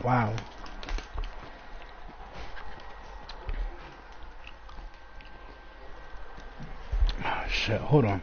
Wow. Oh, shit, hold on.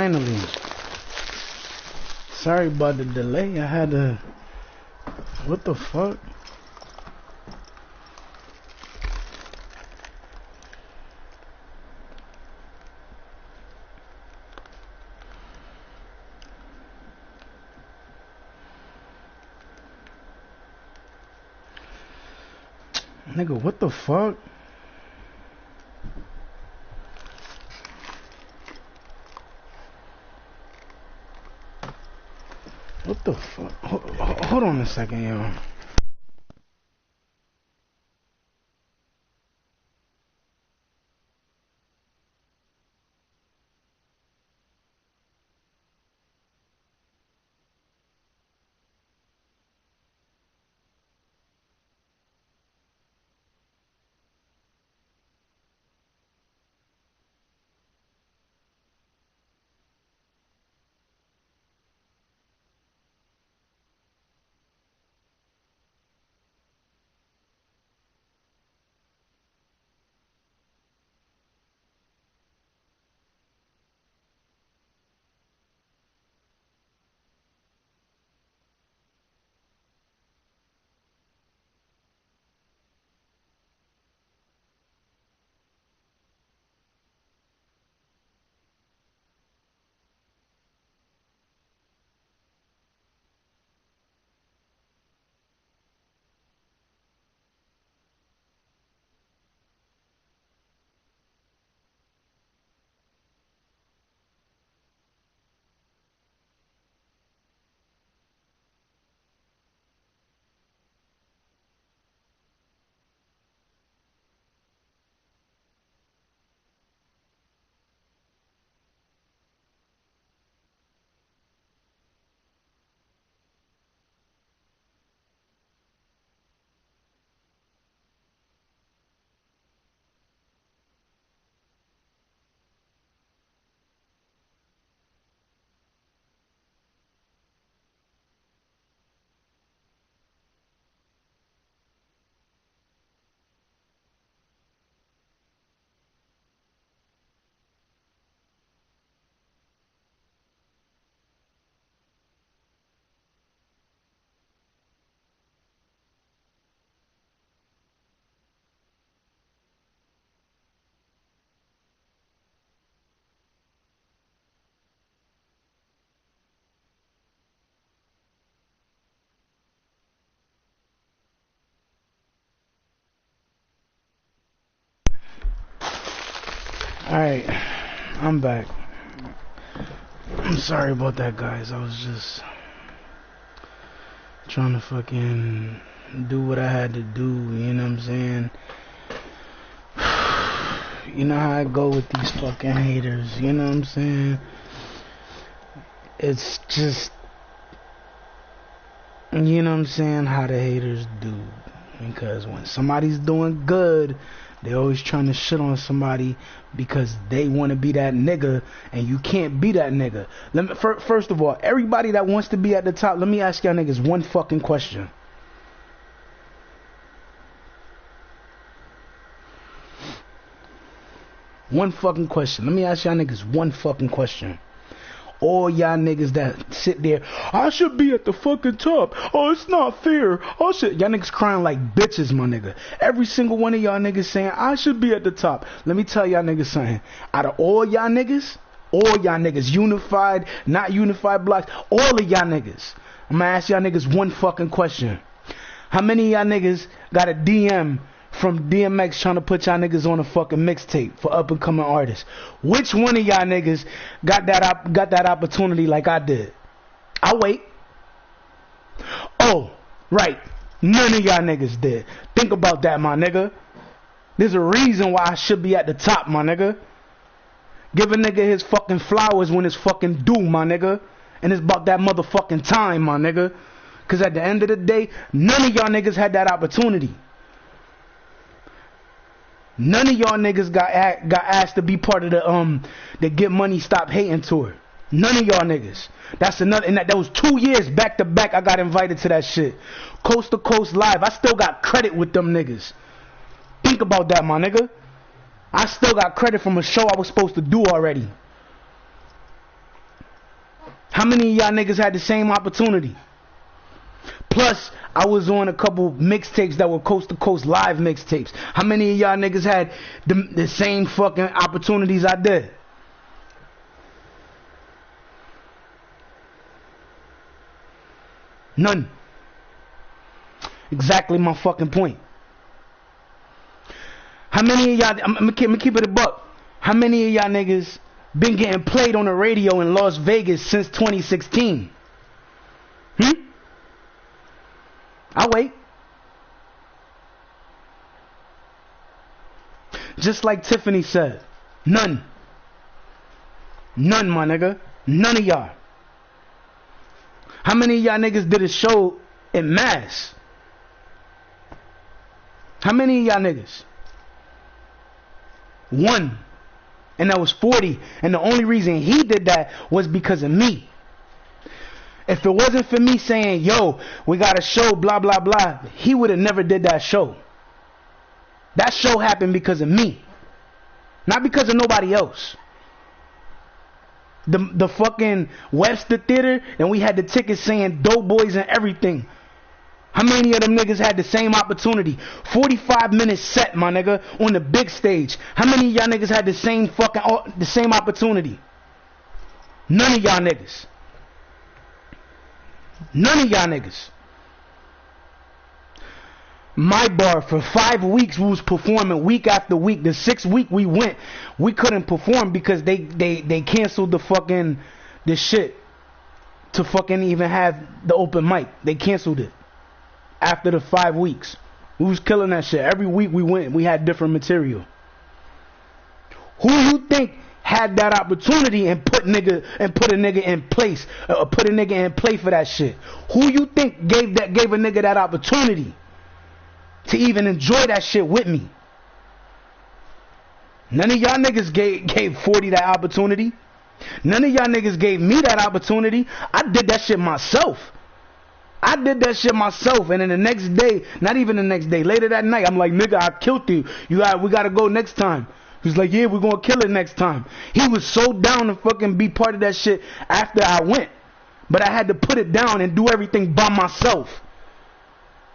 finally. Sorry about the delay. I had to... What the fuck? Nigga, what the fuck? What the fuck? Hold on a second, yo. Alright, I'm back. I'm sorry about that, guys. I was just trying to fucking do what I had to do, you know what I'm saying? You know how I go with these fucking haters, you know what I'm saying? It's just, you know what I'm saying, how the haters do. Because when somebody's doing good, they always trying to shit on somebody because they want to be that nigga, and you can't be that nigga. First of all, everybody that wants to be at the top, let me ask y'all niggas one fucking question. One fucking question. Let me ask y'all niggas one fucking question. All y'all niggas that sit there, I should be at the fucking top. Oh, it's not fair. Oh shit, y'all niggas crying like bitches, my nigga. Every single one of y'all niggas saying I should be at the top. Let me tell y'all niggas something. Out of all y'all niggas, unified, not unified blocks, all of y'all niggas, I'm gonna ask y'all niggas one fucking question. How many of y'all niggas got a DM from DMX trying to put y'all niggas on a fucking mixtape for up and coming artists? Which one of y'all niggas got that opportunity like I did? I'll wait. Oh, right. None of y'all niggas did. Think about that, my nigga. There's a reason why I should be at the top, my nigga. Give a nigga his fucking flowers when it's fucking due, my nigga. And it's about that motherfucking time, my nigga. Cause at the end of the day, none of y'all niggas had that opportunity. None of y'all niggas got asked to be part of the Get Money Stop Hating tour. None of y'all niggas. That's another, and that was 2 years back to back I got invited to that shit. Coast to Coast Live. I still got credit with them niggas. Think about that, my nigga. I still got credit from a show I was supposed to do already. How many of y'all niggas had the same opportunity? Plus, I was on a couple mixtapes that were coast to coast live mixtapes. How many of y'all niggas had the same fucking opportunities I did? None. Exactly my fucking point. How many of y'all, I'm gonna keep it a buck. How many of y'all niggas been getting played on the radio in Las Vegas since 2016? I'll wait. Just like Tiffany said, none. None, my nigga. None of y'all. How many of y'all niggas did a show in mass? How many of y'all niggas? One. And that was 40. And the only reason he did that was because of me. If it wasn't for me saying, yo, we got a show, blah, blah, blah, he would have never did that show. That show happened because of me. Not because of nobody else. The fucking Webster Theater, and we had the tickets saying Dope Boys and everything. How many of them niggas had the same opportunity? 45 minutes set, my nigga, on the big stage. How many of y'all niggas had the same opportunity? None of y'all niggas. None of y'all niggas. My bar, for 5 weeks we was performing week after week. The 6th week we went, we couldn't perform because they canceled the shit to fucking even have the open mic. They canceled it after the 5 weeks. We was killing that shit. Every week we went, we had different material. Who you think had that opportunity and put a nigga in place, put a nigga in play for that shit? Who you think gave a nigga that opportunity to even enjoy that shit with me? None of y'all niggas gave 40 that opportunity. None of y'all niggas gave me that opportunity. I did that shit myself. And then the next day, not even the next day, later that night, I'm like, nigga, I killed you. We gotta go next time. He's like, yeah, we're gonna kill it next time. He was so down to fucking be part of that shit after I went. But I had to put it down and do everything by myself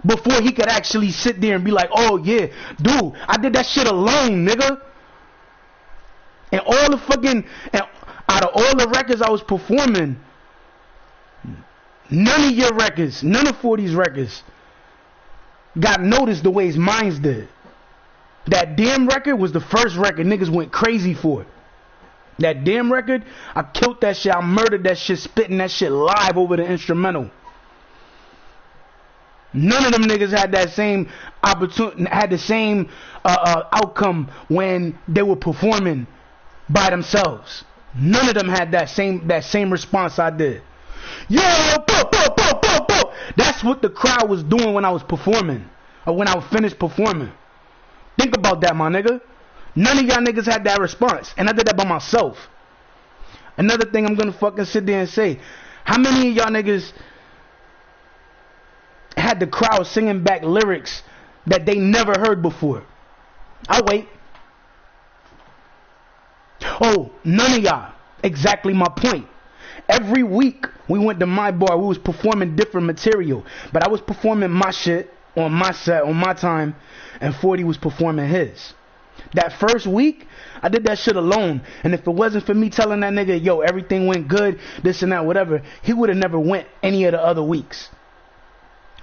before he could actually sit there and be like, oh yeah, dude, I did that shit alone, nigga. And out of all the records I was performing, none of your records, none of 40's records got noticed the ways mine's did. That damn record was the first record niggas went crazy for. That damn record, I killed that shit, I murdered that shit, spitting that shit live over the instrumental. None of them niggas had that same opportunity, had the same outcome when they were performing by themselves. None of them had that same response I did. Yeah, that's what the crowd was doing when I was performing, or when I finished performing. Think about that, my nigga. None of y'all niggas had that response, and I did that by myself. Another thing I'm gonna fucking sit there and say, how many of y'all niggas had the crowd singing back lyrics that they never heard before? I'll wait. Oh, none of y'all. Exactly my point. Every week we went to my bar, we was performing different material, but I was performing my shit on my set, on my time, and 40 was performing his. That first week, I did that shit alone, and if it wasn't for me telling that nigga, yo, everything went good, this and that, whatever, he would have never went any of the other weeks.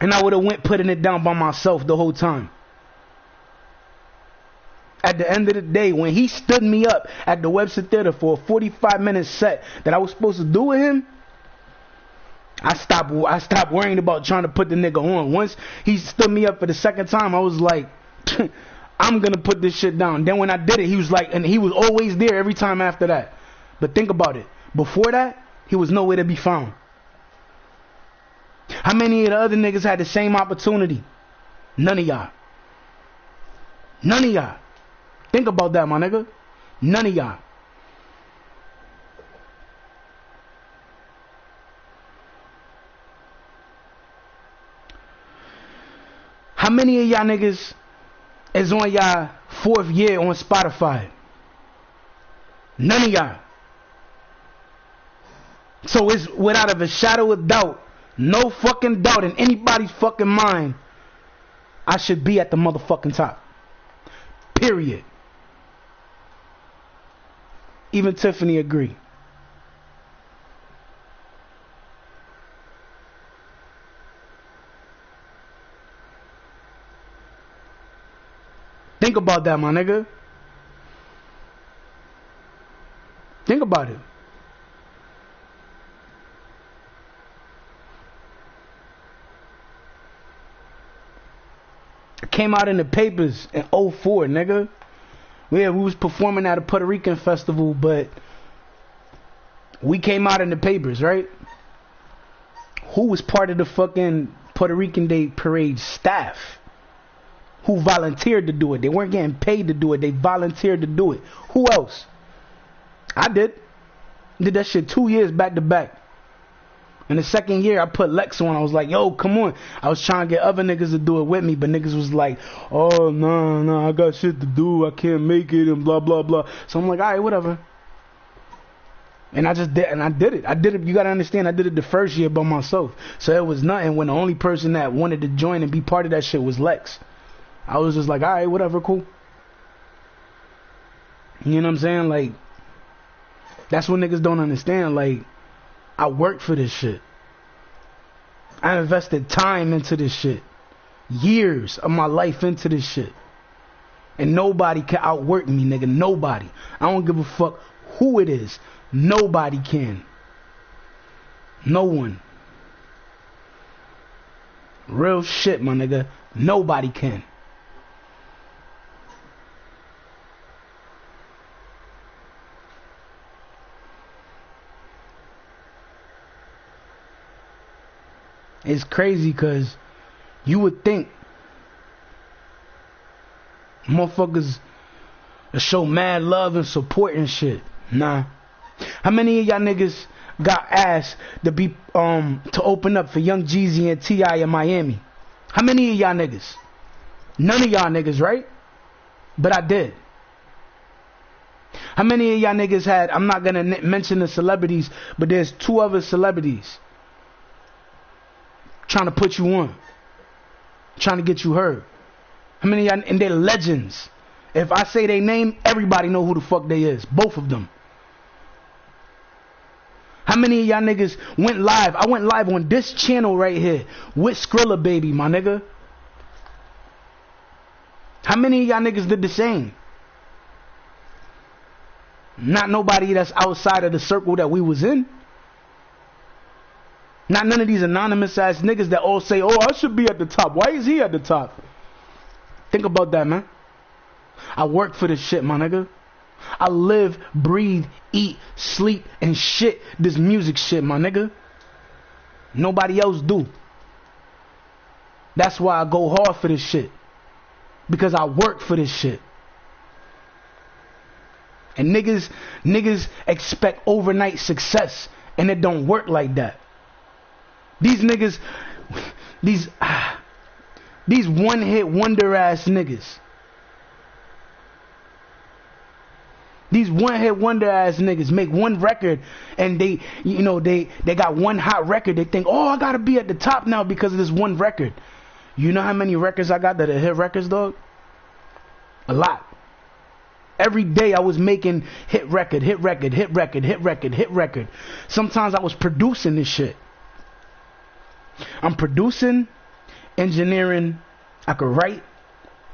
And I would have went putting it down by myself the whole time. At the end of the day, when he stood me up at the Webster Theater for a 45-minute set that I was supposed to do with him, I stopped worrying about trying to put the nigga on. Once he stood me up for the second time, I was like, I'm gonna put this shit down. Then when I did it, he was like, and he was always there every time after that. But think about it. Before that, he was nowhere to be found. How many of the other niggas had the same opportunity? None of y'all. None of y'all. Think about that, my nigga. None of y'all. How many of y'all niggas is on y'all 4th year on Spotify? None of y'all. So it's without a shadow of doubt, no fucking doubt in anybody's fucking mind, I should be at the motherfucking top. Period. Even Tiffany agree. Think about that, my nigga. Think about it. It came out in the papers in 04, nigga. Yeah, we was performing at a Puerto Rican festival, but we came out in the papers, right? Who was part of the fucking Puerto Rican Day Parade staff? Who volunteered to do it? They weren't getting paid to do it. They volunteered to do it. Who else? I did. Did that shit 2 years back to back. In the second year, I put Lex on. I was like, yo, come on. I was trying to get other niggas to do it with me, but niggas was like, oh, no, I got shit to do. I can't make it and blah, blah, blah. So I'm like, all right, whatever. And I just did, and I did it. You got to understand, I did it the first year by myself. So it was nothing when the only person that wanted to join and be part of that shit was Lex. I was just like, all right, whatever, cool. You know what I'm saying? Like, that's what niggas don't understand. Like, I worked for this shit. I invested time into this shit. Years of my life into this shit. And nobody can outwork me, nigga. Nobody. I don't give a fuck who it is. Nobody can. No one. Real shit, my nigga. Nobody can. It's crazy because you would think motherfuckers show mad love and support and shit. Nah. How many of y'all niggas got asked to be to open up for Young Jeezy and T.I. in Miami? How many of y'all niggas? None of y'all niggas, right? But I did. How many of y'all niggas had, I'm not gonna mention the celebrities, but there's 2 other celebrities trying to put you on, trying to get you heard. How many of y'all, and they're legends. If I say their name, everybody know who the fuck they is. Both of them. How many of y'all niggas went live? I went live on this channel right here with Skrilla Baby, my nigga. How many of y'all niggas did the same? Not nobody that's outside of the circle that we was in. Not none of these anonymous ass niggas that all say, oh, I should be at the top. Why is he at the top? Think about that, man. I work for this shit, my nigga. I live, breathe, eat, sleep, and shit this music shit, my nigga. Nobody else do. That's why I go hard for this shit. Because I work for this shit. And niggas expect overnight success, and it don't work like that. These niggas, these one-hit wonder ass niggas. These one-hit wonder ass niggas make one record and they got one hot record. They think, oh, I gotta be at the top now because of this one record. You know how many records I got that are hit records, dog? A lot. Every day I was making hit record, hit record, hit record, hit record, hit record. Sometimes I was producing this shit. I'm producing, engineering. I could write.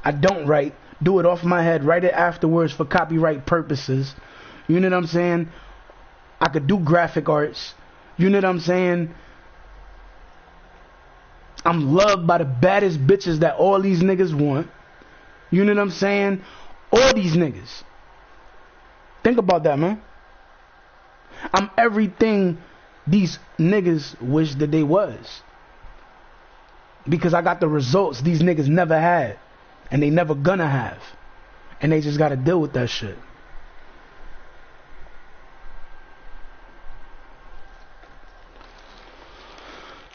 I don't write. Do it off my head. Write it afterwards for copyright purposes. You know what I'm saying? I could do graphic arts. You know what I'm saying? I'm loved by the baddest bitches that all these niggas want. You know what I'm saying? All these niggas. Think about that, man. I'm everything these niggas wish that they was. Because I got the results these niggas never had. And they never gonna have. And they just gotta deal with that shit.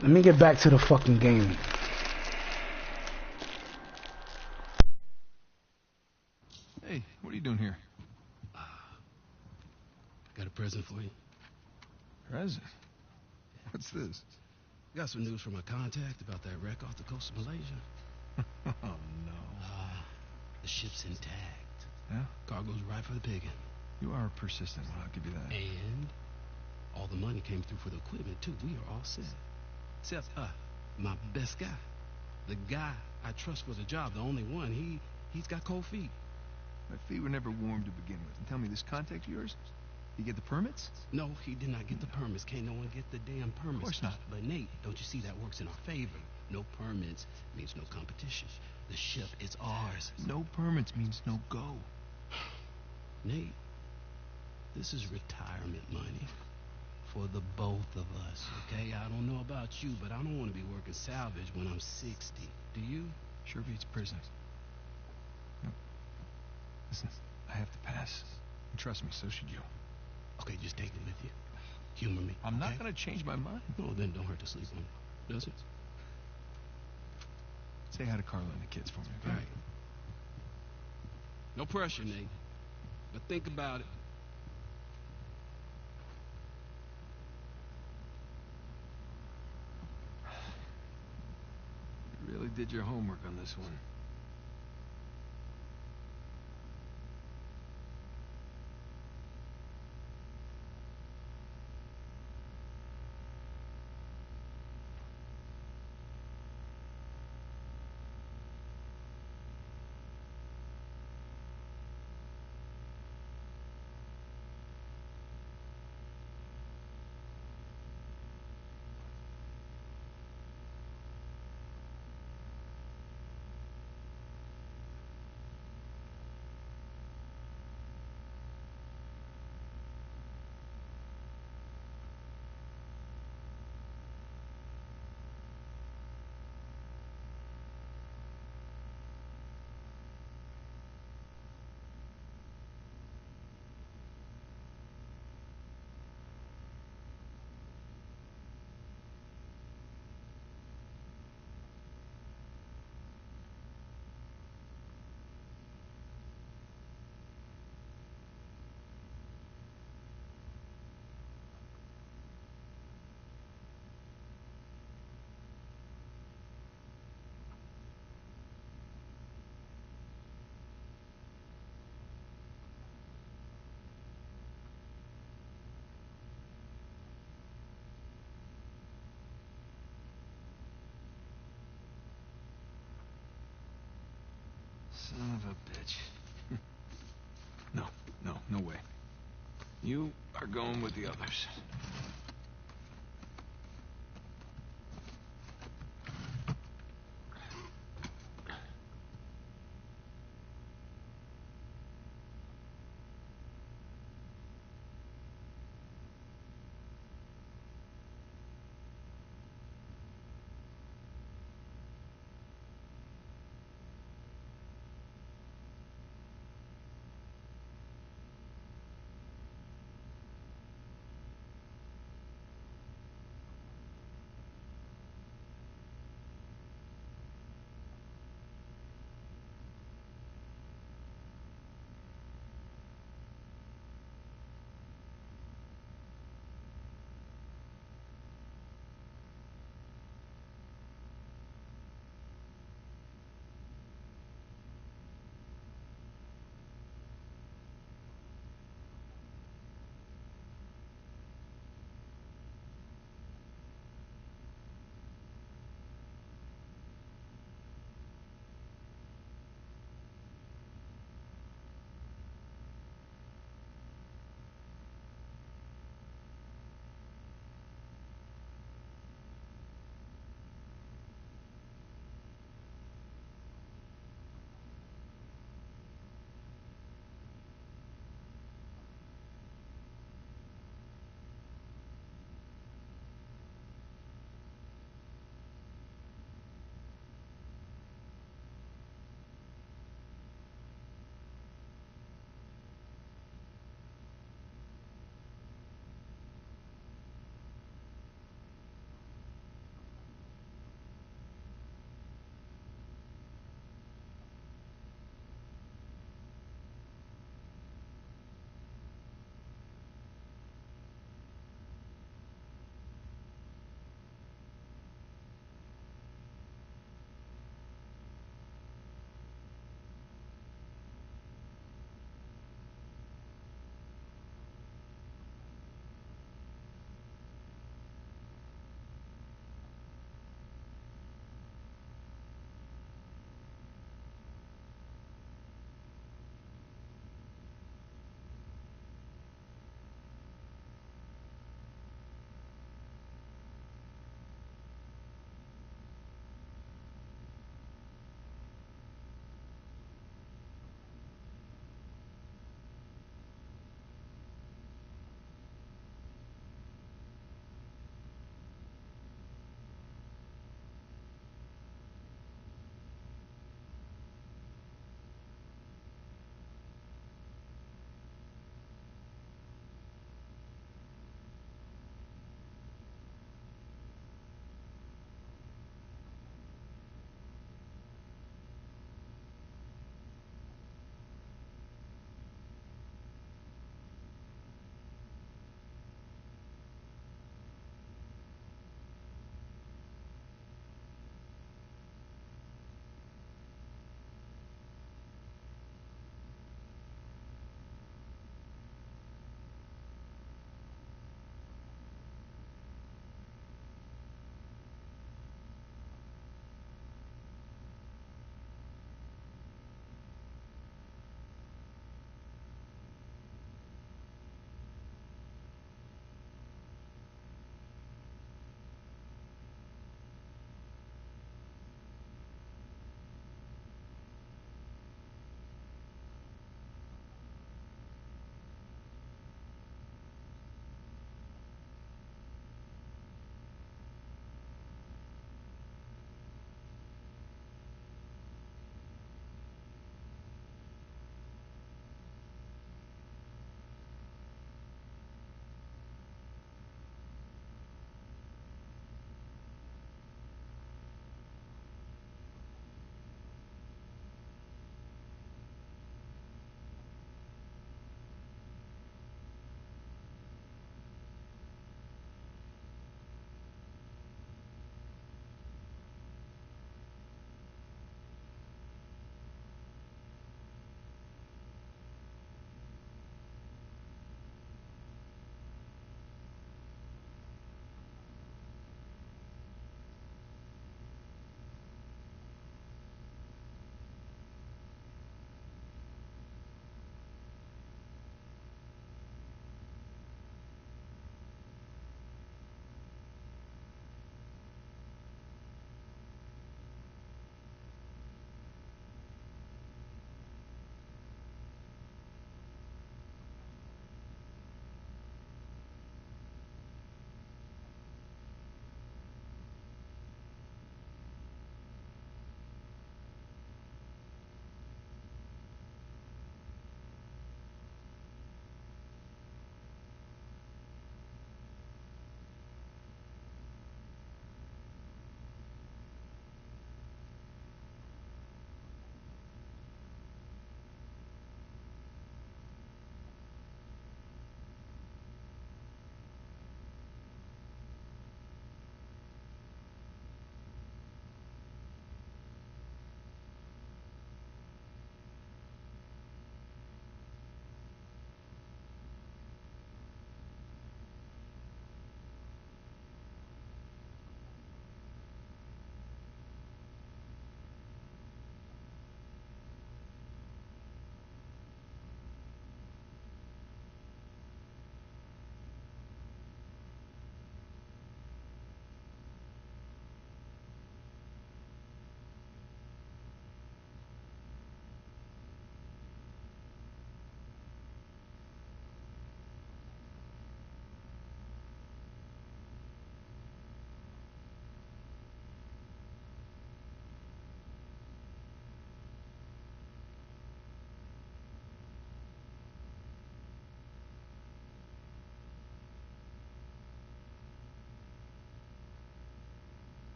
Let me get back to the fucking game. Hey, what are you doing here? Got a present for you. Present? What's this? Got some news from a contact about that wreck off the coast of Malaysia. Oh, no. The ship's intact. Yeah? Cargo's right for the picking. You are persistent, well, I'll give you that. And all the money came through for the equipment, too. We are all set. Except, my best guy. The guy I trust for the job, the only one. He's got cold feet. My feet were never warm to begin with. And tell me, this contact of yours, you get the permits? No, he did not get the permits. Can't no one get the damn permits. Of course not. But Nate, don't you see that works in our favor? No permits means no competition. The ship is ours. No permits means no go. Nate, this is retirement money for the both of us, okay? I don't know about you, but I don't want to be working salvage when I'm 60. Do you? Sure beats prison. No. Listen, I have to pass. And trust me, so should you. Okay, just take it with you. Humor me. I'm not okay? going to change my mind. No, then don't hurt to sleep on it. Does it? Say hi to Carla and the kids for me, okay? All right. No pressure, Nate. But think about it. You really did your homework on this one. Son of a bitch. No way. You are going with the others.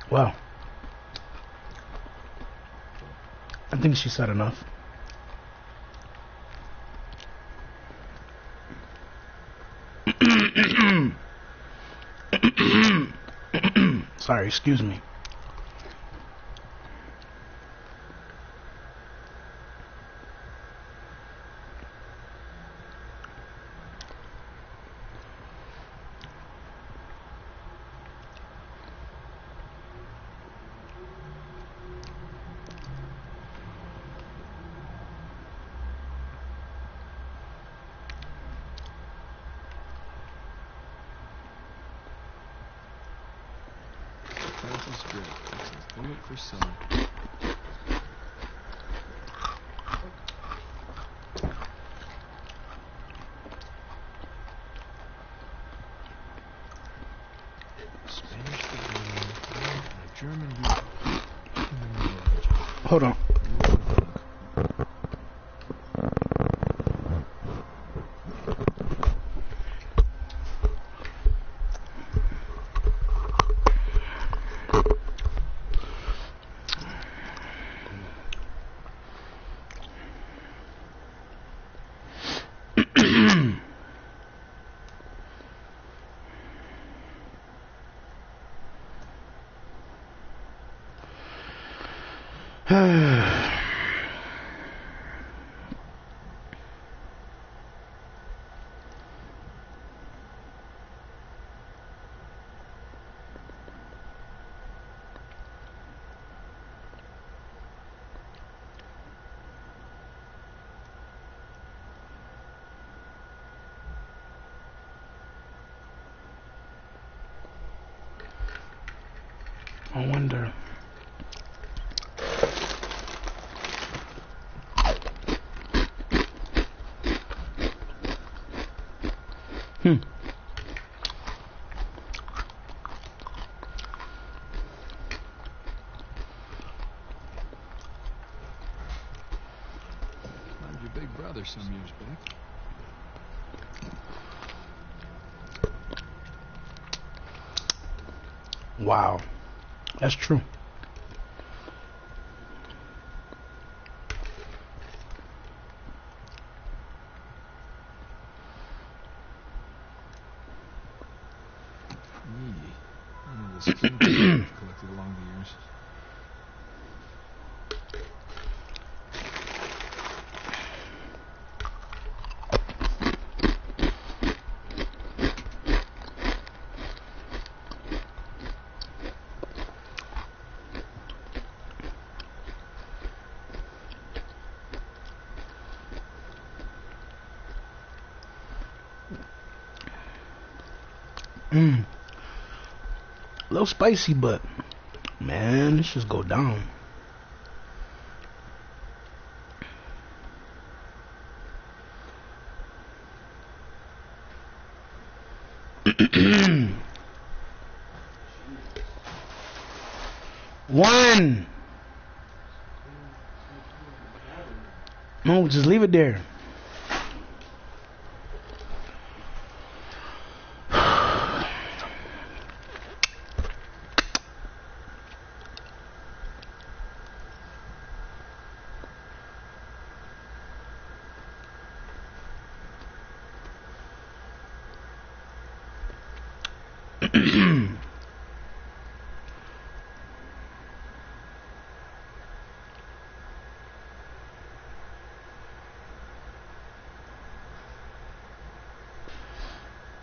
Well, I think she said enough. Sorry, excuse me. This is great. Excellent. Bullet for sun. Spanish for German, German Hold on. I wonder. Found your big brother some years back. Wow, that's true. One of the skin collected along the years. A little spicy, but man, this just go down. One. No, just leave it there.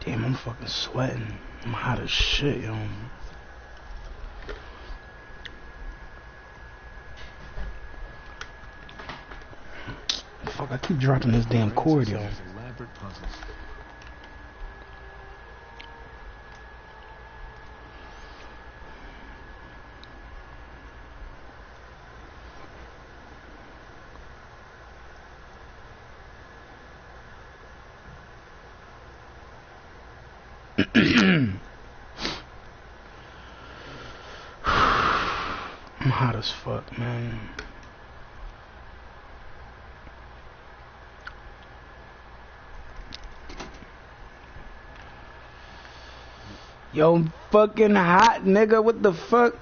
Damn, I'm fucking sweating. I'm hot as shit, yo. Fuck, I keep dropping this damn cord, yo. Elaborate puzzles. I'm hot as fuck, man. Yo, I'm fucking hot, nigga. What the fuck?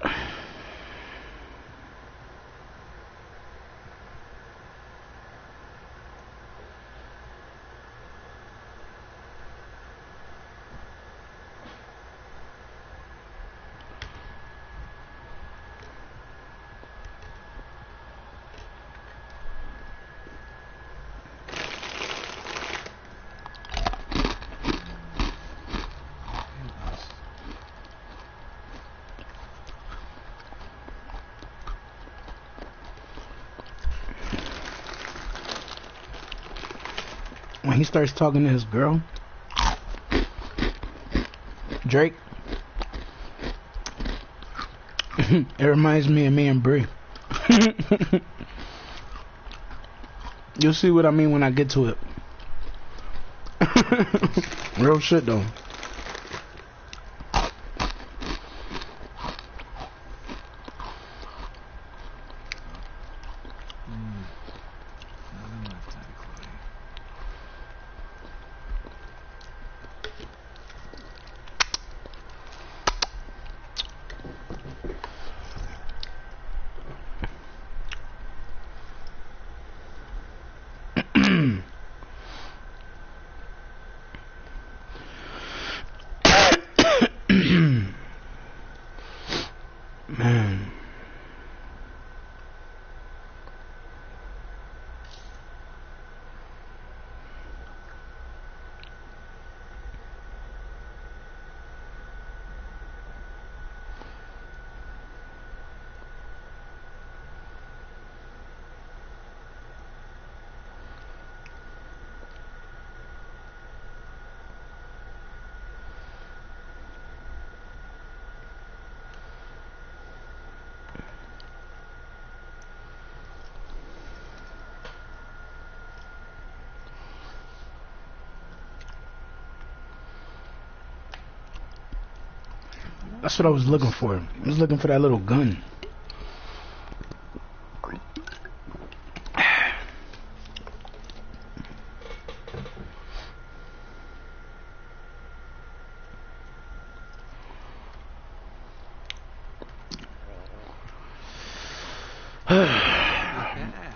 he starts talking to his girl, Drake, it reminds me of me and Bree. You'll see what I mean when I get to it. Real shit though. Nothing left, Aunt Chloe. Man. That's what I was looking for. I was looking for that little gun.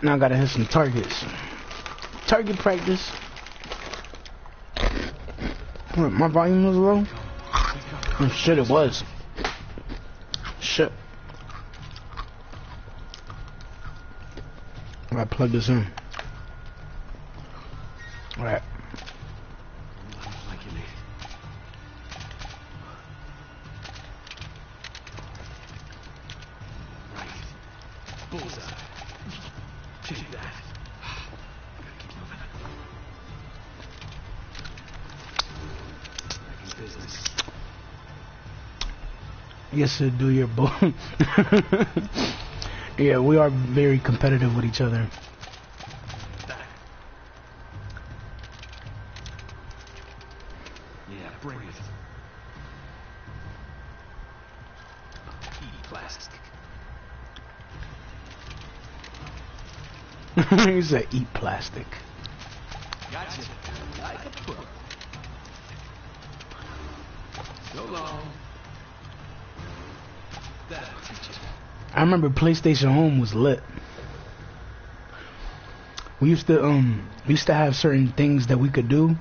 Now I gotta hit some targets. Target practice. What, my volume was low? Oh shit, it was. Shit. I gotta plug this in. Alright. Bullseye. Take that. Keep moving. Back in business. Yes, sir, do your bull. Yeah, we are very competitive with each other. Yeah, bring it. Plastic. He said, eat plastic. Gotcha. Like a pro. So long. That'll teach you. I remember PlayStation Home was lit. We used to have certain things that we could do,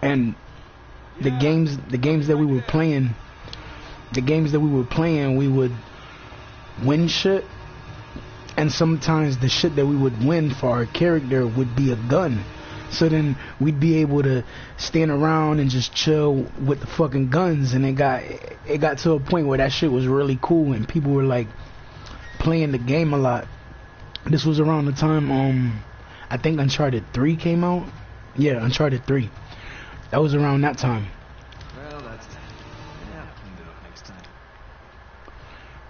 and the games that we were playing, we would win shit, and sometimes the shit that we would win for our character would be a gun. So then we'd be able to stand around and just chill with the fucking guns, and it got to a point where that shit was really cool and people were like playing the game a lot. This was around the time I think Uncharted 3 came out. Yeah, Uncharted 3. That was around that time. Well, that's that. Yeah, clean it up next time.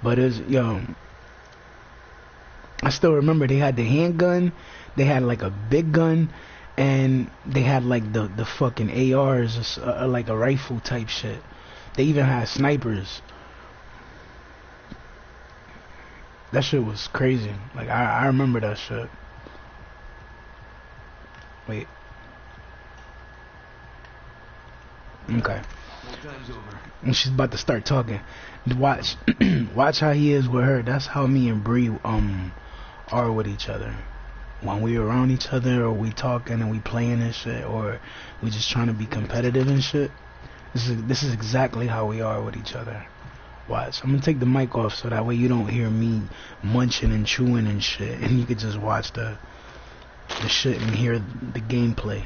But I still remember they had the handgun, they had like a big gun, and they had like the fucking ARs, like a rifle type shit. They even had snipers. That shit was crazy. Like I remember that shit. Wait. Okay. Time's over. And she's about to start talking. Watch, watch how he is with her. That's how me and Bree are with each other. When we around each other, or we talking and we playing and shit, or we just trying to be competitive and shit. This is exactly how we are with each other. Watch. I'm gonna take the mic off so that way you don't hear me munching and chewing and shit, and you could just watch the shit and hear the gameplay.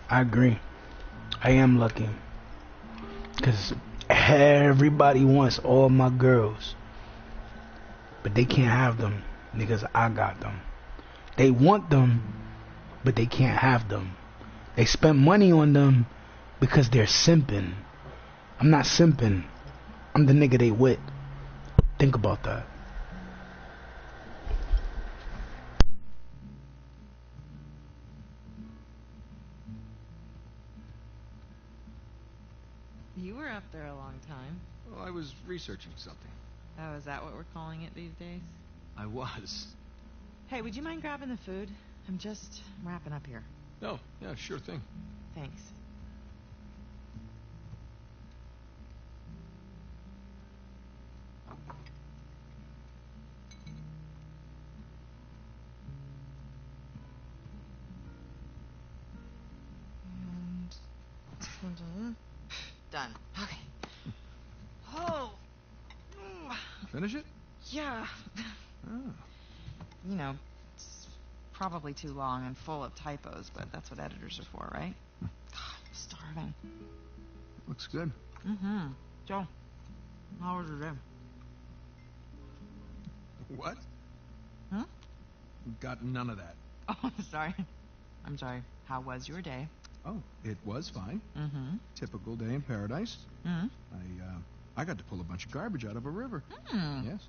I agree. I am lucky. Because everybody wants all my girls. But they can't have them because I got them. They want them, but they can't have them. They spend money on them because they're simping. I'm not simping. I'm the nigga they with. Think about that. You were up there a long time. Well, I was researching something. Oh, is that what we're calling it these days? I was. Hey, would you mind grabbing the food? I'm just wrapping up here. Oh, yeah, sure thing. Thanks. And done. Okay. Oh. Finish it? Yeah. Oh. You know, it's probably too long and full of typos, but that's what editors are for, right? God, I'm starving. Looks good. Mm-hmm. Joe, how was your day? What? Huh? Got none of that. Oh, I'm sorry. I'm sorry. How was your day? Oh, it was fine. Mm-hmm. Typical day in paradise. Mm-hmm. I got to pull a bunch of garbage out of a river. Mm. Yes.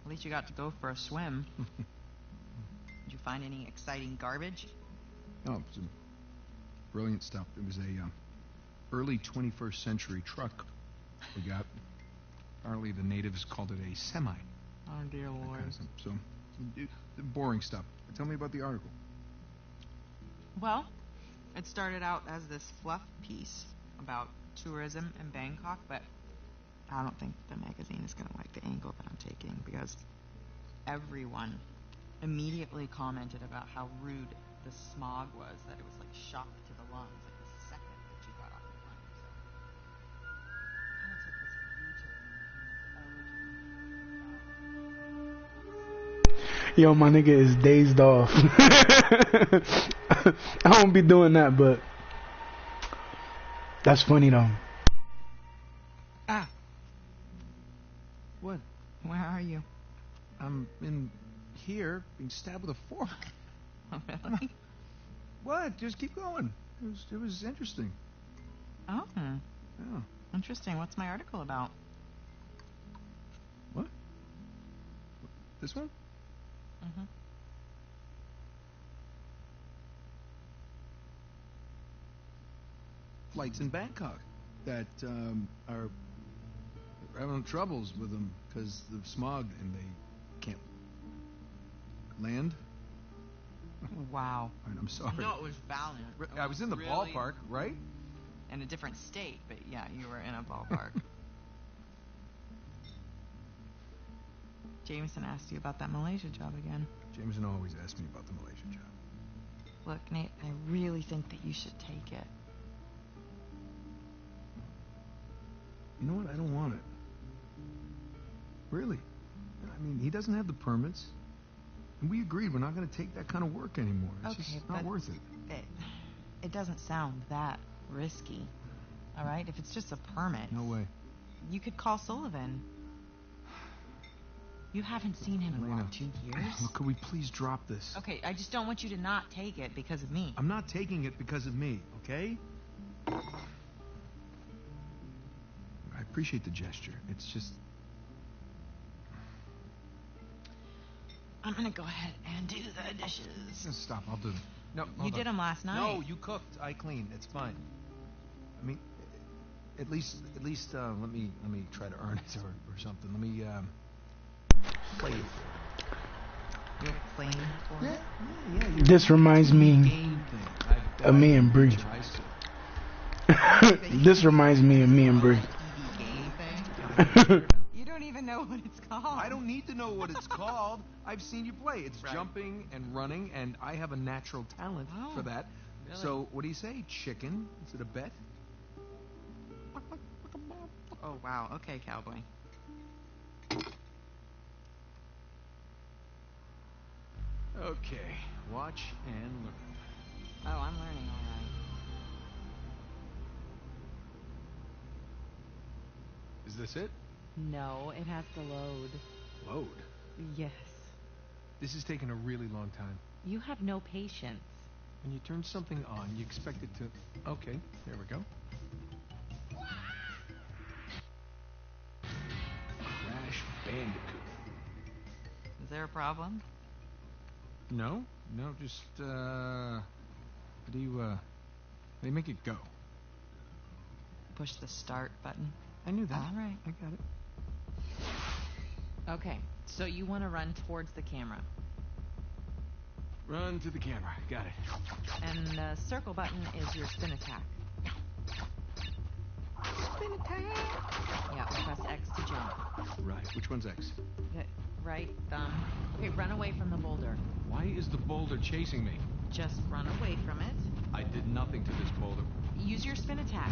At least you got to go for a swim. Did you find any exciting garbage? Oh, it was some brilliant stuff. It was a early 21st century truck we got. Apparently the natives called it a semi. Oh, dear Lord. Kind of some boring stuff. Tell me about the article. Well, it started out as this fluff piece about tourism in Bangkok, but I don't think the magazine is going to like the angle that I'm taking because everyone immediately commented about how rude the smog was, that it was like shock to the lungs like the second that you got off the plane. So Yo, my nigga is dazed off. I won't be doing that, but that's funny though. Ah, What? where are you? I'm in here being stabbed with a fork. Oh, really? What? Just keep going. It was interesting. Oh, Yeah. interesting. What's my article about? What? This one? Mm-hmm. Flights in Bangkok that are having troubles with them because of smog and they can't land. Wow. All right, I'm sorry. No, it was valiant. I was in the Really ballpark, right? in a different state, but yeah, you were in a ballpark. Jameson asked you about that Malaysia job again. Jameson always asks me about the Malaysia job. Look, Nate, I really think that you should take it. You know what? I don't want it. Really. I mean, he doesn't have the permits. And we agreed we're not going to take that kind of work anymore. It's Okay, just not but worth it. It doesn't sound that risky. All right? If it's just a permit. No way. You could call Sullivan. You haven't seen him in, Elena, what, 2 years? Look, could we please drop this? Okay, I just don't want you to not take it because of me. I'm not taking it because of me, okay? I appreciate the gesture. It's just... I'm gonna go ahead and do the dishes. Stop, I'll do them. No, You did them last night. No, you cooked. I cleaned. It's fine. I mean, at least, let me try to earn it or something. Let me, play it. You're playing for it? Yeah. This reminds me Game thing. of me and Bree. This reminds me of me and Bree. Game thing? You don't even know what it's called. I don't need to know what it's called. I've seen you play. It's Right. jumping and running, and I have a natural talent Oh, for that. really? So, what do you say? Chicken? Is it a bet? Oh, wow. Okay, cowboy. Okay, watch and learn. Oh, I'm learning all right. Is this it? No, it has to load. Load. Yes. This is taking a really long time. You have no patience. When you turn something on, you expect it to... Okay, there we go. Crash Bandicoot. Is there a problem? No, just, how do you make it go? Push the start button. I knew that. All right. I got it. Okay, so you want to run towards the camera. Run to the camera. Got it. And the circle button is your spin attack. Spin attack! Yeah, press X to jump. Right. Which one's X? Right thumb. Okay, run away from the boulder. Why is the boulder chasing me? Just run away from it. I did nothing to this boulder. Use your spin attack.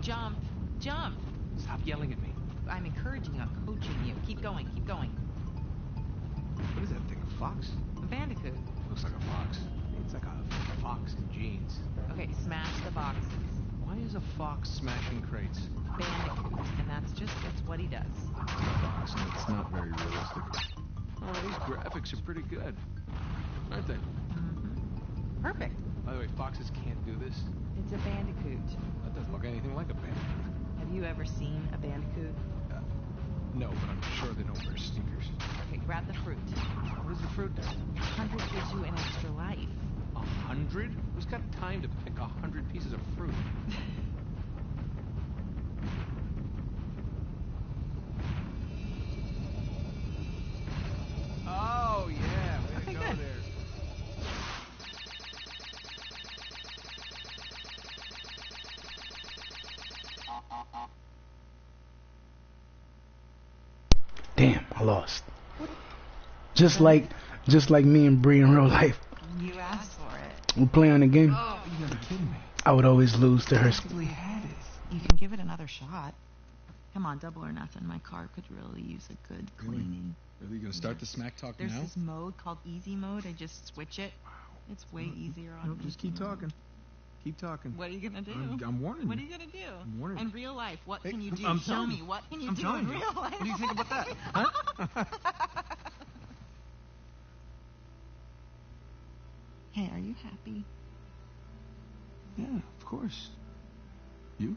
Jump! Jump! Stop yelling at me. I'm encouraging you. I'm coaching you. Keep going. Keep going. What is that thing, a fox? A bandicoot. Looks like a fox. It's like a fox in jeans. Okay, smash the boxes. Why is a fox smashing crates? Bandicoot. And that's what he does. Fox, and it's not very realistic. Oh, these graphics are pretty good. Aren't they? Mm-hmm. Perfect. By the way, foxes can't do this. It's a bandicoot. That doesn't look anything like a bandicoot. Have you ever seen a bandicoot? No, but I'm sure they don't wear sneakers. Okay, grab the fruit. What does the fruit do? 100 gives you an extra life. 100? Who's got time to pick 100 pieces of fruit? Oh, yeah. Way to go Good. there. Damn, I lost. Just like me and Bree in real life. You asked for it. We play on the game. Oh, you gotta be kidding me. I would always lose to her. Basically had it. You can give it another shot. Come on, double or nothing. My car could really use a good cleaning. Really, you gonna start the smack talk There's now? this mode called easy mode. I just switch it. It's way easier on No, just keep easy mode. talking. Keep talking. What are you gonna do? I'm warning What are you. you gonna do? I'm warning you. In real life, what Hey, can you do? I'm Show telling me. you. What can you I'm do telling in you. real life? What do you think about that? Huh? Hey, are you happy? Yeah, of course. You?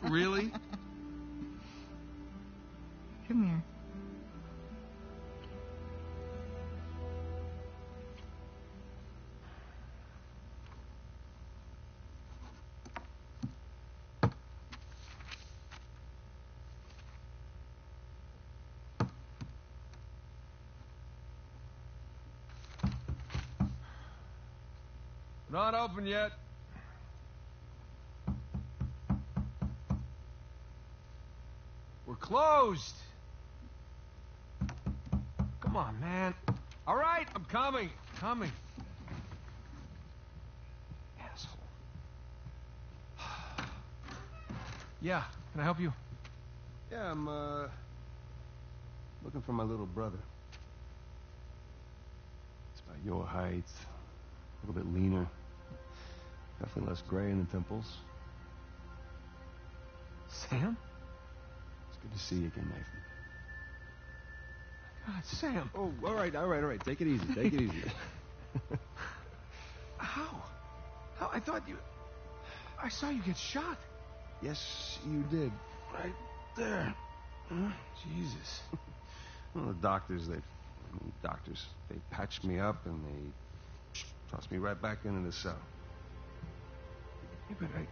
Really? Come here. Not open yet. We're closed. Come on, man. All right, I'm coming. Coming. Asshole. Yeah, can I help you? Yeah, I'm, looking for my little brother. He's about your height, a little bit leaner, definitely less gray in the temples. Sam? It's good to see you again, Nathan. God, Sam. Oh, all right. Take it easy, take it easy. How? How? I thought you... I saw you get shot. Yes, you did. Right there. Huh? Jesus. Well, the doctors, they patched me up and they tossed me right back into the cell. Yeah, but I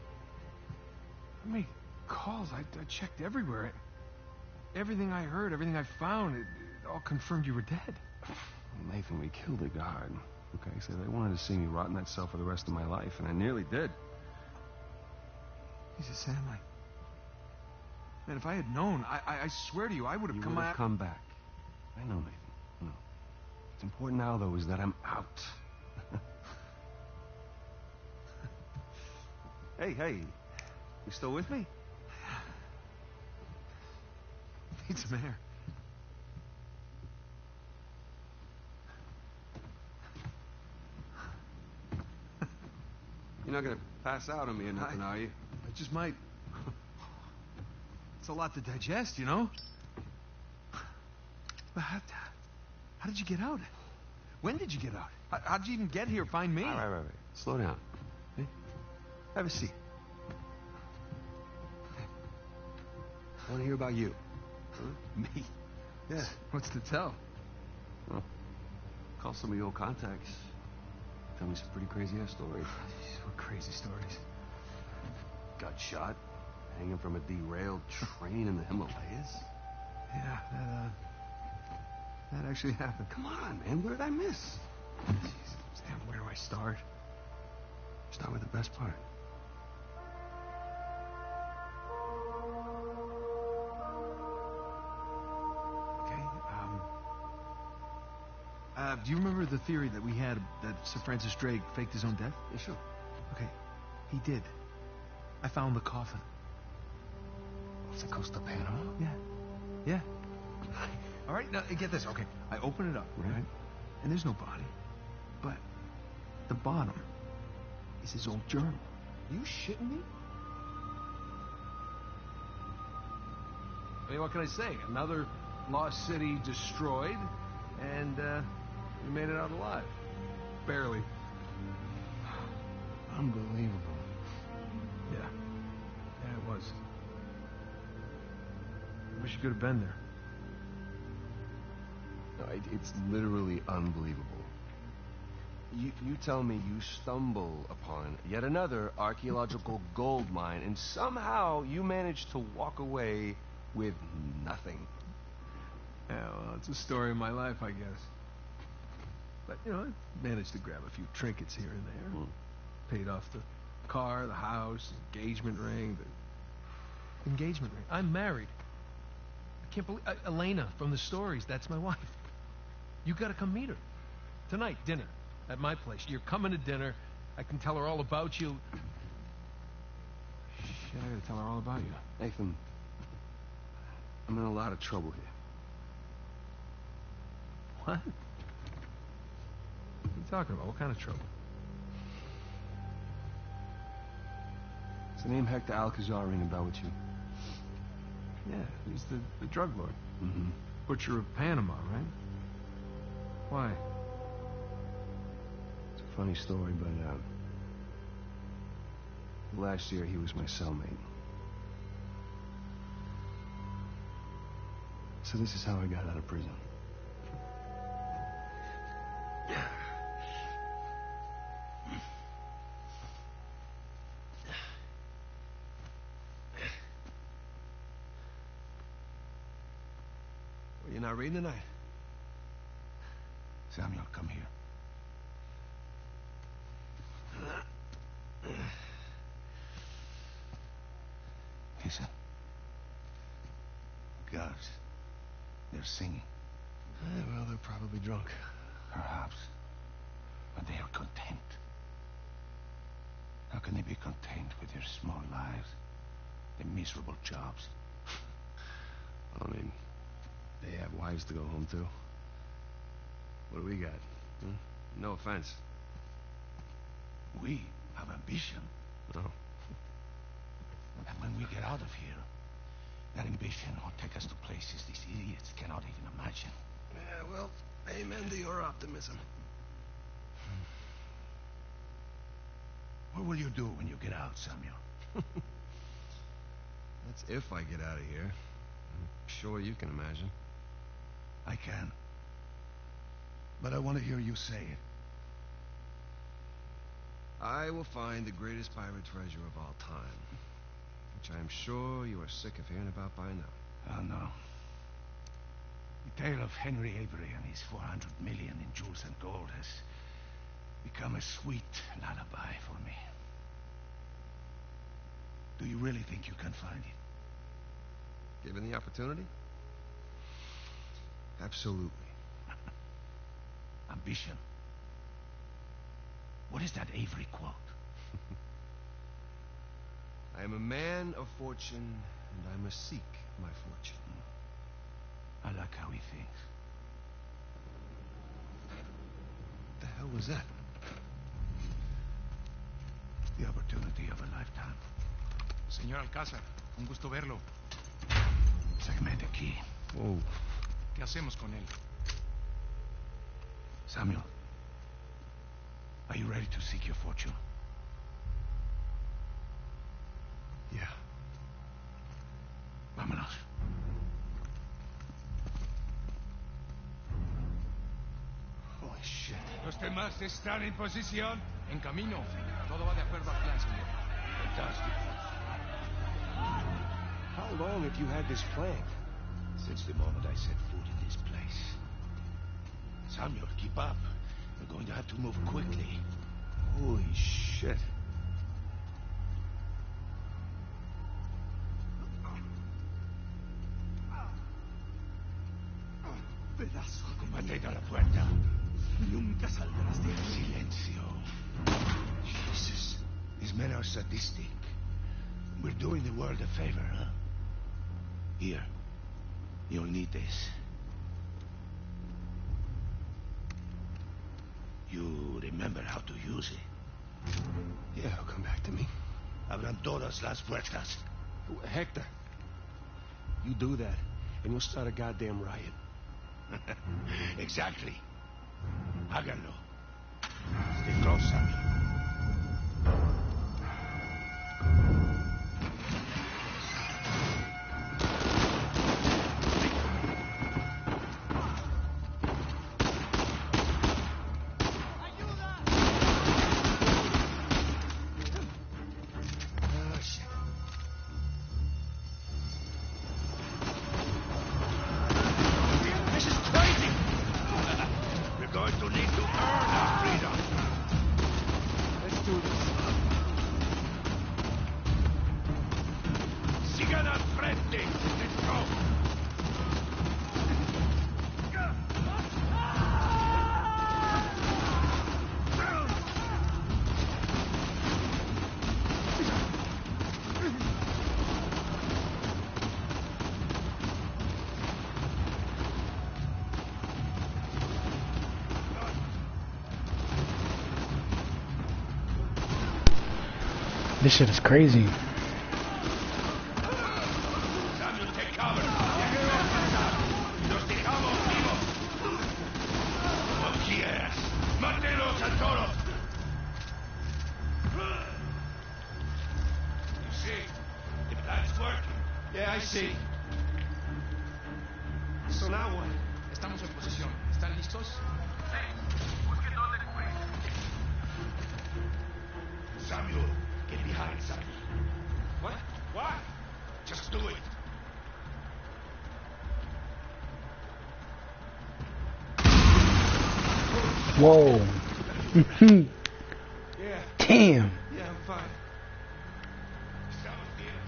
made calls. I checked everywhere. Everything I heard, everything I found, it all confirmed you were dead. Nathan, we killed a guard. Okay, so they wanted to see me rot in that cell for the rest of my life, and I nearly did. Jesus, Sam, man, if I had known, I swear to you, I would have You come would have out. come back. I know, Nathan. I know. What's important now, though, is that I'm out. Hey, you still with me? some air. You're not gonna pass out on me or nothing, are you? I just might. It's a lot to digest, you know? But how did you get out? When did you get out? How did you even get here? Find me? All right. Slow down. Okay? Have a seat. I want to hear about you. Huh? Me? Yeah. What's to tell? Well, call some of your old contacts. Tell me some pretty crazy-ass stories. What crazy stories? Got shot, hanging from a derailed train in the Himalayas. Yeah, that actually happened. Come on, man. What did I miss? Jesus, Sam, where do I start? Start with the best part. Okay, do you remember the theory that we had that Sir Francis Drake faked his own death? Yeah, sure. Okay, he did. I found the coffin. Off the coast of Panama? Yeah. All right, now get this. Okay, I open it up, right? And there's no body. But the bottom is his old journal. You shitting me? I mean, what can I say? Another lost city destroyed, and we made it out alive. Barely. Unbelievable. Yeah, it was. I wish you could have been there. No, it's literally unbelievable. You tell me you stumble upon yet another archaeological gold mine, and somehow you manage to walk away with nothing. Yeah, well, it's a story of my life, I guess. But, you know, I managed to grab a few trinkets here and there. Paid off the car, the house, engagement ring, the engagement ring. I'm married. I can't believe... Elena, from the stories, that's my wife. You gotta come meet her. Tonight, dinner. At my place. You're coming to dinner. I can tell her all about you. Shit, I gotta tell her all about you. Nathan, I'm in a lot of trouble here. What? What are you talking about? What kind of trouble? Does the name Hector Alcazar ring a bell with you? Yeah, he's the drug lord. Mm-hmm. Butcher of Panama, right? Why? It's a funny story, but last year he was my cellmate. So this is how I got out of prison. Well, you're not reading tonight? Samuel, come here. Listen. Girls, they're singing. Well, they're probably drunk. Perhaps. But they are content. How can they be content with their small lives? Their miserable jobs? I mean, they have wives to go home to. What do we got? Huh? No offense. We have ambition. No. And when we get out of here, that ambition will take us to places these idiots cannot even imagine. Yeah, well, amen to your optimism. What will you do when you get out, Samuel? That's if I get out of here. I'm sure you can imagine. I can. But I want to hear you say it. I will find the greatest pirate treasure of all time, which I am sure you are sick of hearing about by now. Oh, no. The tale of Henry Avery and his 400 million in jewels and gold has become a sweet lullaby for me. Do you really think you can find it? Given the opportunity? Absolutely. Ambition. What is that Avery quote? I am a man of fortune, and I must seek my fortune. I like how he thinks. What the hell was that? The opportunity of a lifetime. Señor Alcázar, un gusto verlo. Sáqueme de aquí. Oh. ¿Qué hacemos con él? Samuel, are you ready to seek your fortune? Yeah. Vámonos. Holy shit. ¿Los demás están en posición? En camino. Todo va de acuerdo al plan, señor. Fantastic. How long have you had this plan? Since the moment I set foot in this place. Samuel, keep up. We're going to have to move quickly. Holy shit. Pedazo. Mantén a la puerta. Nunca saldrás de aquí. Silencio. Jesus. These men are sadistic. We're doing the world a favor, huh? Here. You'll need this. You remember how to use it? Yeah, it'll come back to me. Abran todas las puertas. Hector, you do that, and you'll start a goddamn riot. Exactly. Háganlo. Stay close, Samuel. This shit is crazy. Samuel, take cover. Los dejamos vivos. Como quieras. Mátelos a todos. You see, the plan's working. Yeah, I see. So now what? Estamos en posición. ¿Están listos? Samuel, get behind Samuel. What? What? Just do it. Whoa. Yeah, Damn. yeah, I'm fine. Estamos bien.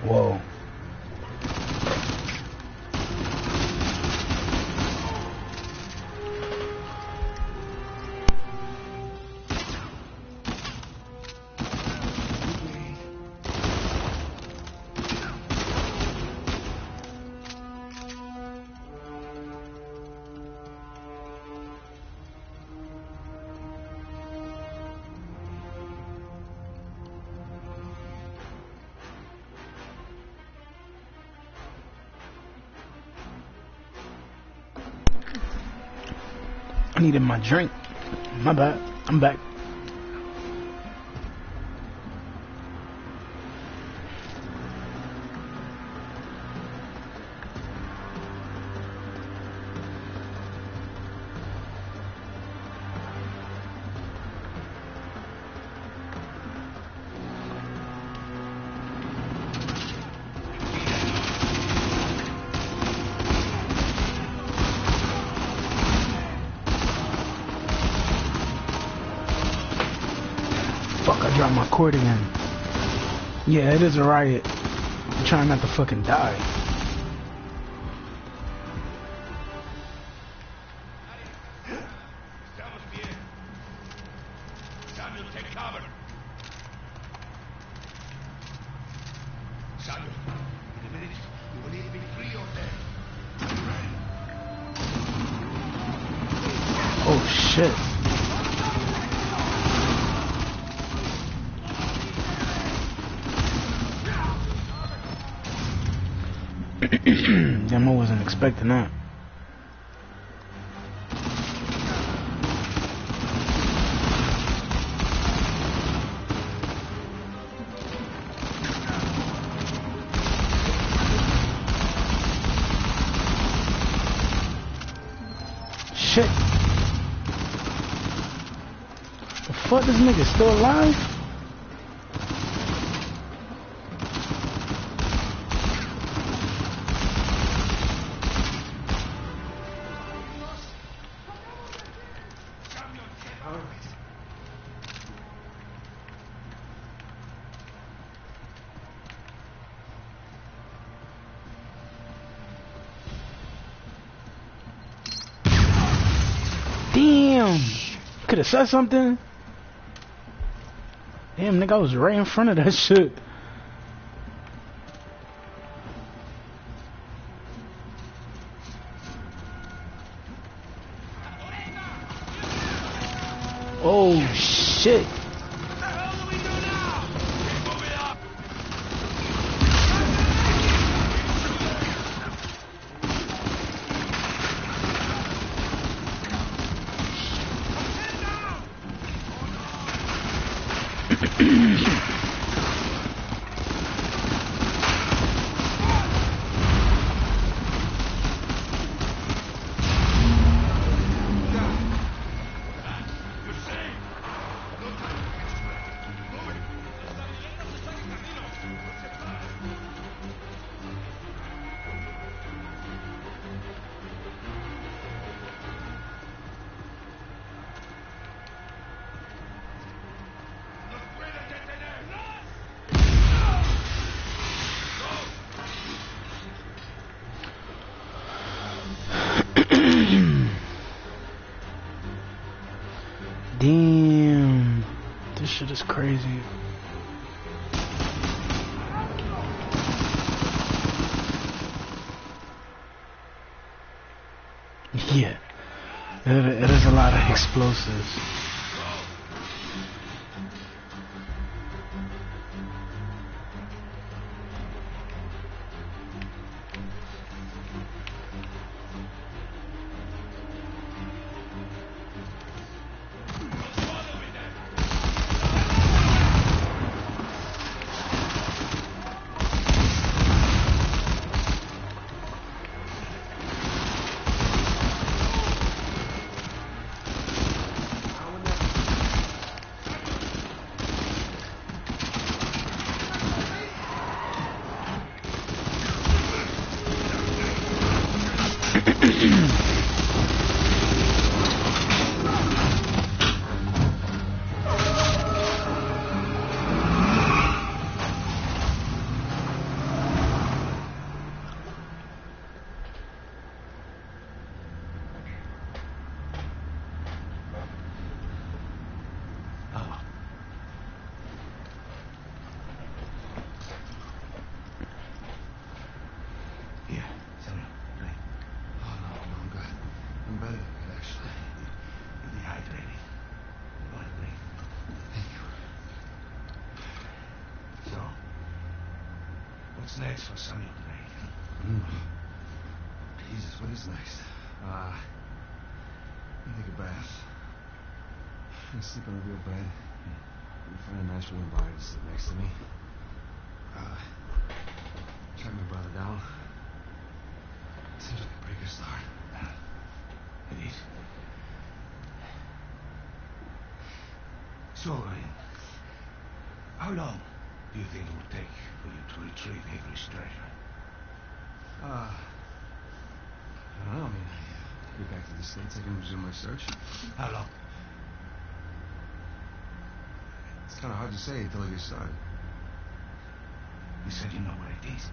Whoa. I needed my drink. My bad. I'm back. I dropped my cord again. Yeah, it is a riot. I'm trying not to fucking die. Estamos bien. Samuel, take cover. Samuel, in a minute, you will need to be free or dead. Are you ready? Oh shit. Damn, I wasn't expecting that. Shit. The fuck, this nigga still alive? Damn! Could have said something. Damn, nigga, I was right in front of that shit. Oh shit! Damn, this shit is crazy. Yeah, it is a lot of explosives. What's next for Samuel today? Jesus, what is next? I take a bath. I sleep on a real bed. Find a nice warm body to sit next to me. Track my brother down. Seems like a pretty good start. It is. So, how long do you think it will take for you to retrieve Avery's treasure? I don't know. I mean, I get back to the States, I can resume my search. How long? It's kind of hard to say until I get started. You said you know where it is.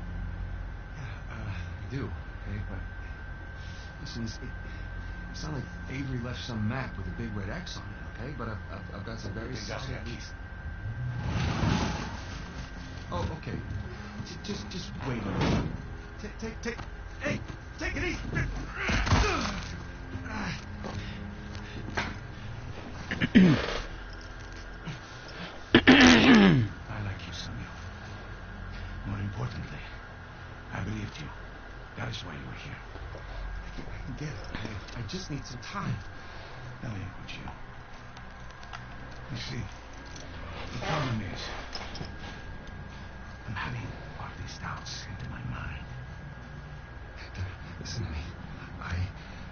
Yeah, I do, okay, but... Listen, it's not like Avery left some map with a big red X on it, okay? But I've got some very solid... Oh, okay. Just wait a minute. Hey, take it easy. I like you, Samuel. More importantly, I believed you. That is why you were here. I can get it. I just need some time. No, ain't with you. You see, the problem is, I'm having all these doubts into my mind. Listen to me. I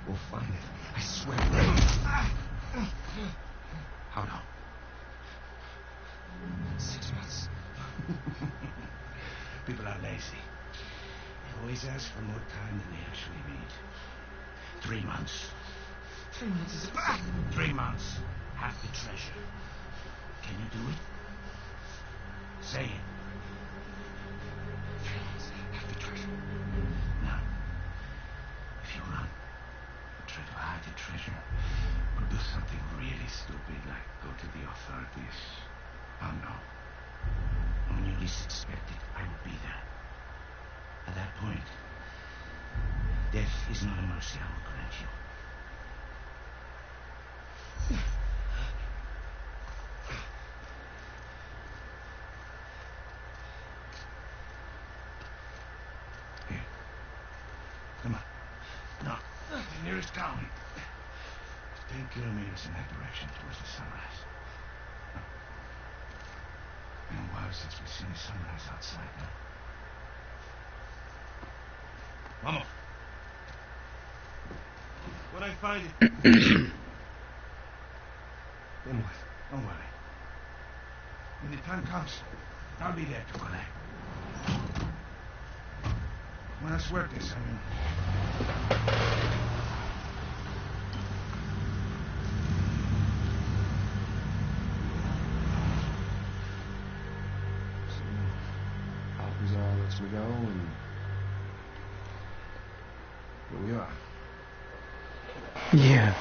will find it. I swear. How long? 6 months. People are lazy. They always ask for more time than they actually need. 3 months. 3 months is... 3 months. Half the treasure. Can you do it? Say it. 3 months. Half the treasure. Now, if you run, or try to hide the treasure, or do something really stupid like go to the authorities, I'll know. When you least expect it, I will be there. At that point, death is not a mercy I will grant you. Here. Come on. No. The nearest town. 10 kilometers in that direction towards the sunrise. Been a while since we've seen the sunrise outside now. Vamos. When I find it... Then what? Don't worry. When the time comes, I'll be there to collect. Buena suerte, Samuel. Alcazar lets me go, and here we are. Yeah.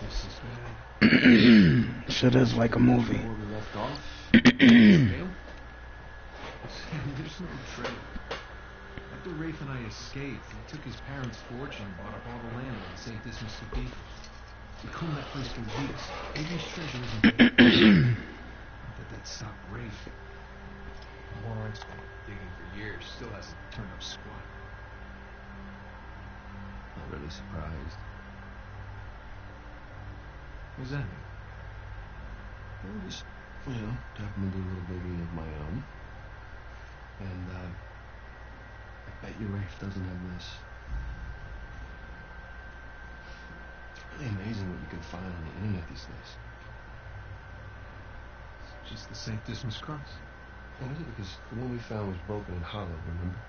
This is bad. Shit is like a movie. Where we left off. Trail? There's no trail. After Rafe and I escaped, he took his parents' fortune and bought up all the land in St. Dismas Cathedral. We combed that place for weeks. Avery's treasure isn't there. Not that stopped Rafe. Warrant's been digging for years, still hasn't turned up squat. Not really surprised. What does that mean? Well, just, happened to do a little digging of my own. And, I bet you Rafe doesn't have this. It's really amazing what you can find on the internet these days. It's just the St. Dismas cross. Oh, is it? Because the one we found was broken and hollow, remember?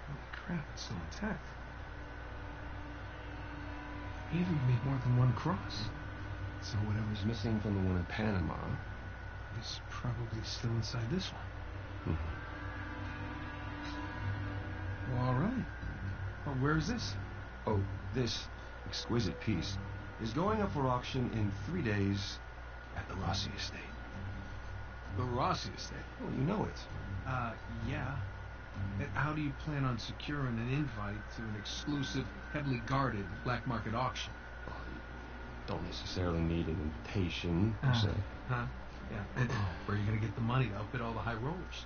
Holy crap, it's still intact. Avery made more than one cross. So whatever's missing from the one in Panama is probably still inside this one. Well, all right. Well, where is this? Oh, this exquisite piece is going up for auction in 3 days at the Rossi estate. The Rossi estate? Oh, you know it. Yeah. And how do you plan on securing an invite to an exclusive, heavily guarded black market auction? Well, you don't necessarily need an invitation, per se. Huh? Yeah. And where are you going to get the money to outbid all the high rollers?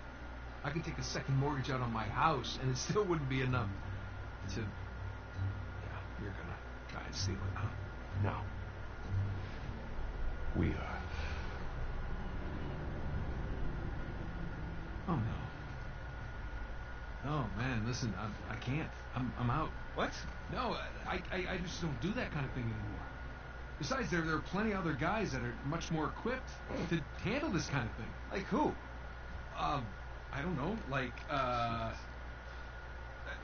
I could take a second mortgage out on my house, and it still wouldn't be enough to... Yeah, you're going to try and steal it, huh? No. We are. Oh, no. Oh, man, listen, I can't. I'm out. What? No, I just don't do that kind of thing anymore. Besides, there are plenty of other guys that are much more equipped to handle this kind of thing. Like who? I don't know, like,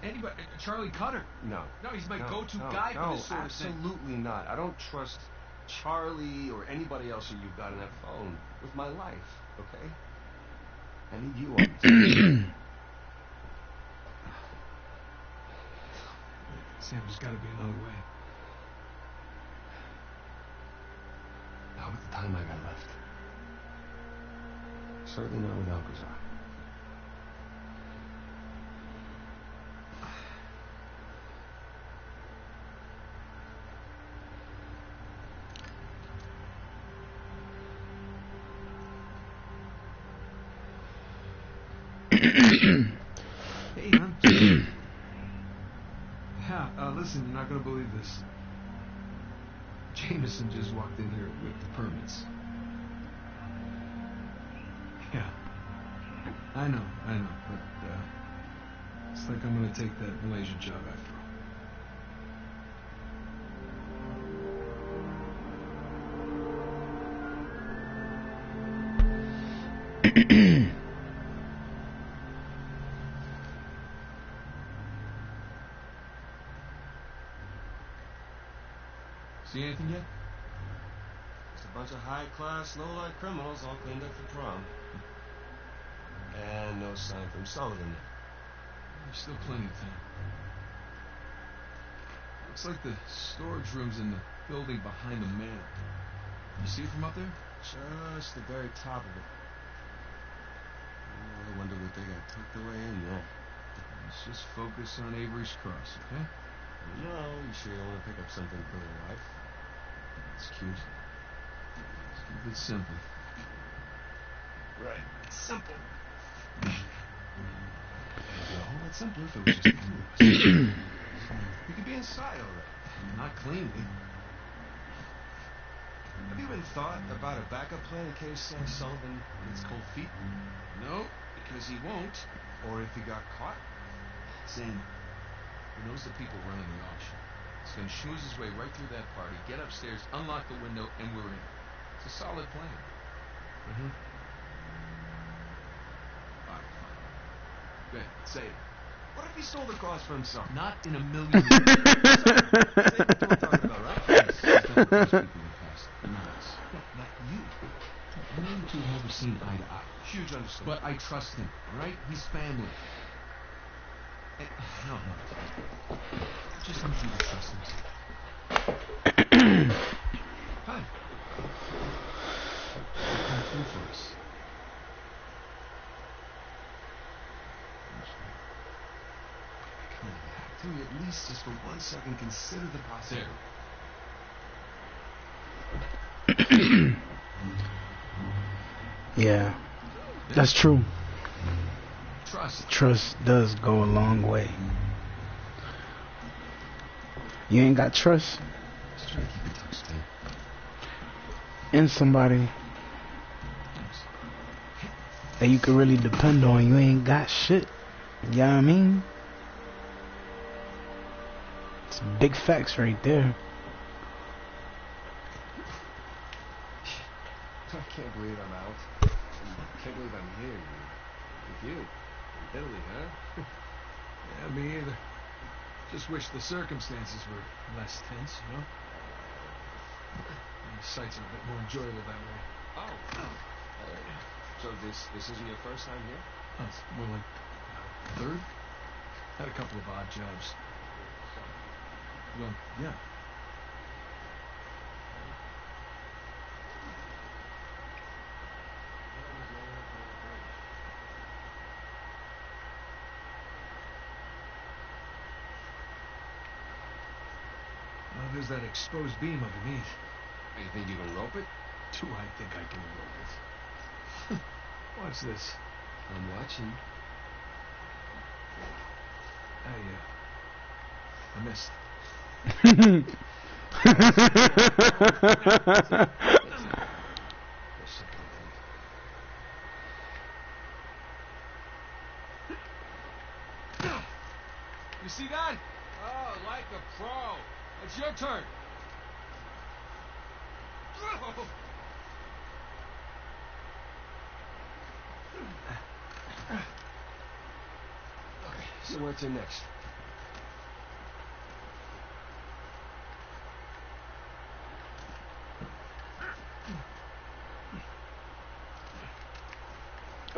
anybody, Charlie Cutter. No. No, he's my go-to guy for this sort of thing. Absolutely not. I don't trust Charlie or anybody else who you've got on that phone with my life, okay? I need you on this. Sam, there's got to be another way. Not with the time I got left. Certainly not with Alcazar. Hey, man. Yeah, listen, you're not gonna believe this. Jameson just walked in here with the permits. Yeah. I know, but, it's like I'm gonna take that Malaysian job after all. See anything yet? Just a bunch of high-class, low-life criminals all cleaned up for prom. And no sign from Sullivan. There's still plenty of time. Looks like the storage room's in the building behind the manor. You see it from up there? Just the very top of it. Oh, I wonder what they got tucked away in there. Let's just focus on Avery's Cross, okay? No, you sure you don't want to pick up something for your wife? It's cute. Let's keep it simple. Right. Simple. It'd be a whole lot simpler if it was just the two of us. We could be inside already. Not cleanly. Have you even thought about a backup plan in case Sullivan gets cold feet? No, because he won't. Or if he got caught? Sam, he knows the people running the auction. He's going to schmooze his way right through that party, get upstairs, unlock the window, and we're in. It's a solid plan. Mm-hmm. All right, fine. Go ahead, say it. What if he stole the cross for himself? Not in a million years. Say what we're talking about, right? Yes, he's done with those people in the past. Yes. Not you. We two have never seen eye to eye. Huge understanding. But I trust him, all right? He's family. And, no. I just need you to trust him. Hi. Come through for us. Come on, can we at least just for 1 second consider the possibility? Yeah, that's true. Trust. Trust does go a long way. You ain't got trust Just try to keep in touch, Stan. in somebody that you can really depend on. You ain't got shit. You know what I mean? It's big facts right there. I can't believe I'm out. I can't believe I'm here. With you. In Italy, huh? Yeah, me either. Just wish the circumstances were less tense, you know? The sights are a bit more enjoyable that way. Oh. So this isn't your first time here? Oh, it's more like third. Had a couple of odd jobs. Well, yeah. Well, there's that exposed beam underneath. You think you can rope it? Do I think I can rope it? Watch this. I'm watching. I missed. You see that? Oh, like a pro. It's your turn. Okay, so where to next?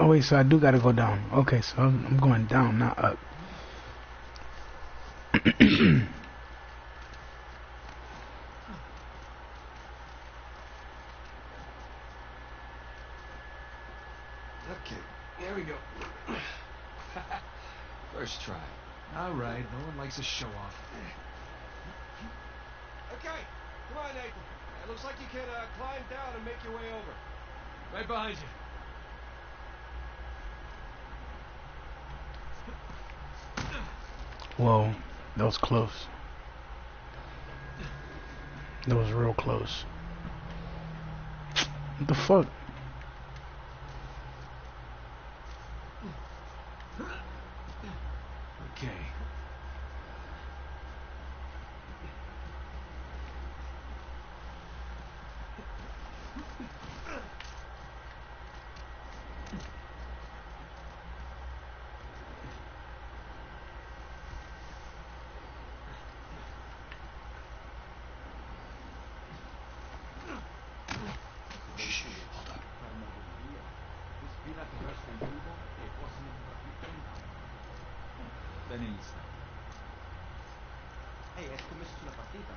Oh wait, so I do gotta go down. Okay, so I'm going down, not up. Okay, here we go. First try. All right, no one likes a show off. Okay, come on, Nathan. It looks like you can climb down and make your way over. Right behind you. Whoa, that was close. That was real close. What the fuck? Okay. Benissimo. Ehi, hai scommesso sulla partita?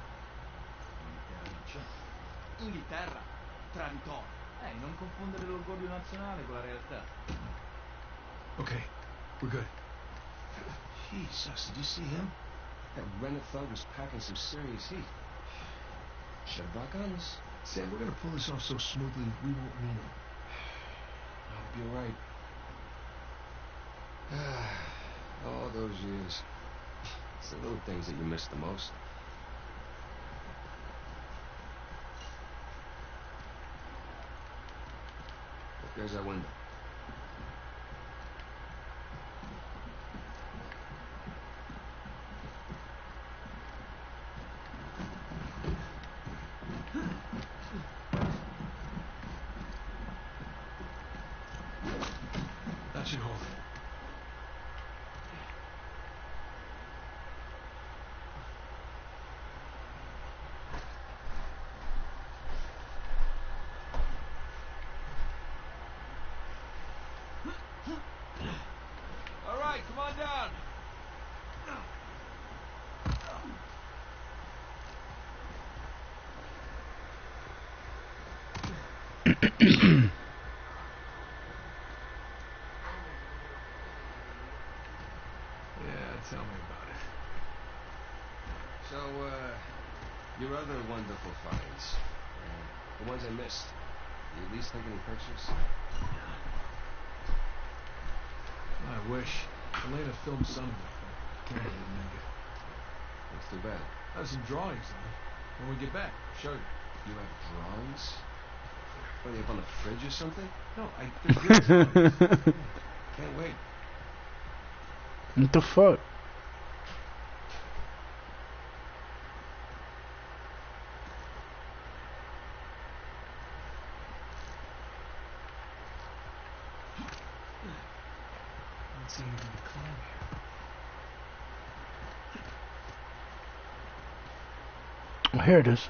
Inghilterra, traditore. Non confondere l'orgoglio nazionale con la realtà. Okay, we're good. Jesus, did you see him? That rennet thug was packing some serious heat. Should have brought guns. Sam, we're gonna pull this off so smoothly, we won't need them. I hope you're right. All those years. It's the little things that you miss the most. Look, there's that window. That should hold. All right, come on down. Yeah, tell me about it. So, your other wonderful finds. The ones I missed. You at least take any pictures? I wish. Elena filmed some of it, but camera didn't make it. That's too bad. I have some drawings on it. When we get back, I'll show you. You have drawings? What, are they up on the fridge or something? No, they're great drawings. Can't wait. What the fuck? Let's see if we can climb here. Oh, here it is.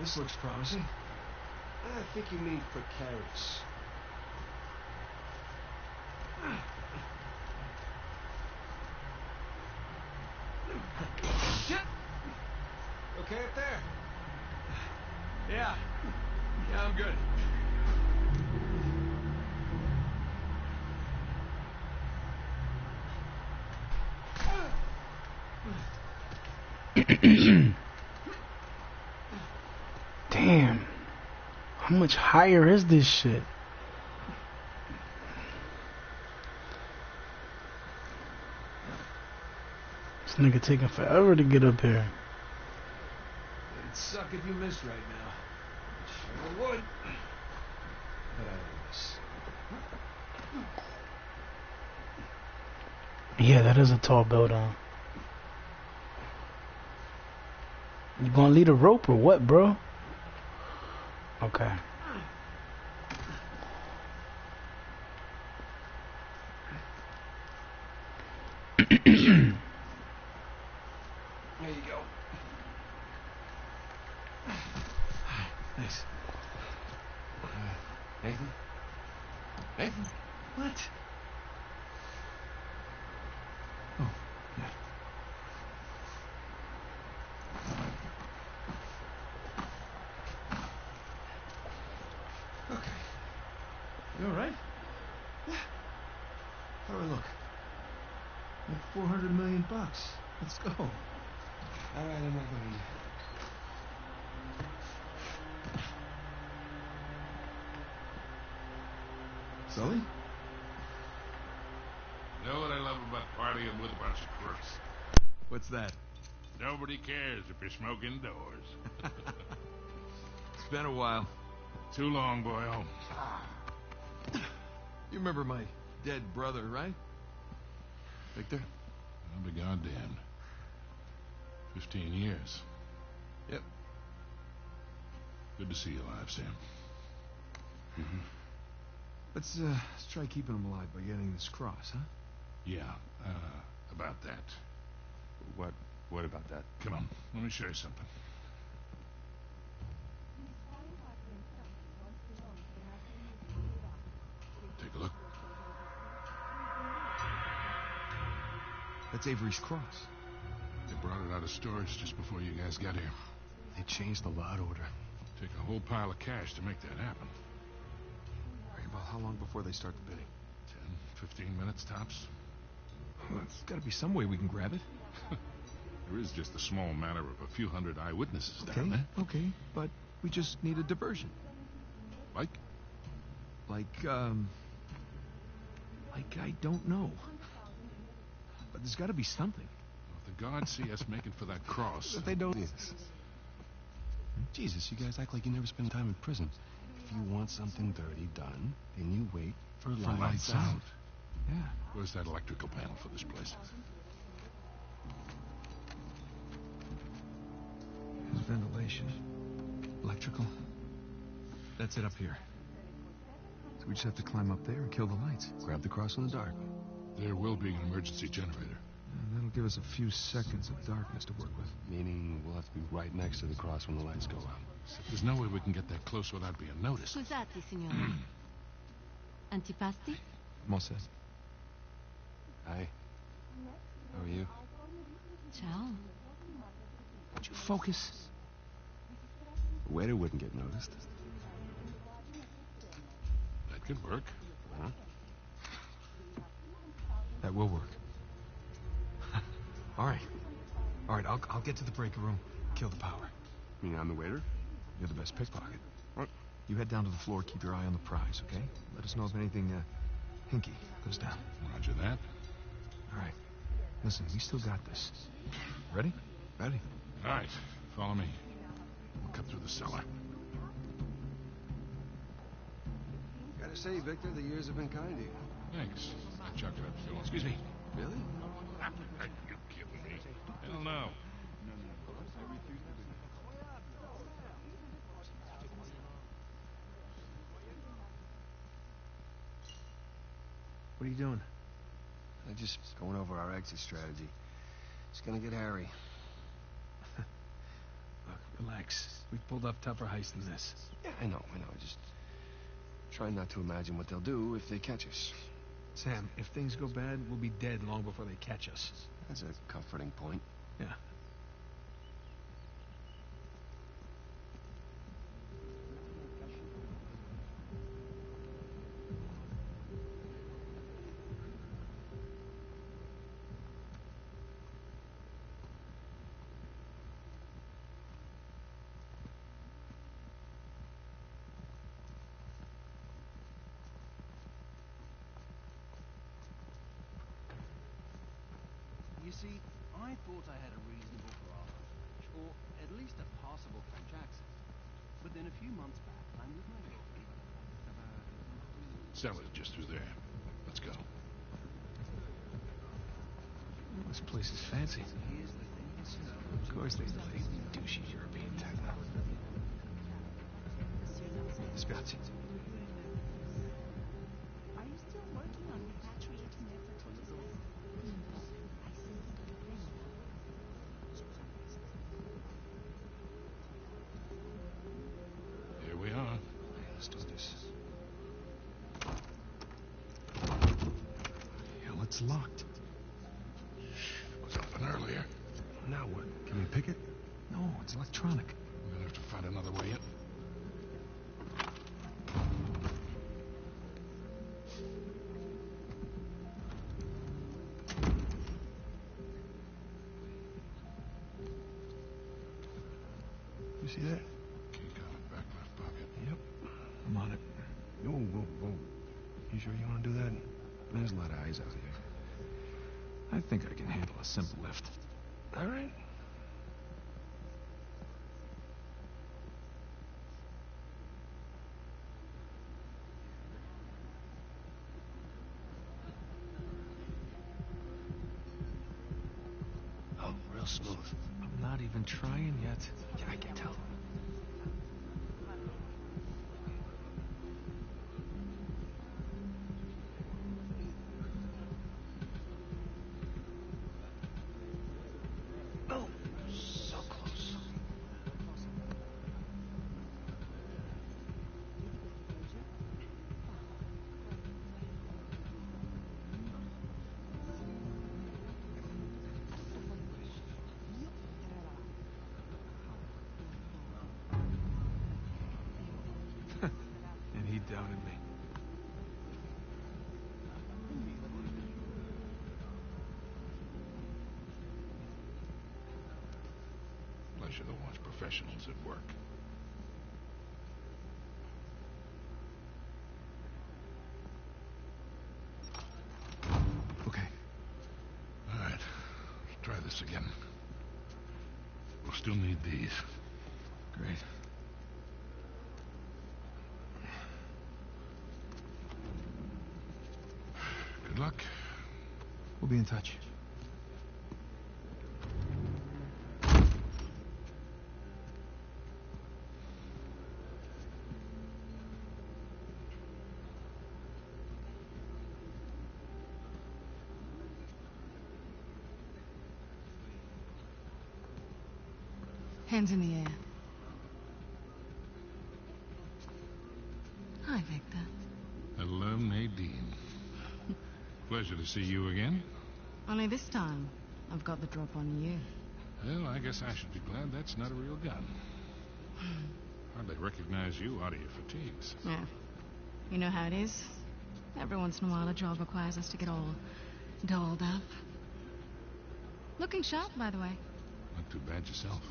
This looks promising. I think you mean precarious. Shit! Okay up there? Yeah. Yeah, I'm good. Damn. How much higher is this shit? This nigga taking forever to get up here. It'd suck if you missed right now. Sure would. But I miss. Yeah, that is a tall building. You gonna lead a rope or what, bro? Okay. There you go. Thanks. Nathan? Nathan? What? Oh, yeah. Okay. You all right? Yeah. How do I look? Like 400 million bucks. Let's go. All right, I'm not going to. Sully? You know what I love about partying with a bunch of crooks? What's that? Nobody cares if you smoke indoors. It's been a while. Too long, boyo. You remember my dead brother, right? Victor? I'll be goddamned. 15 years. Yep. Good to see you alive, Sam. Mm-hmm. Let's try keeping him alive by getting this cross, huh? Yeah, about that. What about that? Come on, let me show you something. Take a look. That's Avery's cross. They brought it out of storage just before you guys got here. They changed the lot order. Take a whole pile of cash to make that happen. All right, well, how long before they start the bidding? 10, 15 minutes tops. Well, there's got to be some way we can grab it. There is just a small matter of a few hundred eyewitnesses down there. Okay, but we just need a diversion. Like? Like I don't know. But there's got to be something. Well, if the guards see us making for that cross... But they don't. Jesus, you guys act like you never spend time in prison. If you want something dirty done, then you wait for lights out. Yeah. Where's that electrical panel for this place? There's ventilation. Electrical. That's it up here. So we just have to climb up there and kill the lights. Grab the cross in the dark. There will be an emergency generator. And that'll give us a few seconds of darkness to work with. Meaning we'll have to be right next to the cross when the lights go out. So there's no way we can get that close without being noticed. Scusate, signora. Antipasti? Moses. Hi. How are you? Ciao. Would you focus? The waiter wouldn't get noticed. That could work. Huh? That will work. All right. I'll get to the breaker room. Kill the power. You mean I'm the waiter? You're the best pickpocket. What? You head down to the floor. Keep your eye on the prize, okay? Let us know if anything hinky goes down. Roger that. All right. Listen, we still got this. Ready? Ready. All right, follow me. We'll cut through the cellar. Gotta say, Victor, the years have been kind to you. Thanks. Chuck it up, Phil. Excuse me. Really? Are you kidding me? Hell no. What are you doing? I'm just going over our exit strategy. It's gonna get hairy. Look, relax. We've pulled off tougher heists than this. Yeah, I know. Just try not to imagine what they'll do if they catch us. Sam, if things go bad, we'll be dead long before they catch us. That's a comforting point. Yeah. You see, I thought I had a reasonable grasp, or at least a passable French accent. But then a few months back, I'm with my girlfriend. Cellar's just through there. Let's go. This place is fancy. Of course they play douchey European techno. Spiazzi. Are you still working on repatriating their fertility? Here we are. Let's do this. Hell, it's locked. It was open earlier. Now what? Can we pick it? No, it's electronic. We're gonna have to find another way in. You see that? Key got it, back left pocket. Yep. I'm on it. Whoa, whoa, whoa. You sure you want to do that? There's a lot of eyes out here. I think I can handle a simple lift. All right. Oh, real smooth. I'm not even trying yet. Yeah, I can tell. Oh, so close. And he doubted me. Pleasure to watch professionals at work. Okay. All right. Let's try this again. We'll still need these. Great. Good luck. We'll be in touch. Hands in the air. Hi, Victor. Hello, Nadine. Pleasure to see you again. Only this time, I've got the drop on you. Well, I guess I should be glad that's not a real gun. Hardly recognize you out of your fatigues. Yeah. You know how it is. Every once in a while, a job requires us to get all dolled up. Looking sharp, by the way. Not too bad yourself.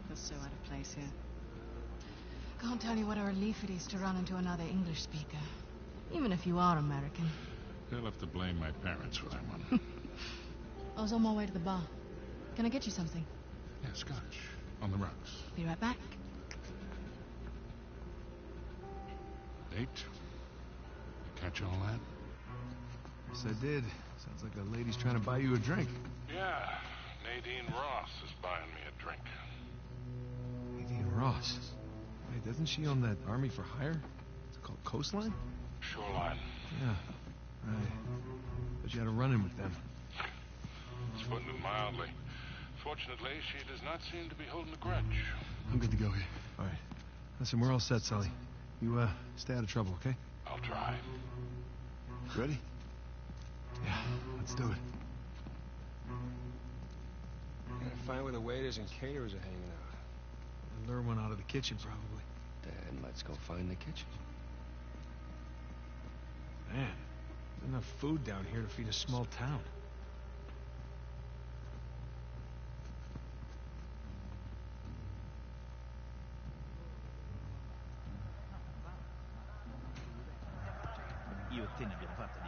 Feels so out of place here. Can't tell you what a relief it is to run into another English speaker. Even if you are American. They'll have to blame my parents for that one. I was on my way to the bar. Can I get you something? Yeah, scotch. On the rocks. Be right back. Date? You catch all that? Yes, I did. Sounds like a lady's trying to buy you a drink. Yeah. Nadine Ross is buying me a drink. Nadine Ross? Wait, doesn't she own that Army for Hire? It's called Coastline? Shoreline. Yeah, right. But you had a run-in with them. It's putting it mildly. Fortunately, she does not seem to be holding a grudge. I'm good to go here. All right. Listen, we're all set, Sully. You, stay out of trouble, okay? I'll try. Ready? Yeah, let's do it. Gotta find where the waiters and caterers are hanging out. Lure one out of the kitchen, probably. Then let's go find the kitchen. Man, there's enough food down here to feed a small town.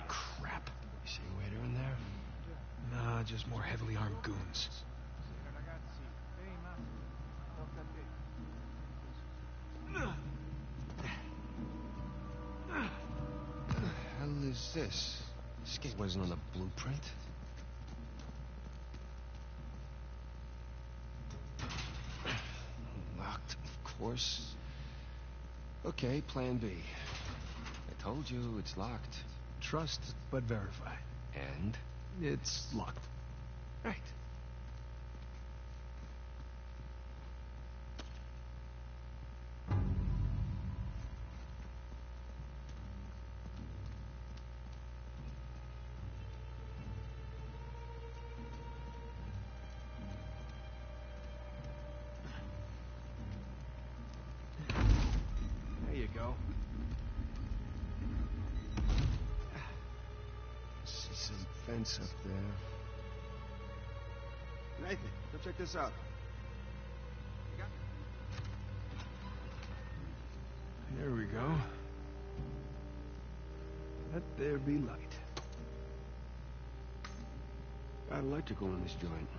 Crap. You see a waiter in there? Nah, just more heavily armed goons. What the hell is this? This gate wasn't on the blueprint. course. Okay, plan B. I told you it's locked. Trust but verify. And? It's locked. Right. There you go. See some fence up there. Nathan, come check this out. There we go. Let there be light. Got electrical in this joint.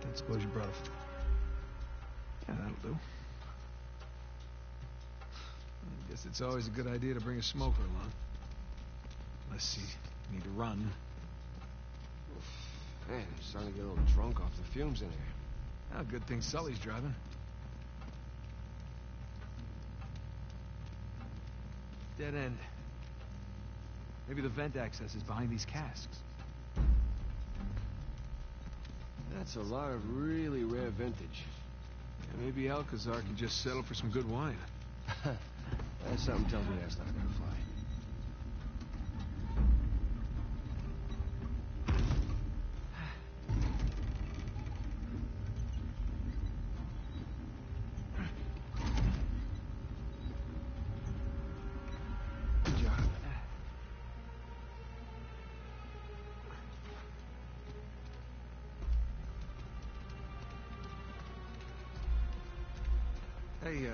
Don't suppose you brought a... Yeah, that'll do. I guess it's always a good idea to bring a smoker along. Unless you need to run. Man, I'm starting to get a little drunk off the fumes in here. Oh, good thing Sully's driving. Dead end. Maybe the vent access is behind these casks. That's a lot of really rare vintage. Yeah, maybe Alcazar can just settle for some good wine. Something tells me that's not gonna fly. Good job. Hey,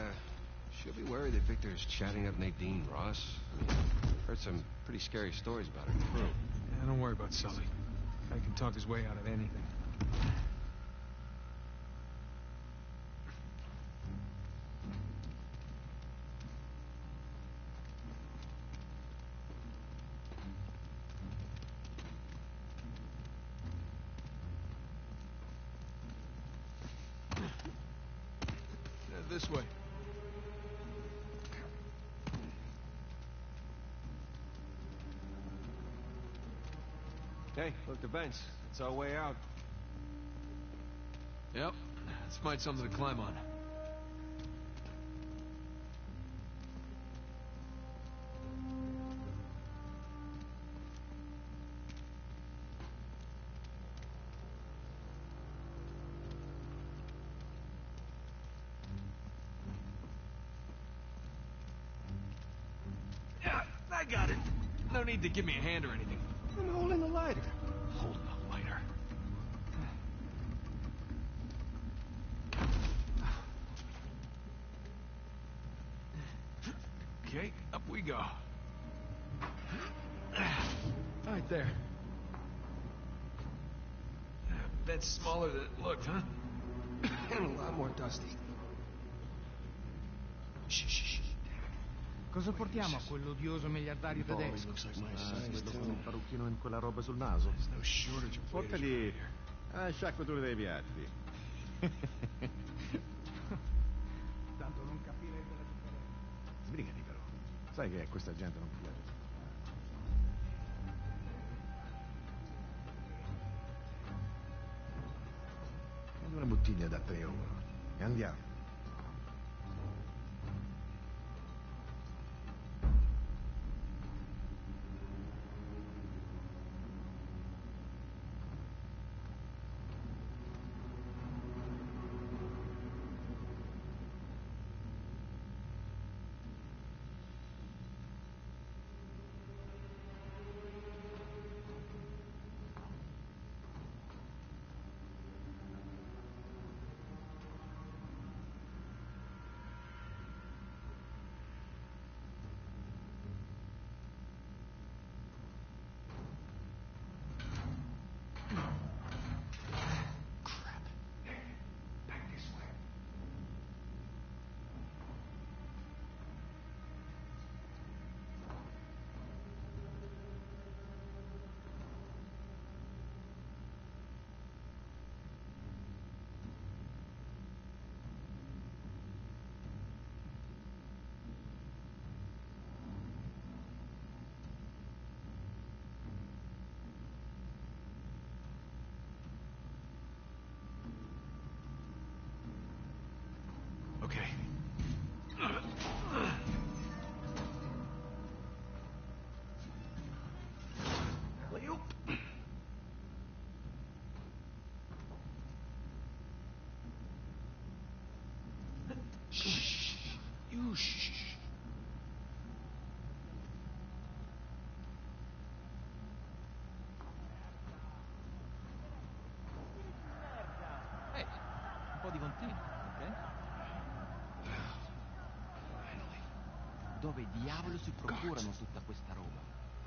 she'll be worried that Victor's chatting up Nadine Ross. I mean, I've heard some pretty scary stories about her crew. Yeah, don't worry about Sully. I can talk his way out of anything. This way. Hey, look, the vents. It's our way out. Yep. Let's find something to climb on. Yeah, I got it. No need to give me a hand or anything. I'm holding the lighter. Holding the lighter. Okay, up we go. Right there. That's smaller than it looked, huh? And a lot more dusty. Shh, shh, shh. Cosa portiamo a quell'odioso miliardario tedesco? Looks like my Si size, mette too. con il parrucchino in quella roba sul naso. There's no shortage of Portagli sciacquature dei piatti. Tanto non capirete la differenza. Sbrigati però. Sai che questa gente non piace. Prendi una bottiglia da 3 euro. E andiamo. Shh. You shh. Ehi, un po' di continuo, ok? Dove diavolo si procurano tutta questa roba?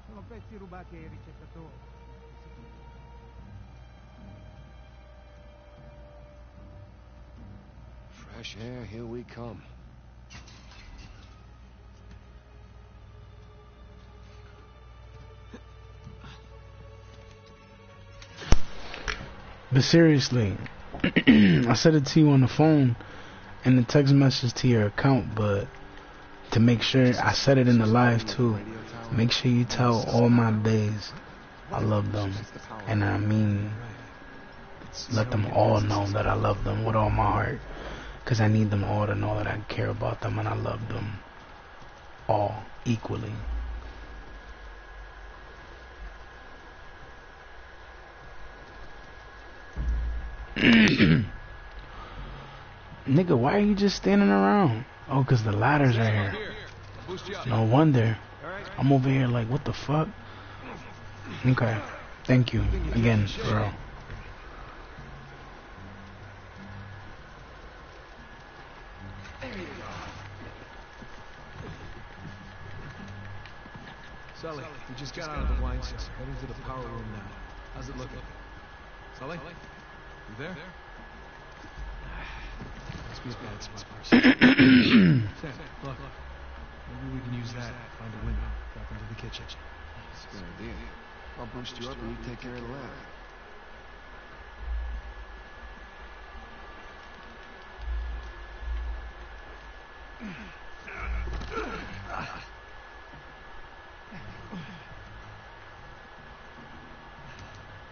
Sono pezzi rubati ai ricercatori. Fresh air, here we come. But seriously, I said it to you on the phone and the text message to your account, but to make sure, I said it in the live too. Make sure you tell all my bays I love them, and I mean, let them all know that I love them with all my heart, because I need them all to know that I care about them and I love them all equally. Nigga, why are you just standing around? Oh, because the ladders are here. No wonder. I'm over here like, what the fuck? Okay. Thank you again, for real. Sully, we just got out of the wine cellar. Heading to the power room now. How's it looking? Sully? You there? Must be a bad spot for us. Sam, look. Maybe we can use that. Find a window. Drop into the kitchen. That's a good idea. I'll boost you up and you take care of the lab.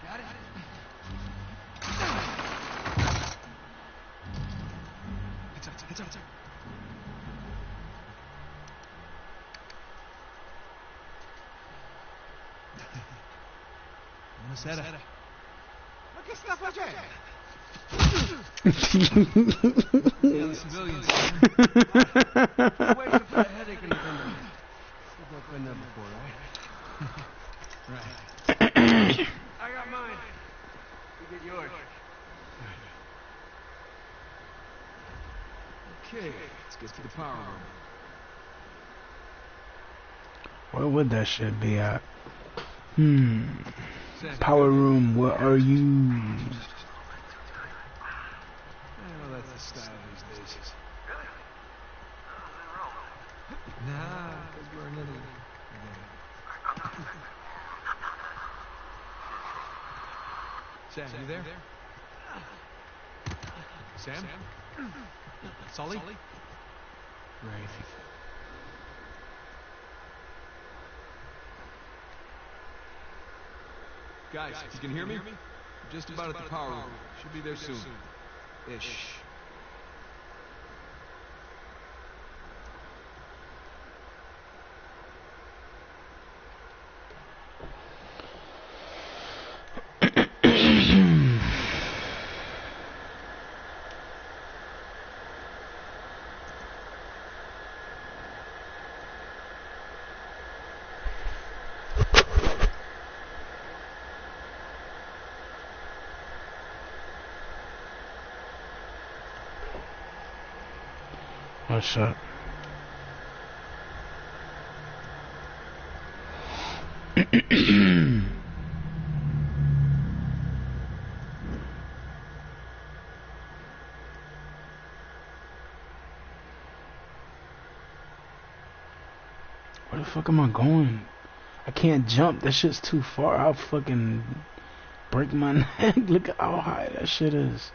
Got it? It's up. Buonasera. Ma che sta facendo? Yeah, the civilians. Wait for a headache in the window. You've not been there before, right? Right. I got mine. You get yours. Okay, let's get to the power room. Where would that shit be at? Sam, Power room, where are you? I know that's the style these days. Nah, because we're in Italy. Sam, you there? Sam? Sully? Right. Guys, you can hear me? Just about at the power room. Should be there soon. Ish. What's up? Where the fuck am I going? I can't jump. That shit's too far. I'll fucking break my neck. Look at how high that shit is.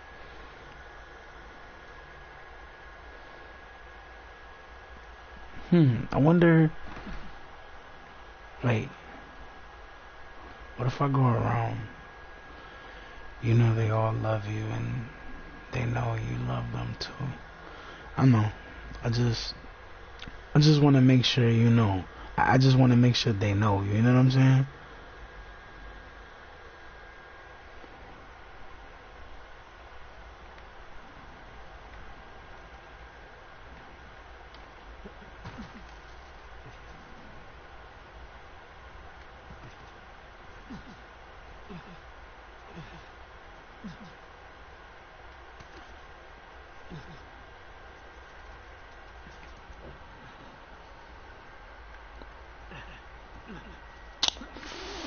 I wonder. Wait. What if I go around? You know they all love you and they know you love them too. I know. I just want to make sure you know. I just want to make sure they know. You know what I'm saying?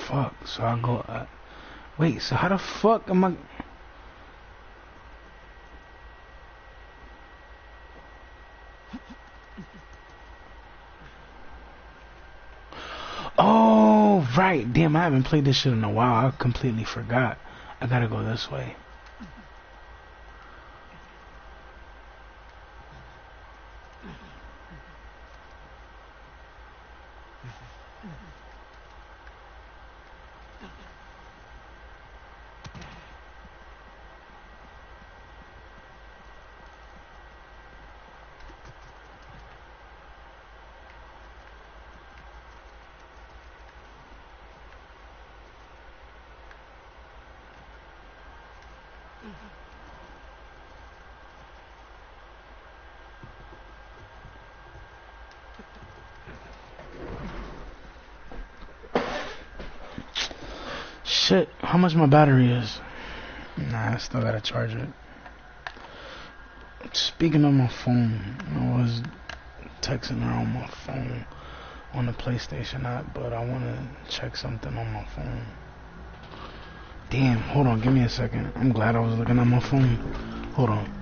Fuck, so I go, wait, so how the fuck am I? Oh, right, damn, I haven't played this shit in a while, I completely forgot. I gotta go this way. Shit, how much my battery is? Nah, I still gotta charge it. Speaking of my phone, I was texting her on my phone on the PlayStation app, but I wanna check something on my phone. Damn, hold on, give me a second. I'm glad I was looking at my phone. Hold on.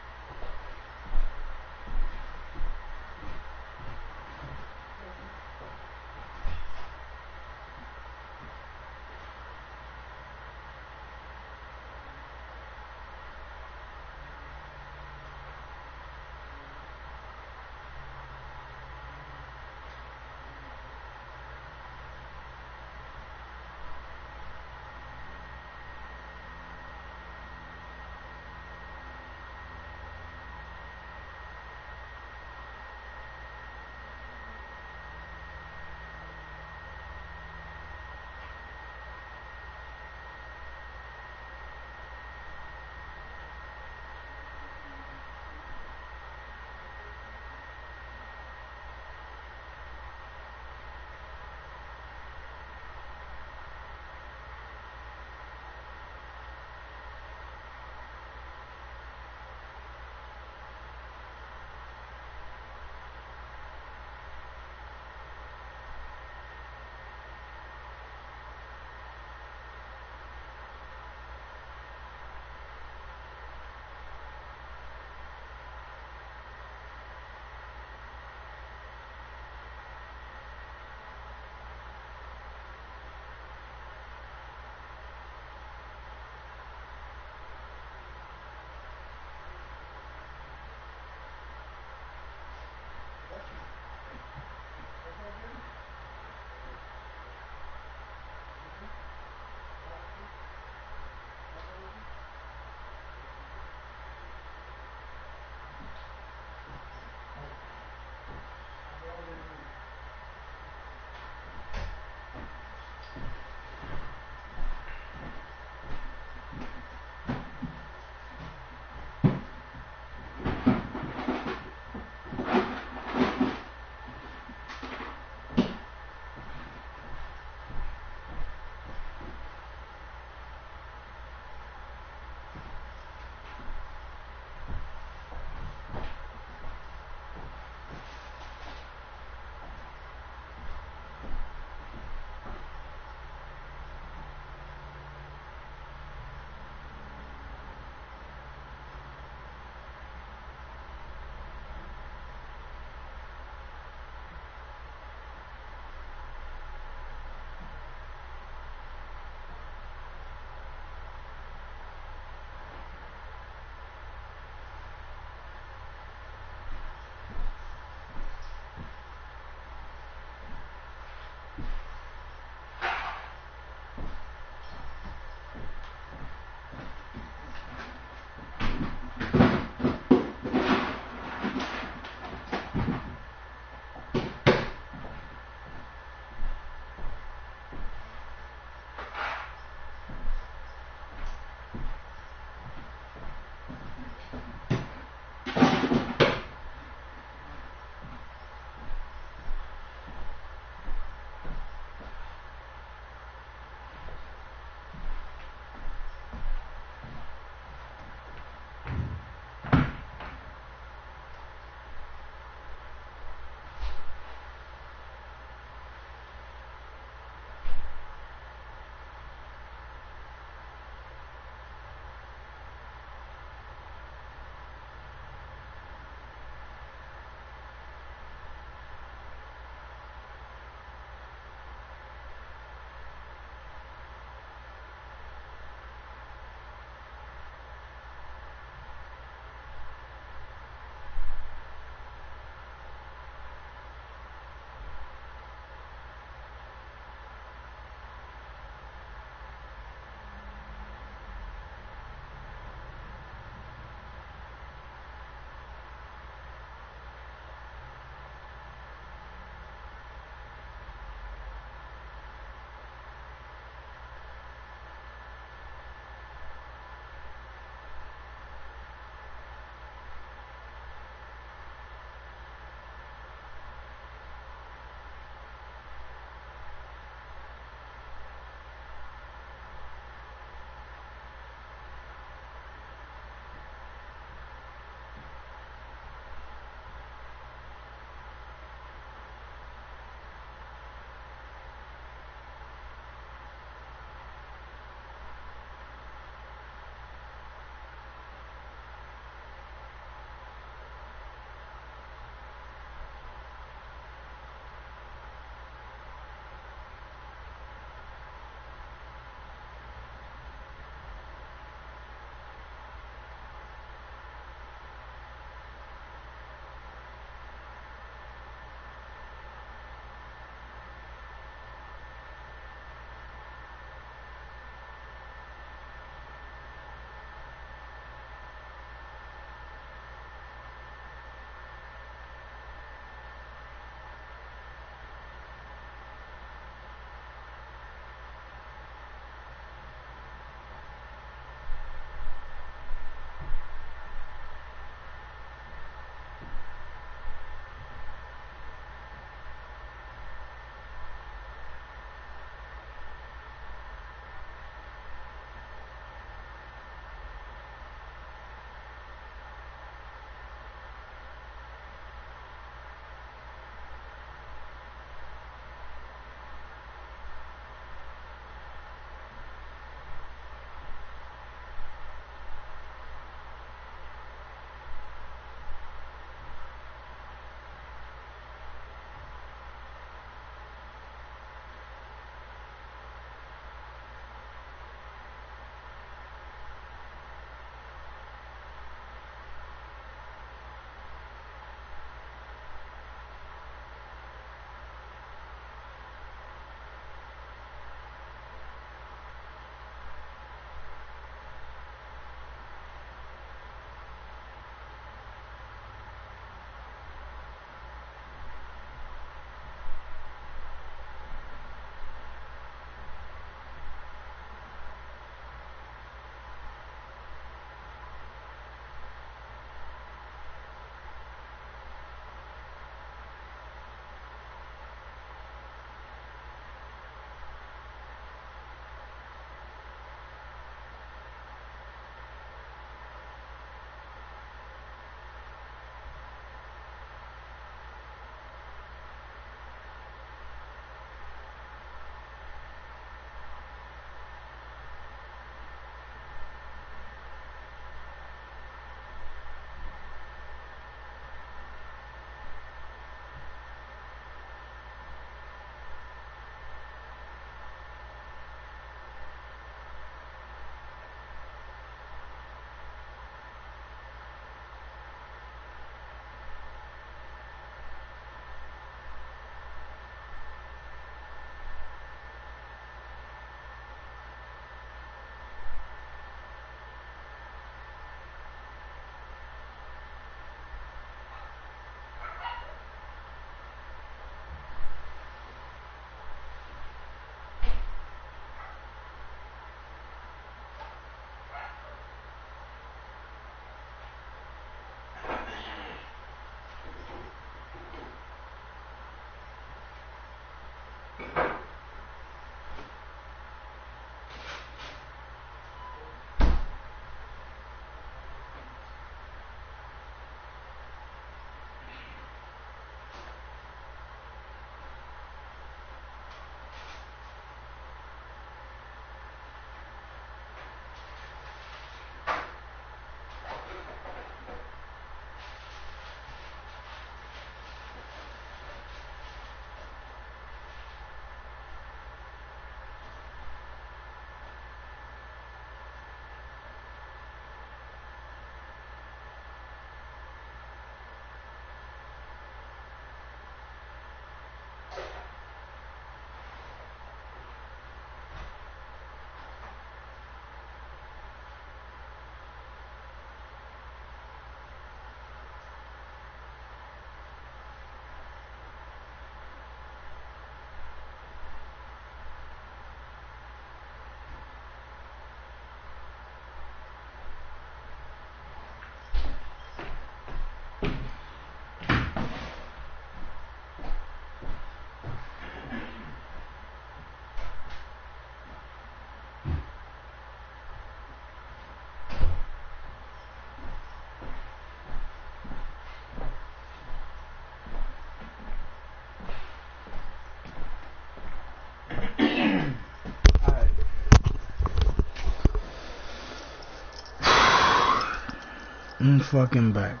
I'm fucking back.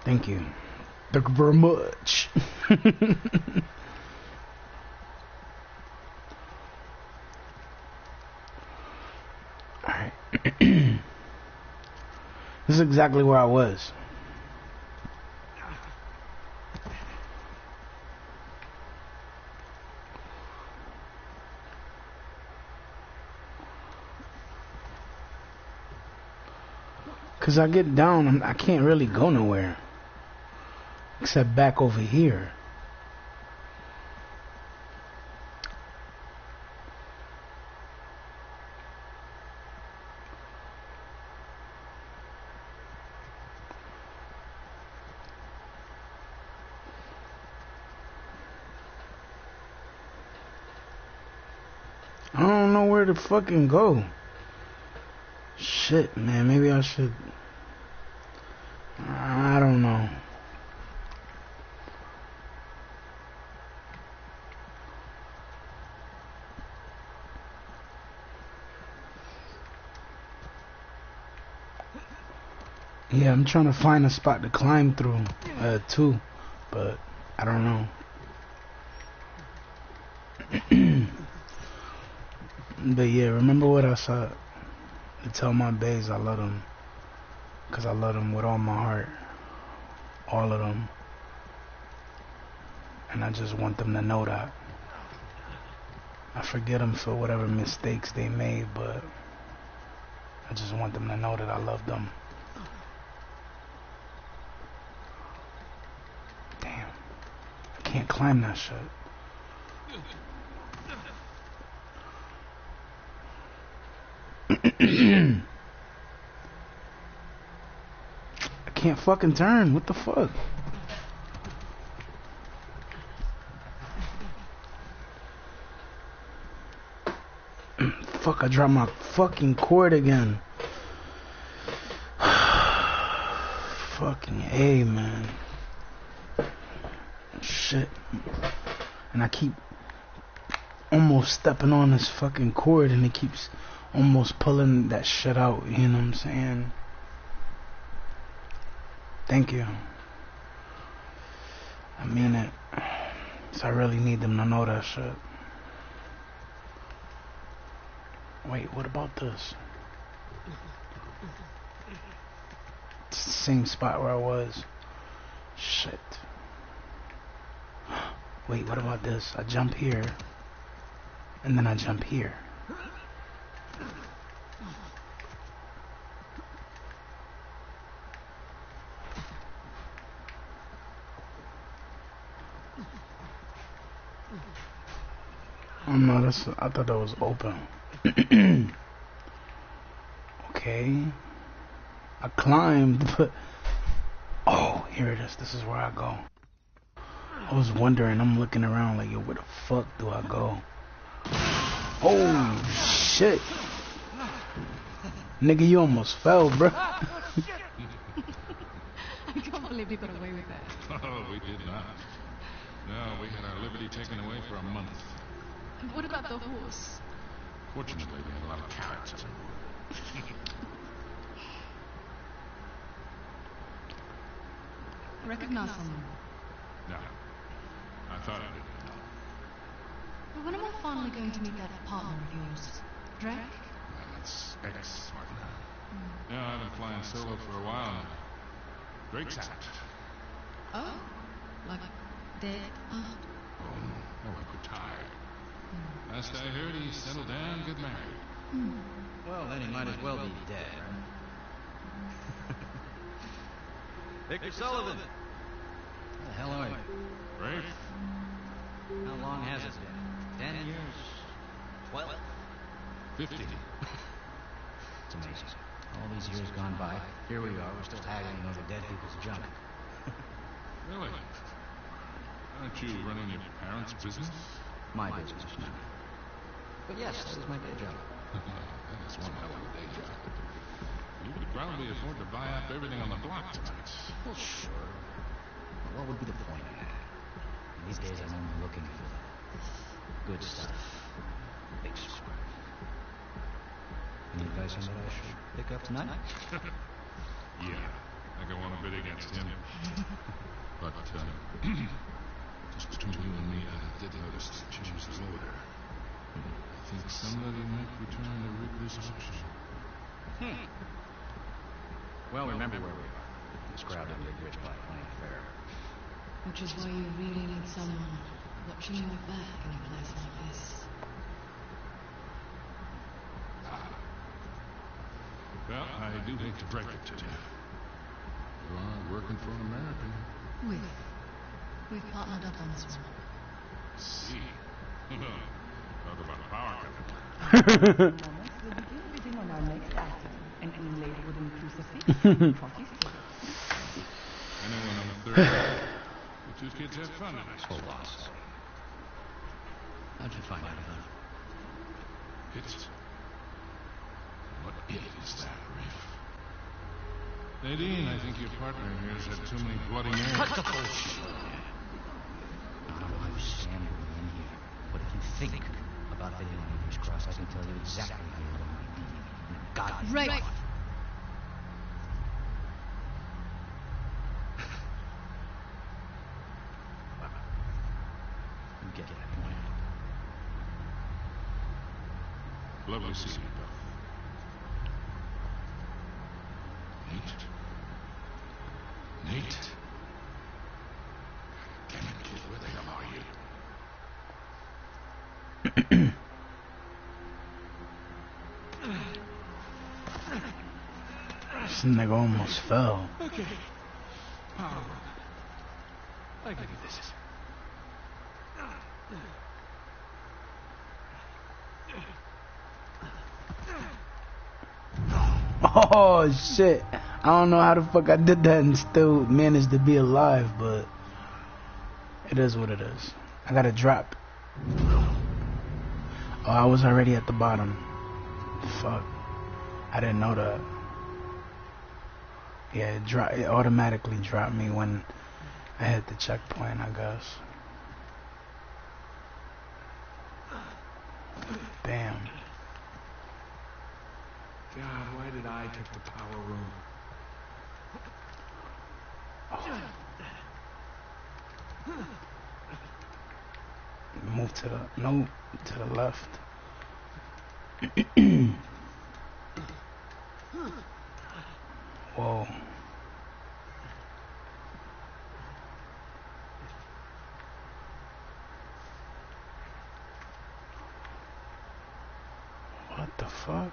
Thank you. Thank you very much. Alright. This is exactly where I was. Cause I get down, I can't really go nowhere. Except back over here. I don't know where to fucking go. Shit, man, maybe I should... I don't know. Yeah, I'm trying to find a spot to climb through, too, but I don't know. But yeah, remember what I said. To tell my bays I love them. Cause I love them with all my heart. All of them. And I just want them to know that. I forgive them for whatever mistakes they made, but I just want them to know that I love them. Damn. I can't climb that shit. I can't fucking turn. What the fuck? Fuck, I dropped my fucking cord again. Fucking A, man. Shit. And I keep almost stepping on this fucking cord and it keeps almost pulling that shit out, you know what I'm saying? Thank you. I mean it. So I really need them to know that shit. Wait, what about this? It's the same spot where I was. Shit. Wait, what about this? I jump here. And then I jump here. Oh no, I thought that was open. Okay. I climbed, but... Oh, here it is. This is where I go. I was wondering, I'm looking around like, yo, where the fuck do I go? Oh, shit. Nigga, you almost fell, bro. I can't believe you got away with that. Oh, we did not. No, we had our liberty taken away for a month. And what about the horse? Fortunately, we had a lot of carrots on board. Recognize someone? No. I thought I didn't know. Well, when am I finally going to meet that partner of yours? Drake? That's ex-partner. Yeah, I've been flying solo for a while now. Drake's out. Oh? Like dead? Oh. Oh, like retired. Last I heard, he settled down, got married. Well, then he might as well be dead, right? Victor Sullivan! Where the hell are you? Rafe? How long has it been? 10 years? 12? 50. It's amazing. All these years gone by, here we are, we're still haggling over dead people's junk. Really? Aren't you running your parents' business? My business, no. But yes, that is my day job. That's one hell of a day job. You could probably afford to buy up everything on the block tonight. Well, sure. But what would be the point of that? These days I'm only looking for the Good stuff. Big square. Any advice on what I should pick up tonight? Yeah, I go on a bit against him. But, just between you and me, I did notice that James's order. I think somebody might be trying to rig this auction. Well, remember where we are. This crowd doesn't get rich by playing fair. Which is why you really need someone watching your back in a place like this. Well, I do hate to break it to you. You are working for an American. We've partnered up on this one. See? Talk about a power couple. We'll begin bidding on our next item, an inlaid wooden crucifix. 40 silver. Anyone on the third? The two kids have fun tonight. Hold on a second. How'd you find out about it? What is that, Riff? Nadine, I think your partner here has had too many Bloody Marys. Cut the bullshit! I don't understand what we're in here, but if you think about bidding on English Cross, I can tell you exactly how you're going to be dealing. God, Right. You get that point. Lovely seeing you both. Nate? Damn it, kid, where the hell are you? This nigga almost fell. Okay. Power. I can do this. Oh shit. I don't know how the fuck I did that and still managed to be alive, but it is what it is. I gotta drop. Oh, I was already at the bottom. Fuck. I didn't know that. Yeah, it automatically dropped me when I hit the checkpoint, I guess. Damn. God, why did I take the power room? Move to the to the left. Whoa. What the fuck?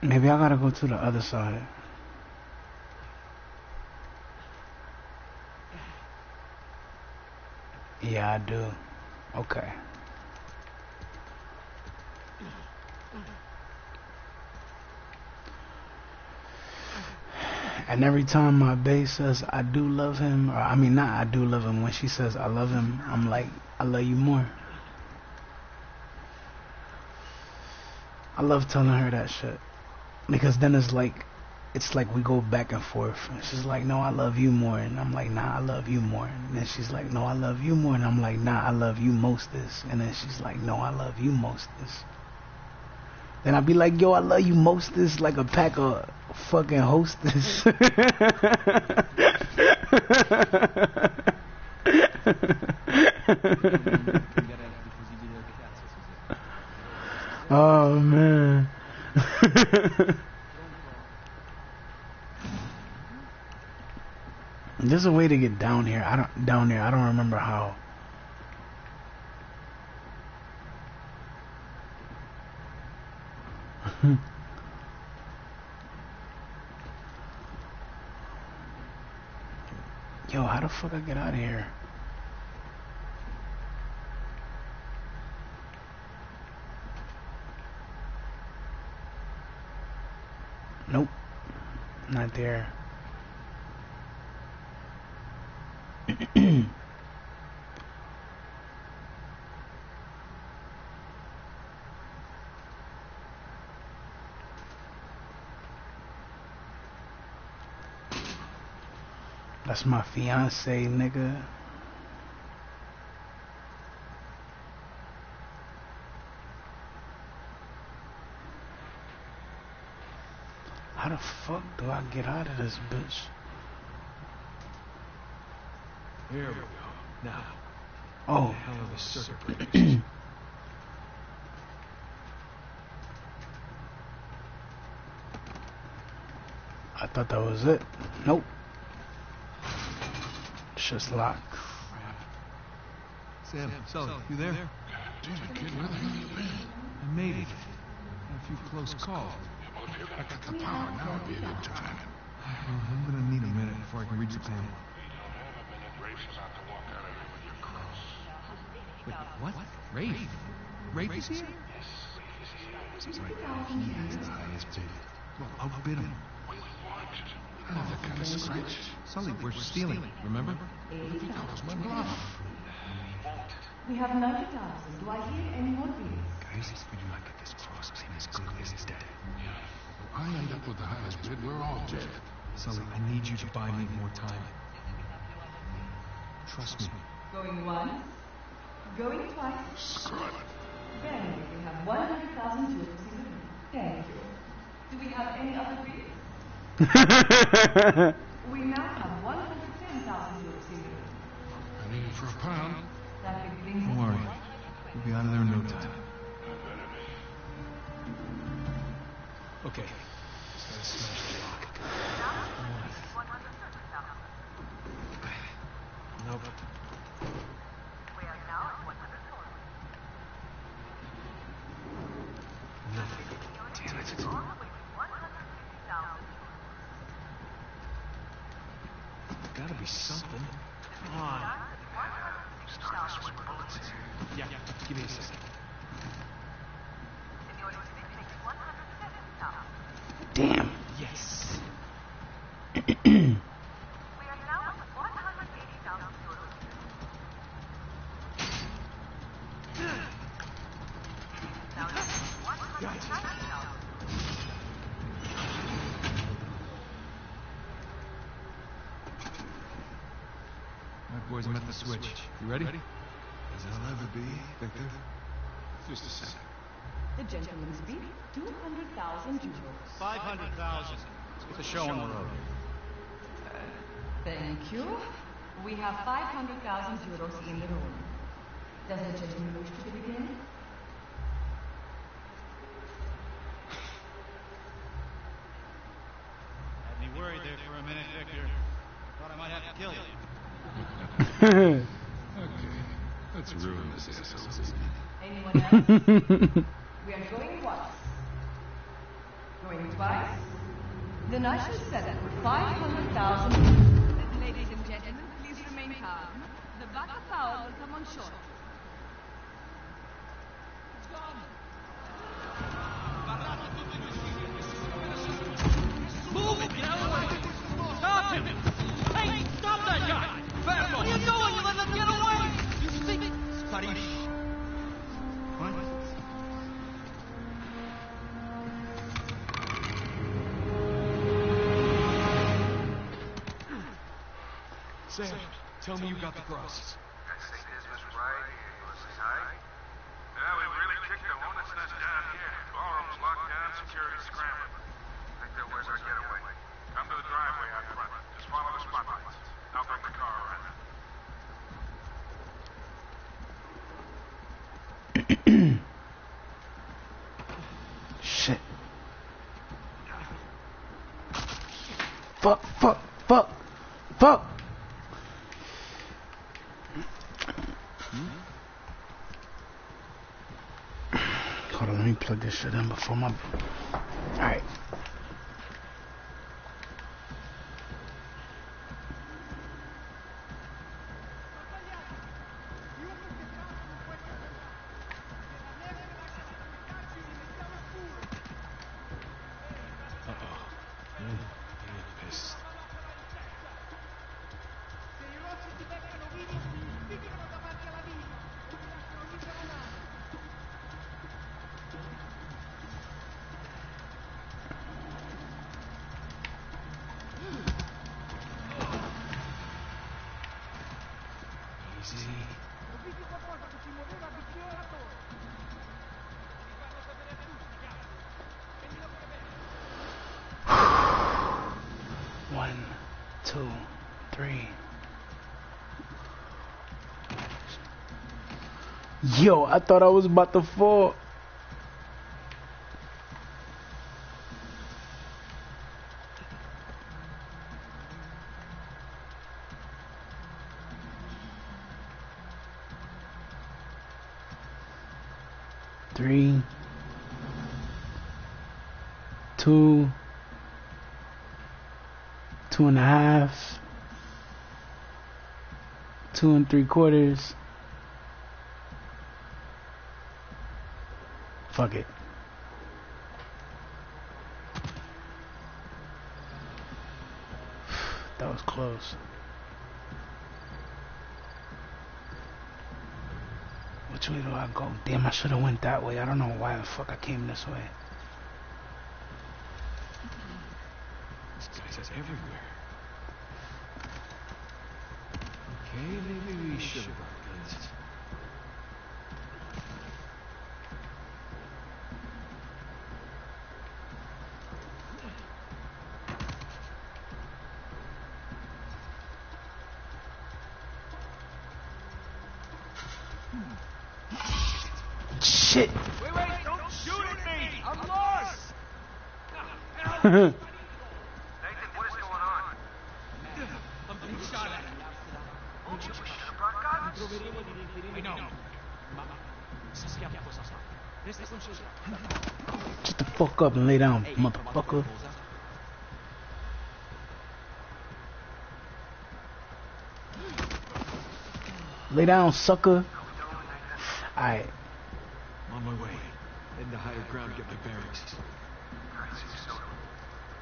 Maybe I gotta go to the other side. Yeah, I do. Okay. And every time my bae says I do love him, or I mean not I do love him, when she says I love him, I'm like, I love you more. I love telling her that shit. Because then it's like we go back and forth. And she's like, no, I love you more. And I'm like, nah, I love you more. And then she's like, no, I love you more. And I'm like, nah, I love you mostest. And then she's like, no, I love you mostest. Then I'd be like, yo, I love you mostest, like a pack of fucking Hostess. Oh man. There's a way to get down here. I don't remember how. Yo, how the fuck I get out of here? Nope. Not there. The That's my fiance, nigga. How the fuck do I get out of this bitch? Here we go. Now. Oh. Hell of a circuit breakers. I thought that was it. Nope. It's just locked. Sam, Sully, you there? Damn, kid, where the hell you been? I made it. Had a few close calls. Well, if you're back at the tower, now would be a good time. I'm gonna need a minute before I can reach the panel. We don't have a minute. Rafe's about to walk out of here with your cross. Wait, what? Rafe? Rafe is here? Yes, right now he has the highest bid. Well, outbid him. With what? That kind of scratch. Sully, we're stealing, remember? That was my bluff. We have 90,000. Do I hear any more bids? Guys, we do not get this cross clean as good as dead. If I end up with the highest bid, we're all dead. Sully, I need you to buy me more time. Trust me. Going once, going twice. Screw it. Then we have 100,000 euros in the room. Thank you. Do we have any other bids? We now have 110,000 euros in the room. I need it for a pound. That big thing. Don't worry. We'll be out of there in no time. Okay. Just gotta smash the lock. Nope. Nothing. Damn it. Gotta be something. Come on. Start to swing bullets here. Yeah, give me a second. Damn. Yes. Alright, boys, I'm at the switch. You ready? As I'll ever be, Victor. Just a second. The gentleman's bid, 200,000 euros. 500,000. Let's get the show on the road. Thank you. We have 500,000 euros in the room. Does the gentleman wish to begin? Had me worried there for a minute, Victor. Thought I might have to kill you. Okay, let's ruin this asshole. Anyone else? We are going once. Going twice. Then I shall settle for 500,000. Ladies and gentlemen, please remain calm. The backup power will come on short. It's gone. Move it! Get out of the way! Stop him! Hey, stop that guy! What are you doing? You let him get away! You stink! Sparish! What? Sam, tell me you got the cross. That St. Ismus right here, you want to say hi? Yeah, we really kicked the hornet's nest down here. Ballroom's locked down, security scrambling. Victor, where's our getaway? Come to the driveway out front. Just follow the spotlights. I'll bring the car around. Shit. Fuck, fuck, fuck, fuck. Hold on, let me plug this shit in before my... Alright. Easy. One, two, three. Yo, I thought I was about to fall. Three, two, 2.5, 2 3/4. Fuck it. That was close. Which way do I go? Damn, I should have went that way. I don't know why the fuck I came this way. This guy's everywhere. Okay, maybe we should have brought guns. Shit! Wait, don't shoot at me! I'm lost! Nathan, what is going on? I'm being shot at. Told you we should have brought guns. I know. Shut the fuck up and lay down, motherfucker. Lay down, sucker. Alright. On my way. Heading to higher ground to get my bearings.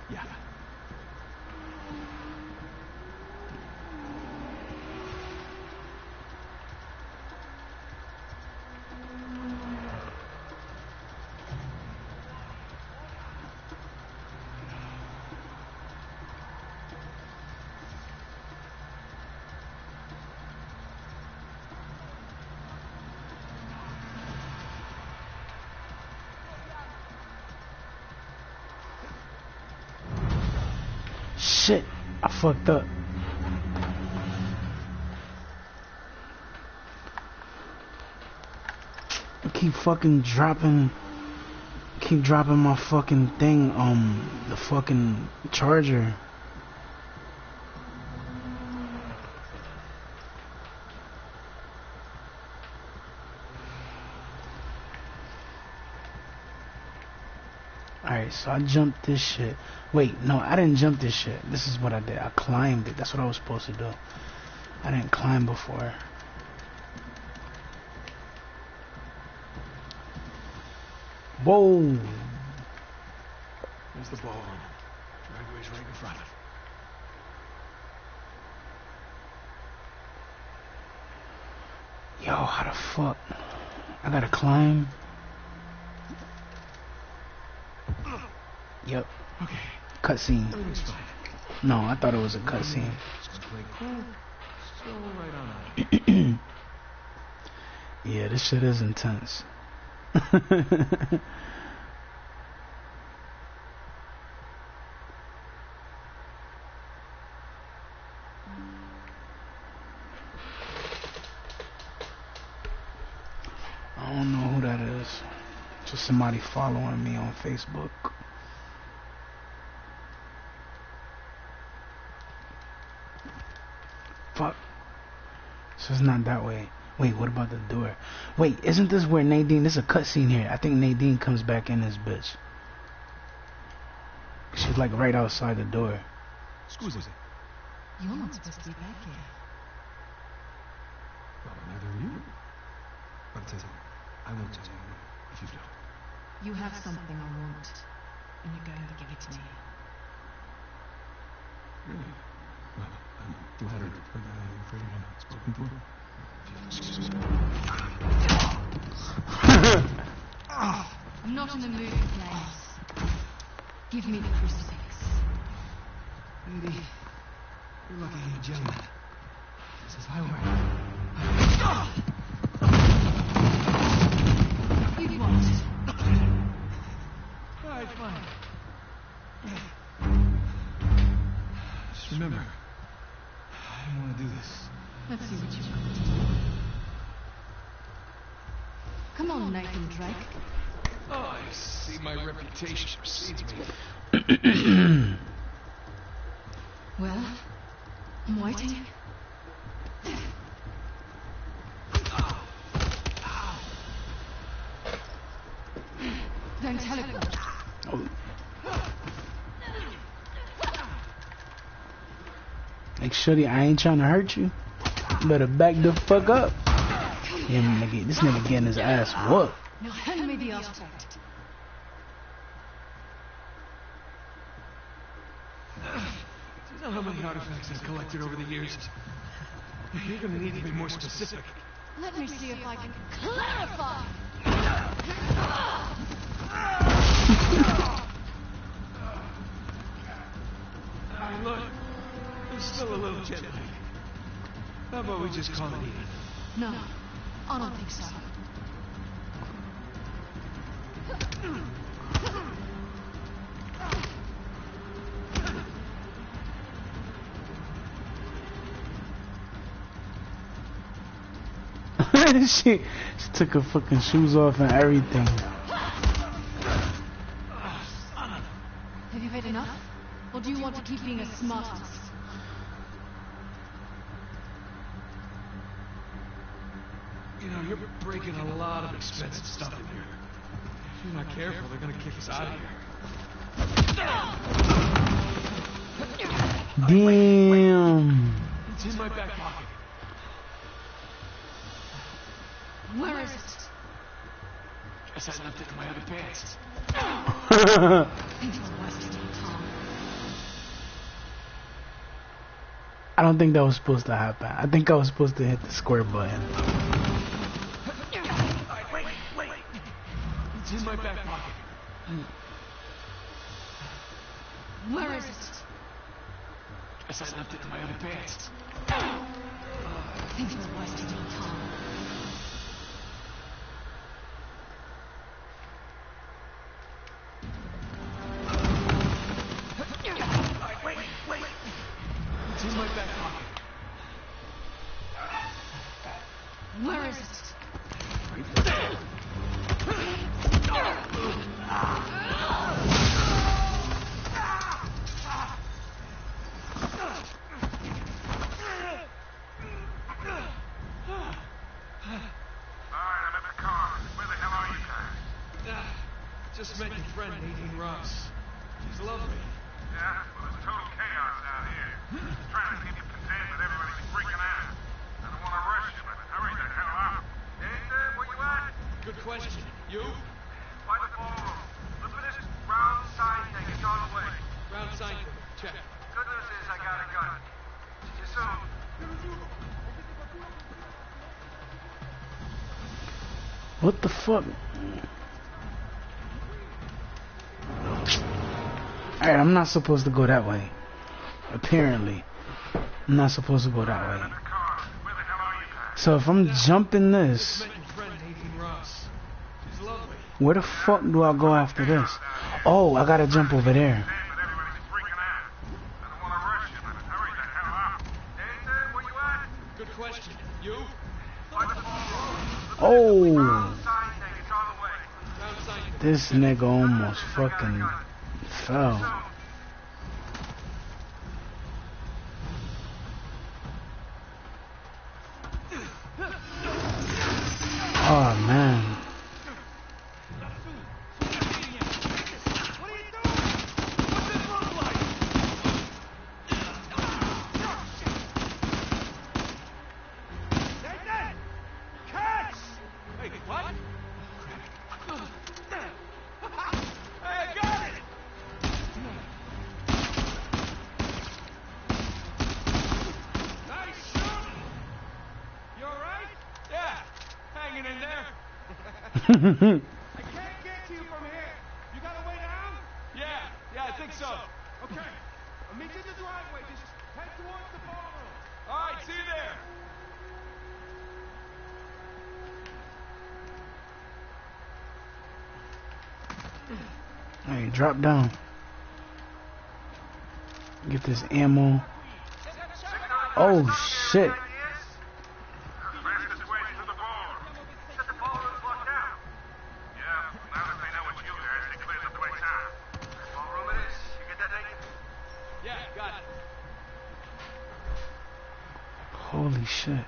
Yeah. Shit, I fucked up. I keep dropping my fucking thing, the fucking charger. Alright, so I jumped this shit. Wait, no, I didn't jump this shit. This is what I did. I climbed it. That's what I was supposed to do. I didn't climb before. Whoa! There's the ballroom. Driveway's right in front. Yo, how the fuck? I gotta climb. Yep. Okay. Cutscene. Everything's fine. No, I thought it was a cutscene. Just play cool. Still right on out. Yeah, this shit is intense. I don't know who that is. Just somebody following me on Facebook. Fuck. So it's not that way. Wait, what about the door? Wait, isn't this where Nadine... This is a cutscene here. I think Nadine comes back in this bitch. She's like right outside the door. Scusi. You're not supposed to be back here. Well, neither are you. But I won't tell you if you don't. You have something I want, and you're going to give it to me. Really? Well, I'm flattered, but I'm afraid I'm not spoken for. Excuse me. I'm not in the mood for games. Give me the crucifix. Lady, you're lucky, gentlemen. This is highway. Let's see what you got. Come on, Nathan Drake. Oh, I see my reputation precedes me. Well, I'm waiting. Don't teleport. Oh. Like, shorty, I ain't trying to hurt you. You better back the fuck up. Yeah, nigga, this nigga getting his ass whooped. Now hand me the artifact. Do you know how many artifacts I've collected over the years? You're gonna need to be more specific. Let me see if I can clarify. Look, there's still a little jet lag. How about we just call it even? No, I don't think so. she took her fucking shoes off and everything. Have you had enough? Or do you want to keep being a smartass? You know, you're breaking a lot of expensive stuff in here. If you're not careful, they're gonna kick us out of here. Damn. It's in my back pocket. Where is it? Guess I left it in my other pants. I don't think that was supposed to happen. I think I was supposed to hit the square button. Wait. It's in my back pocket. Where is it? Guess I left it in my other pants. I think you're wasting your time. Wait. It's in my back pocket. Where is it? Just met your friend, Nadine Ross. She's lovely. Yeah? Well, there's total chaos down here. Just trying to keep it contained, but everybody's freaking out. I don't want to rush you, but hurry the hell up. Nathan, where you at? Good question. You? By the ballroom. Look at this round sign thing. It's on the way. Round sign thing. Check. Good news is I got a gun. See you soon. What the fuck? Alright, I'm not supposed to go that way. Apparently. I'm not supposed to go that way. So if I'm jumping this, where the fuck do I go after this? Oh, I gotta jump over there. Good question. You? Oh, this nigga almost fucking fell. Oh man. I can't get to you from here. You got a way down? Yeah, I think so. Okay. I'll meet you in the driveway. Just head towards the ballroom. All right, see you there. Hey, drop down. Get this ammo. Oh shit. Holy shit.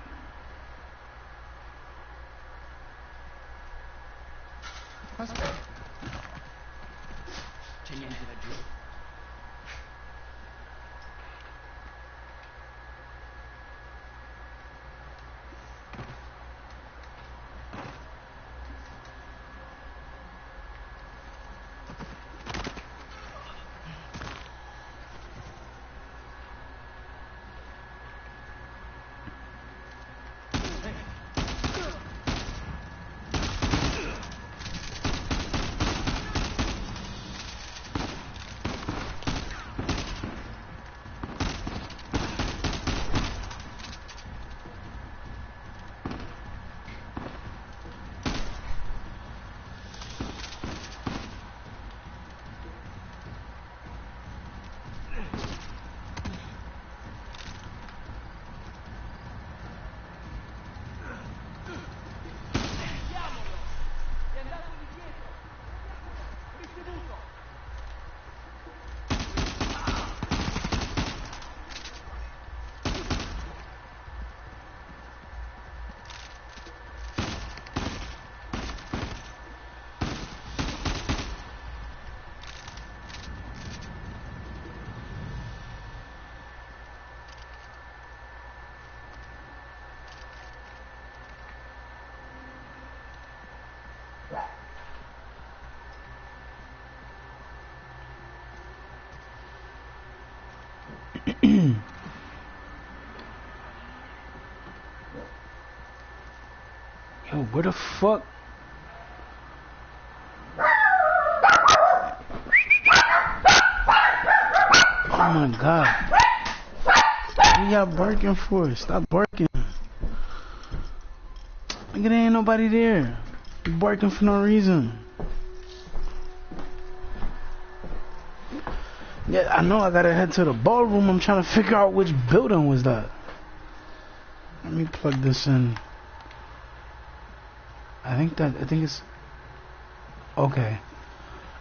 Yo, where the fuck? Oh my god. What y'all barking for? Stop barking. Nigga, there ain't nobody there. You barking for no reason. Yeah, I know I gotta head to the ballroom. I'm trying to figure out which building was that. Let me plug this in. I think it's okay.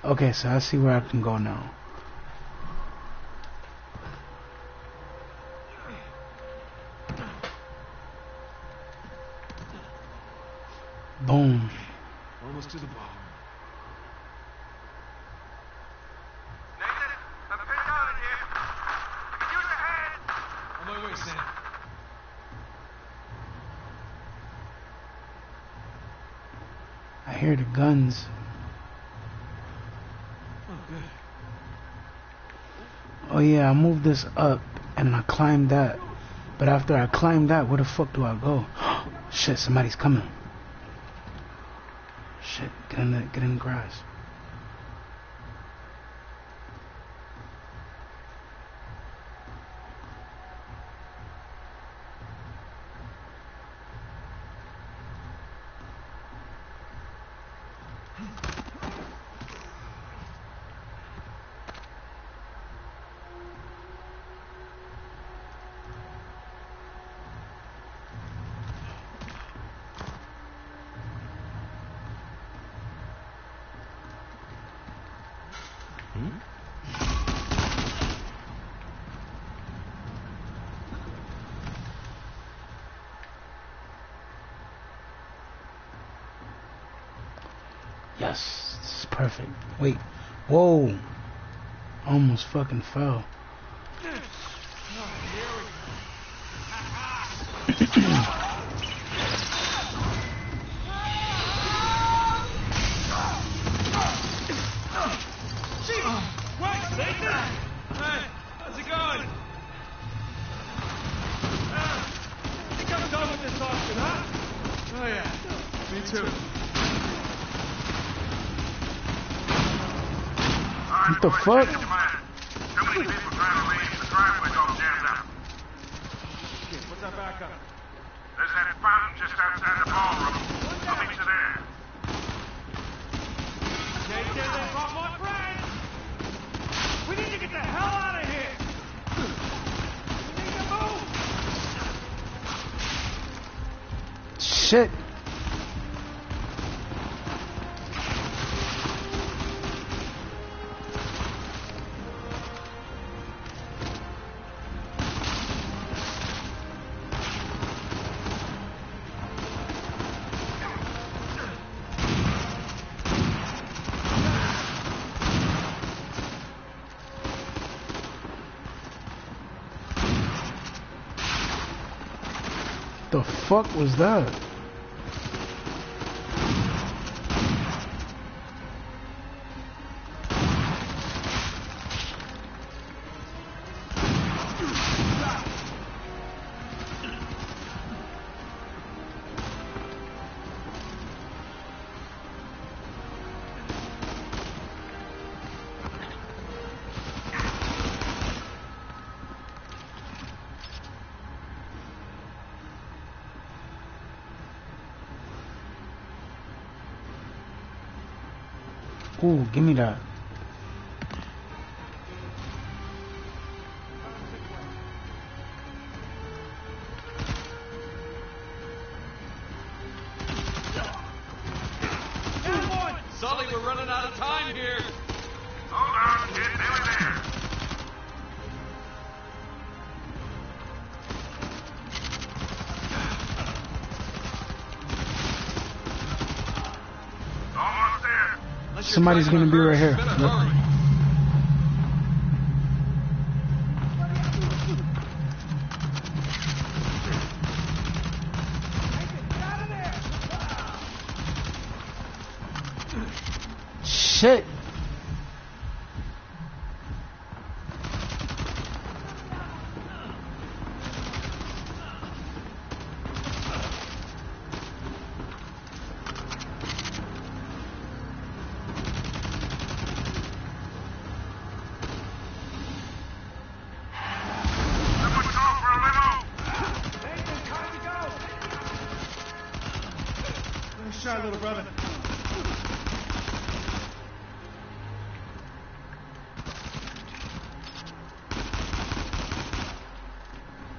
Okay, so I see where I can go now. Boom. Almost to the ball. Nathan, I'm pinned down in here. You can use a hand. On my way, Sam. I hear the guns. Oh, good. Oh yeah, I moved this up and I climbed that. But after I climb that, where the fuck do I go? Shit, somebody's coming. Shit, get in the grass. Yes, this is perfect. Wait, whoa. Almost fucking fell. How's it going? Think I'm done with this auction, huh? Oh yeah, me too. What the fuck? Too many people trying to leave. The driveway's all jammed up. Okay, what's our backup? There's that fountain just outside the ballroom. I'll meet you there. Take care of that my friend! We need to get the hell out of here! We need to move! Shit. the fuck was that? Ooh, give me that. Sully, we're running out of time here. Hold on, kid. Nearly there. Almost there. Somebody's gonna be right here. Yep. Shit. Nice shot, little brother.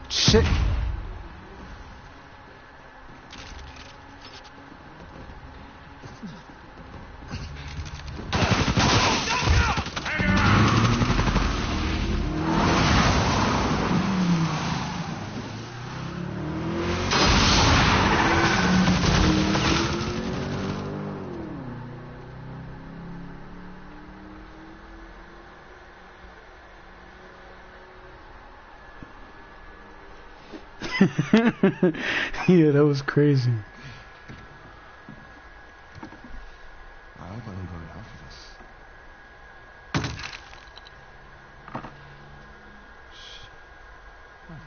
Shit. Yeah, that was crazy. I hope I don't go to hell for this. Shh. What?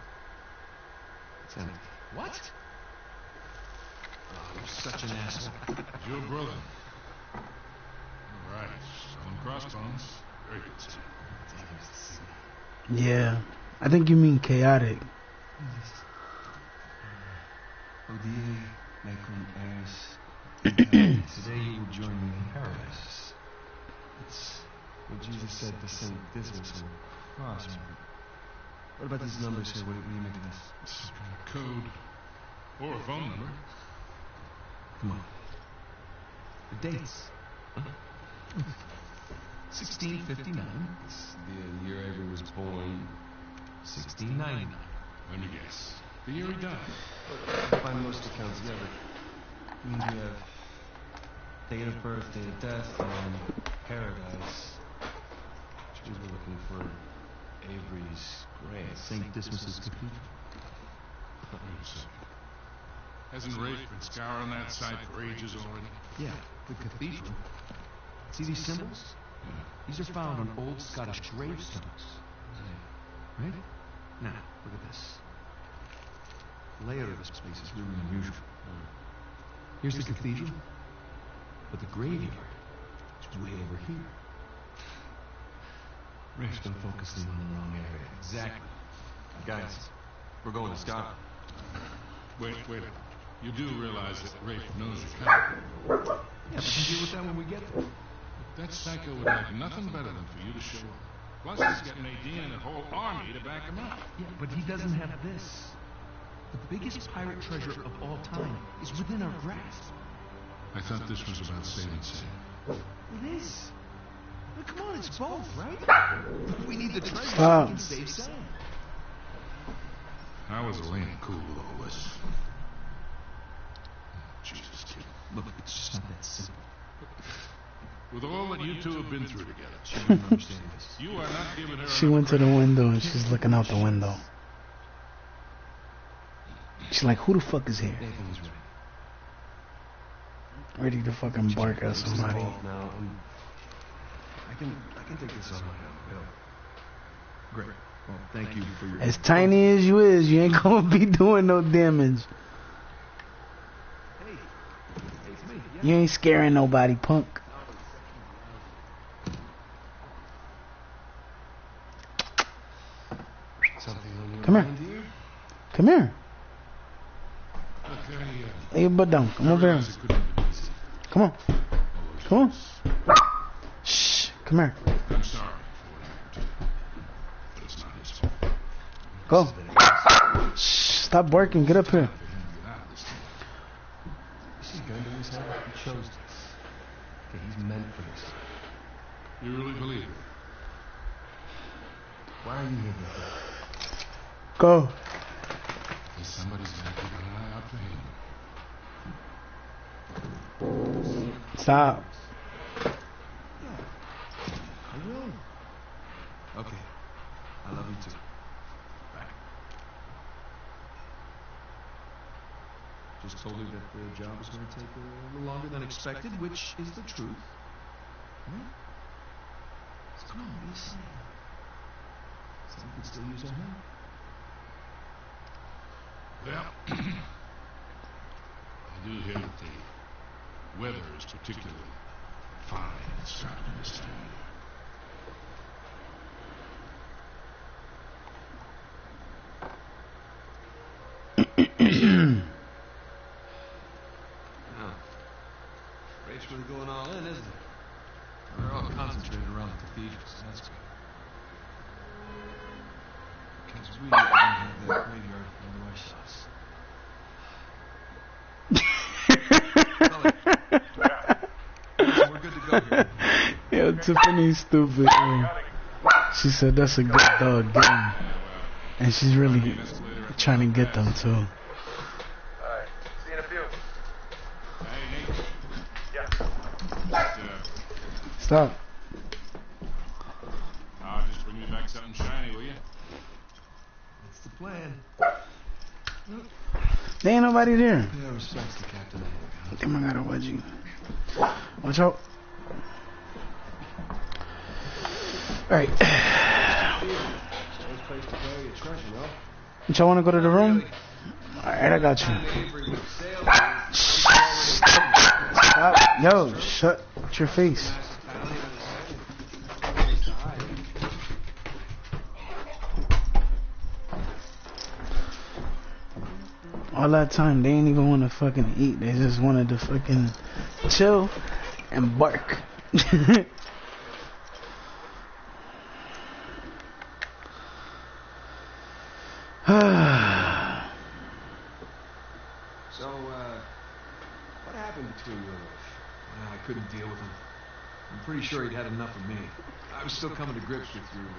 It's empty. What? Oh, you're such an asshole. It's your brother. All right. Selling crossbones. Very good stuff. Yeah, I think you mean chaotic. Odie, Macon, Eris. Today you will join me in paradise. It's what Jesus said to Saint Dismas on the cross. What about these numbers here? What do you make of this? Some kind of code. Or a phone number. Come on. The dates. 1659. It's the year Avery was born. 1699. Let me guess. The year he died. By most accounts, yeah, but means we have date of birth, date of death, and paradise. Which means we're looking for Avery's grave. St. Dismas's Cathedral. Wait a second. Hasn't Rafe been scouring that site for ages already? Yeah, the cathedral. See these symbols? Yeah. These are found on old Scottish gravestones. Right? Now, look at this. The layout of this place is really unusual. Here's the cathedral, but the graveyard is way over here. Rafe's been focusing on the wrong area. Exactly. Guys, we're going to Scotland. Wait. You do realize that Rafe knows you're coming. Yeah, but we'll deal with that when we get there. That psycho would like nothing better than for you to show up. Plus, he's got Nadine and a whole army to back him up. Yeah, but he doesn't have this. The biggest pirate treasure of all time is within our grasp. I thought this was about saving Sam. It is. But come on, it's both, right? We need the treasure Stop. so we can save Sam. How was Elena cool with all this? Jesus, kid. Look, it's just not that simple. With all that you two have been through together, She doesn't understand this. you are not giving her She enough went to the credit. window and she's looking out the window. She's like, who the fuck is here? Nathan is ready. Ready to fucking bark at somebody. Now, I can take this on my own. Bill. Great. Well, thank you for your... As tiny as you is, you ain't gonna be doing no damage. Hey, it's me. Yeah. You ain't scaring nobody, punk. Something on your Come here. mind here? Come here. Look, Lay your butt down. Come over here. Come on. Come on. Shh. Come here. I'm sorry for what happened to you, but it's not his fault. Go. Shh. Stop barking. Get up here. Get out of this thing. You see a gun to his head? He chose this. Okay, he's meant for this. You really believe it? Why are you here, Bill? Go. Because somebody's gonna keep an eye out for him. Stop. I will. Okay. I love you too. Bye. Just told her that the job was going to take a little longer than expected, which is the truth. Hmm? So come on, what are you saying? So we could still use our help. Well, I do hear that the weather is particularly fine this time of this time. Now, rate's really going all in, isn't it? They're all concentrated around the cathedral, so that's good. Because we don't have that graveyard otherwise shots. We're good to go here. Yo, Tiffany's stupid. She said that's a good dog game. And she's really trying to get them too. Alright, see you in a few. Hey, Nate. Yeah. Stop. Just bring me back something shiny, will you? That's the plan. There ain't nobody there. Yeah, respects the captain. Damn, I gotta wedge you. Watch out. Alright. Nice place to bury your treasure, no? Y'all wanna go to the room? Alright, I got you. Stop. Yo, shut your face. All that time, they ain't even want to fucking eat. They just wanted to fucking chill and bark. So, what happened between you and Rush? I couldn't deal with him. I'm pretty sure he'd had enough of me. I was still coming to grips with your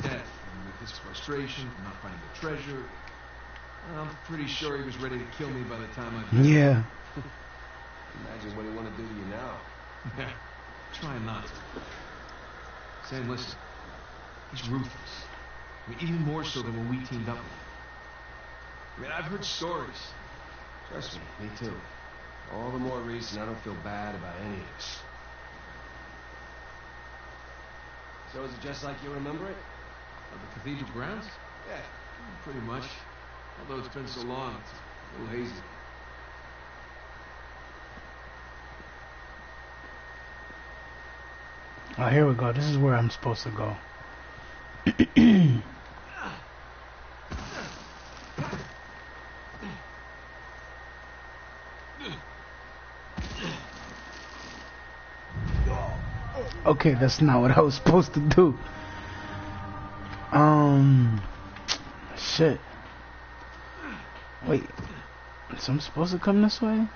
death and with his frustration from not finding the treasure. I'm pretty sure he was ready to kill me by the time I... Yeah. Imagine what he want to do to you now. Yeah, try not to. Sam, listen. He's ruthless. I mean, even more so than when we teamed up with him. I mean, I've heard stories. Trust me too. All the more reason I don't feel bad about any of this. So is it just like you remember it? Of the cathedral grounds? Yeah. Pretty much. Although it's been so long, it's a little hazy. Oh, here we go. This is where I'm supposed to go. Okay, that's not what I was supposed to do. Shit. Wait. So I'm supposed to come this way?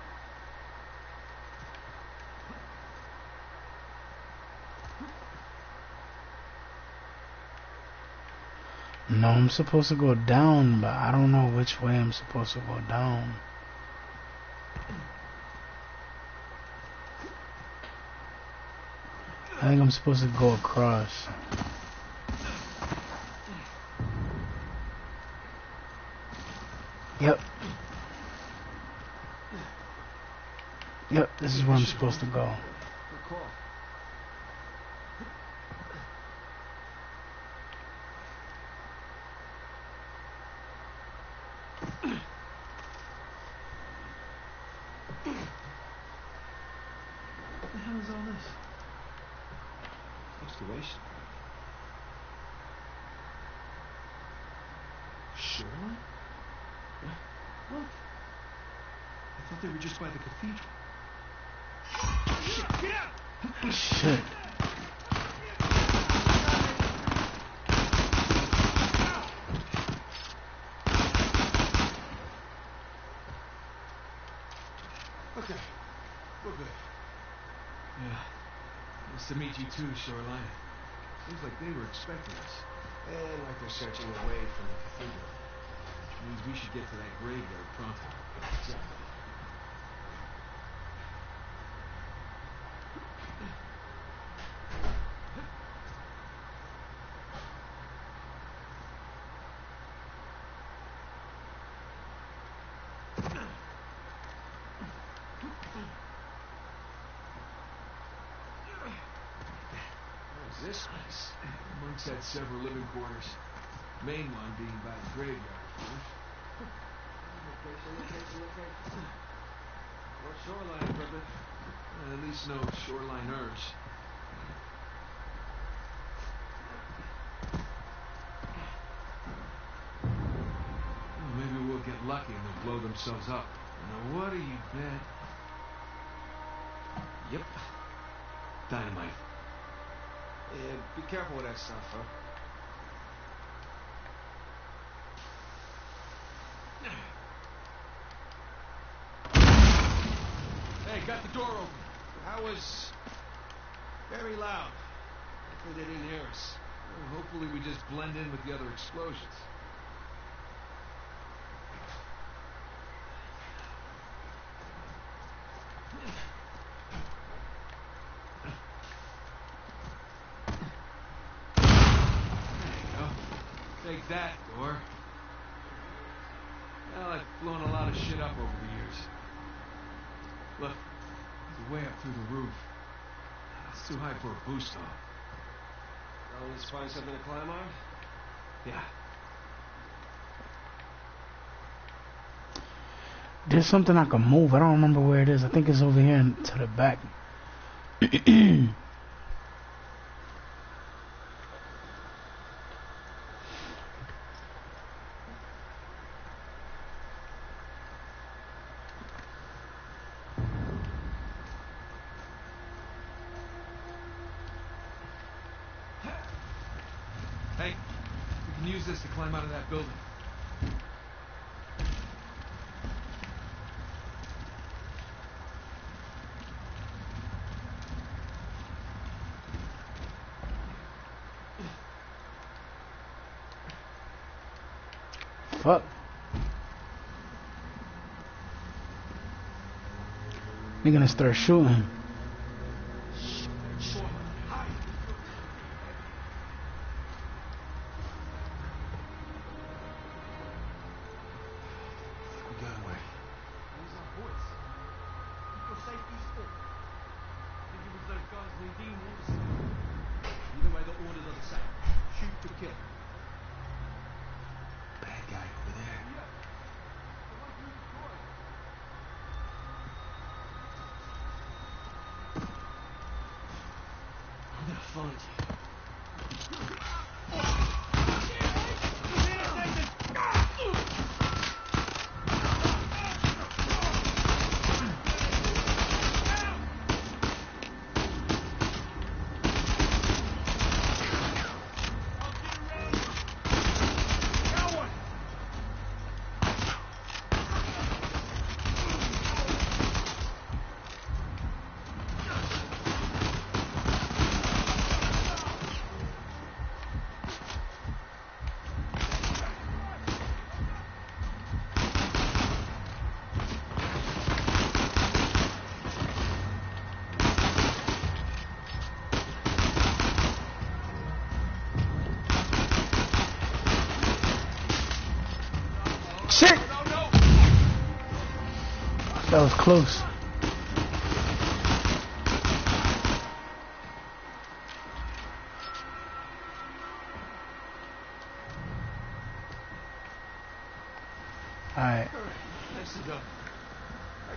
No, I'm supposed to go down, but I don't know which way I'm supposed to go down. I think I'm supposed to go across. Yep. Yep, this is where I'm supposed to go. Good call. What the hell is all this? Excavation. Shoreline? Look. I thought they were just by the cathedral. Shit, get out! Shit. Okay, we're good. Yeah. Nice to meet you too, Shoreline. Seems like they were expecting us. And like they're searching away from the cathedral. Which means we should get to that graveyard pronto. Exactly. What is this place? The monks had several living quarters. The main one being by the graveyard, of course. Location. No shoreline equipment. At least no shoreliners. Well, maybe we'll get lucky and they'll blow themselves up. Now what do you bet? Yep. Dynamite. Yeah, be careful with that stuff, huh? Hey, got the door open. That was very loud. Hopefully they didn't hear us. Well, hopefully we just blend in with the other explosions. Take that, door. Well, I've blown a lot of shit up over the years. Look, there's a way up through the roof. It's too high for a boost off. Oh, let's find something to climb on? Yeah. There's something I can move. I don't remember where it is. I think it's over here to the back. Hey, we can use this to climb out of that building. Fuck. They're gonna start shooting. Even by the orders of the site. Shoot to kill. Bad guy over there. I'm gonna find you. Shit! That was close.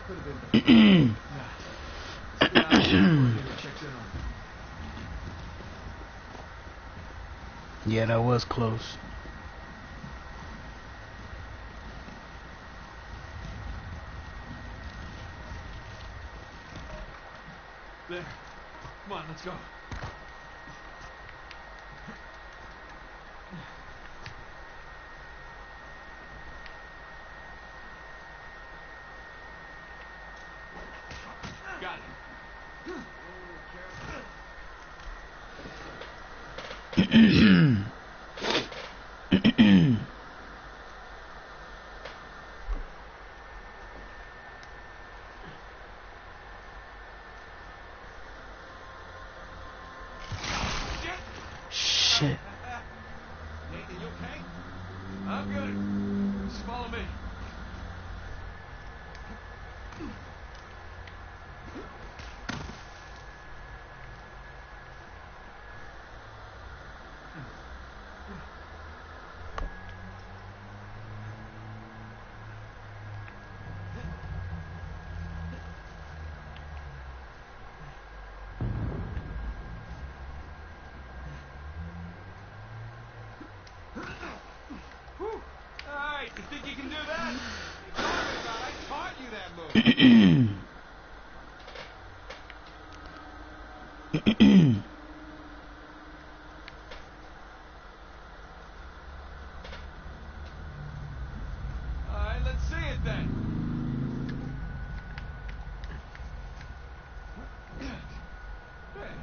could have been. Yeah, that was close. There. Come on, let's go. Got it. Shit. Nathan, you okay? I'm good. Just follow me. Alright, you think you can do that? What are you talking about? I taught you that move. Alright, let's see it then. Hey,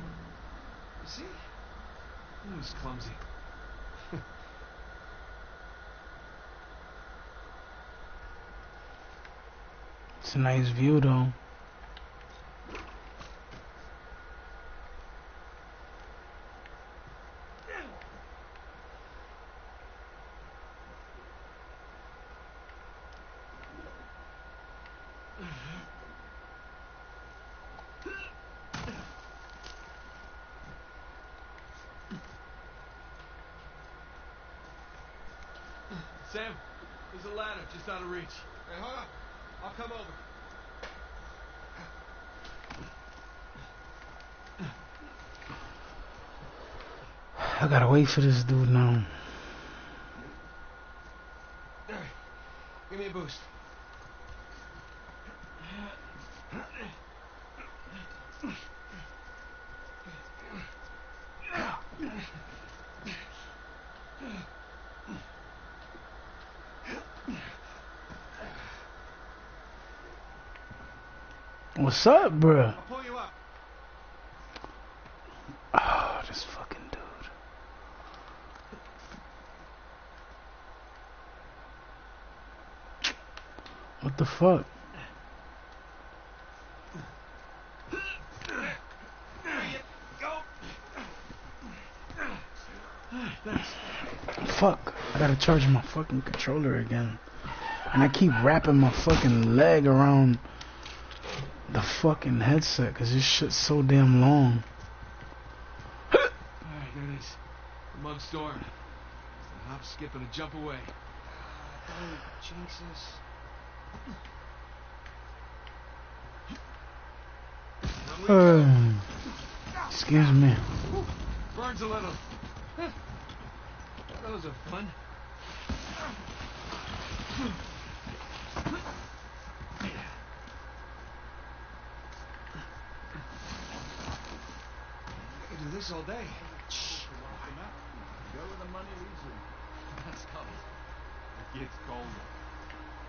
you see? It was clumsy. It's a nice view though. Sam, there's a ladder just out of reach. Hey, hold on. I'll come over. I gotta wait for this dude now. Alright, give me a boost. What's up, bruh? I'll pull you up. Oh, this fucking dude. What the fuck? Fuck. I gotta charge my fucking controller again. And I keep wrapping my fucking leg around the fucking headset because this shit's so damn long. Alright, there it is. The mug's door. Just a hop, skip, and a jump away. Don't jinx us. Excuse me. Burns a little. Those are fun. I could do this all day. Go where the money leads you. That's covered. It gets colder.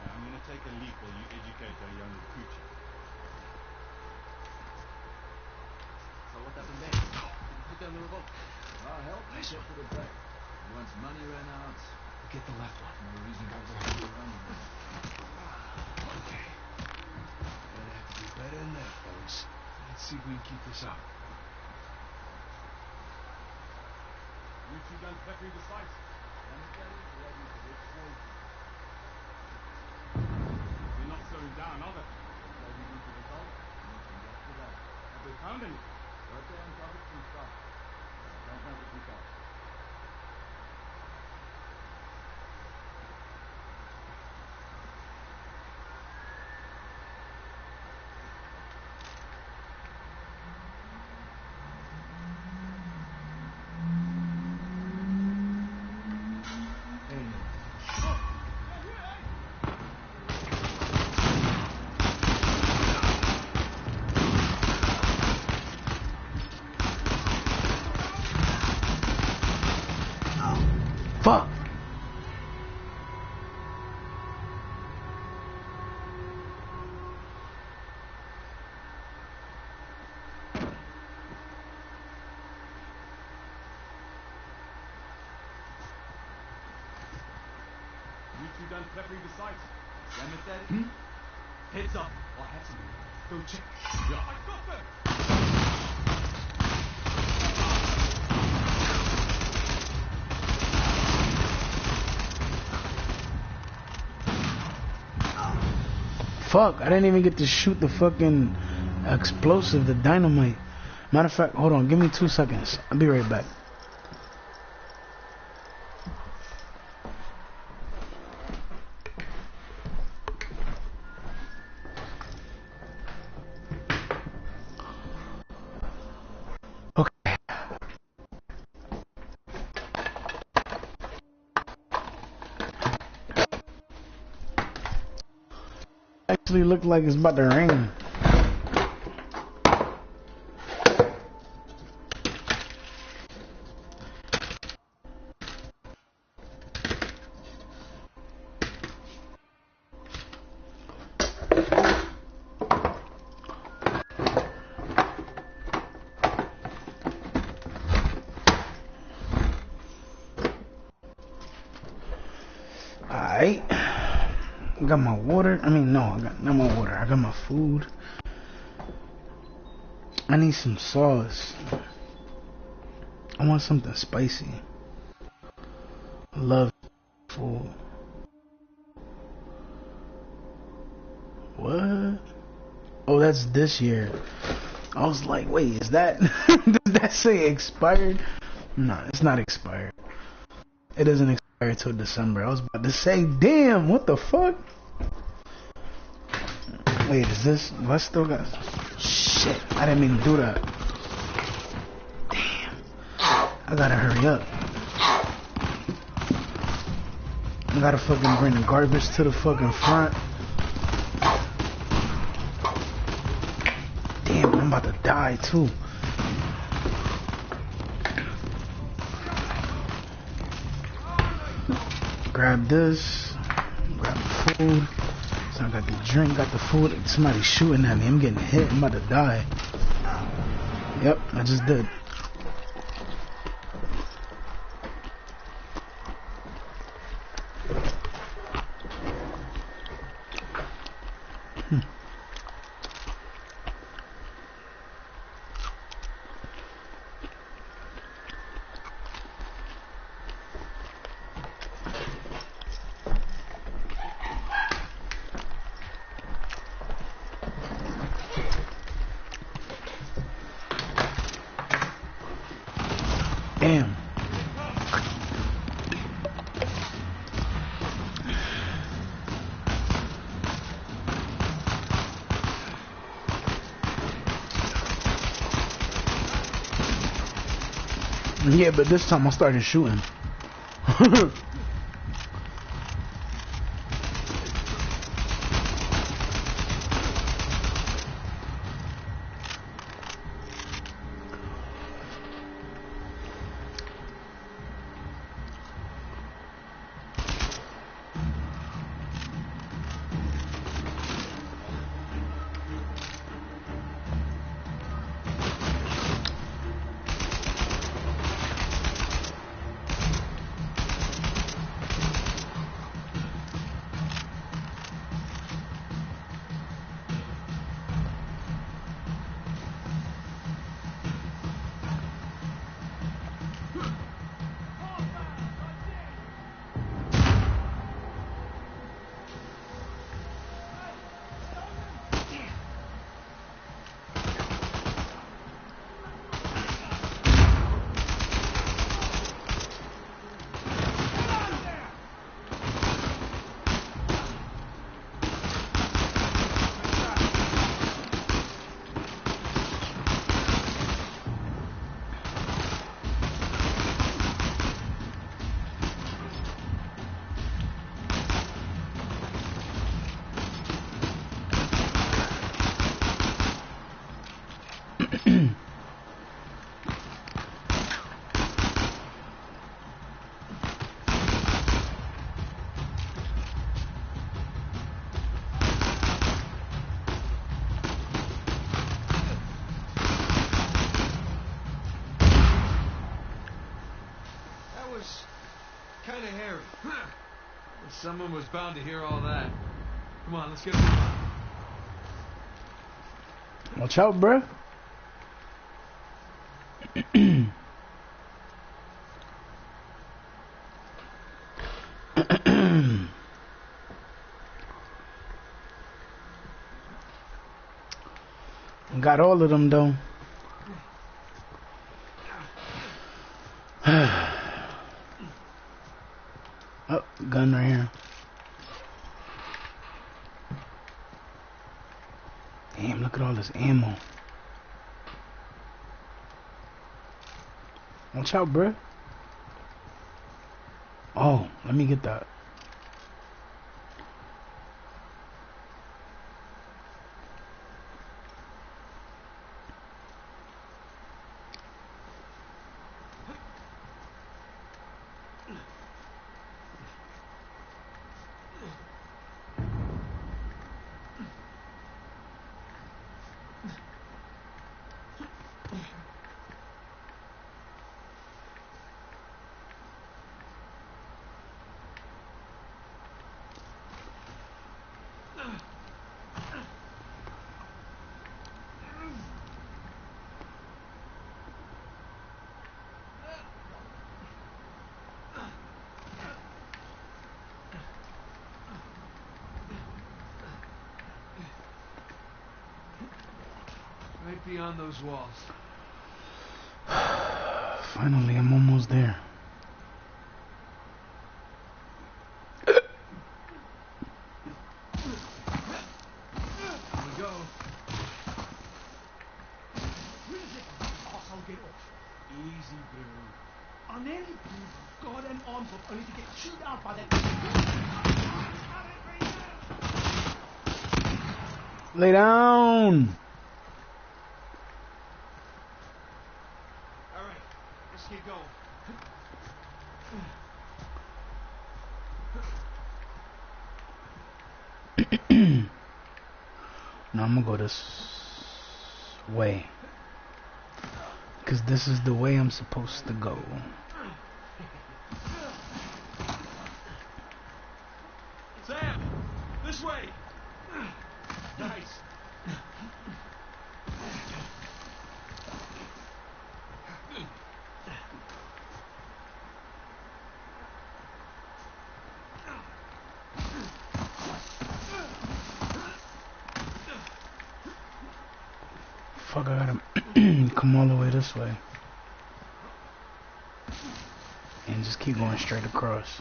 I'm gonna take a leap while you educate our young future. So what happened there? Did you put down the revolt? Help myself for the break. Once money ran out, Get the left one. no reason to go around. Okay. Gonna have to do better than that, folks. Let's see if we can keep this up. You two done prepping the sites? Cemetery ready for this point. They're not slowing down, are they? That's why we need to resolve. Have they found any? Right there on top of some stuff. Don't know what we got. Fuck. You two done prepping the site? Damn it, Daddy. Heads up. I'll have some. Go check. Yeah. I got them. Fuck, I didn't even get to shoot the fucking explosive, the dynamite. Matter of fact, hold on, give me 2 seconds. I'll be right back. Okay. Actually look like it's about to rain. Alright. I got my water. I mean, no, I got not my water. I got my food. I need some sauce. I want something spicy. Love food. What? Oh, that's this year. I was like, wait, is that? Does that say expired? No, it's not expired. It doesn't expire till December. I was about to say, damn, what the fuck? Wait, is this? I still got. Shit, I didn't mean to do that. Damn. I gotta hurry up. I gotta fucking bring the garbage to the fucking front. Damn, I'm about to die too. Grab this. Grab the food. So I got the drink, got the food. Somebody's shooting at me. I'm getting hit. I'm about to die. Yep, I just did. Damn. Yeah, but this time I started shooting. Someone was bound to hear all that. Come on, let's get moving. Watch out, bruh. Got all of them though. Oh, gun right here. Damn, look at all this ammo. Watch out, bruh. Oh, let me get that. Right beyond those walls. Finally, I'm almost there. Here we go. Asshole, get off. Easy, bro. I nearly blew my goddamn arms off only to get chewed out by that. Lay down. All right, let's get going. Now I'm gonna go this way. Because this is the way I'm supposed to go. Sam, this way. Nice. Fuck, I gotta come all the way this way. And just keep going straight across.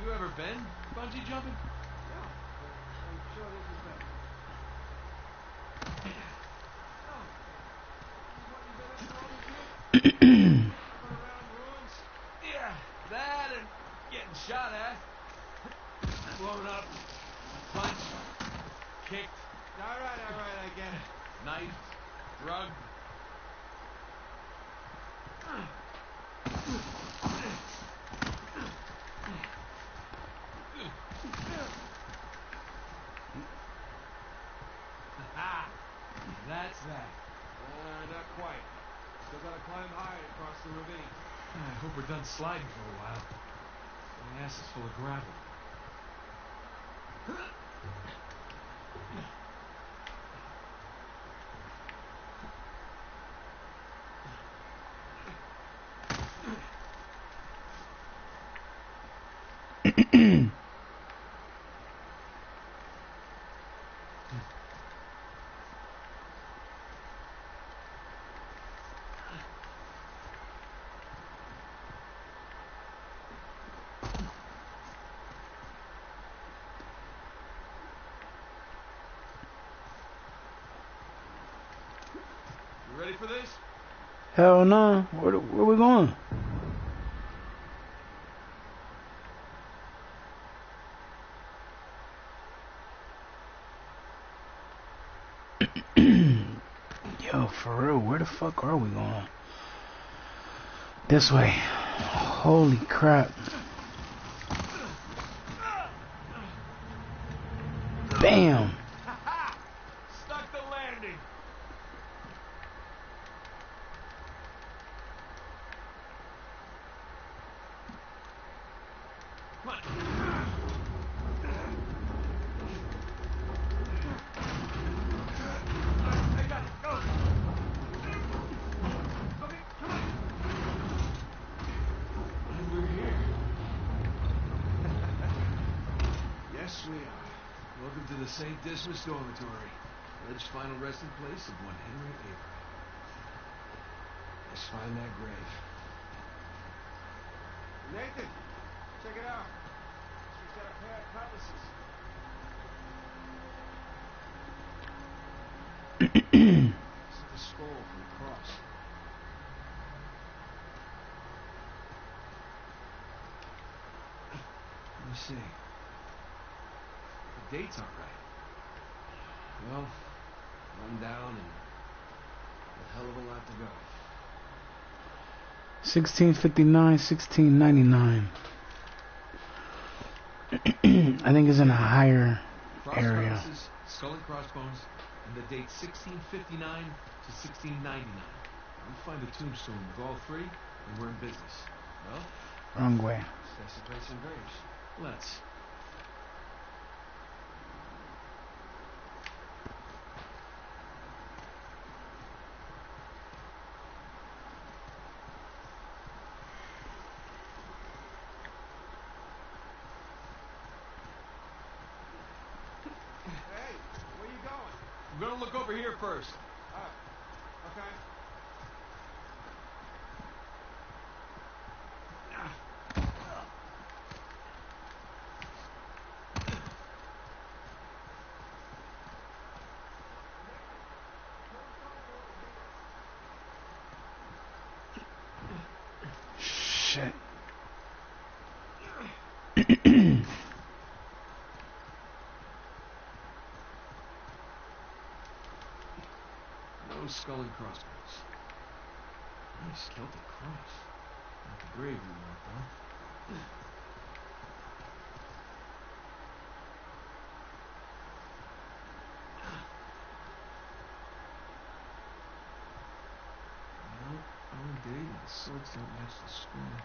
You ever been bungee jumping? Yeah, I'm sure this is better. Around ruins? Yeah, that and getting shot at. Blown up. Punched. Kicked. Alright, I get it. Knifed. Drugged. That's that. Not quite. Still gotta climb high across the ravine. I hope we're done sliding for a while. My ass is full of gravel. You ready for this? Hell no. Where we going? Yo, for real, where the fuck are we going? This way. Holy crap. landing. Come on. I got it. Go. Okay, come on. And we're here. Yes, we are. Welcome to the St. Dismas Dormitory. Alleged final resting place of one Henry Avery. Let's find that grave. Nathan, check it out. She's got a pair of cutlasses. It's like a scroll from the cross. Let me see. The date's aren't right. Well, one down and a hell of a lot to go. 1659, 1699. I think it's in a higher area. Cross-cutlasses, skull and crossbones, and the date 1659 to 1699. We find a tombstone with all three, and we're in business. Well, Wrong way. let's desecrate some graves. Let's. Hey, where you going? I'm gonna look over here first. Oh, okay. Shit. No skull and crossbones. Nice Celtic cross. Not the grave we want, though. No, wrong date, and the swords don't match the scroll.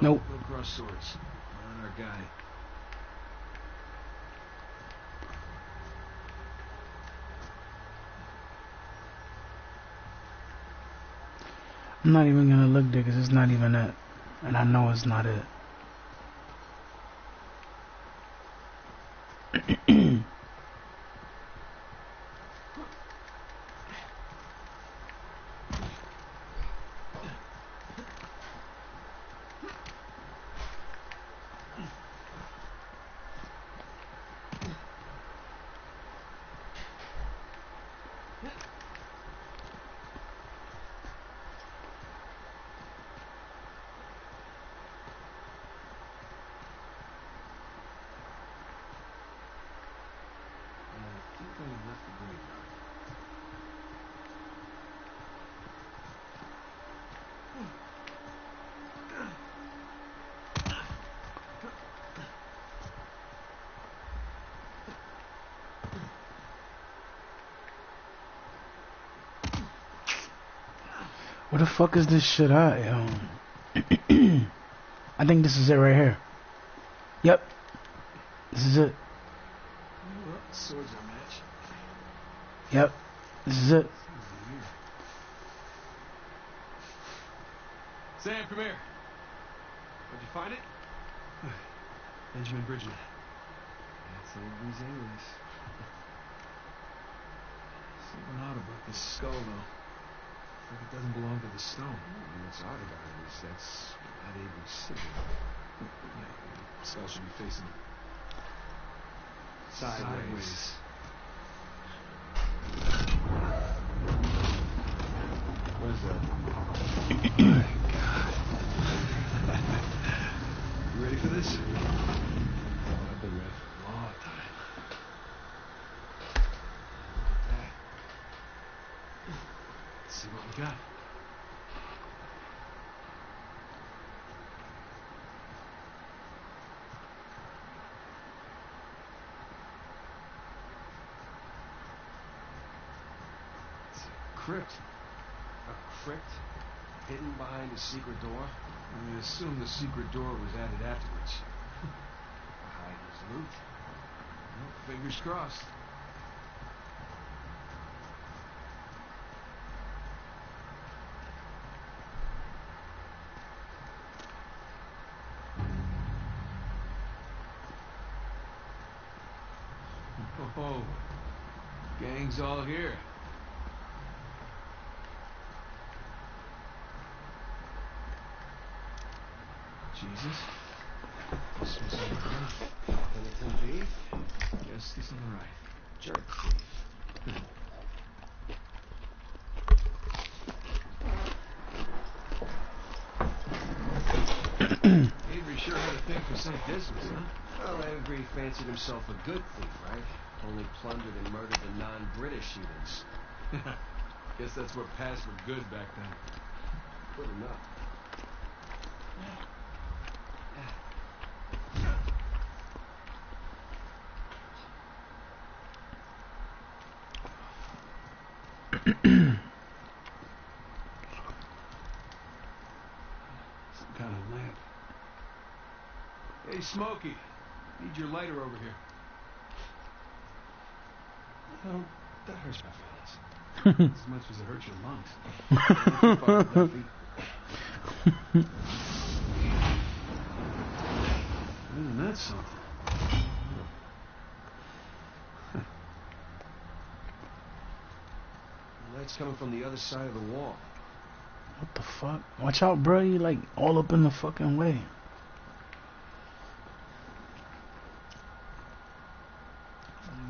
Nope. No cross swords. Not our guy. I'm not even gonna look there because it's not even it. And I know it's not it. I think I left the graveyard. Where the fuck is this shit at, yo? I think this is it right here. Yep. This is it. Well, the swords are matched. Yep. This is it. Sam, come here. Where'd you find it? Benjamin Bridgman. That's Avery's alias. Something odd about this skull, though. Like it doesn't belong to the stone. What's odd about it is guess that's where that Avery's sitting. Yeah, cell should be facing sideways. What is that? My God. You ready for this? I've been ready for a long time. Look at that. Let's see what we got. It's a crypt. A crypt? Hidden behind a secret door? We assume the secret door was added afterwards. Behind his loot? Well, fingers crossed. Oh, gang's all here. Jesus. This was on the right. Penitent thief? Guess this on the right. Jerk thief. Avery sure had a thing for St. Dismas, huh? Well, Avery fancied himself a good thief, right? Only plundered and murdered the non-British heathens. Guess that's what passed for good back then. Good enough. Some kind of lamp. Hey, Smokey. Need your lighter over here. Oh, that hurts my feelings. As much as it hurts your lungs. Isn't that something? The light's coming from the other side of the wall. What the fuck? Watch out, bro. You like all up in the fucking way.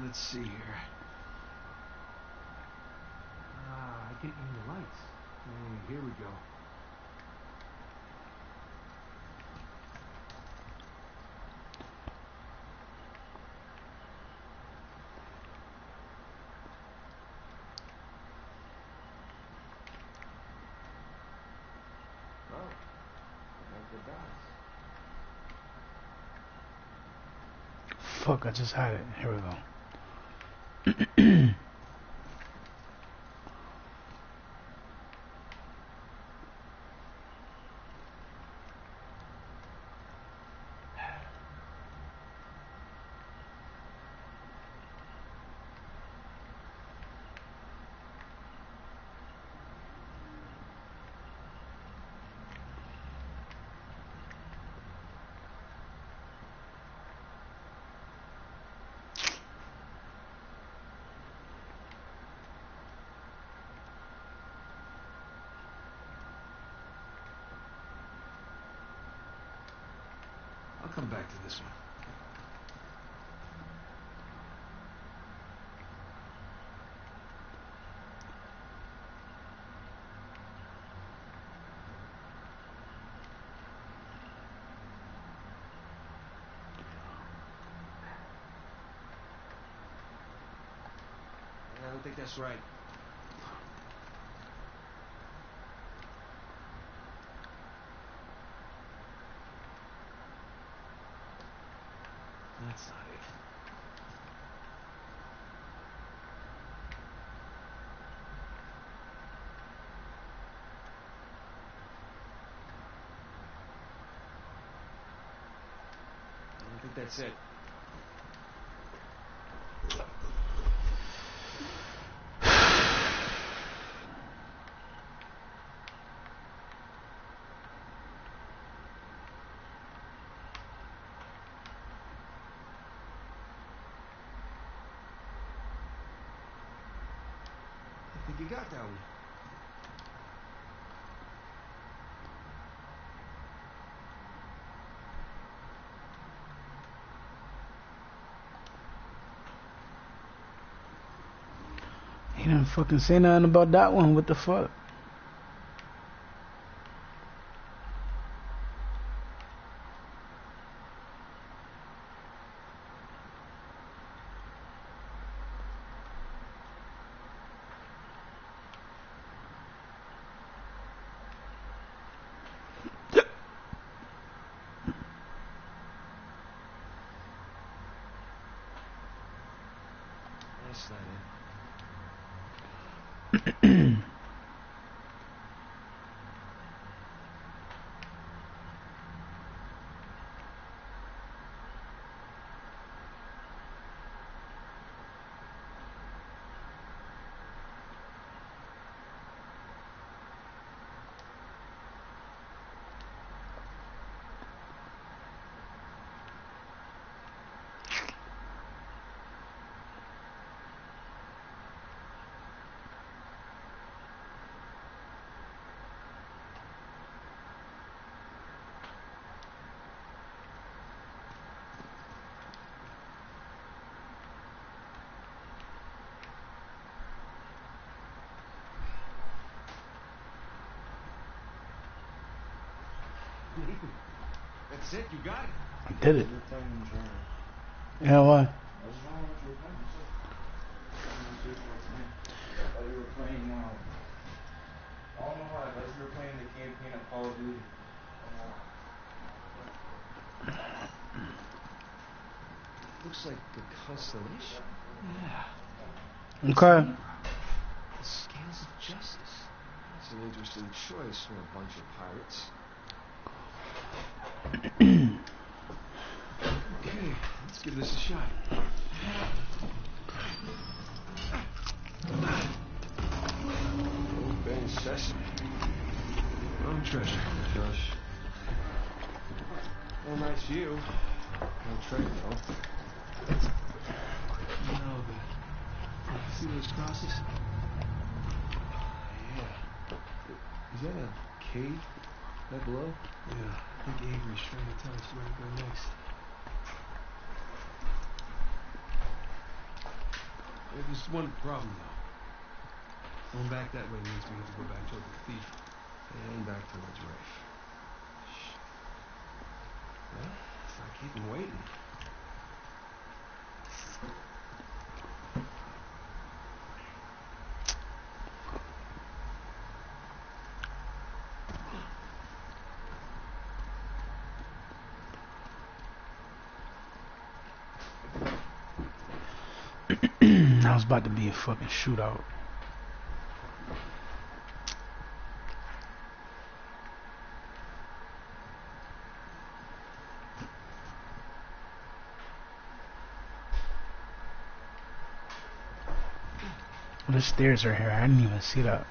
Let's see here. Ah, I can aim the lights. Hey, here we go. Oh, like the dots. Fuck, I just had it. Here we go. I'll come back to this one. I don't think that's right. That's not it. I don't think that's it. I think you got that one. You didn't fucking say nothing about that one. What the fuck? That's not it. That's it, you got it. I did it. You're playing in German. Yeah, why? I was wrong with your playing, so. I thought you were playing, I don't know why, I thought you were playing the campaign of Call of Duty. Looks like the constellation. Yeah. Okay. The scales of justice. That's an interesting choice for a bunch of pirates. Okay, let's give this a shot. Open sesame. Wrong treasure, Josh. Well, nice view. No treasure, though. No, but see those crosses? Yeah. Is that a cave? Right below? Yeah, I think Avery's trying to tell us where to go next. There's one problem, though. Going back that way means we have to go back toward the cathedral. And back towards Rafe. Well, let's not keep him waiting. That was about to be a fucking shootout. Well, the stairs are here. I didn't even see that.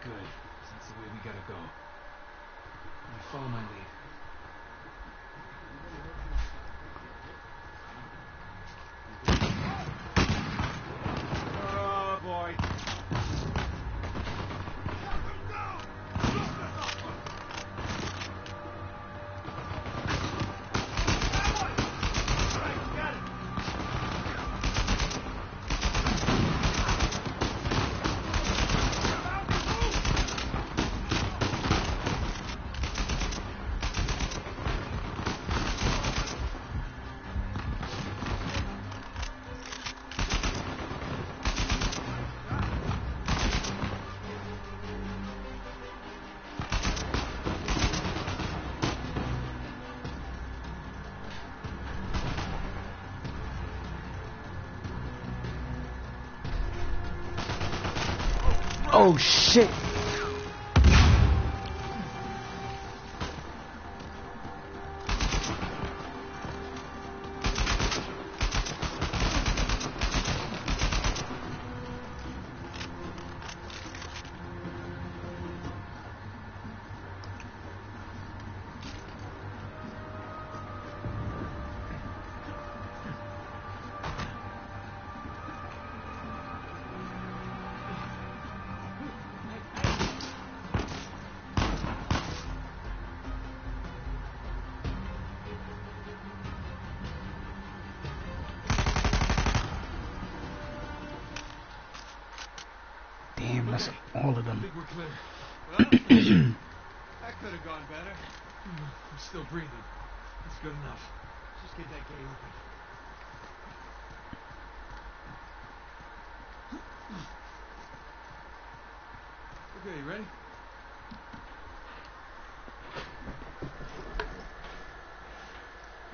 Good. That's the way we gotta go. Now follow my lead. Oh, boy. Oh shit! All of I them. think we're clear. Well, that could have gone better. I'm still breathing. That's good enough. Just get that gate open. Okay, you ready?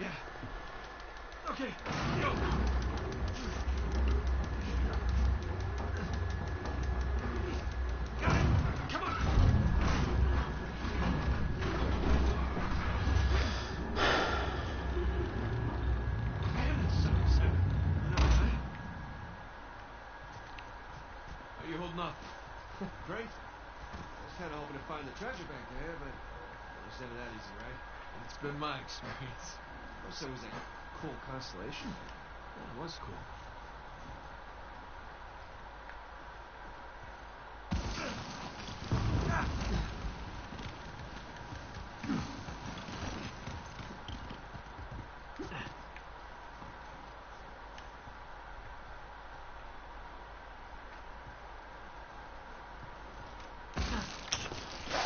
Yeah. Okay, go. Got it. Come on. Man, it's 77. I know, right? How you holding up? Great. I was kind of hoping to find the treasure back there, but it's never that easy, right? It's been my experience. I said it was like a cool constellation. Yeah, it was cool.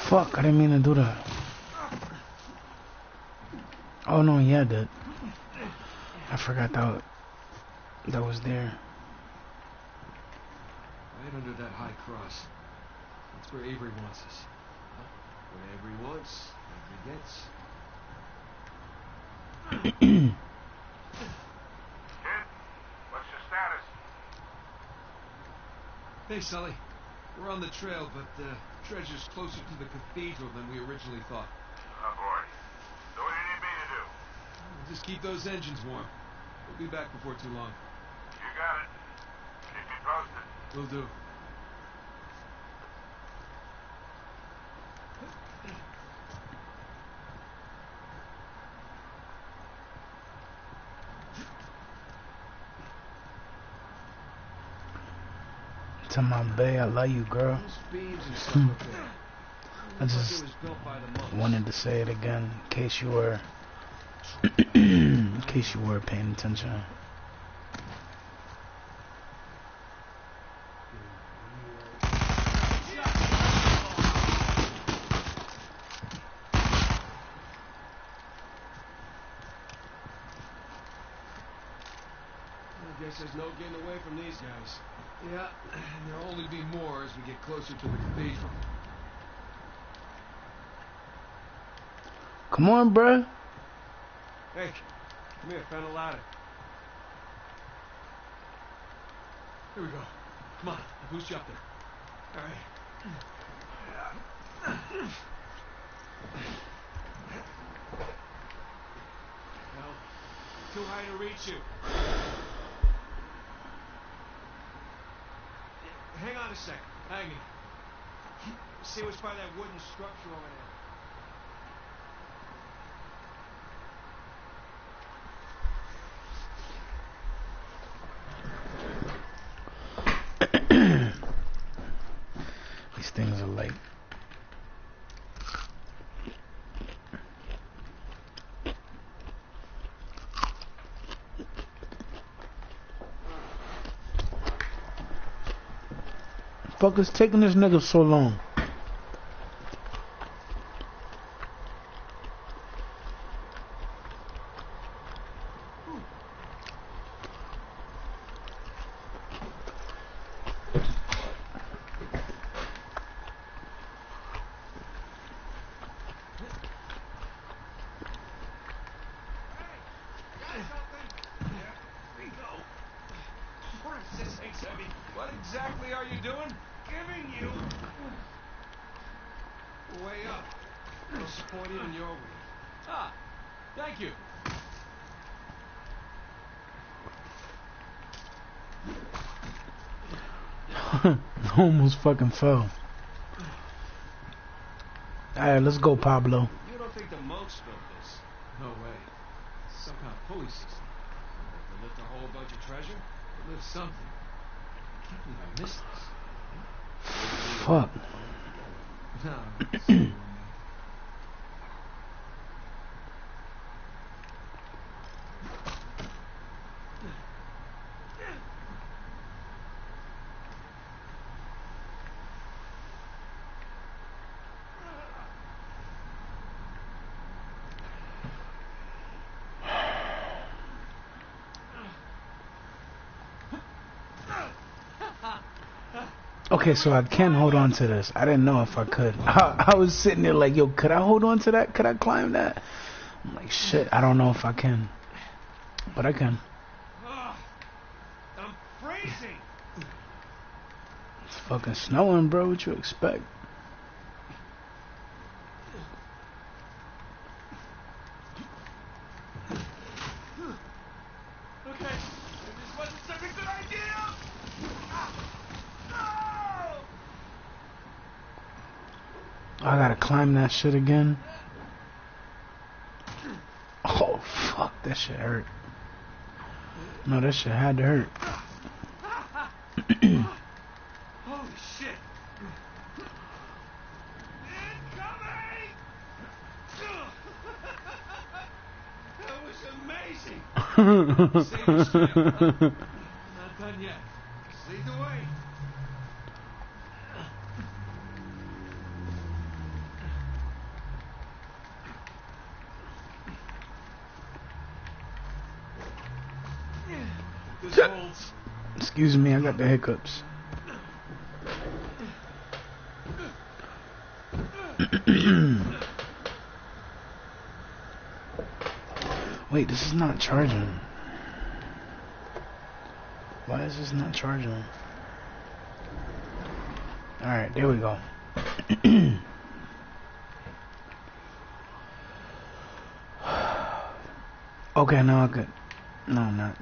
Fuck, I didn't mean to do that. Oh no, yeah, I did. I forgot that was there. Right under that high cross. That's where Avery wants us. What Avery wants, Avery gets. Kid, what's your status? Hey, Sully. We're on the trail, but treasure's closer to the cathedral than we originally thought. Oh, boy. So what do you need me to do? Just keep those engines warm. We'll be back before too long. You got it. Keep me posted. Will do. To my bae, I love you, girl. Those beams and stuff up there. I Looks like just it was built by the monks. wanted to say it again in case you were paying attention. I guess there's no getting away from these guys. Yeah, and there'll only be more as we get closer to the cathedral. Come on, bruh. Hey, come here, found a ladder. Here we go. Come on, I'll boost you up there. All right. Well, too high to reach you. Hang on a second. Hang in. See what's by that wooden structure over there. These things are like fuck is taking this nigga so long? What exactly are you doing? Giving you... Way up. I'll support even your weight. Ah, thank you. Almost fucking fell. Alright, let's go, Pablo. You don't think the monks built this? No way. It's some kind of pulley system. They lift a whole bunch of treasure? They lift something. I can't believe I missed this. Fuck. No, Okay, so I can hold on to this. I didn't know if I could. I was sitting there like, yo, could I hold on to that? Could I climb that? I'm like, shit, I don't know if I can. But I can. I'm freezing. It's fucking snowing, bro. What you expect? Okay, this wasn't such a good idea. I gotta climb that shit again. Oh, fuck. That shit hurt. No, that shit had to hurt. Holy shit. Incoming! That was amazing. Save your strength, huh? Not done yet. Lead the way. This holds. Excuse me, I got the hiccups. Wait, this is not charging. Why is this not charging? Alright, there we go. Okay, now I could. No, I'm not.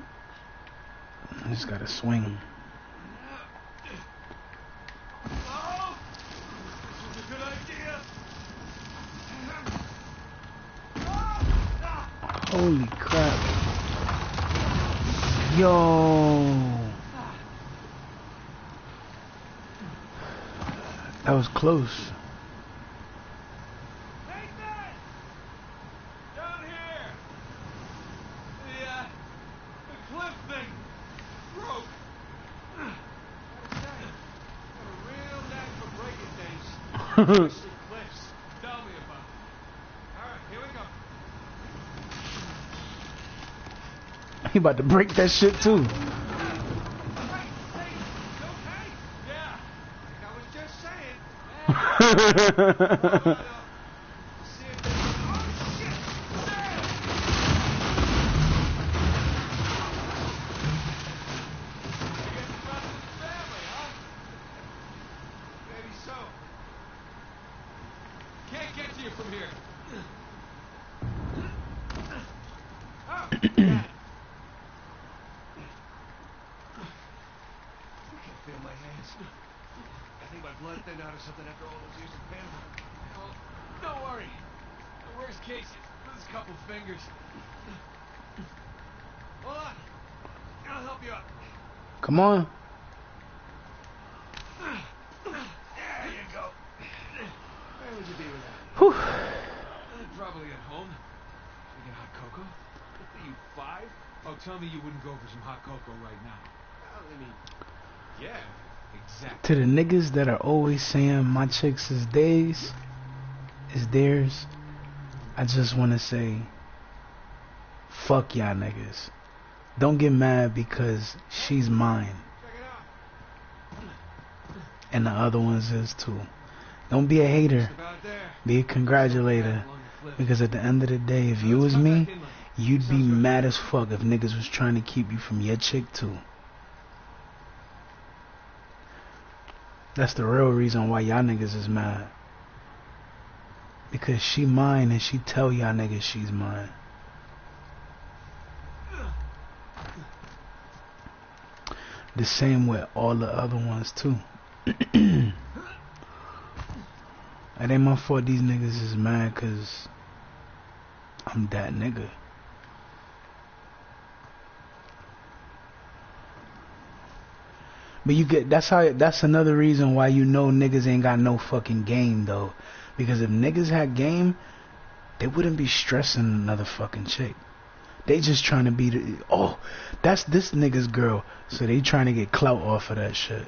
I just gotta swing. Oh, this was a good idea. Holy crap. Yo. That was close. Hey, man! Down here! The cliff thing broke. Gotta say, got a real knack for breaking things. Especially cliffs. Tell me about it. Alright, here we go. He about to break that shit too. Can't get to you from here. Feel my hands. I think my blood thinned out or something after all those years of Panama. Well, don't worry. The worst case, lose a couple fingers. Hold on. I'll help you up. Come on. There you go. Where would you be with that? Whew. Probably at home. Drinking hot cocoa. What are you, 5? Oh, tell me you wouldn't go for some hot cocoa right now. Well, I mean, yeah, exactly. To the niggas that are always saying my chicks is theirs, I just want to say, fuck y'all niggas. Don't get mad because she's mine. And the other ones is too. Don't be a hater. Be a congratulator. Because at the end of the day, if you was me, you'd be mad as fuck if niggas was trying to keep you from your chick too. That's the real reason why y'all niggas is mad. Because she mine and she tell y'all niggas she's mine. The same with all the other ones too. It ain't my fault these niggas is mad cause I'm that nigga. But you get that's another reason why you know niggas ain't got no fucking game though. Because if niggas had game, they wouldn't be stressing another fucking chick. They just trying to be the, oh, that's this nigga's girl, so they trying to get clout off of that shit.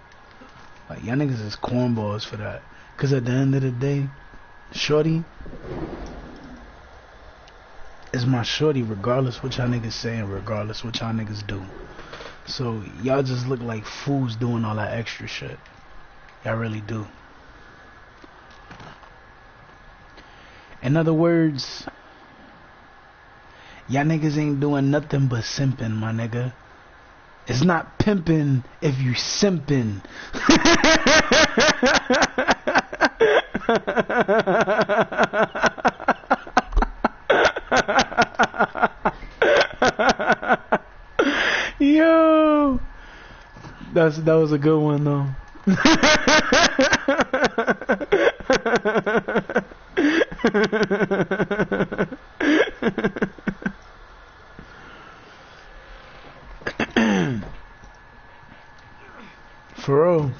Like y'all niggas is cornballs for that. Cause at the end of the day, shorty is my shorty regardless what y'all niggas say and regardless what y'all niggas do. So y'all just look like fools doing all that extra shit. Y'all really do. In other words, y'all niggas ain't doing nothing but simping, my nigga. It's not pimping if you simping. Yo, that was a good one though. For real,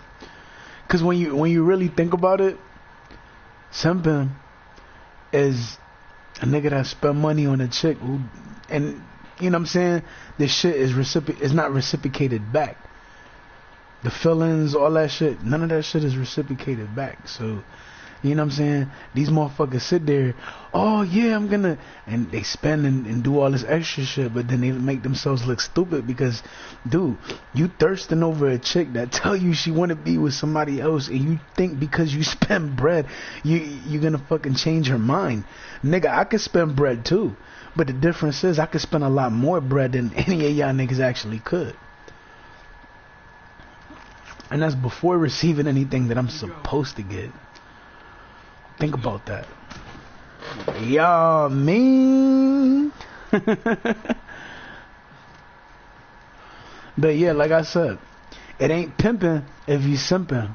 cause when you really think about it, simping is a nigga that spend money on a chick who, and you know what I'm saying, this shit is not reciprocated back. The feelings, all that shit, none of that shit is reciprocated back. So, you know what I'm saying, these motherfuckers sit there, oh yeah, I'm gonna, and they spend and do all this extra shit, but then they make themselves look stupid because, dude, you thirsting over a chick that tell you she wanna be with somebody else, and you think because you spend bread, you're gonna fucking change her mind. Nigga, I could spend bread too, but the difference is I could spend a lot more bread than any of y'all niggas actually could. And that's before receiving anything that I'm supposed to get. Think about that. Y'all mean. But yeah, like I said, it ain't pimping if you simping.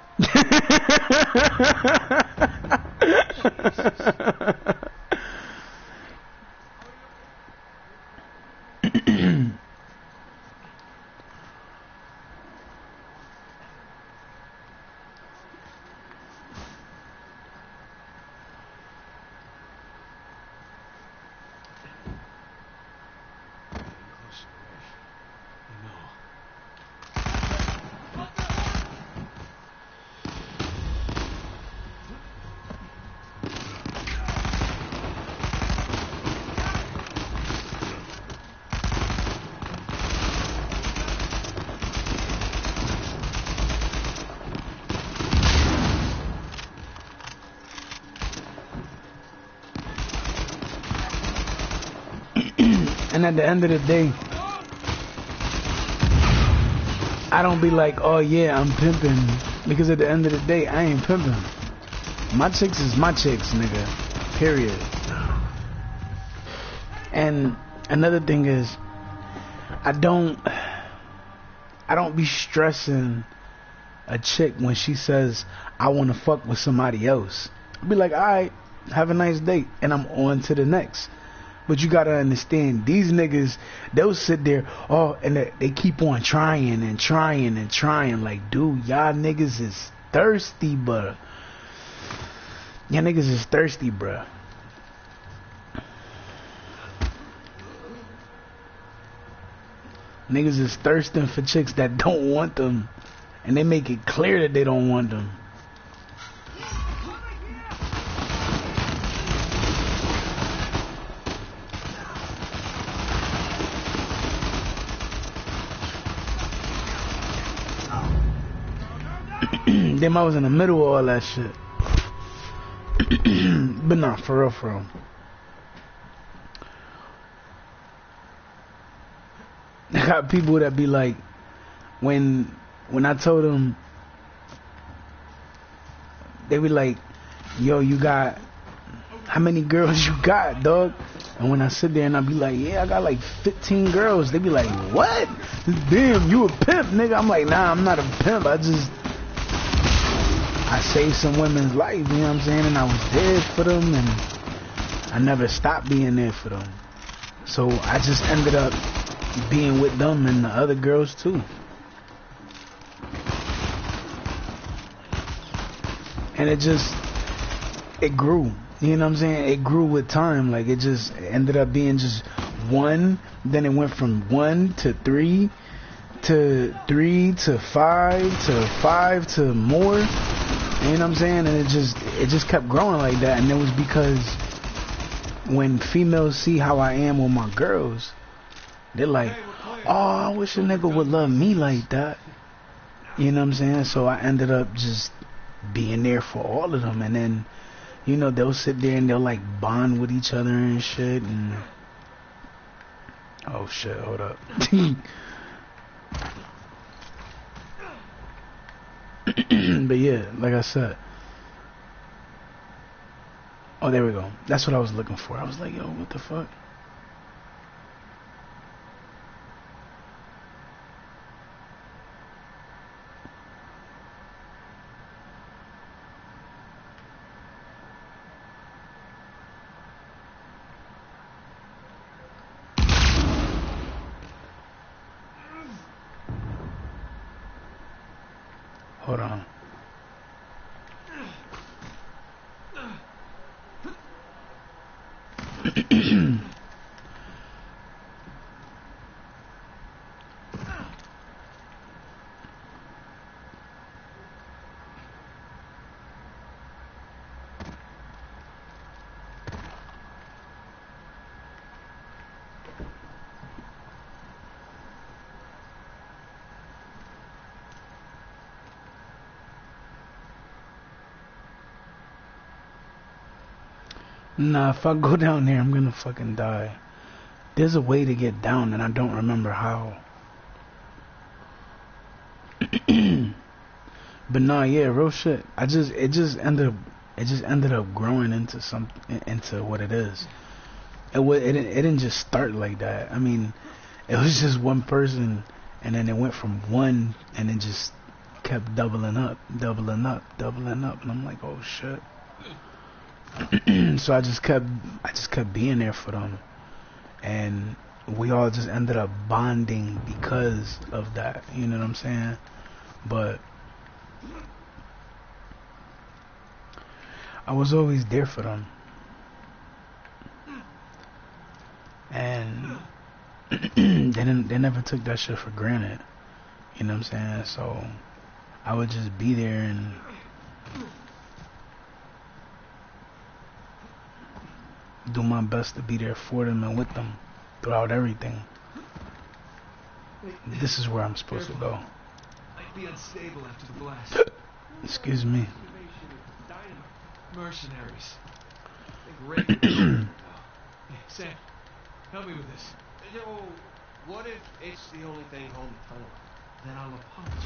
And at the end of the day, I don't be like, oh yeah, I'm pimping, because at the end of the day, I ain't pimping. My chicks is my chicks, nigga. Period. And another thing is, I don't be stressing a chick when she says I want to fuck with somebody else. I'll be like, alright, have a nice date, and I'm on to the next. But you gotta understand, these niggas, they'll sit there, oh, and they keep on trying and trying and trying. Like, dude, y'all niggas is thirsty, bruh. Y'all niggas is thirsty, bruh. Niggas is thirsting for chicks that don't want them. And they make it clear that they don't want them. Them I was in the middle of all that shit. But nah, for real, for real. I got people that be like, when I told them, they be like, yo, you got, how many girls you got, dog? And when I sit there and I be like, yeah, I got like 15 girls, they be like, what? Damn, you a pimp, nigga. I'm like, nah, I'm not a pimp. I saved some women's life, you know what I'm saying? And I was there for them, and I never stopped being there for them. So I just ended up being with them and the other girls too. And it grew. You know what I'm saying? It grew with time. Like, it just ended up being just one. Then it went from 1 to 3 to 3 to 5 to 5 to more. You know what I'm saying? And it just kept growing like that. And it was because when females see how I am with my girls, they're like, oh, I wish a nigga would love me like that. You know what I'm saying? So I ended up just being there for all of them, and then, you know, they'll sit there and they'll like bond with each other and shit, and oh shit, hold up. But yeah, like I said, oh, there we go. That's what I was looking for. I was like, yo, what the fuck? Hold on. Nah, if I go down there, I'm gonna fucking die. There's a way to get down, and I don't remember how. But nah, yeah, real shit. It just ended up growing into into what it is. It didn't just start like that. I mean, it was just one person, and then it went from one, and it just kept doubling up, and I'm like, oh shit. So I just kept being there for them, and we all just ended up bonding because of that. You know what I'm saying? But I was always there for them, and they never took that shit for granted. You know what I'm saying? So I would just be there and do my best to be there for them and with them throughout everything. This is where I'm supposed to go. Might be unstable after the blast. Excuse me. Mercenaries. I think Hey, Sam, help me with this. Yo, what if it's the only thing holding the tunnel? Then I'll apologize.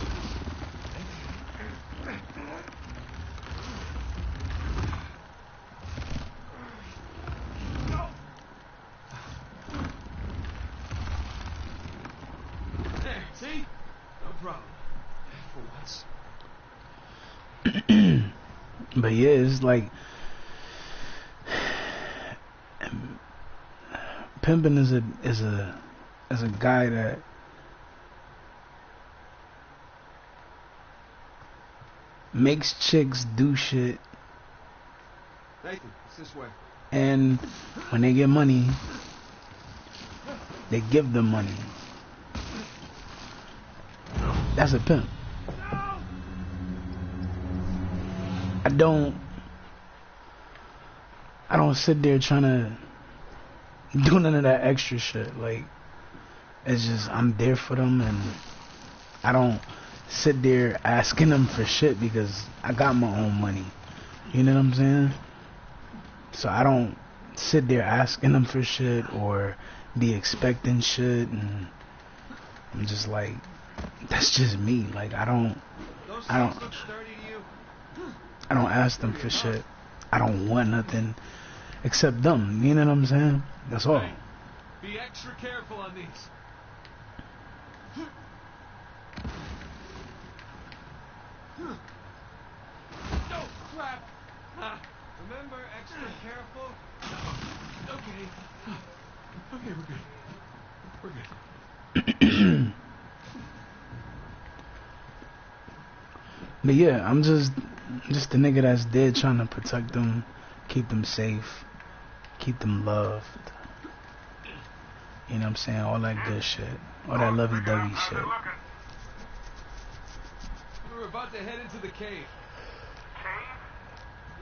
There, see? No problem. For once. But yeah, it's like pimping is a guy that makes chicks do shit, Nathan, it's this way. and when they get money, they give them money. That's a pimp. I don't sit there trying to do none of that extra shit. Like, it's just, I'm there for them, and I don't sit there asking them for shit because I got my own money. You know what I'm saying? So I don't sit there asking them for shit or be expecting shit, and I'm just like, that's just me. Like, I don't ask them for shit. I don't want nothing except them. You know what I'm saying? That's all. Hey, be extra careful on these. Oh, crap! Remember, extra careful? Okay. Okay, we're good. We're good. But yeah, I'm just the nigga that's dead trying to protect them, keep them safe, keep them loved. You know what I'm saying? All that good shit. All that lovey-dovey shit. We're about to head into the cave. Cave?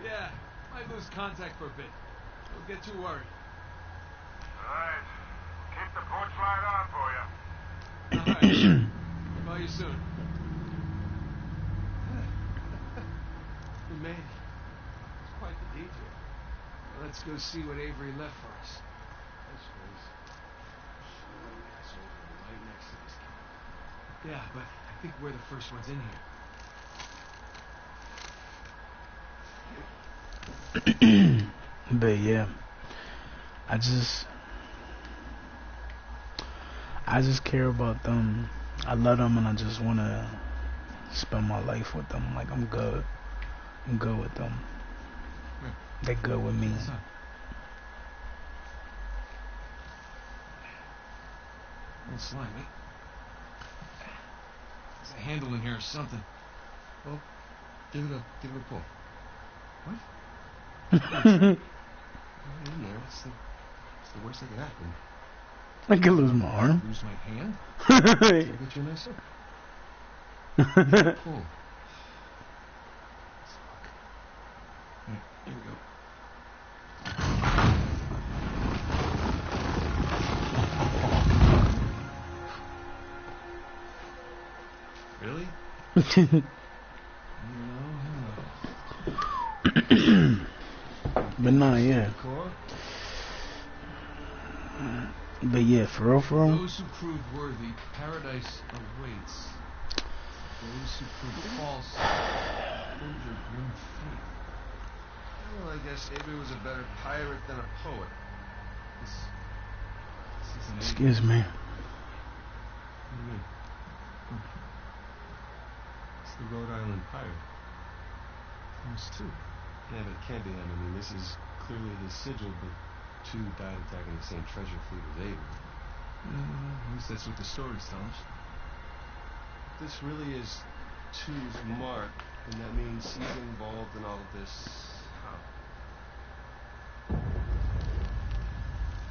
Yeah, might lose contact for a bit. Don't get too worried. Alright. Keep the porch light on for you. Alright. Call you soon. Let's go see what Avery left for us. Yes, please. That's over right next to this kid. Yeah, but I think we're the first ones in here. But yeah, I just care about them. I love them, and I just want to spend my life with them. Like, I'm good with them. They're good with me. What's up? A little slimy. There's a handle in here or something. Well, give it a pull. What? In there. It's the worst that could happen. I could lose my arm. Lose my hand? I'll get you a nice pull. Right, here we go. Really? But nah, yeah. But yeah, for real. Those who prove worthy, paradise awaits. Those who prove false, hold your grim fate. Well, I guess Avery was a better pirate than a poet. This is an Excuse me. What do you mean? It's the Rhode Island pirate. There's two. Yeah, but it can't be him. I mean, this is clearly his sigil, but two died attacking the same treasure fleet as Avery. At least that's what the stories tell us. This really is Two's mark, and that means he's involved in all of this. How?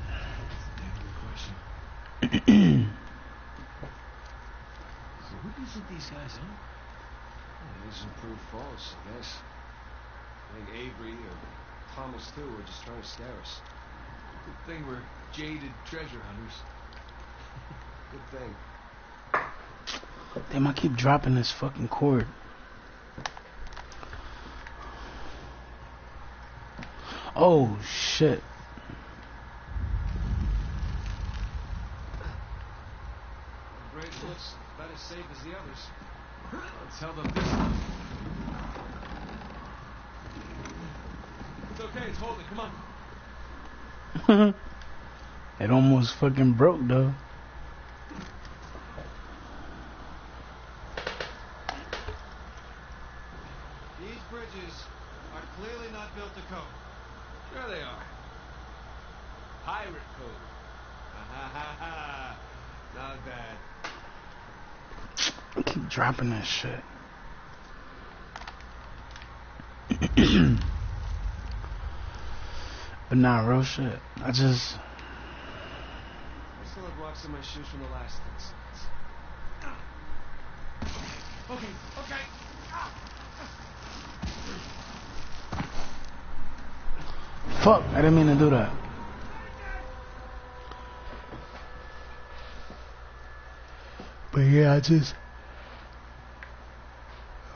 That's a damn good question. So who do you think these guys are? Well, these who prove false, I guess. I think Avery or Thomas too are just trying to scare us. Good thing we're jaded treasure hunters. Good thing. Damn, I keep dropping this fucking cord. Oh shit. The bridge looks about as safe as the others. Let's held up this one. It's okay, it's holding, come on. It almost fucking broke though. These bridges are clearly not built to code. Sure they are. Pirate code. Ha ha ha. Not bad. I keep dropping that shit. But nah, real shit. I still have rocks in my shoes from the last incident. Okay. Fuck, I didn't mean to do that. But yeah,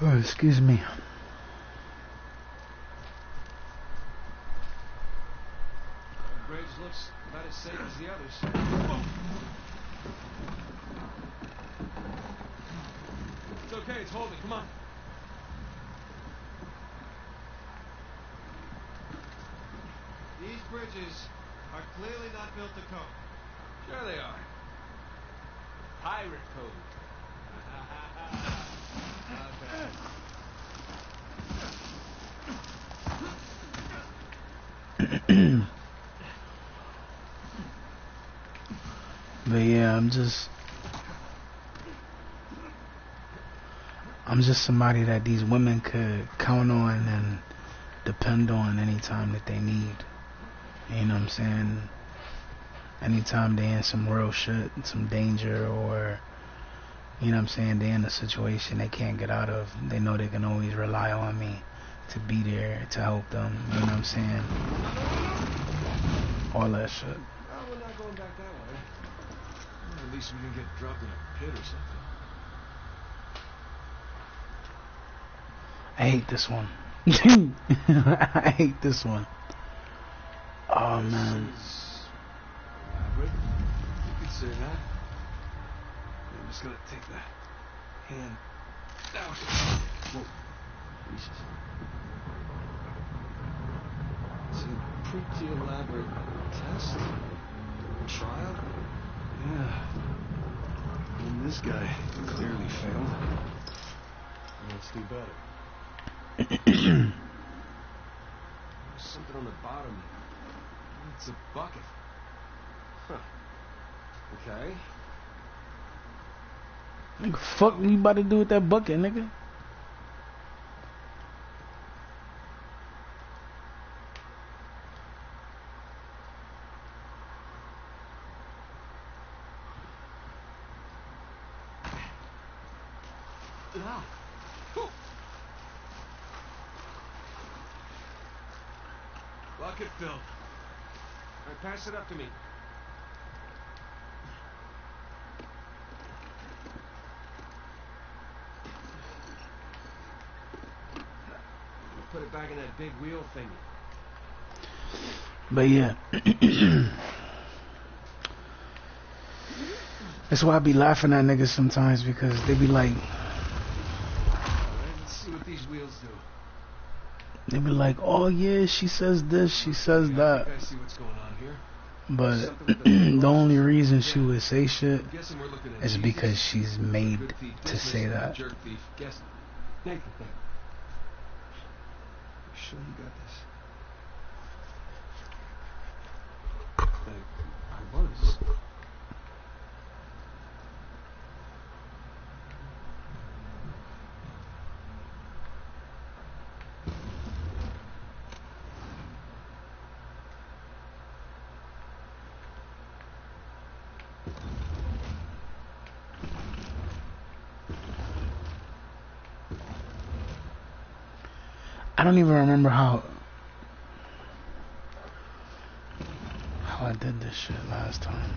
oh, excuse me. The bridge looks about as safe as the others. It's okay, it's holding, come on. These bridges are clearly not built to code. Sure they are. Pirate code. Not bad. But yeah, I'm just somebody that these women could count on and depend on anytime that they need. You know what I'm saying? Anytime they in some real shit, some danger, or you know what I'm saying, they in a situation they can't get out of, they know they can always rely on me to be there to help them. You know what I'm saying? All that shit. Oh, we're not going back that way. Well, at least we didn't get dropped in a pit or something. I hate this one. I hate this one. Oh man. Elaborate. You could say that. I'm just gonna take the hand out. Whoa. Jesus. It's a pretty elaborate test. Trial? Yeah. And this guy clearly failed. Let's do better. There's something on the bottom. It's a bucket. Huh. Okay. What the fuck you about to do with that bucket, nigga? Now. Bucket filled. All right, pass it up to me. Put it back in that big wheel thingy. But yeah. That's why I be laughing at niggas sometimes, because they be like, Alright, let's see what these wheels do. they be like, oh yeah, she says this, she says that. I see what's going on here. But the only reason she would say shit is because she's made to say that. Jerk thief. Guess. Nathan. You sure you got this? I was. I don't even remember how I did this shit last time.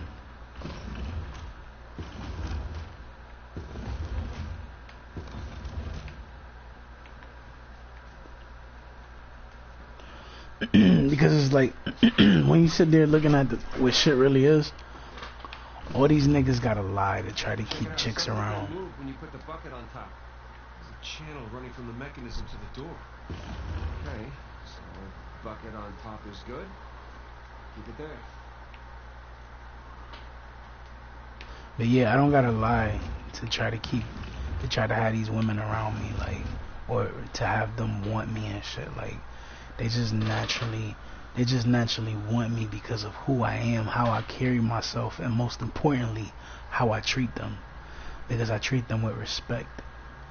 Because it's like when you sit there looking at what shit really is, all these niggas gotta lie to try to keep chicks around. When you put the bucket on top, there's a channel running from the mechanism to the door. Okay, so bucket on top is good. Keep it there. But yeah, I don't gotta lie to try to have these women around me, like, or to have them want me and shit. Like, they just naturally want me because of who I am, how I carry myself, and most importantly, how I treat them. Because I treat them with respect,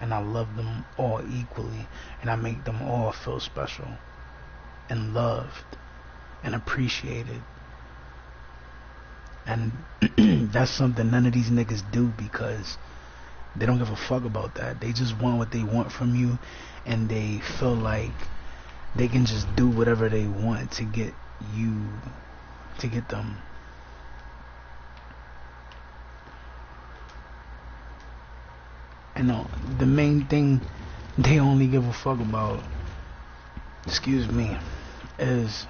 and I love them all equally, and I make them all feel special and loved and appreciated. And that's something none of these niggas do, because they don't give a fuck about that. They just want what they want from you, and they feel like they can just do whatever they want to get you, to get them. And the main thing they only give a fuck about, excuse me, is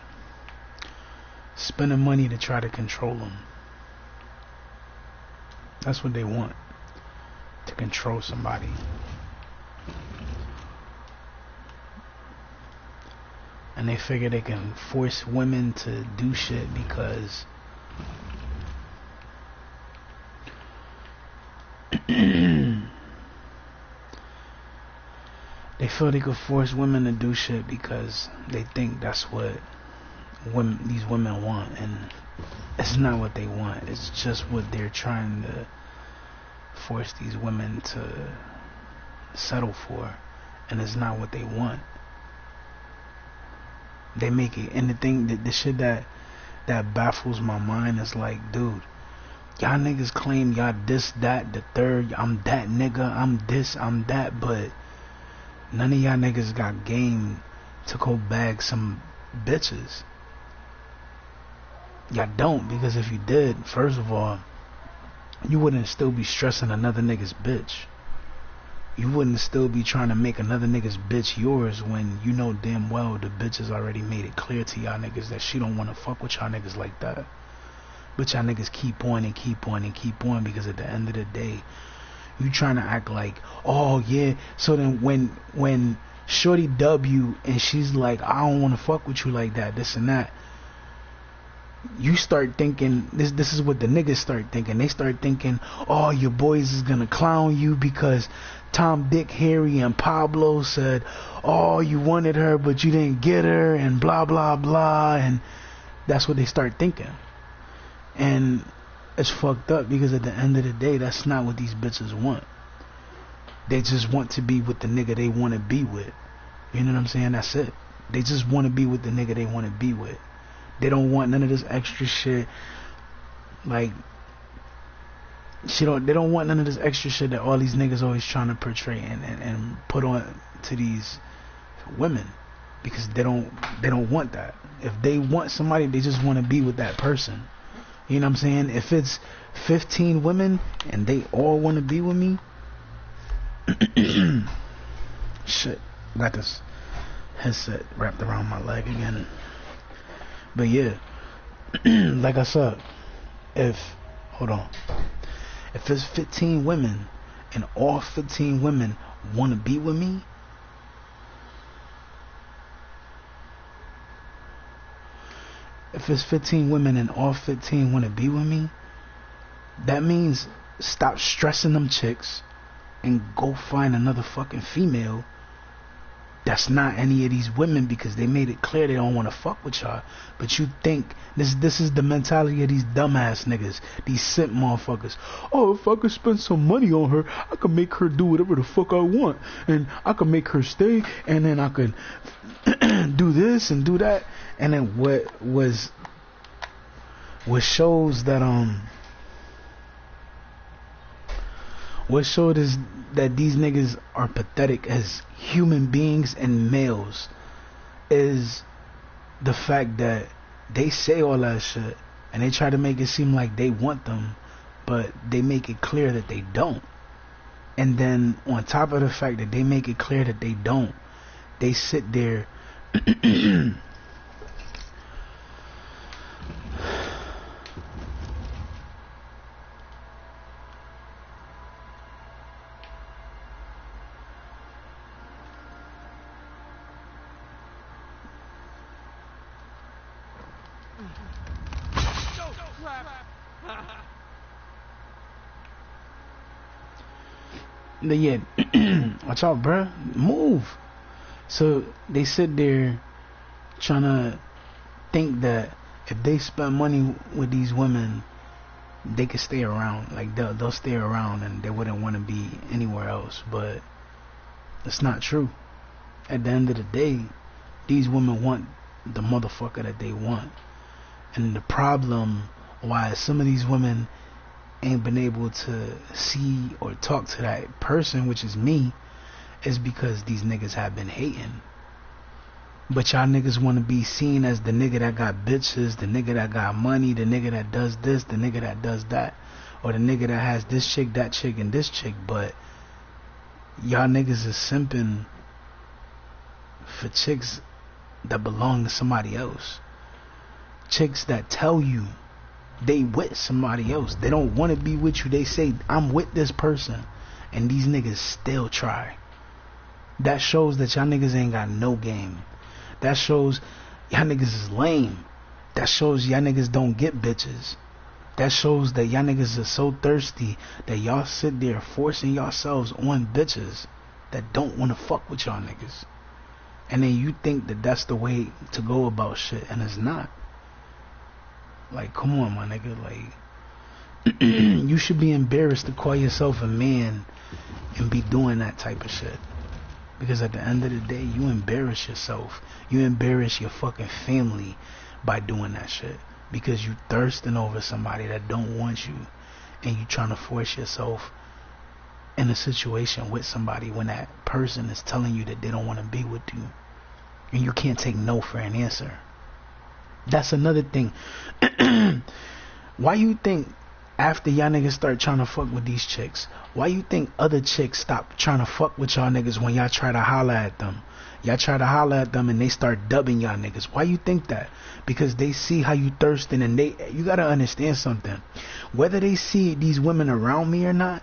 spending money to try to control them. That's what they want, to control somebody. And they figure they can force women to do shit because they feel they could force women to do shit because they think that's what these women want, and it's not what they want. It's just what they're trying to force these women to settle for, and it's not what they want. They make it, and the shit that baffles my mind is like, dude, y'all niggas claim y'all this, that, the third, I'm that nigga, I'm this, I'm that, but none of y'all niggas got game to go bag some bitches. Y'all don't, because if you did, first of all, you wouldn't still be stressing another nigga's bitch. you wouldn't still be trying to make another nigga's bitch yours when you know damn well the bitch has already made it clear to y'all niggas that she don't want to fuck with y'all niggas like that. But y'all niggas keep on and keep on and keep on, because at the end of the day, you trying to act like, oh yeah, so then when shorty W and she's like, I don't want to fuck with you like that, this and that, you start thinking, this is what the niggas start thinking. They start thinking, oh, your boys is gonna clown you because Tom, Dick, Harry, and Pablo said, oh, you wanted her but you didn't get her, and blah blah blah, and that's what they start thinking. And it's fucked up, because at the end of the day, that's not what these bitches want. They just want to be with the nigga they want to be with. You know what I'm saying? That's it. They just want to be with the nigga they want to be with. They don't want none of this extra shit. Like, they don't want none of this extra shit that all these niggas always trying to portray and put on to these women, because they don't want that. If they want somebody, they just want to be with that person. You know what I'm saying? If it's 15 women and they all want to be with me, shit, got this headset wrapped around my leg again. But yeah, like I said, if it's 15 women and all 15 women want to be with me, if it's 15 women and all 15 want to be with me, that means stop stressing them chicks and go find another fucking female that's not any of these women, because they made it clear they don't want to fuck with y'all. But you think this is the mentality of these dumbass niggas, these simp motherfuckers. Oh, if I could spend some money on her, I could make her do whatever the fuck I want, and I could make her stay, and then I could do this and do that. And then what shows that what showed is that these niggas are pathetic as human beings and males is the fact that they say all that shit and they try to make it seem like they want them, but they make it clear that they don't. And then on top of the fact that they make it clear that they don't, they sit there yeah, watch out, bruh, move. So they sit there trying to think that if they spend money with these women, they could stay around. Like they'll stay around and they wouldn't want to be anywhere else. But it's not true. At the end of the day, these women want the motherfucker that they want. And the problem why some of these women ain't been able to see or talk to that person, which is me, is because these niggas have been hating. But y'all niggas want to be seen as the nigga that got bitches, the nigga that got money, the nigga that does this, the nigga that does that, or the nigga that has this chick, that chick, and this chick. But y'all niggas is simping for chicks that belong to somebody else. Chicks that tell you they with somebody else. They don't want to be with you. They say, I'm with this person. And these niggas still try. That shows that y'all niggas ain't got no game. That shows y'all niggas is lame. That shows y'all niggas don't get bitches. That shows that y'all niggas are so thirsty that y'all sit there forcing yourselves on bitches that don't want to fuck with y'all niggas. And then you think that that's the way to go about shit, and it's not. Like, come on, my nigga. Like, you should be embarrassed to call yourself a man and be doing that type of shit. Because at the end of the day, you embarrass yourself. You embarrass your fucking family by doing that shit. Because you thirsting over somebody that don't want you. And you trying to force yourself in a situation with somebody when that person is telling you that they don't want to be with you. And you can't take no for an answer. That's another thing. Why you think after y'all niggas start trying to fuck with these chicks, why you think other chicks stop trying to fuck with y'all niggas when y'all try to holler at them? Y'all try to holler at them and they start dubbing y'all niggas. Why you think that? Because they see how you thirsting, and you gotta understand something. Whether they see these women around me or not,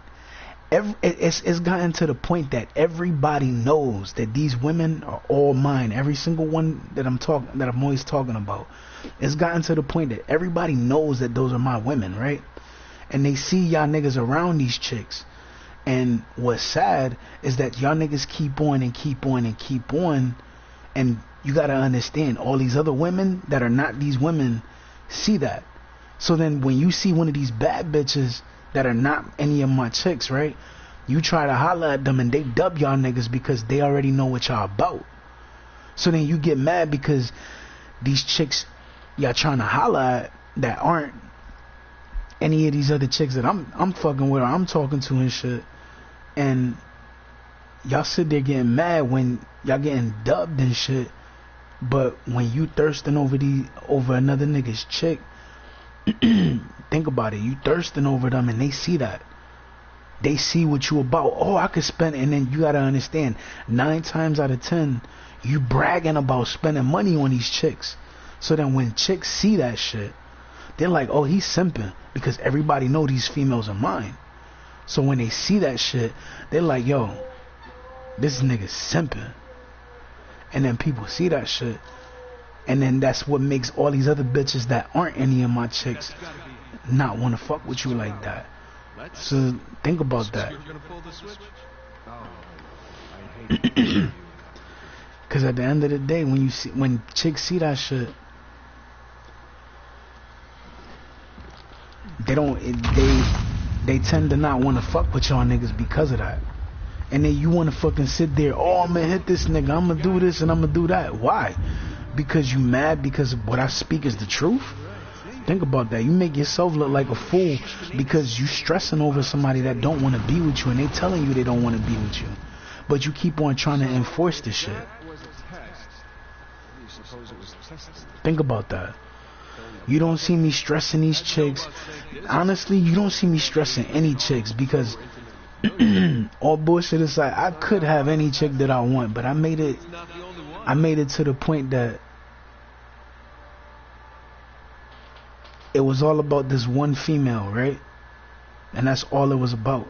it's gotten to the point that everybody knows that these women are all mine. Every single one that I'm always talking about. It's gotten to the point that everybody knows that those are my women, right? And they see y'all niggas around these chicks. And what's sad is that y'all niggas keep on and keep on and keep on. And you gotta understand, all these other women that are not these women see that. So then when you see one of these bad bitches that are not any of my chicks, right? You try to holler at them and they dub y'all niggas because they already know what y'all about. So then you get mad because these chicks y'all trying to holler at that aren't any of these other chicks that I'm fucking with or I'm talking to and shit. And y'all sit there getting mad when y'all getting dubbed and shit. But when you thirsting over another nigga's chick, think about it. You thirsting over them and they see that. They see what you about. Oh, I could spend. And then you gotta understand, 9 times out of 10, you bragging about spending money on these chicks. So then when chicks see that shit, they're like, oh, he's simping, because everybody know these females are mine. So when they see that shit, they're like, yo, this nigga's simping. And then people see that shit, and then that's what makes all these other bitches that aren't any of my chicks not want to fuck with you like that. So think about that. Because at the end of the day, when chicks see that shit, they tend to not want to fuck with y'all niggas because of that. And then you want to fucking sit there, oh, I'm gonna hit this nigga, I'm gonna do this and I'm gonna do that. Why? Because you mad because what I speak is the truth? Think about that. You make yourself look like a fool because you stressing over somebody that don't want to be with you, and they telling you they don't want to be with you, but you keep on trying to enforce this shit. Think about that. You don't see me stressing these chicks. Honestly, you don't see me stressing any chicks, because all bullshit aside, I could have any chick that I want, but I made it to the point that it was all about this one female, right? And that's all it was about.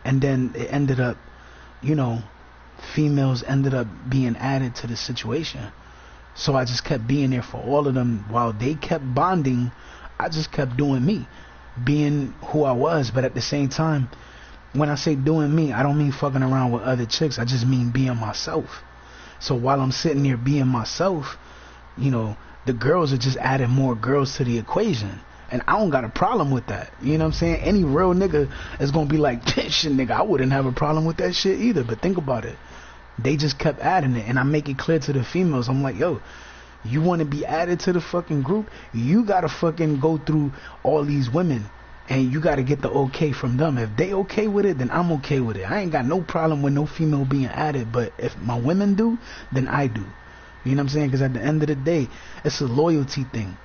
And then it ended up, females ended up being added to the situation. So I just kept being there for all of them. While they kept bonding, I just kept doing me, being who I was. But at the same time, when I say doing me, I don't mean fucking around with other chicks. I just mean being myself. So while I'm sitting there being myself, the girls are just adding more girls to the equation. And I don't got a problem with that. You know what I'm saying? Any real nigga is going to be like, shit, nigga, I wouldn't have a problem with that shit either. But think about it. They just kept adding it. And I make it clear to the females. I'm like, yo, you want to be added to the fucking group? You got to fucking go through all these women. And you got to get the okay from them. If they okay with it, then I'm okay with it. I ain't got no problem with no female being added. But if my women do, then I do. You know what I'm saying? Because at the end of the day, it's a loyalty thing.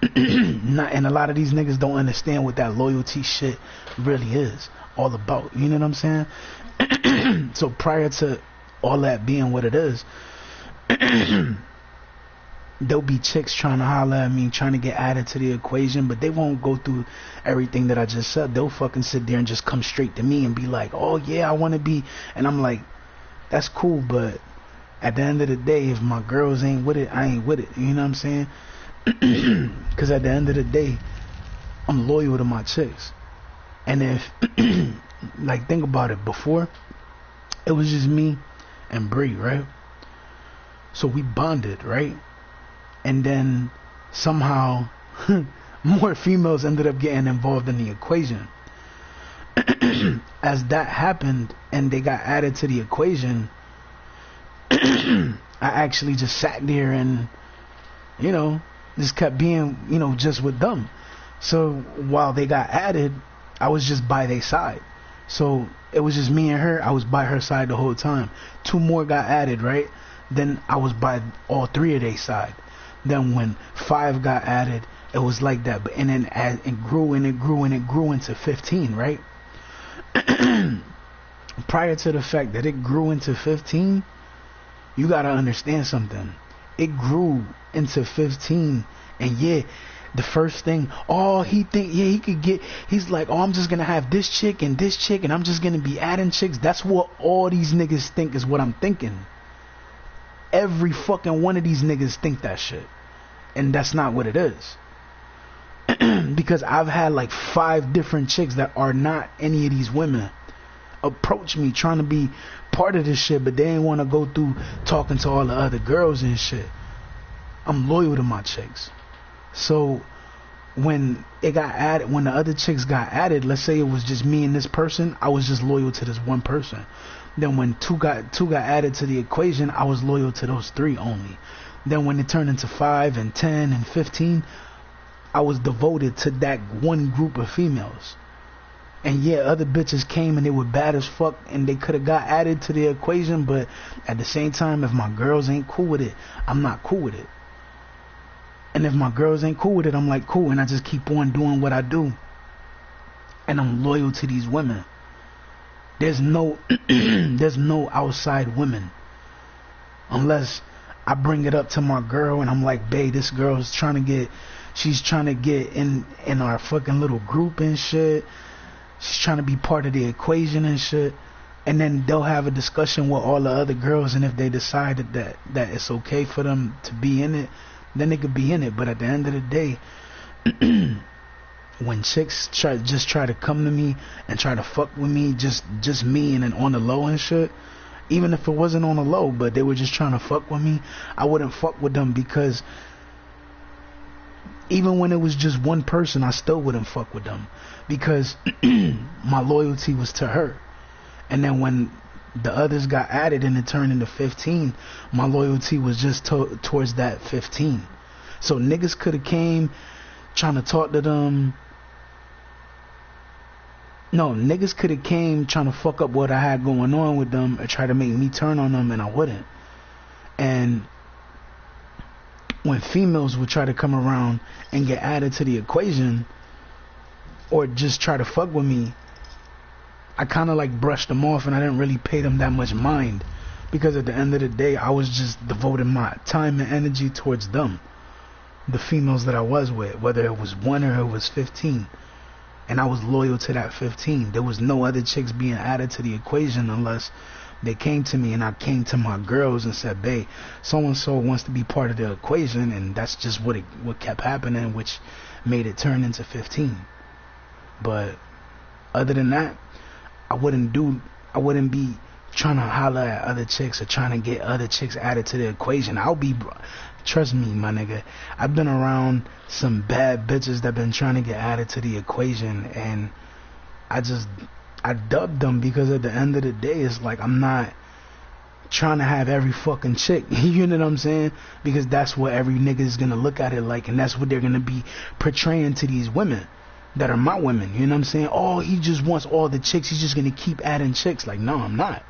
And a lot of these niggas don't understand what that loyalty shit really is all about. You know what I'm saying? So prior to all that being what it is, there'll be chicks trying to holler at me, trying to get added to the equation, but they won't go through everything that I just said. They'll fucking sit there and just come straight to me and be like, oh yeah, I want to be. And I'm like, that's cool, but at the end of the day, if my girls ain't with it, I ain't with it. You know what I'm saying? Because at the end of the day, I'm loyal to my chicks. And if like, think about it, before it was just me and Bree, right? So we bonded, right? And then somehow more females ended up getting involved in the equation. As that happened and they got added to the equation, I actually just sat there and just kept being, just with them. So while they got added, I was just by their side. So it was just me and her. I was by her side the whole time. 2 more got added, right? Then I was by all 3 of their side. Then when 5 got added, it was like that. But and then as it grew and it grew and it grew into 15, right? Prior to the fact that it grew into 15, you gotta understand something. It grew into 15, and yeah, the first thing, oh, he think, yeah, he could get, he's like, oh, I'm just gonna have this chick, and I'm just gonna be adding chicks. That's what all these niggas think is what I'm thinking. Every fucking one of these niggas think that shit, and that's not what it is. Because I've had like 5 different chicks that are not any of these women approach me trying to be part of this shit, but they ain't want to go through talking to all the other girls and shit. I'm loyal to my chicks. So when it got added, when the other chicks got added, let's say it was just me and this person, I was just loyal to this one person. Then when two got added to the equation, I was loyal to those 3 only. Then when it turned into 5 and 10 and 15, I was devoted to that one group of females. And yeah, other bitches came and they were bad as fuck and they could have got added to the equation, but at the same time, if my girls ain't cool with it, I'm not cool with it. And if my girls ain't cool with it, I'm like, cool, and I just keep on doing what I do. And I'm loyal to these women. There's no there's no outside women. Unless I bring it up to my girl and I'm like, babe, this girl's trying to get in our fucking little group and shit. She's trying to be part of the equation and shit. And then they'll have a discussion with all the other girls, and if they decided that it's okay for them to be in it, then they could be in it. But at the end of the day, when chicks try to come to me and try to fuck with me, just me and then on the low and shit, even if it wasn't on the low, but they were just trying to fuck with me, I wouldn't fuck with them, because even when it was just one person, I still wouldn't fuck with them, because my loyalty was to her. And then when the others got added and it turned into 15, my loyalty was just towards that 15. So niggas could have came trying to talk to them. No, niggas could have came trying to fuck up what I had going on with them or try to make me turn on them, and I wouldn't. And when females would try to come around and get added to the equation or just try to fuck with me, I kind of like brushed them off, and I didn't really pay them that much mind, because at the end of the day, I was just devoting my time and energy towards them, the females that I was with, whether it was 1 or it was 15. And I was loyal to that 15. There was no other chicks being added to the equation unless they came to me and I came to my girls and said, babe, so-and-so wants to be part of the equation, and that's just what kept happening, which made it turn into 15. But other than that, I wouldn't be trying to holler at other chicks or trying to get other chicks added to the equation. Trust me, my nigga, I've been around some bad bitches that been trying to get added to the equation, and I dubbed them, because at the end of the day, it's like, I'm not trying to have every fucking chick, you know what I'm saying? Because that's what every nigga is gonna look at it like, and that's what they're gonna be portraying to these women that are my women, you know what I'm saying? Oh, he just wants all the chicks, he's just gonna keep adding chicks. Like, no, I'm not.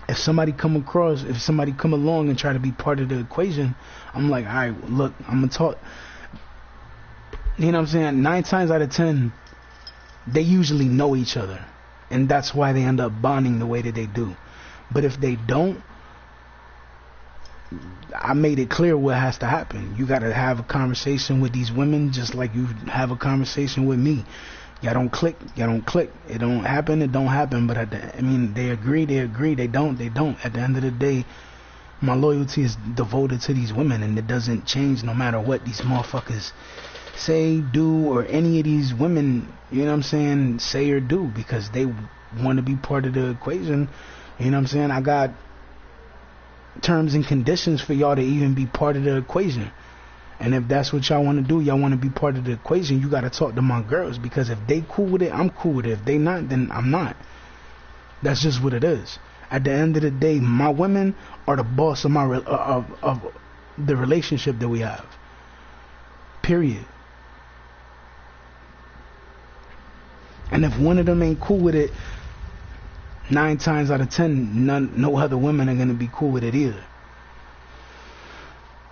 If somebody come along and try to be part of the equation, I'm like, all right, look, I'm gonna talk. You know what I'm saying? 9 times out of 10, they usually know each other, and that's why they end up bonding the way that they do. But if they don't, I made it clear what has to happen. You gotta have a conversation with these women just like you have a conversation with me. Y'all don't click. It don't happen. But they agree. They don't. At the end of the day, my loyalty is devoted to these women, and it doesn't change no matter what these motherfuckers say, do, or any of these women, you know what I'm saying, say or do, because they want to be part of the equation. You know what I'm saying? I got terms and conditions for y'all to even be part of the equation. And if that's what y'all want to do, y'all want to be part of the equation, you got to talk to my girls, because if they cool with it, I'm cool with it. If they not, then I'm not. That's just what it is. At the end of the day, my women are the boss of of the relationship that we have. Period. And if one of them ain't cool with it, 9 times out of 10, no other women are going to be cool with it either.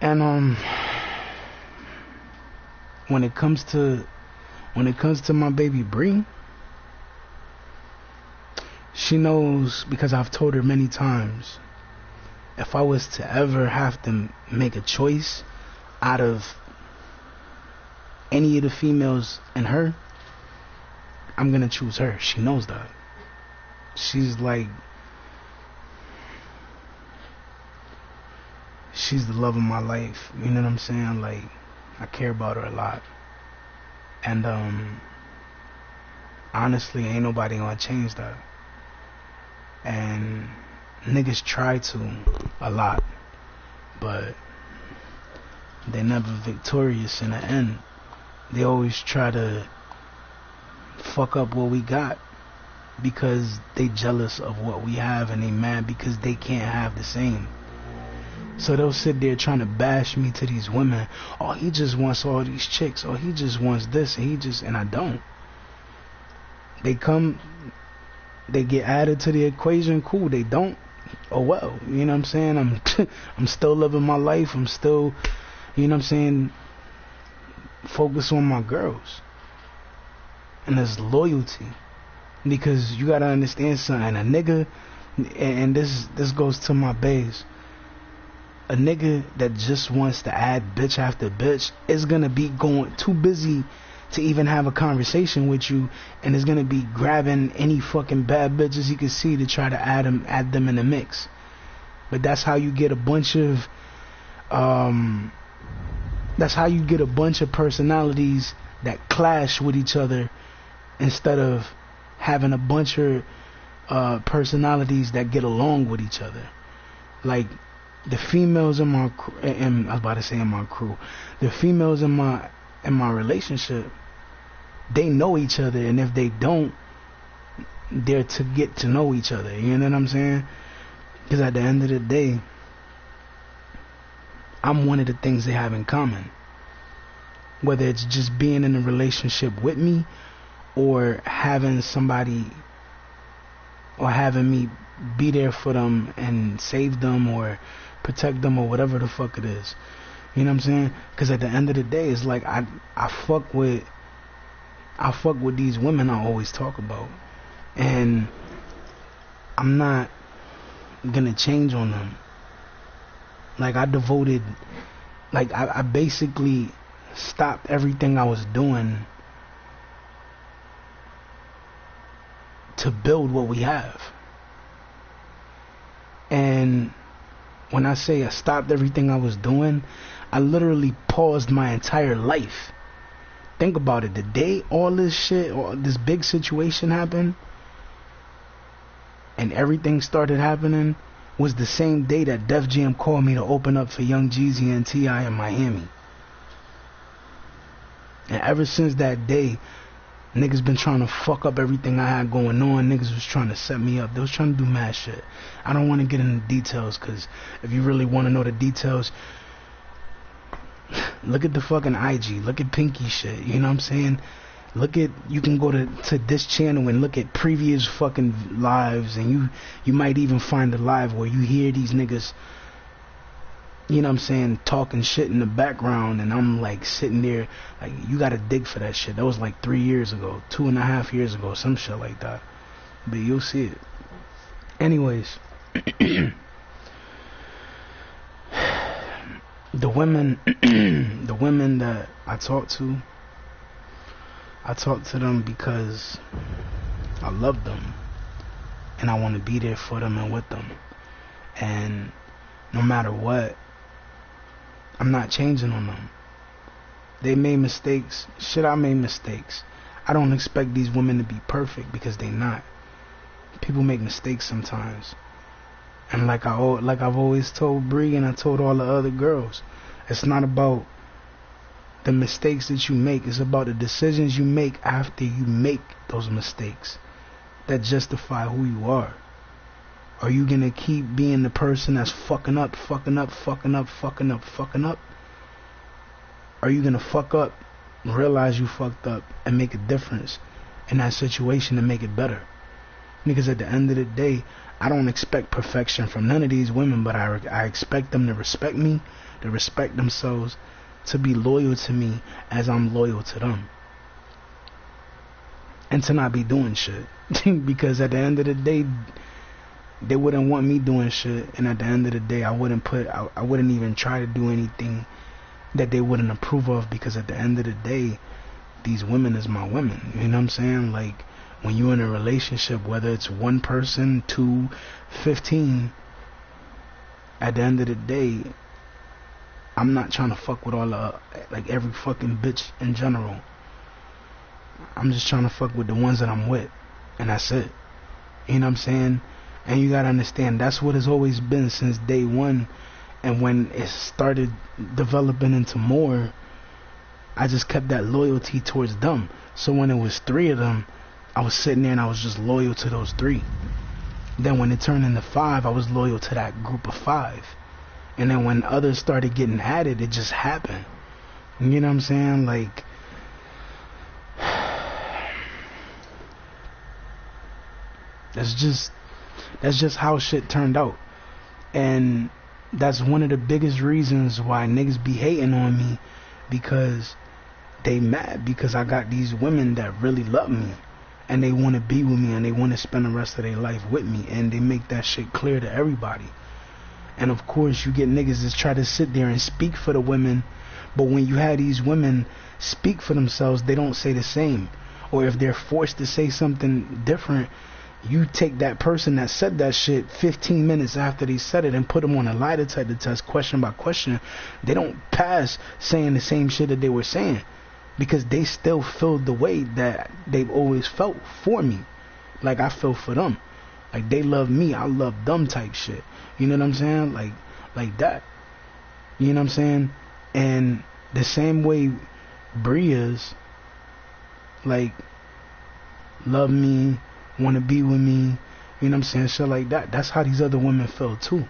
And when it comes to my baby Bree, she knows, because I've told her many times, if I was to ever have to make a choice out of any of the females and her, I'm gonna choose her. She knows that. She's like, she's the love of my life. You know what I'm saying? Like, I care about her a lot. And honestly, ain't nobody gonna change that. And niggas try to a lot, but they're never victorious in the end. They always try to fuck up what we got because they jealous of what we have, and they mad because they can't have the same. So they'll sit there trying to bash me to these women. Oh, he just wants all these chicks. Oh, he just wants this, and I don't. They come, they get added to the equation, cool. They don't, oh well. You know what I'm saying? I'm still living my life. I'm still, you know what I'm saying, focus on my girls. And there's loyalty. Because you gotta understand something. A nigga, and this goes to my base, a nigga that just wants to add bitch after bitch is gonna be going too busy to even have a conversation with you, and is gonna be grabbing any fucking bad bitches he can see to try to add them in the mix. But that's how you get a bunch of personalities that clash with each other, instead of having a bunch of personalities that get along with each other. Like, the females in my crew, the females in my relationship, they know each other, and if they don't, they're to get to know each other. You know what I'm saying? Because at the end of the day, I'm one of the things they have in common. Whether it's just being in a relationship with me, or having somebody, or having me be there for them and save them or protect them or whatever the fuck it is. You know what I'm saying? Because at the end of the day, it's like I fuck with these women I always talk about, and I'm not gonna change on them. Like, I basically stopped everything I was doing to build what we have. And when I say I stopped everything I was doing, I literally paused my entire life. Think about it. The day all this shit, all this big situation happened, and everything started happening, was the same day that Def Jam called me to open up for Young Jeezy and T.I. in Miami. And ever since that day, niggas been trying to fuck up everything I had going on. Niggas was trying to set me up. They was trying to do mad shit. I don't want to get into details, because if you really want to know the details, look at the fucking IG. Look at Pinky shit. You know what I'm saying? You can go to this channel and look at previous fucking lives, and you might even find a live where you hear these niggas, you know what I'm saying, talking shit in the background, and I'm like sitting there, like, you gotta dig for that shit. That was like 3 years ago, 2.5 years ago, some shit like that. But you'll see it. Anyways, the women that I talk to them because I love them, and I want to be there for them and with them. And no matter what, I'm not changing on them. They made mistakes. Shit, I made mistakes. I don't expect these women to be perfect, because they not. People make mistakes sometimes. And like I've always told Bree, and I told all the other girls, it's not about the mistakes that you make. It's about the decisions you make after you make those mistakes that justify who you are. Are you gonna keep being the person that's fucking up? Are you gonna fuck up, realize you fucked up, and make a difference in that situation to make it better? Because at the end of the day, I don't expect perfection from none of these women, but I expect them to respect me, to respect themselves, to be loyal to me as I'm loyal to them, and to not be doing shit. Because at the end of the day, they wouldn't want me doing shit, and at the end of the day, I wouldn't even try to do anything that they wouldn't approve of, because at the end of the day, these women is my women. You know what I'm saying? Like, when you're in a relationship, whether it's one person, 2, 15, at the end of the day, I'm not trying to fuck with like every fucking bitch in general. I'm just trying to fuck with the ones that I'm with, and that's it. You know what I'm saying? And you gotta understand, that's what it's always been since day one. And when it started developing into more, I just kept that loyalty towards them. So when it was 3 of them, I was sitting there and I was just loyal to those 3. Then when it turned into 5, I was loyal to that group of 5. And then when others started getting added, it just happened. You know what I'm saying? Like, that's just how shit turned out. And that's one of the biggest reasons why niggas be hating on me, because they mad because I got these women that really love me, and they want to be with me, and they want to spend the rest of their life with me, and they make that shit clear to everybody. And of course you get niggas that try to sit there and speak for the women, but when you have these women speak for themselves, they don't say the same. Or if they're forced to say something different, you take that person that said that shit 15 minutes after they said it and put them on a lie detector test, question by question. They don't pass saying the same shit that they were saying, because they still feel the way that they've always felt for me. Like I feel for them. Like they love me, I love them type shit. You know what I'm saying? Like that. You know what I'm saying? And the same way Bree is, like, love me, want to be with me, you know what I'm saying, shit like that. That's how these other women feel too.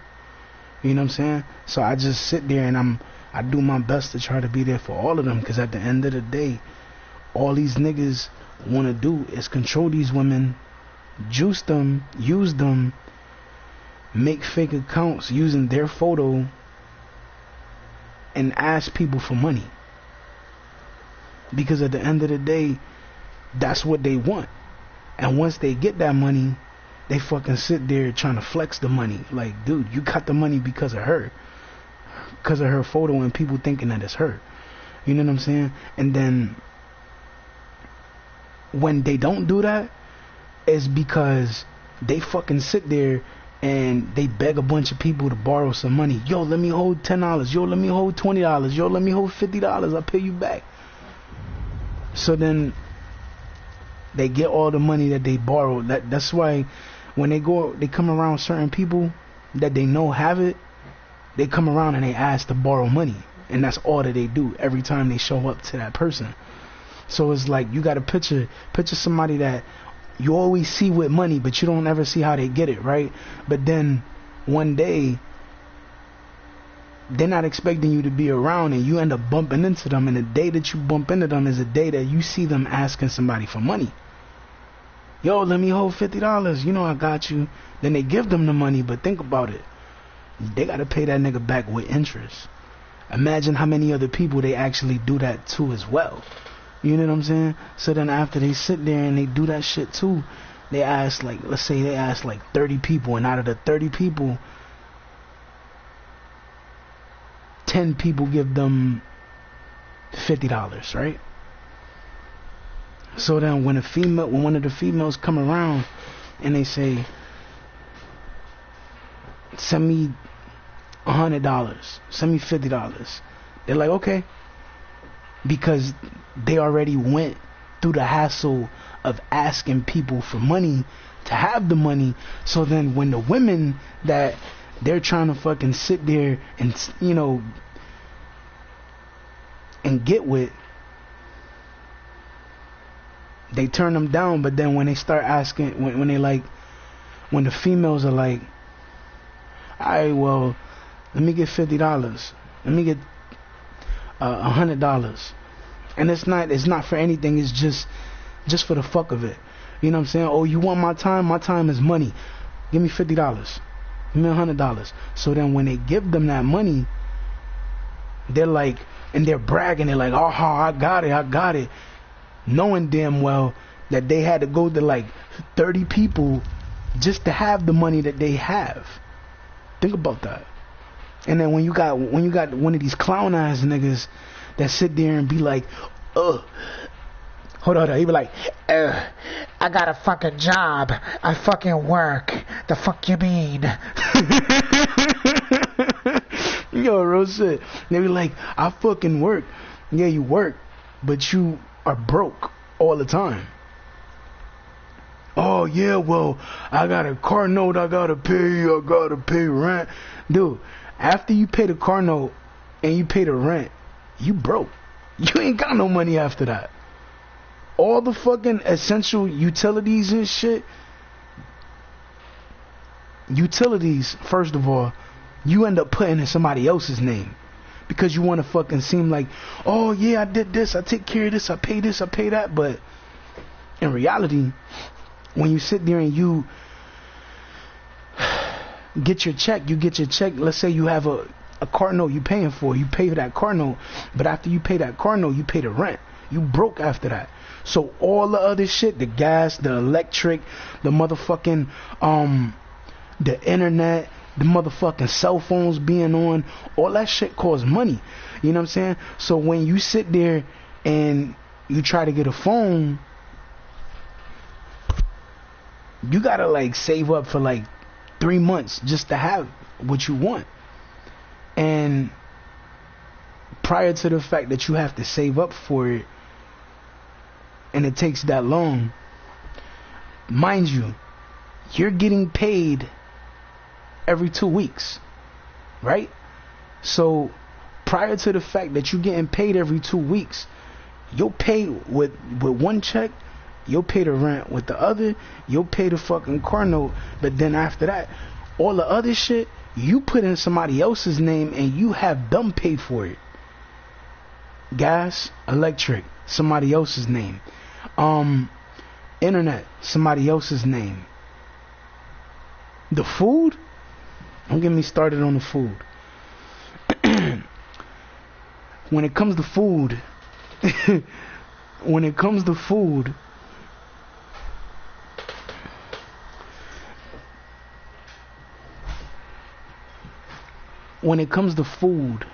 You know what I'm saying? So I just sit there and I do my best to try to be there for all of them, because at the end of the day, all these niggas want to do is control these women, juice them, use them, make fake accounts using their photo, and ask people for money. Because at the end of the day, that's what they want. And once they get that money, they fucking sit there trying to flex the money. Like, dude, you got the money because of her. Because of her photo and people thinking that it's her. You know what I'm saying? And then when they don't do that, it's because they fucking sit there and they beg a bunch of people to borrow some money. Yo, let me hold $10. Yo, let me hold $20. Yo, let me hold $50. I'll pay you back. So then they get all the money that they borrowed. That's why when they come around certain people that they know have it, they come around and they ask to borrow money. And that's all that they do every time they show up to that person. So it's like, you got to picture somebody that you always see with money, but you don't ever see how they get it, right? But then one day they're not expecting you to be around, and you end up bumping into them, and the day that you bump into them is a day that you see them asking somebody for money. Yo, let me hold $50. You know I got you. Then they give them the money, but think about it. They got to pay that nigga back with interest. Imagine how many other people they actually do that to as well. You know what I'm saying? So then after they sit there and they do that shit too, they ask, like, let's say they ask like 30 people, and out of the 30 people, 10 people give them $50, right? So then when one of the females come around and they say, send me $100, send me $50, they're like, okay, because they already went through the hassle of asking people for money to have the money. So then when the women that they're trying to fucking sit there and, you know, and get with, they turn them down. But then when they start asking, when they like, when the females are like, alright, well, let me get $50, let me get $100, and it's not for anything, it's just for the fuck of it. You know what I'm saying? Oh, you want my time? My time is money. Give me $50, give me $100. So then when they give them that money, they're like, and they're bragging, they're like, oh, I got it, knowing damn well that they had to go to like 30 people just to have the money that they have. Think about that. And then when you got one of these clown ass niggas that sit there and be like, hold on, he be like, I got a fucking job, I fucking work, the fuck you mean? Yo, real shit. They be like, I fucking work. Yeah, you work, but you are broke all the time. Oh yeah, well, I got a car note I gotta pay rent. Dude, after you pay the car note and you pay the rent, you broke. You ain't got no money after that. All the fucking essential utilities and shit. Utilities, first of all, you end up putting in somebody else's name. Because you want to fucking seem like, oh yeah, I did this, I take care of this, I pay that. But in reality, when you sit there and you get your check, let's say you have a car note you paying for, you pay that car note, but after you pay that car note, you pay the rent. You broke after that. So all the other shit, the gas, the electric, the motherfucking, the internet, the motherfucking cell phones being on, all that shit costs money. You know what I'm saying? So when you sit there and you try to get a phone, you gotta like save up for like 3 months just to have what you want. And prior to the fact that you have to save up for it, and it takes that long, mind you, you're getting paid every 2 weeks, right? So prior to the fact that you're getting paid every 2 weeks, you'll pay with one check, you'll pay the rent with the other, you'll pay the fucking car note, but then after that, all the other shit, you put in somebody else's name and you have them pay for it. Gas, electric, somebody else's name. Internet, somebody else's name. The food? Don't get me started on the food. When it comes to food, when it comes to food,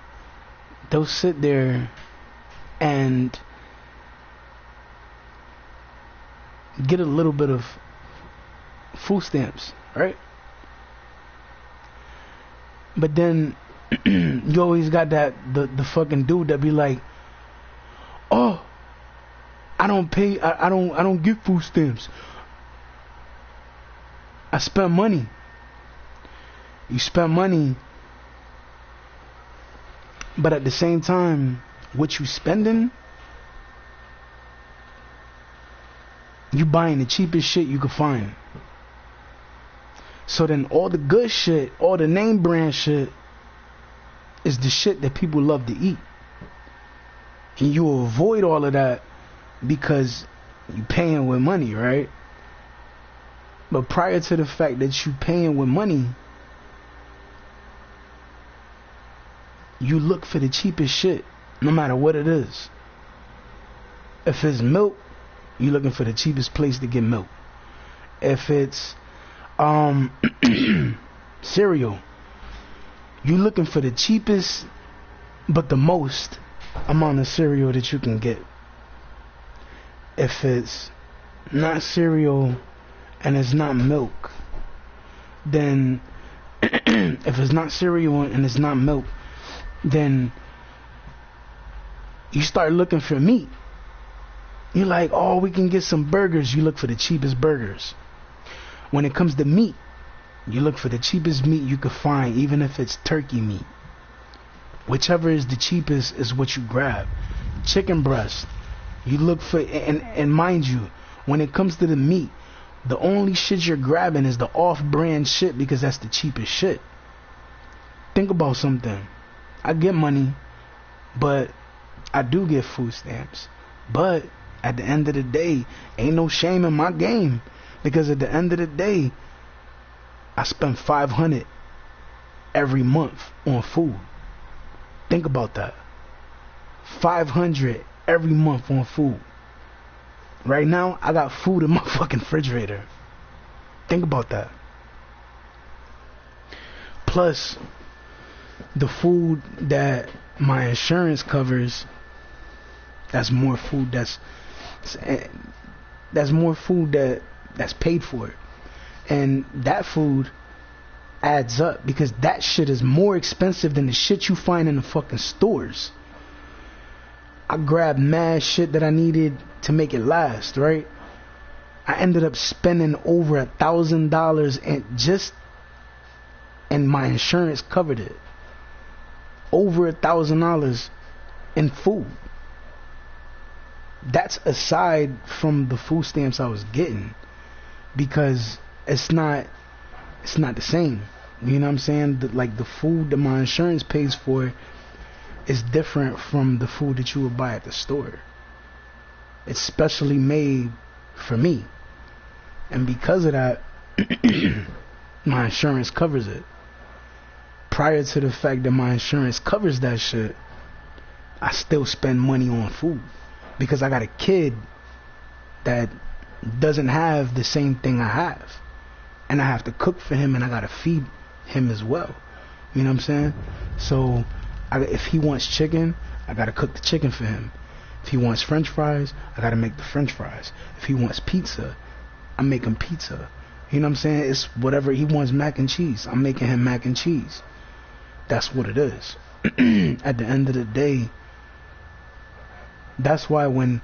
they'll sit there and get a little bit of food stamps, right? But then you always got the fucking dude that be like, oh, I don't get food stamps. I spend money. You spend money, but at the same time, what you spending, you buying the cheapest shit you could find. So then all the good shit, all the name brand shit, is the shit that people love to eat. And you avoid all of that because you paying with money, right? But prior to the fact that you paying with money, you look for the cheapest shit, no matter what it is. If it's milk, you looking for the cheapest place to get milk. If it's cereal, you looking for the cheapest but the most amount of cereal that you can get. If it's not cereal and it's not milk, then if it's not cereal and it's not milk, then you start looking for meat. You're like, oh, we can get some burgers. You look for the cheapest burgers. When it comes to meat, you look for the cheapest meat you could find, even if it's turkey meat. Whichever is the cheapest is what you grab. Chicken breast, you look for, and mind you, when it comes to the meat, the only shit you're grabbing is the off-brand shit because that's the cheapest shit. Think about something. I get money, but I do get food stamps. But at the end of the day, ain't no shame in my game, because at the end of the day, I spend $500 every month on food. Think about that. $500 every month on food. Right now, I got food in my fucking refrigerator. Think about that. Plus, the food that my insurance covers, that's more food that's more food that's paid for. And that food adds up because that shit is more expensive than the shit you find in the fucking stores. I grabbed mad shit that I needed to make it last, right? I ended up spending over $1,000 and my insurance covered it. Over $1,000 in food. That's aside from the food stamps I was getting, because it's not the same. You know what I'm saying? Like the food that my insurance pays for is different from the food that you would buy at the store. It's specially made for me, and because of that, my insurance covers it. Prior to the fact that my insurance covers that shit, I still spend money on food because I got a kid that doesn't have the same thing I have, and I have to cook for him and I gotta feed him as well. You know what I'm saying? So if he wants chicken, I gotta cook the chicken for him. If he wants french fries, I gotta make the french fries. If he wants pizza, I'm making pizza. You know what I'm saying? It's whatever he wants. Mac and cheese, I'm making him mac and cheese. That's what it is. At the end of the day, that's why when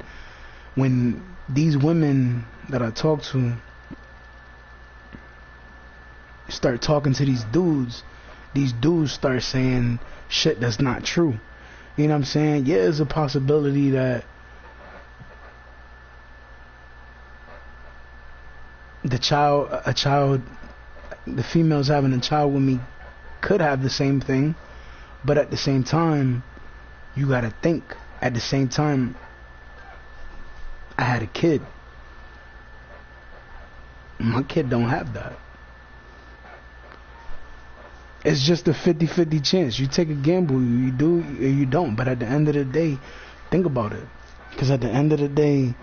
these women that I talk to start talking to these dudes start saying shit that's not true. You know what I'm saying? Yeah, there's a possibility that the females having a child with me could have the same thing, but at the same time, you gotta think, at the same time, I had a kid. My kid don't have that. It's just a 50-50 chance. You take a gamble, you do or you don't. But at the end of the day, think about it. Because at the end of the day,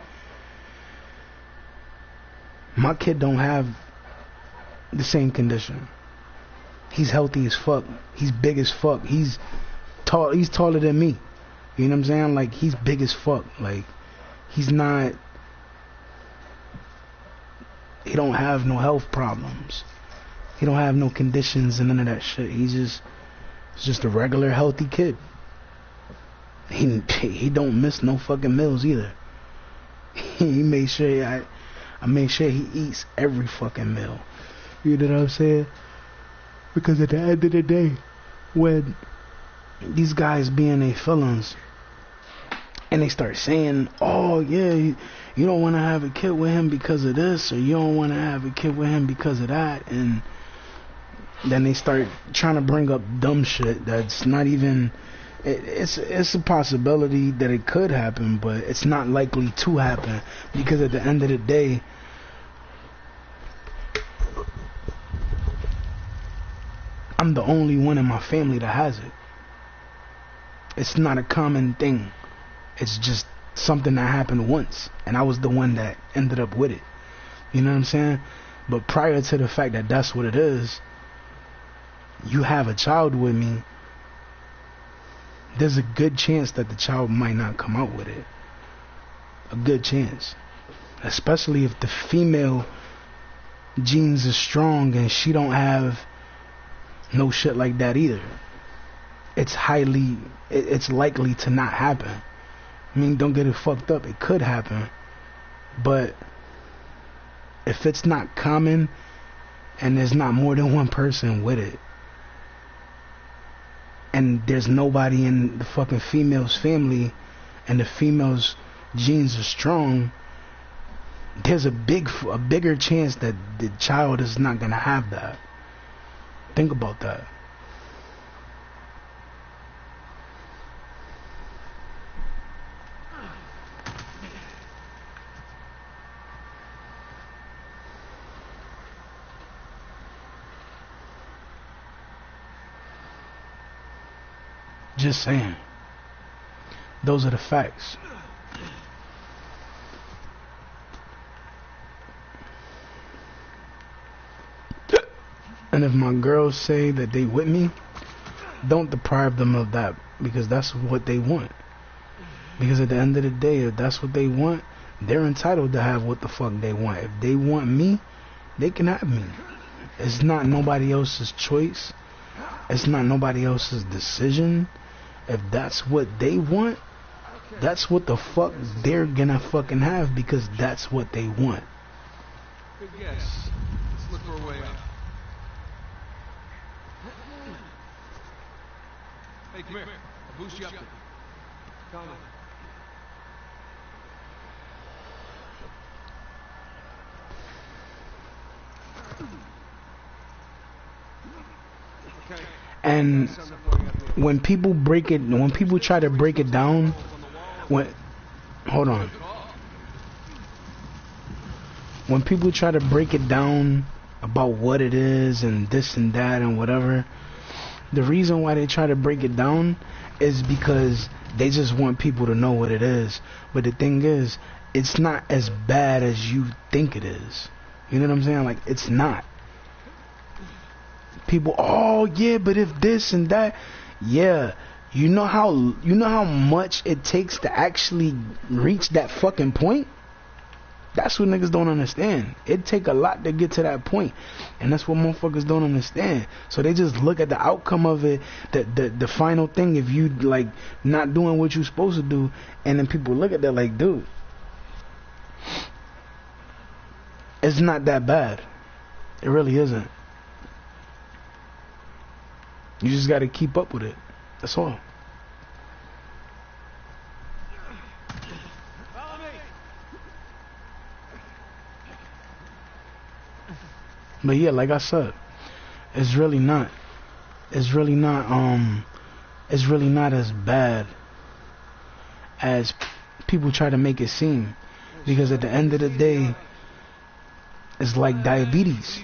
my kid don't have the same condition. He's healthy as fuck. He's big as fuck. He's taller than me. You know what I'm saying? Like, he's big as fuck. Like, he don't have no health problems. He don't have no conditions and none of that shit. He's just a regular healthy kid. He don't miss no fucking meals either. He made sure I made sure he eats every fucking meal. You know what I'm saying? Because at the end of the day, when these guys be in their feelings and they start saying, oh yeah, you don't want to have a kid with him because of this, or you don't want to have a kid with him because of that, and then they start trying to bring up dumb shit that's not even, it's a possibility that it could happen, but it's not likely to happen, because at the end of the day, I'm the only one in my family that has it. It's not a common thing. It's just something that happened once, and I was the one that ended up with it. You know what I'm saying? But prior to the fact that that's what it is, you have a child with me, there's a good chance that the child might not come out with it. A good chance. Especially if the female genes are strong and she don't have no shit like that either. It's likely to not happen. I mean, don't get it fucked up. It could happen. But if it's not common and there's not more than one person with it, and there's nobody in the fucking female's family, and the female's genes are strong, there's a bigger chance that the child is not gonna have that. Think about that. Just saying. Those are the facts. And if my girls say that they with me, don't deprive them of that, because that's what they want. Because at the end of the day, if that's what they want, they're entitled to have what the fuck they want. If they want me, they can have me. It's not nobody else's choice. It's not nobody else's decision. If that's what they want, that's what the fuck they're gonna fucking have, because that's what they want. Good guess. Let's look for a way out. Hey, come here. I'll boost you up there. Come on. And when people break it, when people try to break it down, hold on. When people try to break it down about what it is and this and that and whatever, the reason why they try to break it down is because they just want people to know what it is. But the thing is, it's not as bad as you think it is. You know what I'm saying? Like, it's not. People, oh yeah, but if this and that, yeah, you know how much it takes to actually reach that fucking point? That's what niggas don't understand. It take a lot to get to that point, and that's what motherfuckers don't understand. So they just look at the outcome of it, the final thing, if you like not doing what you're supposed to do, and then people look at that like, dude, it's not that bad. It really isn't. You just gotta keep up with it. That's all. But yeah, like I said, it's really not as bad as people try to make it seem. Because at the end of the day, it's like diabetes.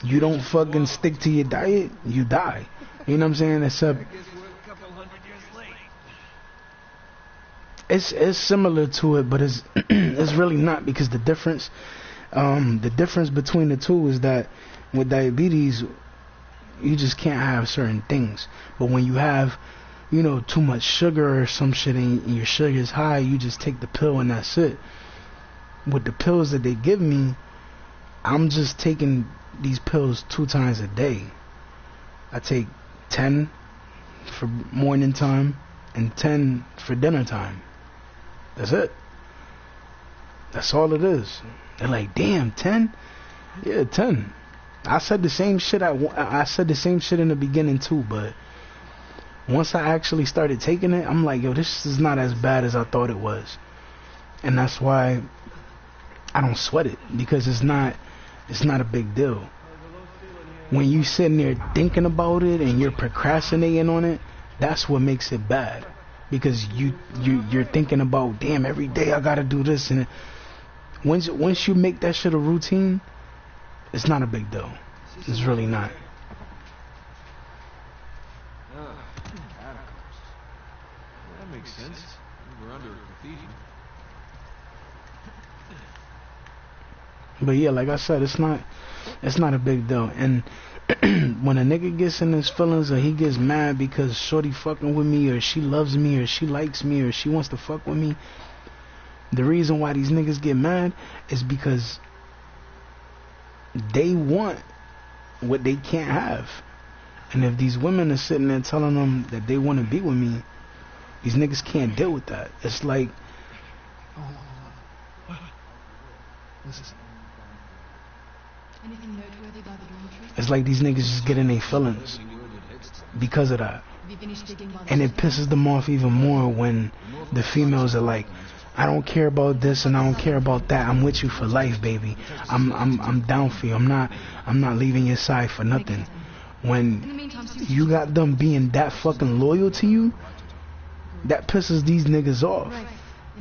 You don't fucking stick to your diet, you die. You know what I'm saying? It's similar to it, but it's it's really not, because the difference between the two is that with diabetes, you just can't have certain things. But when you have, you know, too much sugar or some shit and your sugar is high, you just take the pill and that's it. With the pills that they give me, I'm just taking these pills 2 times a day. I take 10 for morning time and 10 for dinner time. That's it. That's all it is. They're like, damn, 10? Yeah, 10. I said the same shit. I said the same shit in the beginning too, but once I actually started taking it, I'm like, yo, this is not as bad as I thought it was. And that's why I don't sweat it, because it's not a big deal. When you sitting there thinking about it and you're procrastinating on it, that's what makes it bad. Because you're thinking about, damn, every day I gotta do this, and once you make that shit a routine, it's not a big deal. It's really not. That makes sense. We're under a cathedral. But yeah, like I said, it's not a big deal. And when a nigga gets in his feelings or he gets mad because shorty fucking with me, or she loves me, or she likes me, or she wants to fuck with me, the reason why these niggas get mad is because they want what they can't have. And if these women are sitting there telling them that they want to be with me, these niggas can't deal with that. It's like, Anything noteworthy about the dormitory? it's like these niggas just get in their feelings because of that. And it pisses them off even more when the females are like, I don't care about this and I don't care about that. I'm with you for life, baby. I'm down for you. I'm not leaving your side for nothing. When you got them being that fucking loyal to you, that pisses these niggas off.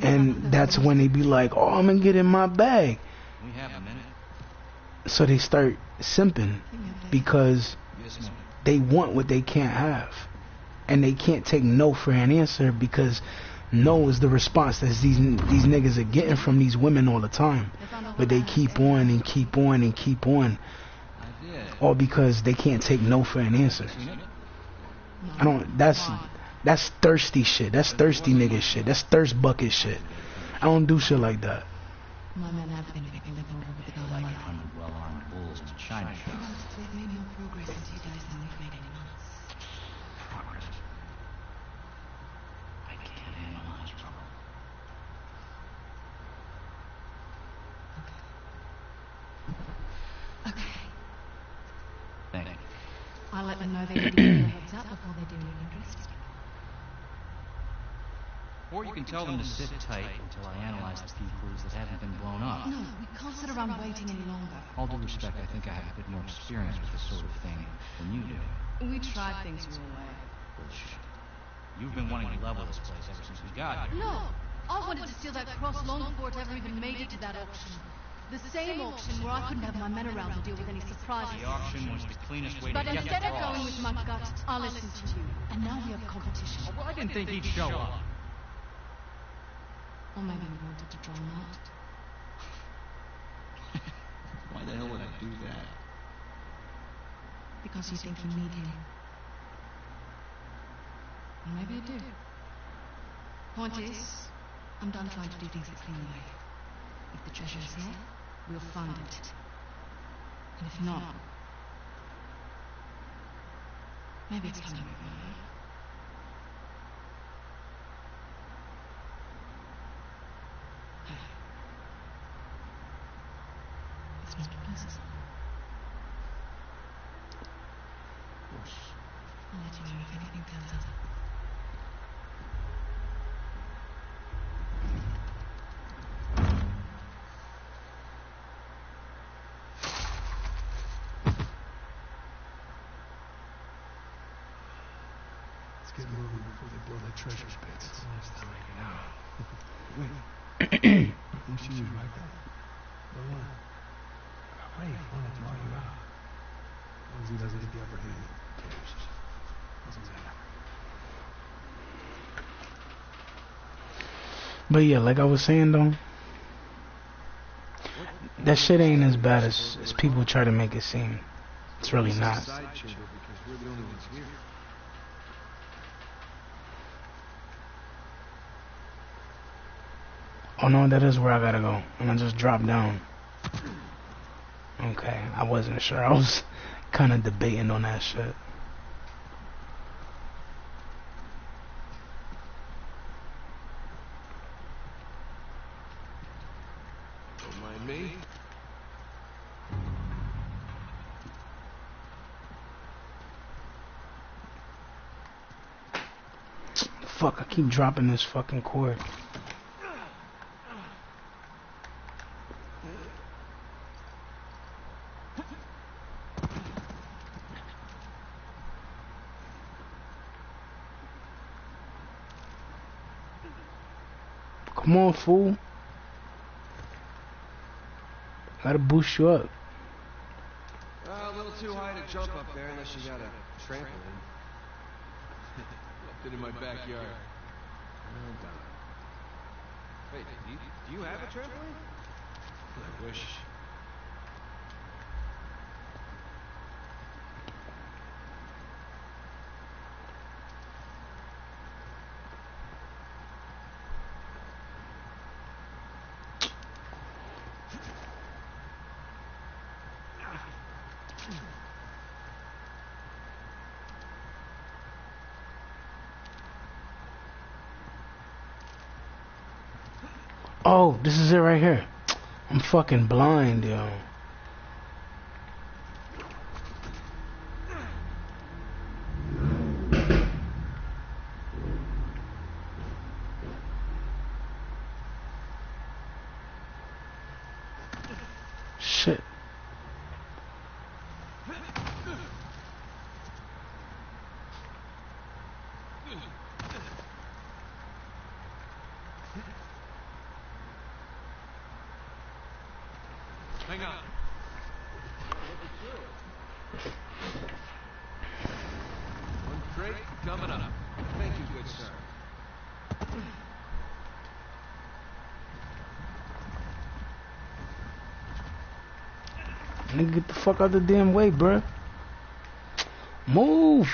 And that's when they be like, oh, I'm gonna get in my bag. We have a minute. So they start simping because they want what they can't have. And they can't take no for an answer because No is the response that these niggas are getting from these women all the time. But they keep on and keep on and keep on. All because they can't take no for an answer. I don't, that's thirsty shit. That's thirsty nigga shit. That's thirst bucket shit. I don't do shit like that. My men have been living over with the guy Like 100 well-armed bulls in a china shop. We've made more progress since you guys than we've made in months. Progress. I can't analyze trouble. Okay. Thank you. I'll let them know they need to give you a heads up before they do anything drastic. Or you can tell them to sit tight until I analyze the few clues that haven't been blown up. No, we can't sit around waiting any longer. All due respect, I think I have a bit more experience with this sort of thing than you do. We tried things your way. Bullshit. You've been wanting to level this place ever since we got here. No! I wanted to steal that cross long before it ever even made it to that auction. The same auction where I couldn't have my men around to deal with any surprises. The auction was the cleanest way to But get the instead of cross. going with my gut, I listened to you. And now we have competition. Well, I didn't think he'd show up. Or maybe we wanted to draw him out. Why the hell would I do that? Because you think you need him. Or maybe you do. Point is, I'm done trying to do things the clean way. If the treasure's here, we'll find it. And if not, maybe it's time to move on. It's not business. Of course. I'll let you know if anything turns up. Let's get moving before they blow that treasure pits. It's time to get out. Wait. Think she was right there? Well, Ray want to draw you out. As long as he doesn't get the upper hand. Doesn't matter. But yeah, like I was saying though, that shit ain't as bad as people try to make it seem. It's really not. Side chamber because we're the only ones here. Oh no, that is where I gotta go. I'm gonna just drop down. Okay, I wasn't sure. I was kind of debating on that shit. Don't mind me. Fuck, I keep dropping this fucking cord. Come on, fool. Gotta boost you up. A little too high to jump up there unless you got a trampoline. Left it in my backyard. Well done. Wait, do you have a trampoline? I wish. Oh, this is it right here. I'm fucking blind, yo. Shit. Hang on. One crate coming up. Thank you, good sir. Nigga, get the fuck out the damn way, bruh. Move.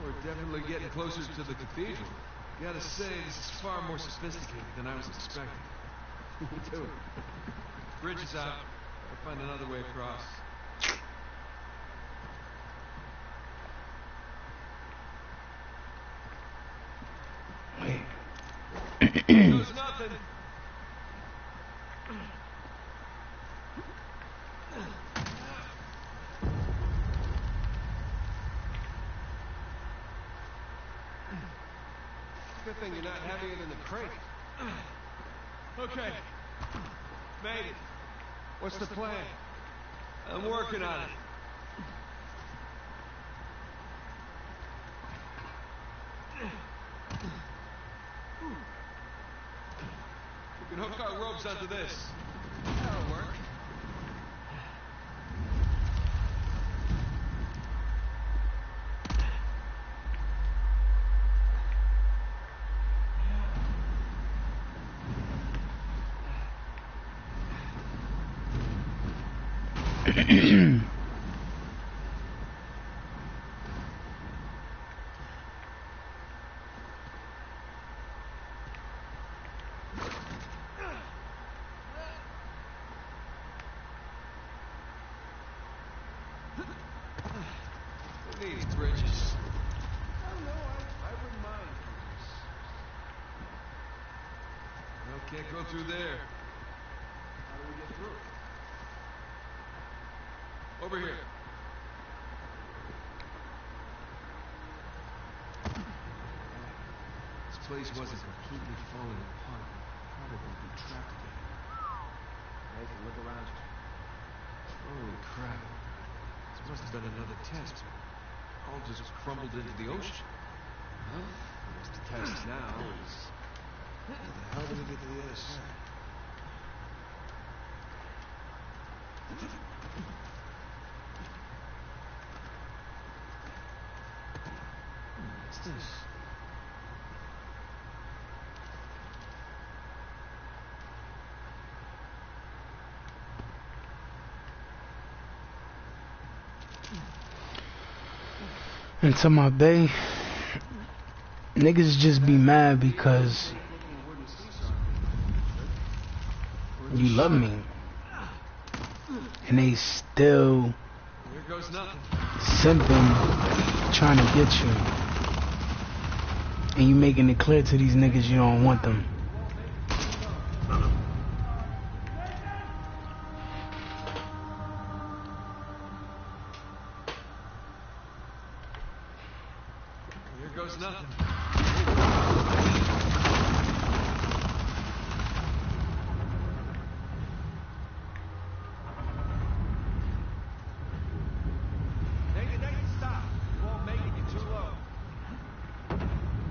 We're definitely getting closer to the cathedral. Gotta say, this is far more sophisticated than I was expecting. Do it. Bridge is out. I'll find another way across. Knows nothing. Good thing you're not heavier than the crate. Okay. Made it. What's the plan? I'm working on it. We can hook our ropes onto this. That'll work. Who needs bridges? I don't know. I wouldn't mind bridges. Well, can't go through there. How do we get through? Over here. This place wasn't completely falling apart. Probably be trapped again. Nathan, look around you. Holy crap. This must have been another test. All just crumbled into the ocean. Well, I guess the test now is... How the hell did we get to the other side? What's this? And to my bae, niggas just be mad because you love me. And they still simping, trying to get you. And you making it clear to these niggas you don't want them. Here goes nothing. Nathan, stop. You won't make it. You're too low.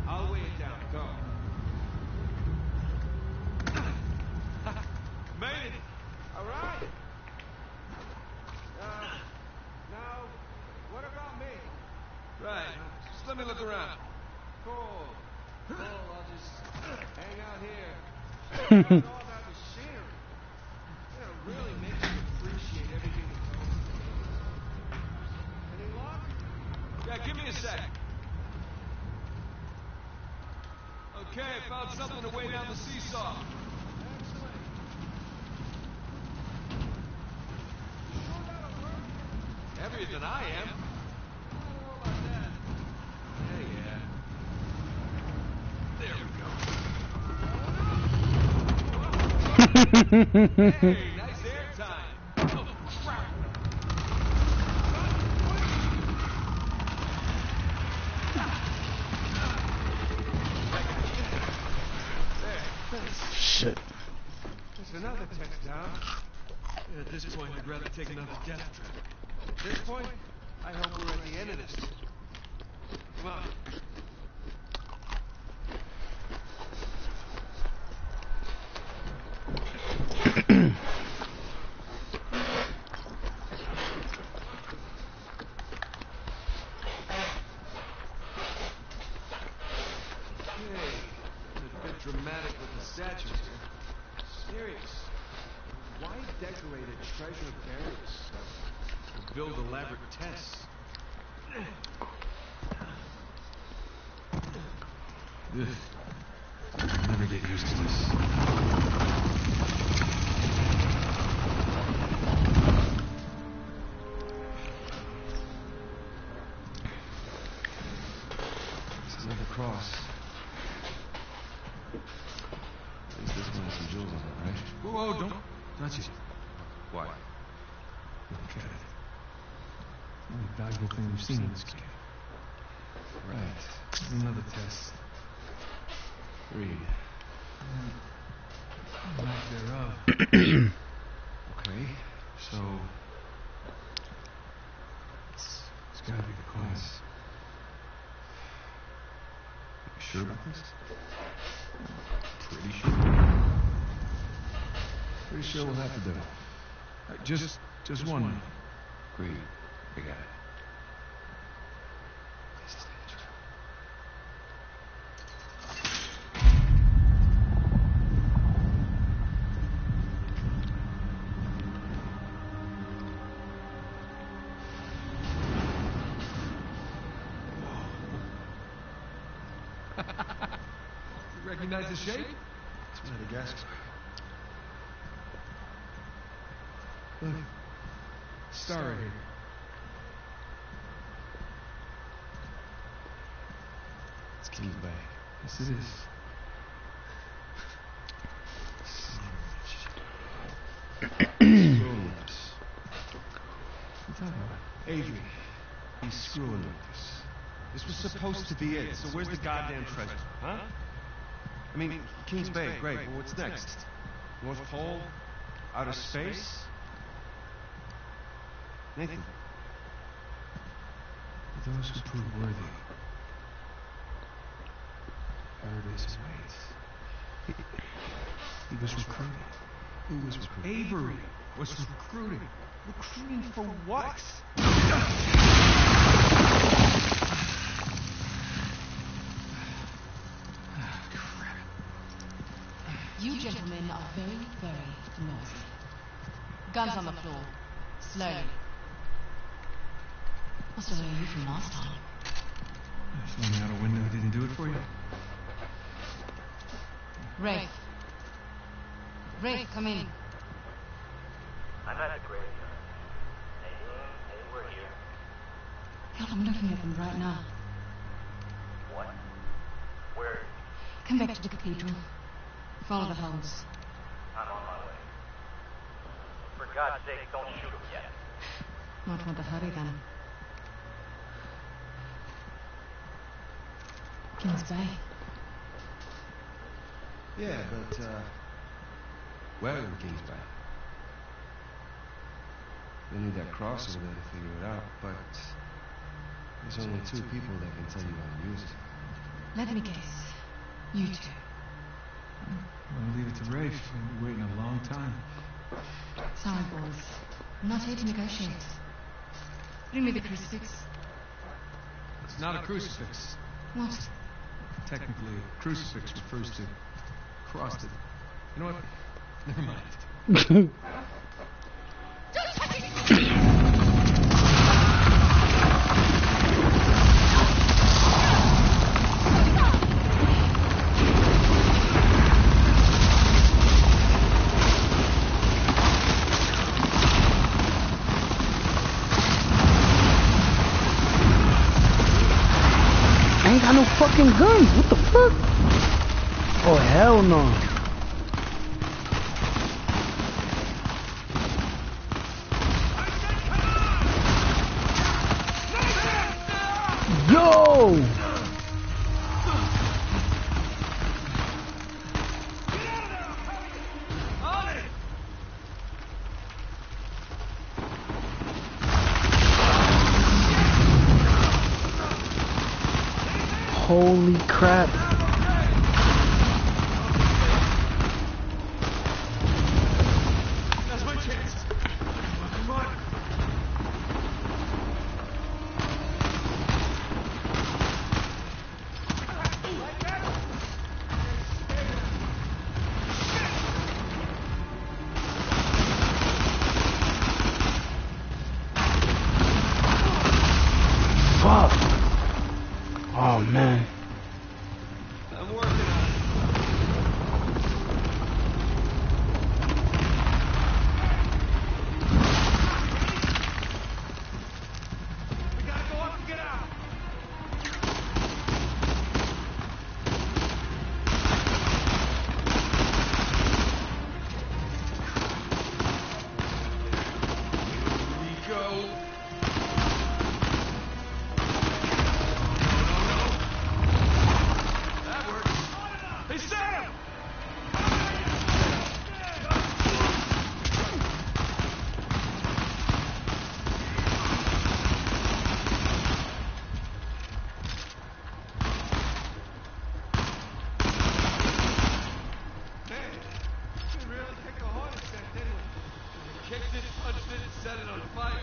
I'll weigh it down. Go. Made it. All right. Now, what about me? Right. Just let me look around. Cool. I'll just hang out here. Check out all that machinery. It really makes you appreciate everything that's going on. Any luck? Yeah, give me a sec. Okay, found something to weigh down the seesaw. Excellent. Sure that'll work? Heavier than I am. I don't know about that. Yeah. There we go. Hey, nice air time. Oh, crap. There. Shit. There's another test down. At this point, I'd rather take another death trap. At this point, I hope we're at the end of this. Come on. decorated treasure barrels. Or build elaborate tests. Ugh. I'll never get used to this. This is another cross. At least this one has some jewels on it, right? Whoa, don't touch it. Why? Look at it. The only valuable thing we've seen in this cave. Right. Another test. Read. Lack thereof. Okay, so it's gotta be the coins. You sure about this? Pretty sure. Pretty sure we'll have to do it. Just one. Agreed. I got it. Recognize the shape? It's Madagascar. Look. Star right here. It's King's Bay. Yes, it is. Screwing with us. What are you talking about? Avery. He's screwing with us. This was supposed to be it, so where's the goddamn treasure? Huh? I mean, King's Bay, great. Well, what's next? North Pole? Outer space? Nathan. For those who prove worthy, paradise awaits. He was recruiting. Who was recruiting? Avery was recruiting. Recruiting for what? You gentlemen are very, very noisy. Guns on the floor. Slowly. What's the way you from last time? Throwing me out a window didn't do it for you? Rafe. Rafe, come in. I'm at the graveyard. They were here. God, I'm looking at them right now. What? Where? Come back to the cathedral. Follow the holes. I'm on my way. For God's sake, don't shoot him yet. Might want to hurry then. King's Bay. Yeah, but, where in King's Bay? You'll need that cross over there to figure it out, but there's only 2 people that can tell you how to use it. Let me guess. You two. I'll leave it to Rafe. We'll be waiting a long time. Sorry, boys. I'm not here to negotiate. Bring me the crucifix. It's not a crucifix. What? Technically, a crucifix refers to cross it. You know what? Never mind. Don't touch it! I ain't got no fucking guns. What the fuck? Oh, hell no. Yo! Holy crap. That's my chance. Come on. Kicked it, punched it, set it on fire.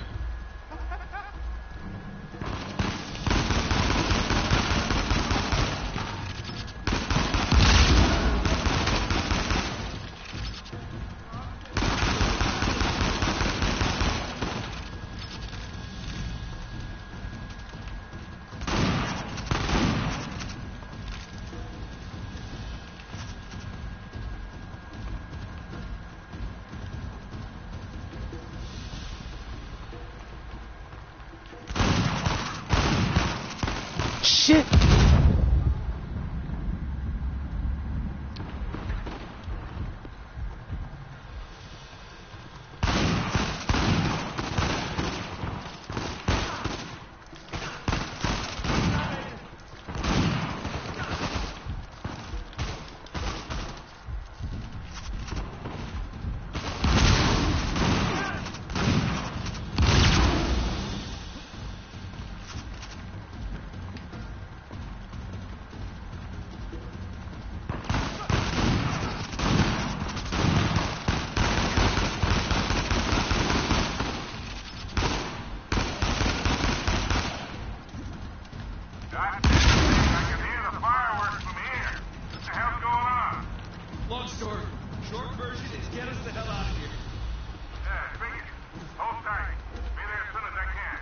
Shit! Long story. Short version is get us the hell out of here. Yeah, figured. Hold tight. Be there as soon as I can.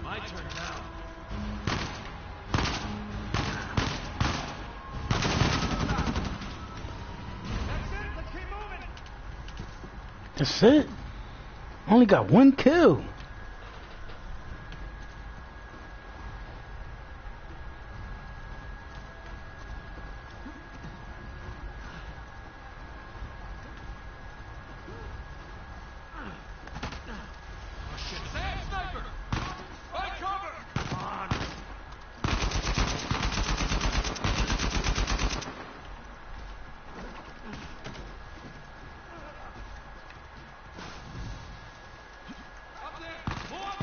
My turn now. That's it. Let's keep moving. That's it. Only got one kill. Oh shit! Sam, sniper! Find cover! Come on. Up there! More!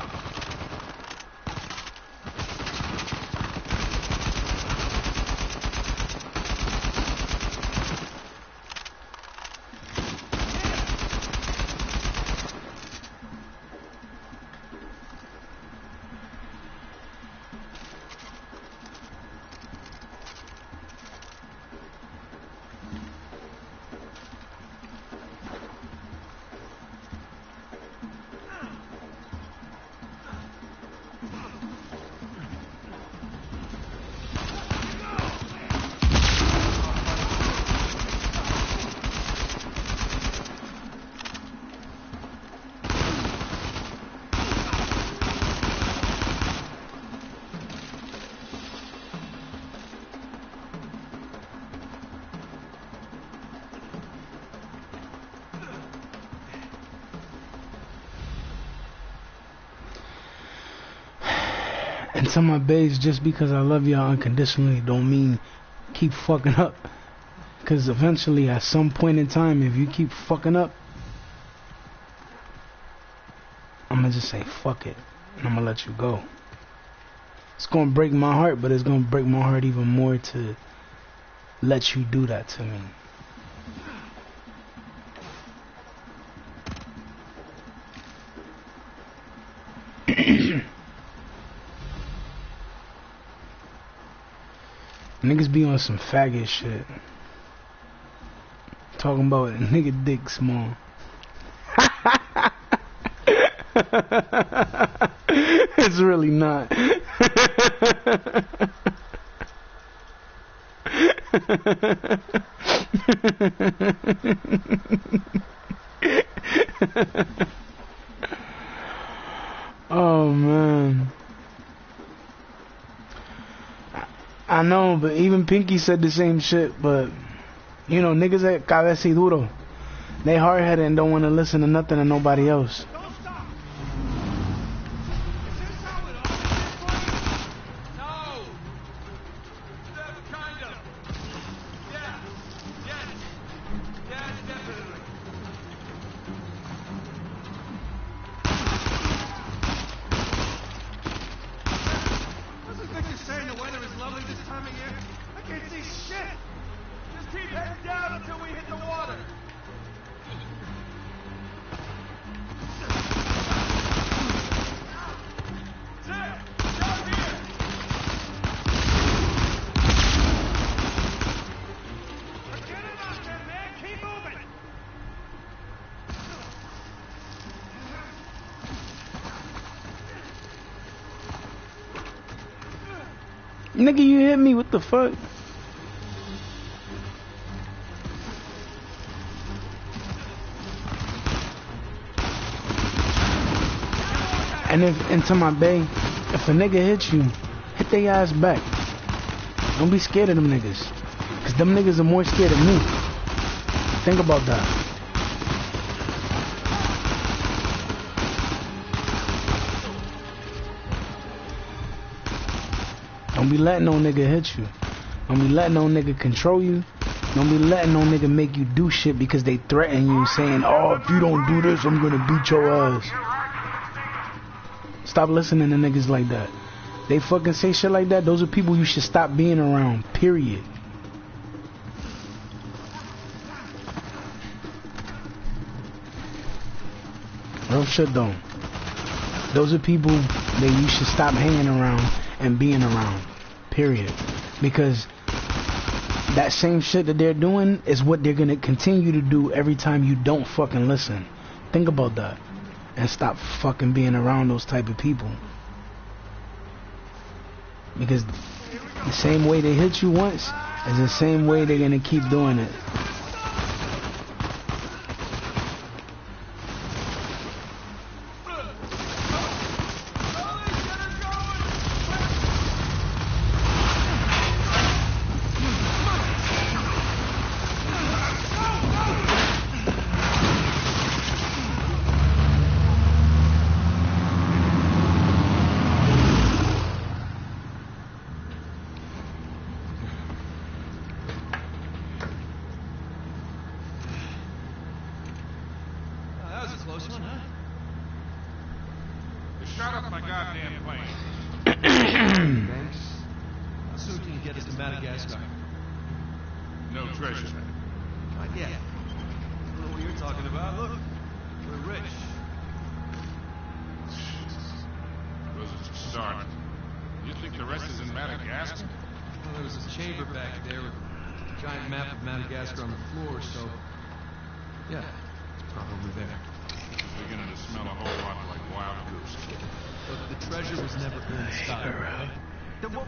And to my babes, just because I love y'all unconditionally don't mean keep fucking up. Because eventually, at some point in time, if you keep fucking up, I'm going to just say fuck it. And I'm going to let you go. It's going to break my heart, but it's going to break my heart even more to let you do that to me. Niggas be on some faggot shit. Talking about a nigga dick small. It's really not. Oh man. I know, but even Pinky said the same shit, but you know, niggas at cabeza y duro, they hard-headed and don't want to listen to nothing and nobody else. Nigga, you hit me, what the fuck? And if into my bay, if a nigga hits you, hit their ass back. Don't be scared of them niggas. Cause them niggas are more scared of me. Think about that. Don't be letting no nigga hit you. Don't be letting no nigga control you. Don't be letting no nigga make you do shit because they threaten you saying, oh, if you don't do this, I'm gonna beat your ass. Stop listening to niggas like that. They fucking say shit like that. Those are people you should stop being around, period. Real shit though. Those are people that you should stop hanging around and being around, period. Because that same shit that they're doing is what they're gonna continue to do every time you don't fucking listen. Think about that. And stop fucking being around those type of people. Because the same way they hit you once is the same way they're gonna keep doing it.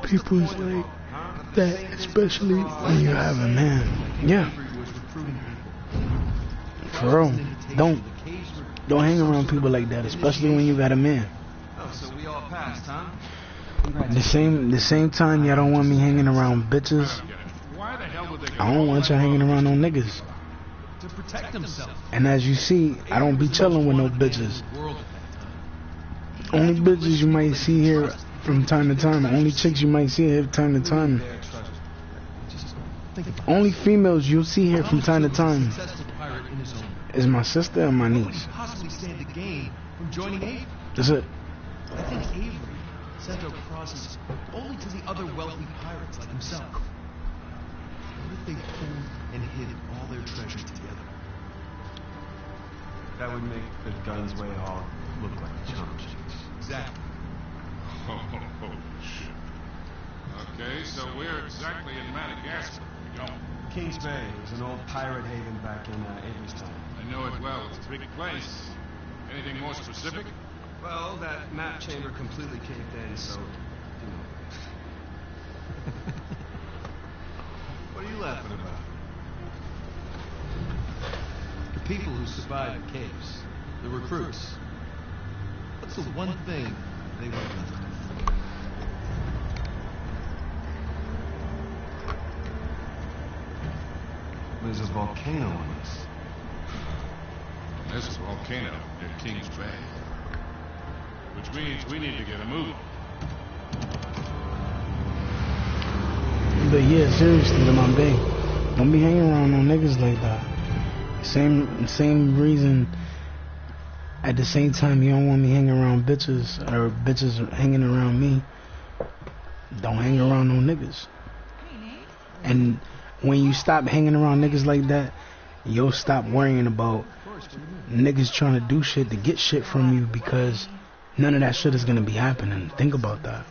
People say that, especially when you have a man. Yeah. For real. Don't hang around people like that, especially when you got a man. The same time y'all don't want me hanging around bitches. I don't want y'all hanging around no niggas. And as you see, I don't be chilling with no bitches. Only bitches you might see here from time to time. Only chicks you might see here from time to time. Only females you'll see here from time to time is my sister and my niece. That's it. I think Avery sent our crosses only to the other wealthy pirates like himself. What if they pooled and hid all their treasure together? That would make the Gunsway Hall look like a chump. Exactly. Oh, shit. Okay, so where exactly in Madagascar are we going? Kings Bay was an old pirate haven back in Avery's time. I know it well. It's a big place. Anything more specific? Well, that map chamber completely caved in, so, you know. What are you laughing about? The people who survived the caves. The recruits. Let's the one thing they won't let? There's a volcano in this. There's a volcano near Kings Bay. Which means we need to get a move. But yeah, seriously, my babe, don't be hanging around no niggas like that. Same reason. At the same time, you don't want me hanging around bitches, or bitches hanging around me. Don't hang around no niggas. And when you stop hanging around niggas like that, you'll stop worrying about niggas trying to do shit to get shit from you, because none of that shit is gonna be happening. Think about that.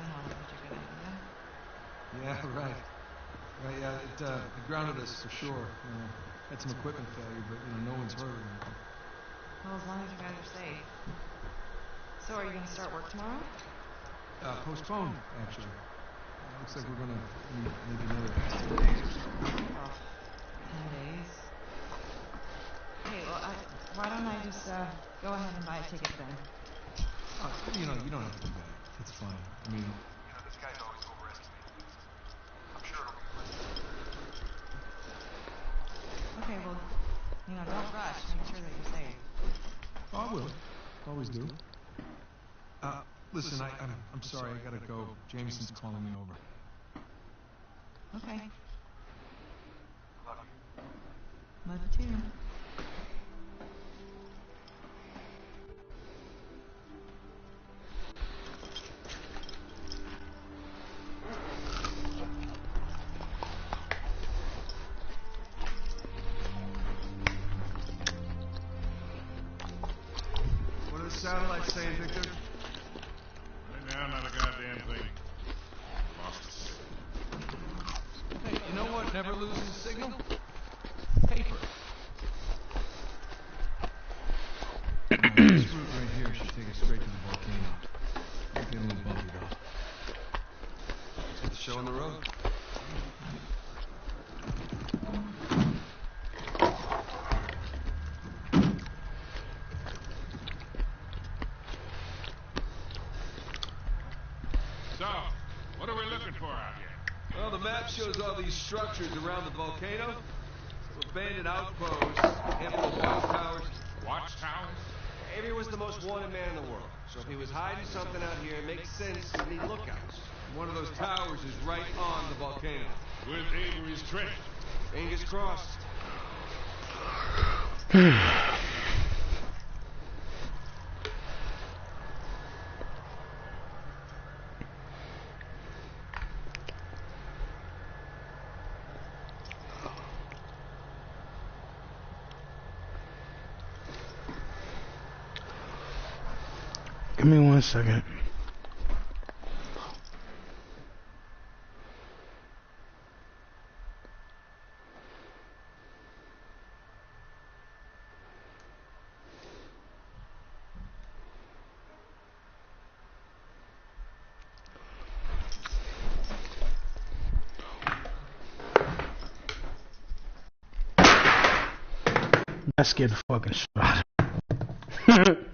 Yeah, right. Right, yeah, it grounded us for sure. Had some equipment failure, but no one's hurt or anything. Well, as long as you guys are safe. So are you going to start work tomorrow? Postponed, actually. Looks like we're gonna need maybe another 10 days or so. 10 days? Okay, well, why don't I just go ahead and buy a ticket then? You don't have to do that. It's fine. I mean, this guy's always overestimating things. I'm sure it'll be fine. Okay, well, don't rush. Make sure that you're safe. I will. Always do. Listen, I'm sorry, I gotta go. Jameson's calling me over. Okay. Love you. Love you too. What are the satellites saying, Victor? Right now, not a goddamn thing. Lost the signal. Hey, you know what never loses signal? Paper. This route right here should take us straight to the volcano. Might get a little bumpy though. Let's get the show on the road. So, what are we looking for out here? Well, the map shows all these structures around the volcano. Some abandoned outposts, a handful of watchtowers. Watchtowers? Avery was the most wanted man in the world. So if he was hiding something out here, it makes sense to need lookouts. One of those towers is right on the volcano. With Avery's treasure. Fingers crossed. Give me 1 second. That scared the fucking shit out of me.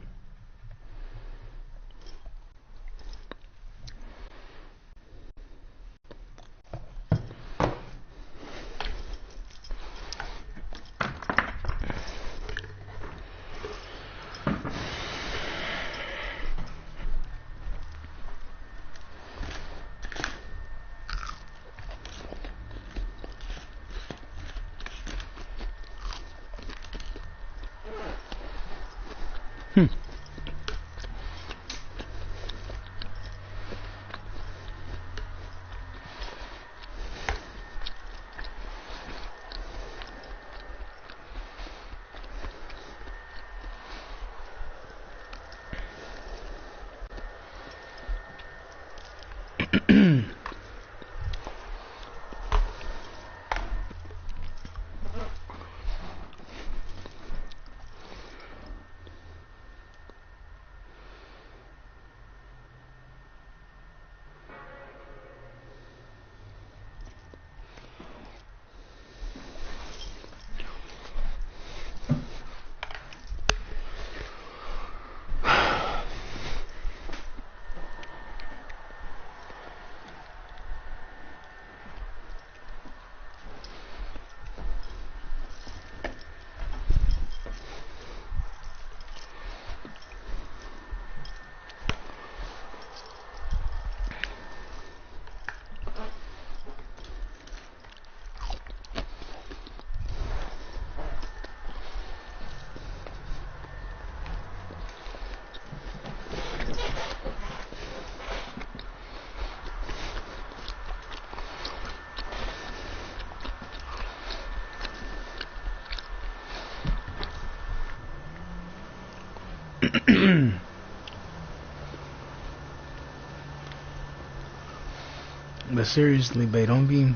But seriously, babe, don't be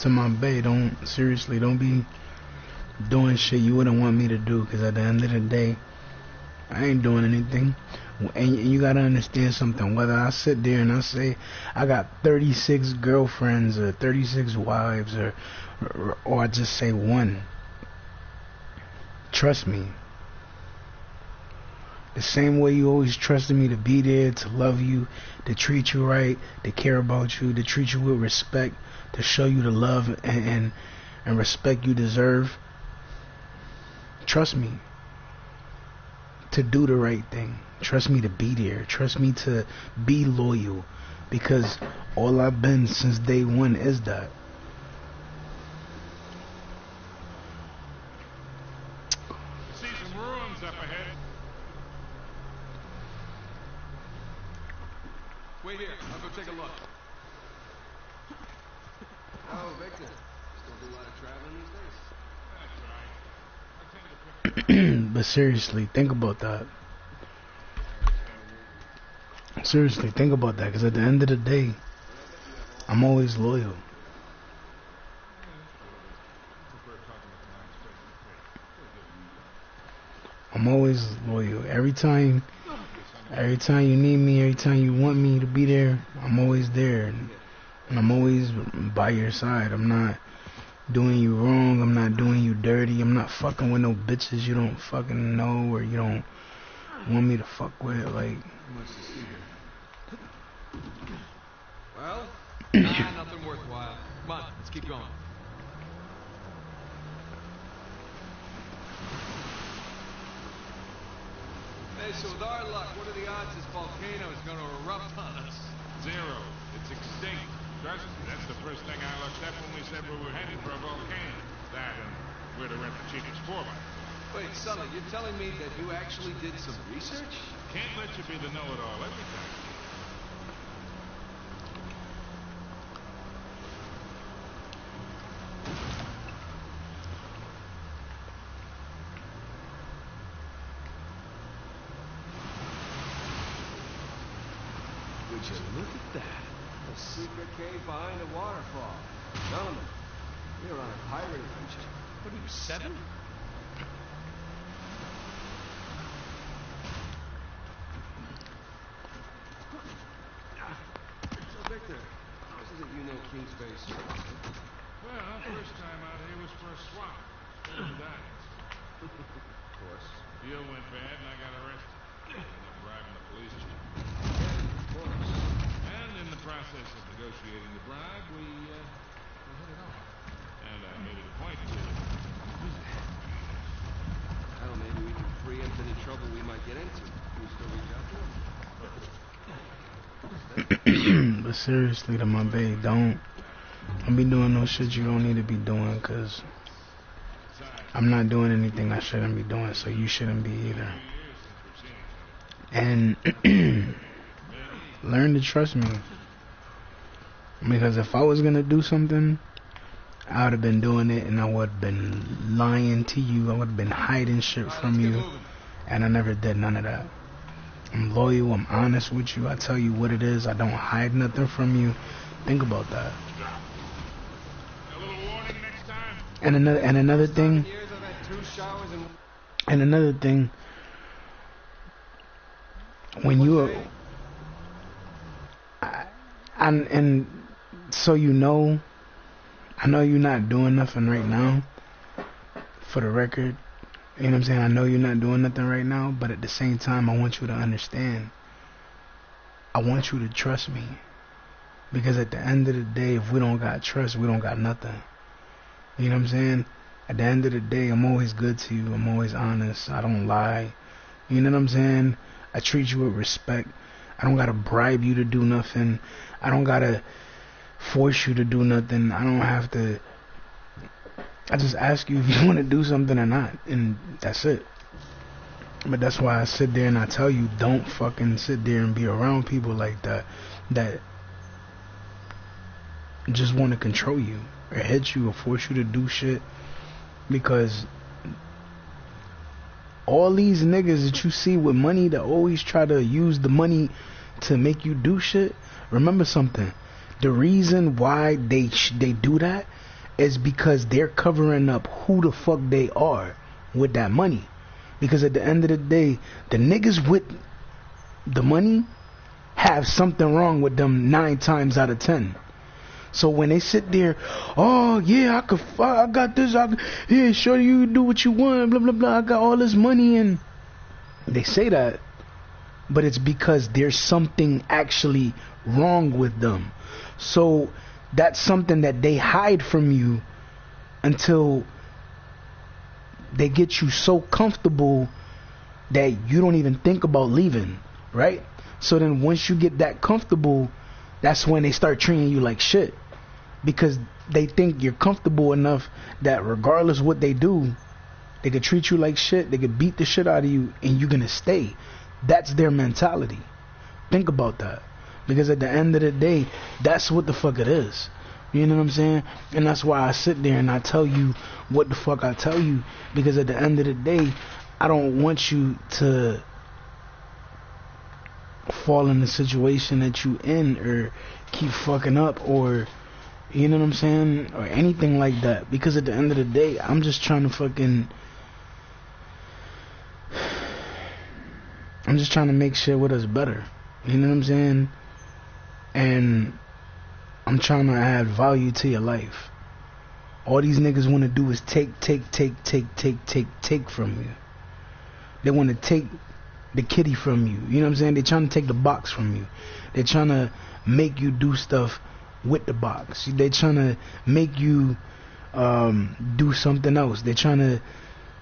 to my babe. Don't be doing shit you wouldn't want me to do. Cause at the end of the day, I ain't doing anything. And you gotta understand something. Whether I sit there and I say I got 36 girlfriends or 36 wives, or I just say one, trust me. The same way you always trusted me to be there, to love you, to treat you right, to care about you, to treat you with respect, to show you the love and respect you deserve. Trust me to do the right thing. Trust me to be there. Trust me to be loyal, because all I've been since day one is that. See some ruins up ahead. Wait here. I'll go take a look. Oh, Victor. Still do a lot of traveling these days? But seriously, think about that. Seriously, think about that. Because at the end of the day, I'm always loyal. I'm always loyal. Every time you need me, every time you want me to be there, I'm always there. And I'm always by your side. I'm not doing you wrong. I'm not doing you dirty. I'm not fucking with no bitches you don't fucking know or you don't want me to fuck with. Like, well, nothing worthwhile. Come on, let's keep going. Hey, so with our luck, what are the odds this volcano is going to erupt on us? 0. It's extinct. Trust me, that's the first thing I looked up when we said we were headed for a volcano. That and where to rent the cheapest 4x. Wait, Sully, you're telling me that you actually did some research? Can't let you be the know-it-all every time. Would you look at that? A secret cave behind a waterfall. Gentlemen, we are on a pirate adventure. What are you, 7? So, Victor, how is it you know King's Bay so well? Well, first time out here was for a swap. Stolen diamonds. Of course. Deal went bad and I got arrested. Ended up bribing the police chief. Of course. And in the process of negotiating the bribe, we hit it off. And I made it a point to visit. Well, maybe we can preempt any trouble we might get into. Can you still reach out to him? But seriously, to my babe, don't be doing no shit you don't need to be doing, because I'm not doing anything I shouldn't be doing, so you shouldn't be either. And learn to trust me, because if I was gonna do something, I would have been doing it, and I would have been lying to you. I would have been hiding shit from you, and I never did none of that. I'm loyal. I'm honest with you. I tell you what it is. I don't hide nothing from you. Think about that. And another thing. When you and so you know, I know you're not doing nothing right now. For the record, you know what I'm saying? I know you're not doing nothing right now, but at the same time, I want you to understand. I want you to trust me, because at the end of the day, if we don't got trust, we don't got nothing. You know what I'm saying? At the end of the day, I'm always good to you. I'm always honest. I don't lie. You know what I'm saying? I treat you with respect. I don't gotta bribe you to do nothing. I don't gotta force you to do nothing. I don't have to. I just ask you if you want to do something or not, and that's it. But that's why I sit there and I tell you, don't fucking sit there and be around people like that just want to control you or hit you or force you to do shit, because all these niggas that you see with money that always try to use the money to make you do shit, remember something. The reason why they do that is because they're covering up who the fuck they are with that money. Because at the end of the day, the niggas with the money have something wrong with them 9 times out of 10. So when they sit there, oh yeah, I got this, yeah, sure, you do what you want, blah blah blah, I got all this money, and they say that, but it's because there's something actually wrong with them. So that's something that they hide from you until they get you so comfortable that you don't even think about leaving, right? So then once you get that comfortable, that's when they start treating you like shit, because they think you're comfortable enough that regardless what they do, they could treat you like shit, they could beat the shit out of you, and you're gonna stay. That's their mentality. Think about that, because at the end of the day, that's what the fuck it is. You know what I'm saying? And that's why I sit there and I tell you what the fuck I tell you, because at the end of the day, I don't want you to fall in the situation that you in, or keep fucking up, or you know what I'm saying, or anything like that. Because at the end of the day, I'm just trying to make shit with us better. You know what I'm saying? And I'm trying to add value to your life. All these niggas want to do is take from you. They want to take the kitty from you. You know what I'm saying? They're trying to take the box from you. They're trying to make you do stuff with the box. They're trying to make you do something else. They're trying to,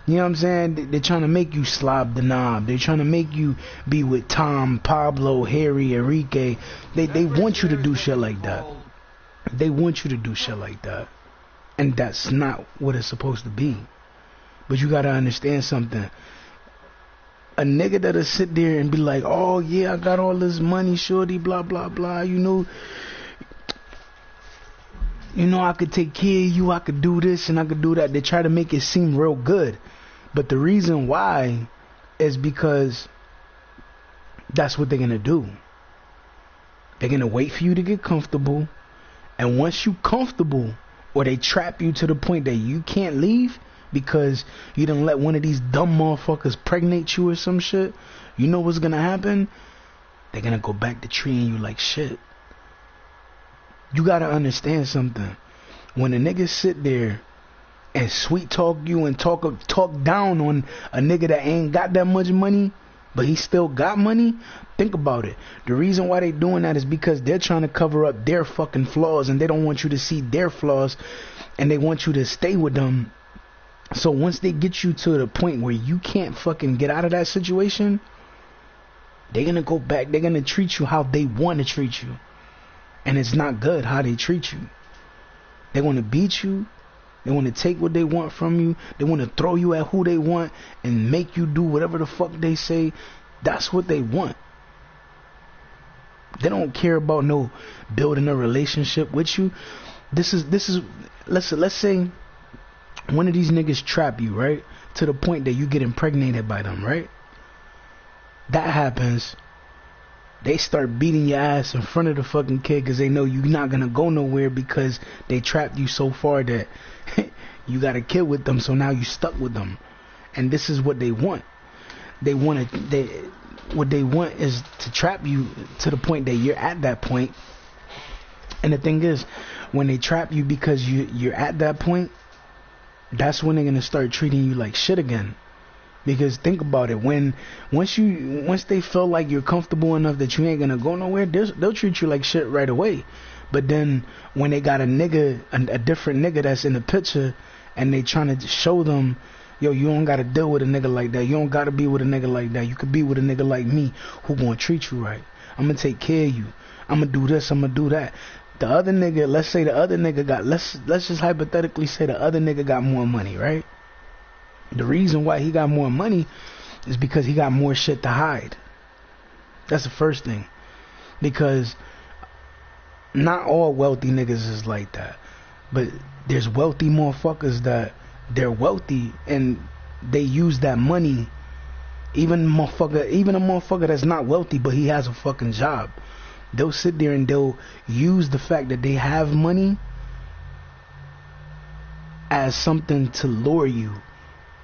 you know what I'm saying? They're trying to make you slob the knob. They're trying to make you be with Tom, Pablo, Harry, Enrique. They want you to do shit like that. They want you to do shit like that. And that's not what it's supposed to be. But you gotta understand something. A nigga that'll sit there and be like, oh yeah, I got all this money, shorty, blah blah blah, you know I could take care of you, I could do this and I could do that. They try to make it seem real good. But the reason why is because that's what they're gonna do. They're gonna wait for you to get comfortable, and once you comfortable, or they trap you to the point that you can't leave because you done let one of these dumb motherfuckers pregnate you or some shit, you know what's gonna happen? They're gonna go back to treating you like shit. You gotta understand something. When a nigga sit there and sweet talk you and talk down on a nigga that ain't got that much money, but he still got money, think about it. The reason why they doing that is because they're trying to cover up their fucking flaws, and they don't want you to see their flaws, and they want you to stay with them. So once they get you to the point where you can't fucking get out of that situation, they're gonna go back. They're gonna treat you how they want to treat you, and it's not good how they treat you. They want to beat you. They want to take what they want from you. They want to throw you at who they want and make you do whatever the fuck they say. That's what they want. They don't care about no building a relationship with you. This is let's say one of these niggas trap you, right? To the point that you get impregnated by them, right? That happens. They start beating your ass in front of the fucking kid because they know you're not gonna go nowhere, because they trapped you so far that you got a kid with them, so now you stuck with them. And this is what they want. What they want is to trap you to the point that you're at that point. And the thing is, when they trap you because you're at that point, that's when they're gonna start treating you like shit again. Because think about it, once they feel like you're comfortable enough that you ain't gonna go nowhere, they'll treat you like shit right away. But then when they got a different nigga that's in the picture, and they trying to show them, yo, you don't gotta deal with a nigga like that, you don't gotta be with a nigga like that, you could be with a nigga like me who gonna treat you right. I'm gonna take care of you, I'm gonna do this, I'm gonna do that. The other nigga, let's say the other nigga got, let's just hypothetically say the other nigga got more money, right? The reason why he got more money is because he got more shit to hide. That's the first thing. Because not all wealthy niggas is like that. But there's wealthy motherfuckers that they're wealthy and they use that money Even a motherfucker that's not wealthy, but he has a fucking job. They'll sit there and they'll use the fact that they have money as something to lure you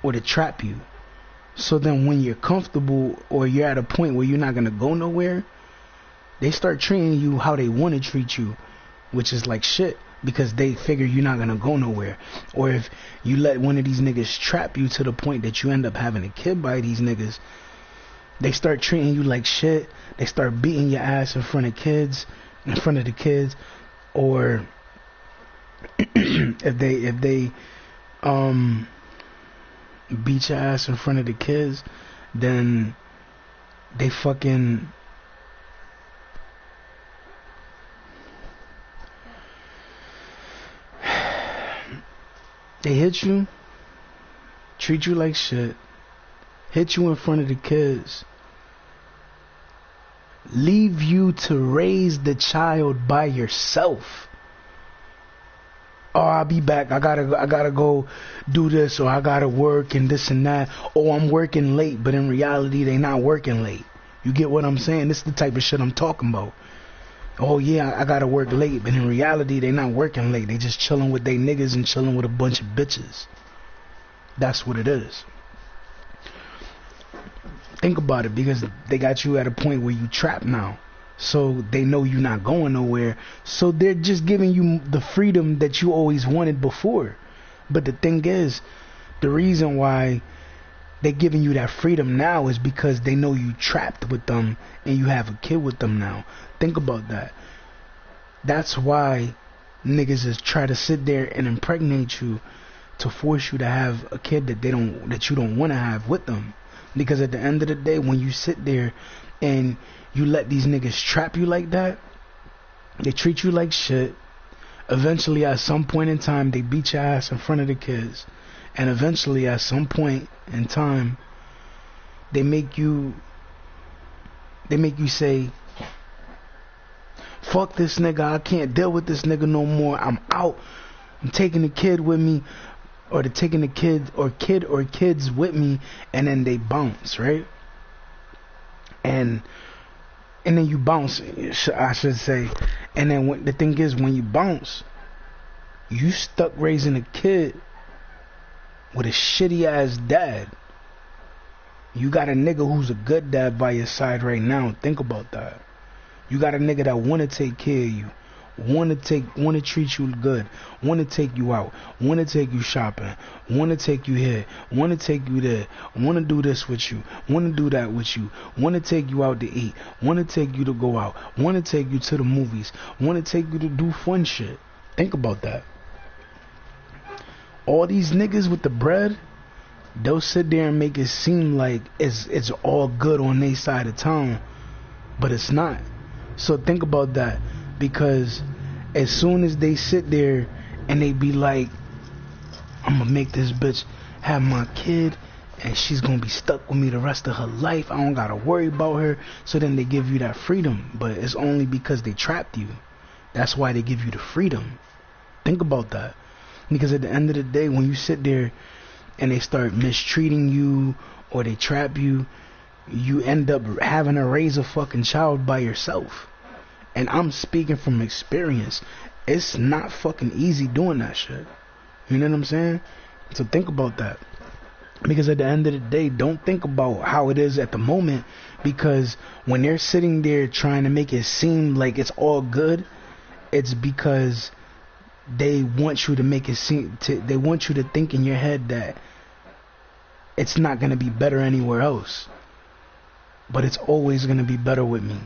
or to trap you. So then when you're comfortable or you're at a point where you're not going to go nowhere, they start treating you how they want to treat you, which is like shit, because they figure you're not going to go nowhere. Or if you let one of these niggas trap you to the point that you end up having a kid by these niggas, they start treating you like shit. They start beating your ass in front of the kids, or if they beat your ass in front of the kids, then they fucking they hit you, treat you like shit, hit you in front of the kids, leave you to raise the child by yourself. Oh, I'll be back. I gotta go do this, or I gotta work and this and that. Oh, I'm working late, but in reality, they not working late. You get what I'm saying? This is the type of shit I'm talking about. Oh yeah, I gotta work late, but in reality, they not working late. They just chilling with they niggas and chilling with a bunch of bitches. That's what it is. Think about it, because they got you at a point where you trapped now. So they know you're not going nowhere. So they're just giving you the freedom that you always wanted before. But the thing is, the reason why they're giving you that freedom now is because they know you trapped with them and you have a kid with them now. Think about that. That's why niggas is try to sit there and impregnate you to force you to have a kid that you don't want to have with them. Because at the end of the day, when you sit there and you let these niggas trap you like that, they treat you like shit. Eventually, at some point in time, they beat your ass in front of the kids. And eventually, at some point in time, they make you say, fuck this nigga, I can't deal with this nigga no more, I'm out. I'm taking the kid with me, or they're taking the kid or kids with me, and then they bounce, right? And then you bounce, I should say. And then the thing is, when you bounce, you stuck raising a kid with a shitty ass dad. You got a nigga who's a good dad by your side right now. Think about that. You got a nigga that wanna take care of you, wanna treat you good, wanna take you out, wanna take you shopping, wanna take you here, wanna take you there, wanna do this with you, wanna do that with you, wanna take you out to eat, wanna take you to go out, wanna take you to the movies, wanna take you to do fun shit. Think about that. All these niggas with the bread, they'll sit there and make it seem like it's all good on their side of town, but it's not. So think about that. Because as soon as they sit there and they be like, I'm gonna make this bitch have my kid and she's gonna be stuck with me the rest of her life, I don't gotta worry about her. So then they give you that freedom, but it's only because they trapped you. That's why they give you the freedom. Think about that. Because at the end of the day, when you sit there and they start mistreating you or they trap you, you end up having to raise a fucking child by yourself. And I'm speaking from experience. It's not fucking easy doing that shit. You know what I'm saying? So think about that. Because at the end of the day, don't think about how it is at the moment. Because when they're sitting there trying to make it seem like it's all good, it's because they want you to make it seem, they want you to think in your head that it's not going to be better anywhere else. But it's always going to be better with me.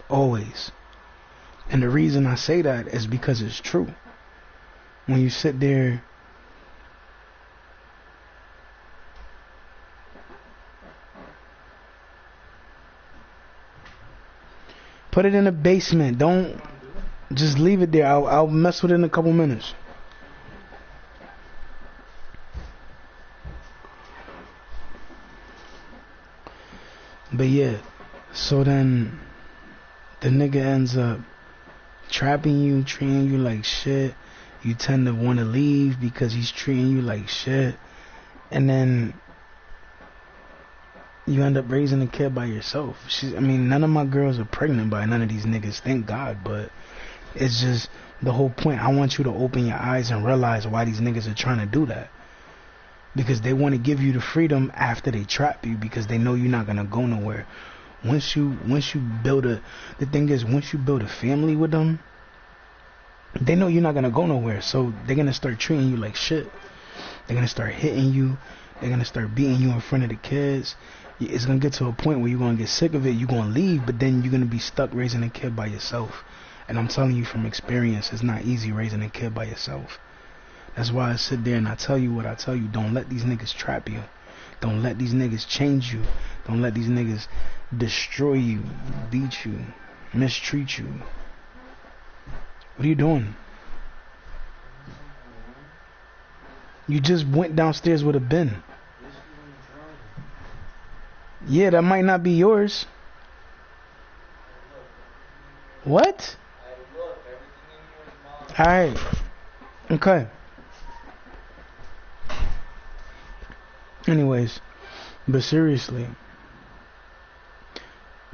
Always. And the reason I say that is because it's true. When you sit there put it in the basement. Don't just leave it there. I'll mess with it in a couple minutes. But yeah, so then the nigga ends up trapping you, treating you like shit. You tend to want to leave because he's treating you like shit. And then you end up raising a kid by yourself. I mean, none of my girls are pregnant by none of these niggas, thank God, but it's just the whole point. I want you to open your eyes and realize why these niggas are trying to do that. Because they want to give you the freedom after they trap you, because they know you're not going to go nowhere. Once you build the thing is, once you build a family with them, they know you're not going to go nowhere. So they're going to start treating you like shit. They're going to start hitting you. They're going to start beating you in front of the kids. It's going to get to a point where you're going to get sick of it. You're going to leave, but then you're going to be stuck raising a kid by yourself. And I'm telling you from experience, it's not easy raising a kid by yourself. That's why I sit there and I tell you what I tell you. Don't let these niggas trap you. Don't let these niggas change you. Don't let these niggas destroy you, beat you, mistreat you. What are you doing? You just went downstairs with a bin. Yeah, that might not be yours. What? Alright. Okay. Anyways, but seriously,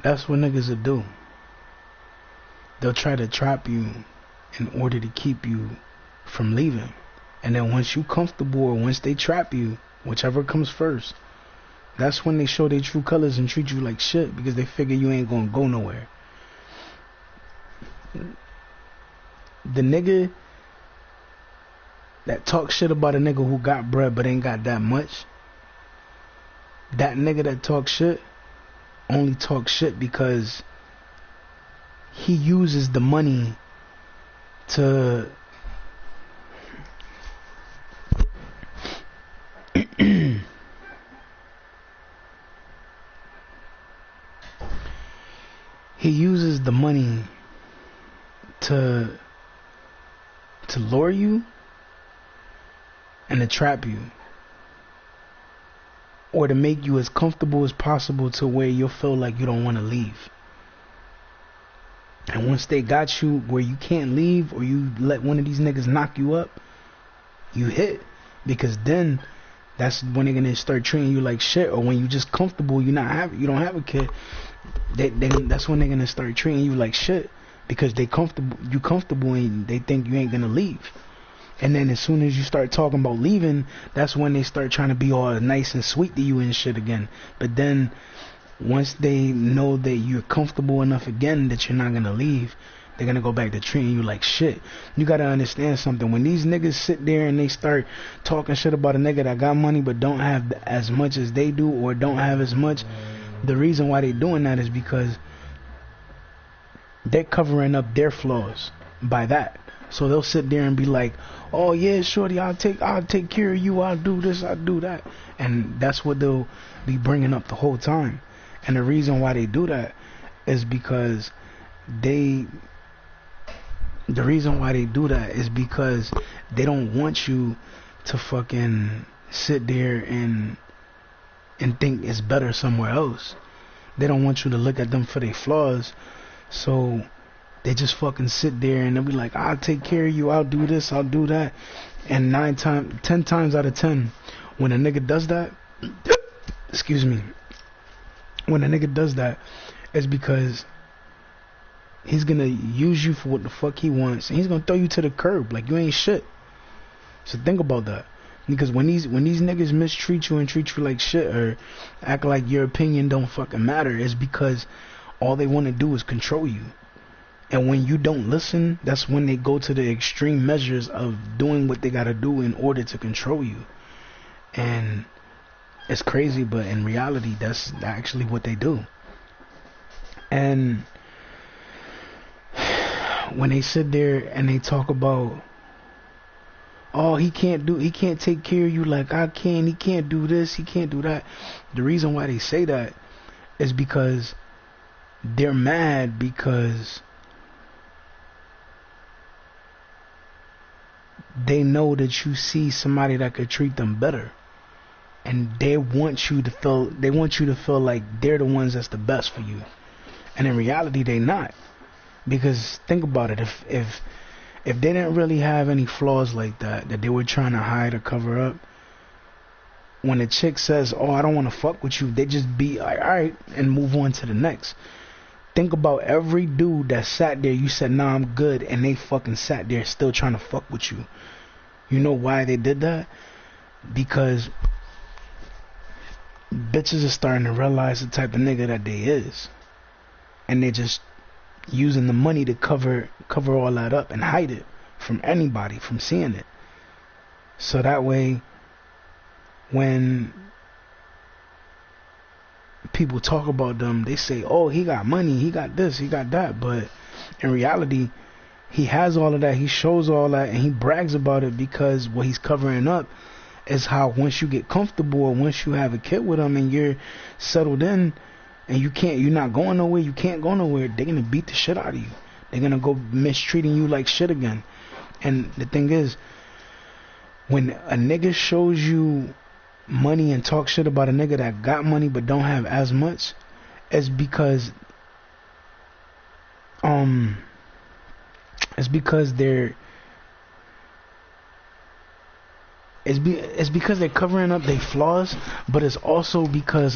that's what niggas will do. They'll try to trap you in order to keep you from leaving. And then once you comfortable, or once they trap you, whichever comes first, that's when they show their true colors and treat you like shit, because they figure you ain't gonna go nowhere. The nigga that talks shit about a nigga who got bread but ain't got that much, that nigga that talks shit only talks shit because he uses the money to he uses the money to lure you and to trap you, or to make you as comfortable as possible to where you'll feel like you don't want to leave. And once they got you where you can't leave, or you let one of these niggas knock you up, you hit, because then that's when they're gonna start treating you like shit. Or when you just comfortable, you don't have a kid, that's when they're gonna start treating you like shit, because you comfortable and they think you ain't gonna leave. And then as soon as you start talking about leaving, that's when they start trying to be all nice and sweet to you and shit again. But then once they know that you're comfortable enough again that you're not gonna leave, they're gonna go back to treating you like shit. You gotta understand something. When these niggas sit there and they start talking shit about a nigga that got money but don't have as much as they do, or don't have as much, the reason why they doing that is because they're covering up their flaws by that. So they'll sit there and be like, oh yeah, shorty, I'll take care of you, I'll do this, I'll do that. And that's what they'll be bringing up the whole time. And the reason why they do that is because they don't want you to fucking sit there and think it's better somewhere else. They don't want you to look at them for their flaws. So they just fucking sit there and they'll be like, I'll take care of you, I'll do this, I'll do that. And 10 times out of 10, when a nigga does that, excuse me, when a nigga does that, it's because he's gonna use you for what the fuck he wants, and he's gonna throw you to the curb like you ain't shit. So think about that. Because when these niggas mistreat you and treat you like shit, or act like your opinion don't fucking matter, it's because all they want to do is control you. And when you don't listen, that's when they go to the extreme measures of doing what they gotta do in order to control you. And it's crazy, but in reality, that's actually what they do. And when they sit there and they talk about, oh, he can't take care of you like I can, he can't do this, he can't do that. The reason why they say that is because they're mad, because they know that you see somebody that could treat them better, and they want you to feel like they're the ones that's the best for you. And in reality, they not. Because think about it, if they didn't really have any flaws like that they were trying to hide or cover up, when a chick says, oh, I don't want to fuck with you, they just be like, alright, and move on to the next. Think about every dude that sat there, you said, nah, I'm good, and they fucking sat there still trying to fuck with you. You know why they did that? Because bitches are starting to realize the type of nigga that they is. And they're just using the money to cover all that up and hide it from anybody from seeing it. So that way, when people talk about them, they say, oh, he got money, he got this, he got that. But in reality, he has all of that, he shows all that, and he brags about it because what he's covering up is how once you get comfortable or once you have a kid with him and you're settled in and you're not going nowhere, you can't go nowhere, they're gonna beat the shit out of you. They're gonna go mistreating you like shit again. And the thing is, when a nigga shows you money and talk shit about a nigga that got money but don't have as much, it's because it's because they're covering up their flaws, but it's also because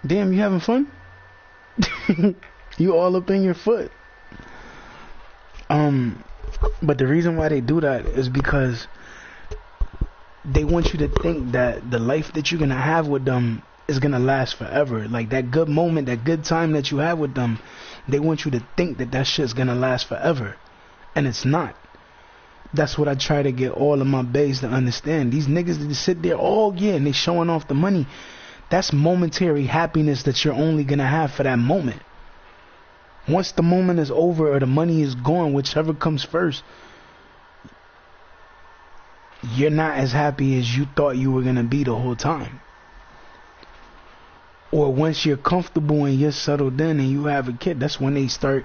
damn, you having fun? You all up in your foot. But the reason why they do that is because they want you to think that the life that you're gonna have with them is gonna last forever. Like that good moment, that good time that you have with them, they want you to think that that shit's gonna last forever, and it's not. That's what I try to get all of my bays to understand. These niggas that just sit there all year and they showing off the money. That's momentary happiness that you're only gonna have for that moment. Once the moment is over or the money is gone, whichever comes first, you're not as happy as you thought you were gonna be the whole time. Or once you're comfortable and you're settled in and you have a kid, that's when they start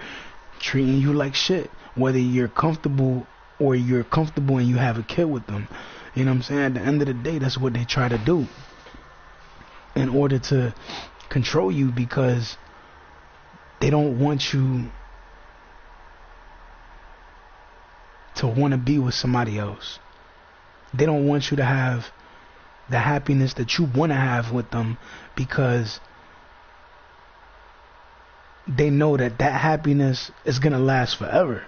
treating you like shit. Whether you're comfortable or you're comfortable and you have a kid with them. You know what I'm saying? At the end of the day, that's what they try to do in order to control you, because they don't want you to want to be with somebody else. They don't want you to have the happiness that you want to have with them, because they know that that happiness is going to last forever.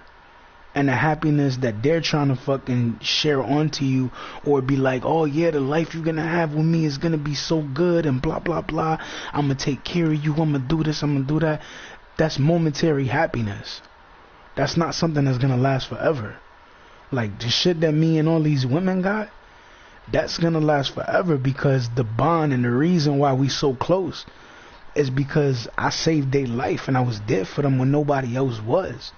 And the happiness that they're trying to fucking share onto you, or be like, oh yeah, the life you're gonna have with me is gonna be so good and blah blah blah, I'm gonna take care of you, I'm gonna do this, I'm gonna do that. That's momentary happiness. That's not something that's gonna last forever. Like the shit that me and all these women got, that's gonna last forever, because the bond and the reason why we so close is because I saved their life and I was there for them when nobody else was.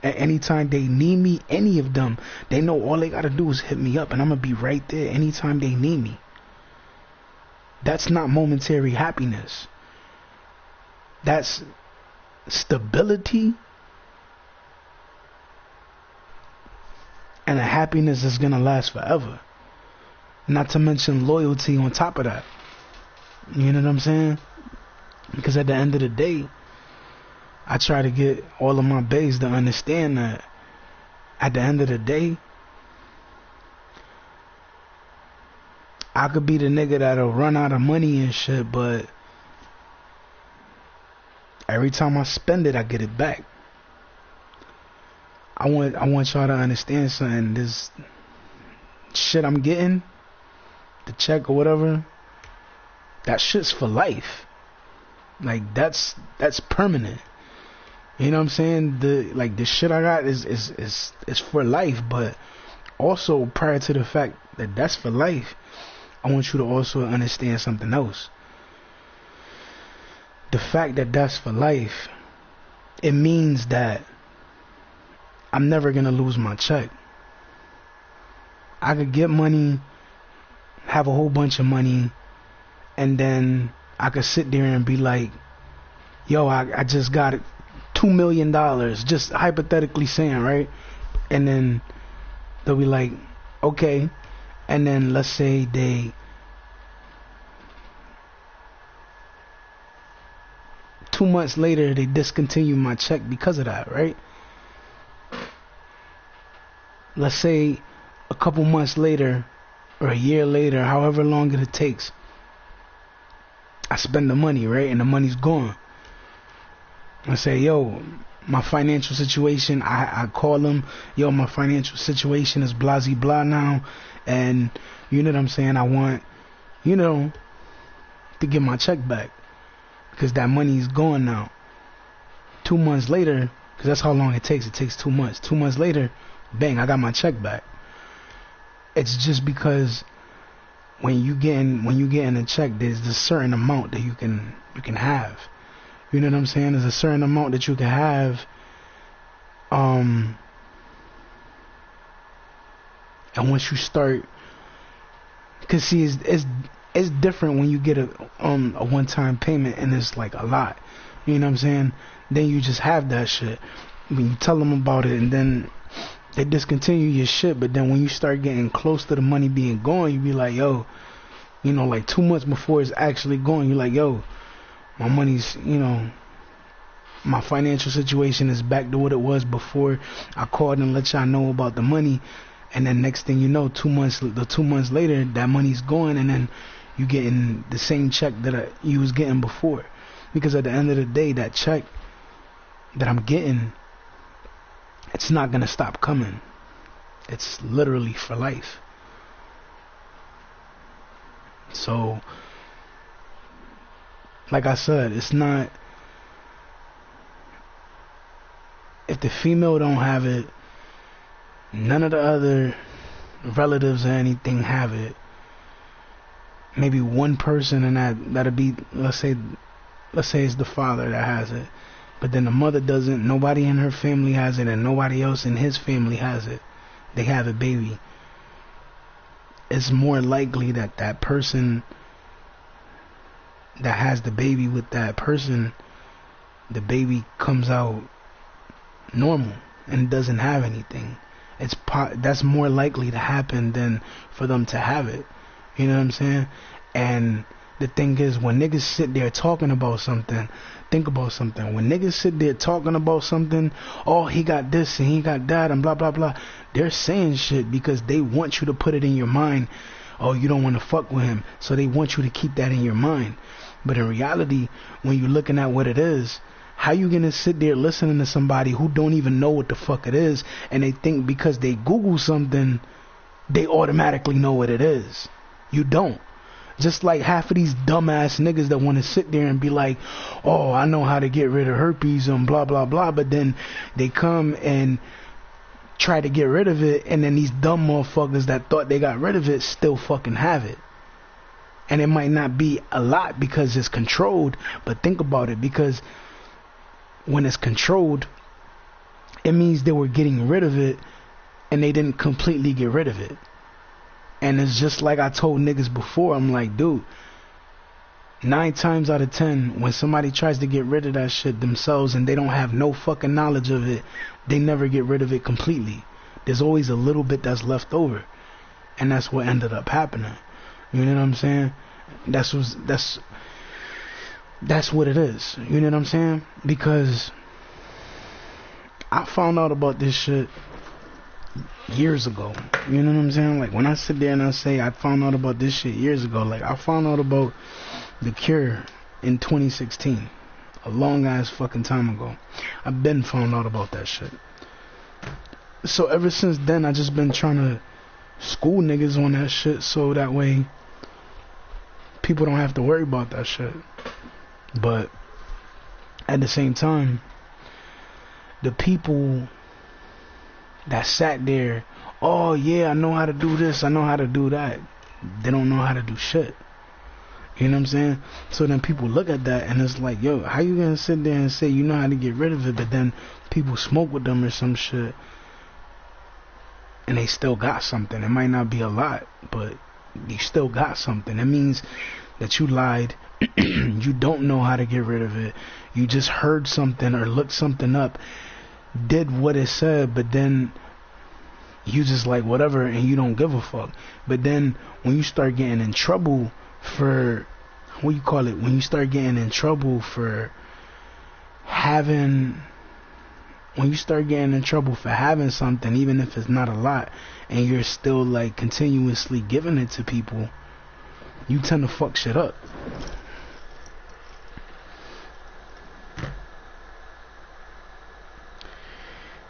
At any time they need me, any of them, they know all they gotta do is hit me up and I'm gonna be right there anytime they need me. That's not momentary happiness. That's stability and a happiness that's gonna last forever. Not to mention loyalty on top of that. You know what I'm saying? Because at the end of the day, I try to get all of my bays to understand that at the end of the day, I could be the nigga that'll run out of money and shit, but every time I spend it, I get it back. I want y'all to understand something. This shit I'm getting, the check or whatever, that shit's for life. Like that's permanent. You know what I'm saying? The shit I got is for life, but also prior to the fact that that's for life, I want you to also understand something else. The fact that that's for life, it means that I'm never gonna lose my check. I could get money, have a whole bunch of money, and then I could sit there and be like, yo, I just got it. $2 million, just hypothetically saying, right? And then they'll be like, okay. And then let's say they 2 months later, they discontinue my check because of that, right? Let's say a couple months later, or a year later, however long it takes, I spend the money, right? And the money's gone. I say, yo, my financial situation, I call them, yo, my financial situation is blah, blah now. And, you know what I'm saying? I want, you know, to get my check back. Because that money is gone now. 2 months later, because that's how long it takes. It takes 2 months. 2 months later, bang, I got my check back. It's just because when you getting a check, there's a certain amount that you can have. You know what I'm saying? There's a certain amount that you can have. And once you start, cause see, it's different when you get a one-time payment and it's like a lot. You know what I'm saying? Then you just have that shit. When you tell them about it, and then they discontinue your shit. But then when you start getting close to the money being gone, you be like, yo, you know, like 2 months before it's actually gone, you're like, yo, my money's, you know, my financial situation is back to what it was before I called and let y'all know about the money. And then next thing you know, 2 months later, that money's gone, and then you getting the same check that you was getting before. Because at the end of the day, that check that I'm getting, it's not gonna stop coming. It's literally for life. So, like I said, it's not, if the female don't have it, none of the other relatives or anything have it. Maybe one person, and that'll be, let's say it's the father that has it, but then the mother doesn't. Nobody in her family has it, and nobody else in his family has it. They have a baby. It's more likely that that person that has the baby with that person, the baby comes out normal and doesn't have anything. That's more likely to happen than for them to have it. You know what I'm saying? And the thing is, when niggas sit there talking about something, think about something. When niggas sit there talking about something, oh, he got this and he got that and blah, blah, blah, they're saying shit because they want you to put it in your mind. Oh, you don't want to fuck with him, so they want you to keep that in your mind. But in reality, when you're looking at what it is, how you gonna sit there listening to somebody who don't even know what the fuck it is, and they think because they Google something, they automatically know what it is? You don't. Just like half of these dumbass niggas that want to sit there and be like, oh, I know how to get rid of herpes and blah, blah, blah, but then they come and try to get rid of it, and then these dumb motherfuckers that thought they got rid of it still fucking have it. And it might not be a lot because it's controlled, but think about it, because when it's controlled, it means they were getting rid of it and they didn't completely get rid of it. And it's just like I told niggas before, I'm like, dude, 9 times out of 10, when somebody tries to get rid of that shit themselves and they don't have no fucking knowledge of it, they never get rid of it completely. There's always a little bit that's left over. And that's what ended up happening. You know what I'm saying? That's what it is. You know what I'm saying? Because I found out about this shit years ago. You know what I'm saying? Like, when I sit there and I say I found out about this shit years ago, like, I found out about the cure in 2016, a long ass fucking time ago. I've been found out about that shit. So ever since then, I just been trying to school niggas on that shit, so that way people don't have to worry about that shit. But at the same time, the people that sat there, oh yeah, I know how to do this, I know how to do that, they don't know how to do shit. You know what I'm saying? So then people look at that and it's like, yo, how you gonna sit there and say you know how to get rid of it, but then people smoke with them or some shit and they still got something? It might not be a lot, but you still got something. That means that you lied. You don't know how to get rid of it. You just heard something or looked something up, did what it said, but then you just like whatever and you don't give a fuck. But then when you start getting in trouble for, what you call it, when you start getting in trouble for when you start getting in trouble for having something, even if it's not a lot, and you're still like continuously giving it to people, you tend to fuck shit up.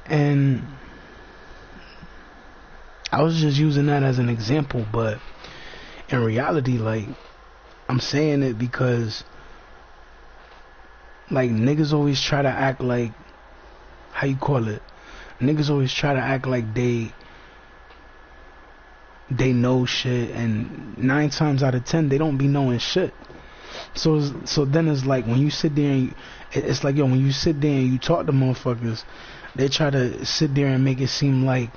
And I was just using that as an example, but in reality, like, I'm saying it because, like, niggas always try to act like, how you call it? Niggas always try to act like they know shit, and 9 times out of 10 they don't be knowing shit. So then it's like when you sit there and it's like, yo, when you sit there and you talk to motherfuckers, they try to sit there and make it seem like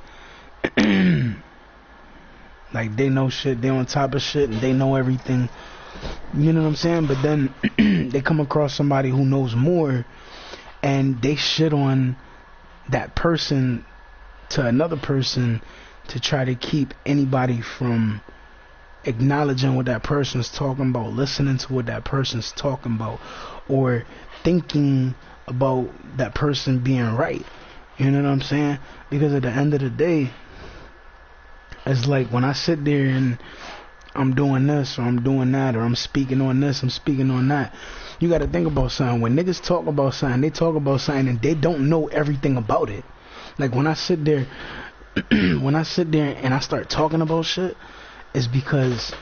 like they know shit, they on top of shit, and they know everything. You know what I'm saying? But then they come across somebody who knows more, and they shit on that person to another person to try to keep anybody from acknowledging what that person's talking about, listening to what that person's talking about, or thinking about that person being right. You know what I'm saying? Because at the end of the day, it's like when I sit there and I'm doing this or I'm doing that, or I'm speaking on this, I'm speaking on that, you got to think about something. When niggas talk about something, they talk about something and they don't know everything about it. Like when I sit there and I start talking about shit, it's because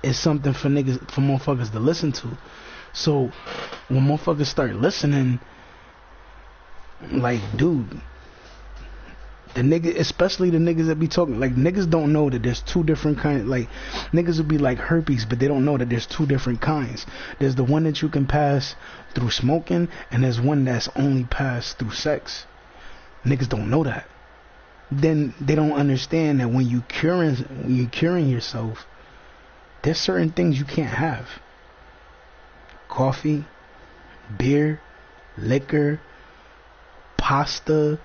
it's something for motherfuckers to listen to. So when motherfuckers start listening, like, dude, the nigga, especially the niggas that be talking, like, niggas don't know that there's 2 different kinds. Like, niggas will be like herpes, but they don't know that there's 2 different kinds. There's the one that you can pass through smoking, and there's one that's only passed through sex. Niggas don't know that. Then they don't understand that when you curing yourself, there's certain things you can't have. Coffee, beer, liquor, pasta,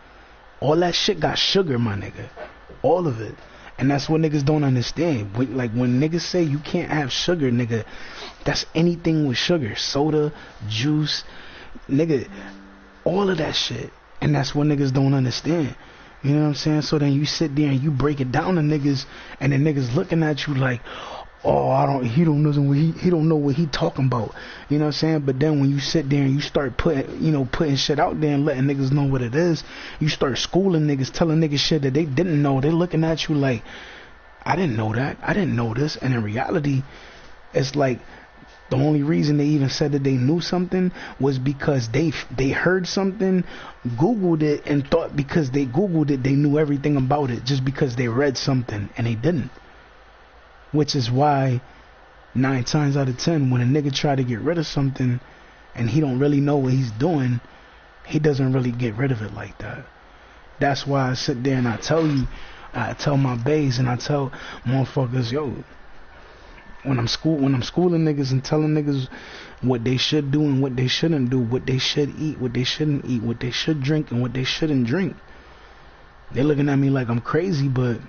all that shit got sugar, my nigga. All of it. And that's what niggas don't understand. Like, when niggas say you can't have sugar, nigga, that's anything with sugar. Soda, juice, nigga, all of that shit. And that's what niggas don't understand. You know what I'm saying? So then you sit there and you break it down to niggas, and the niggas looking at you like, oh, he don't know what he talking about. You know what I'm saying? But then when you sit there and you start putting shit out there and letting niggas know what it is, you start schooling niggas, telling niggas shit that they didn't know. They're looking at you like, I didn't know that. I didn't know this. And in reality, it's like the only reason they even said that they knew something was because they heard something, Googled it, and thought because they Googled it, they knew everything about it just because they read something, and they didn't. Which is why 9 times out of 10, when a nigga try to get rid of something and he don't really know what he's doing, he doesn't really get rid of it like that. That's why I sit there and I tell my bays and I tell motherfuckers, yo, when I'm schooling niggas and telling niggas what they should do and what they shouldn't do, what they should eat, what they shouldn't eat, what they should drink and what they shouldn't drink, they're looking at me like I'm crazy. But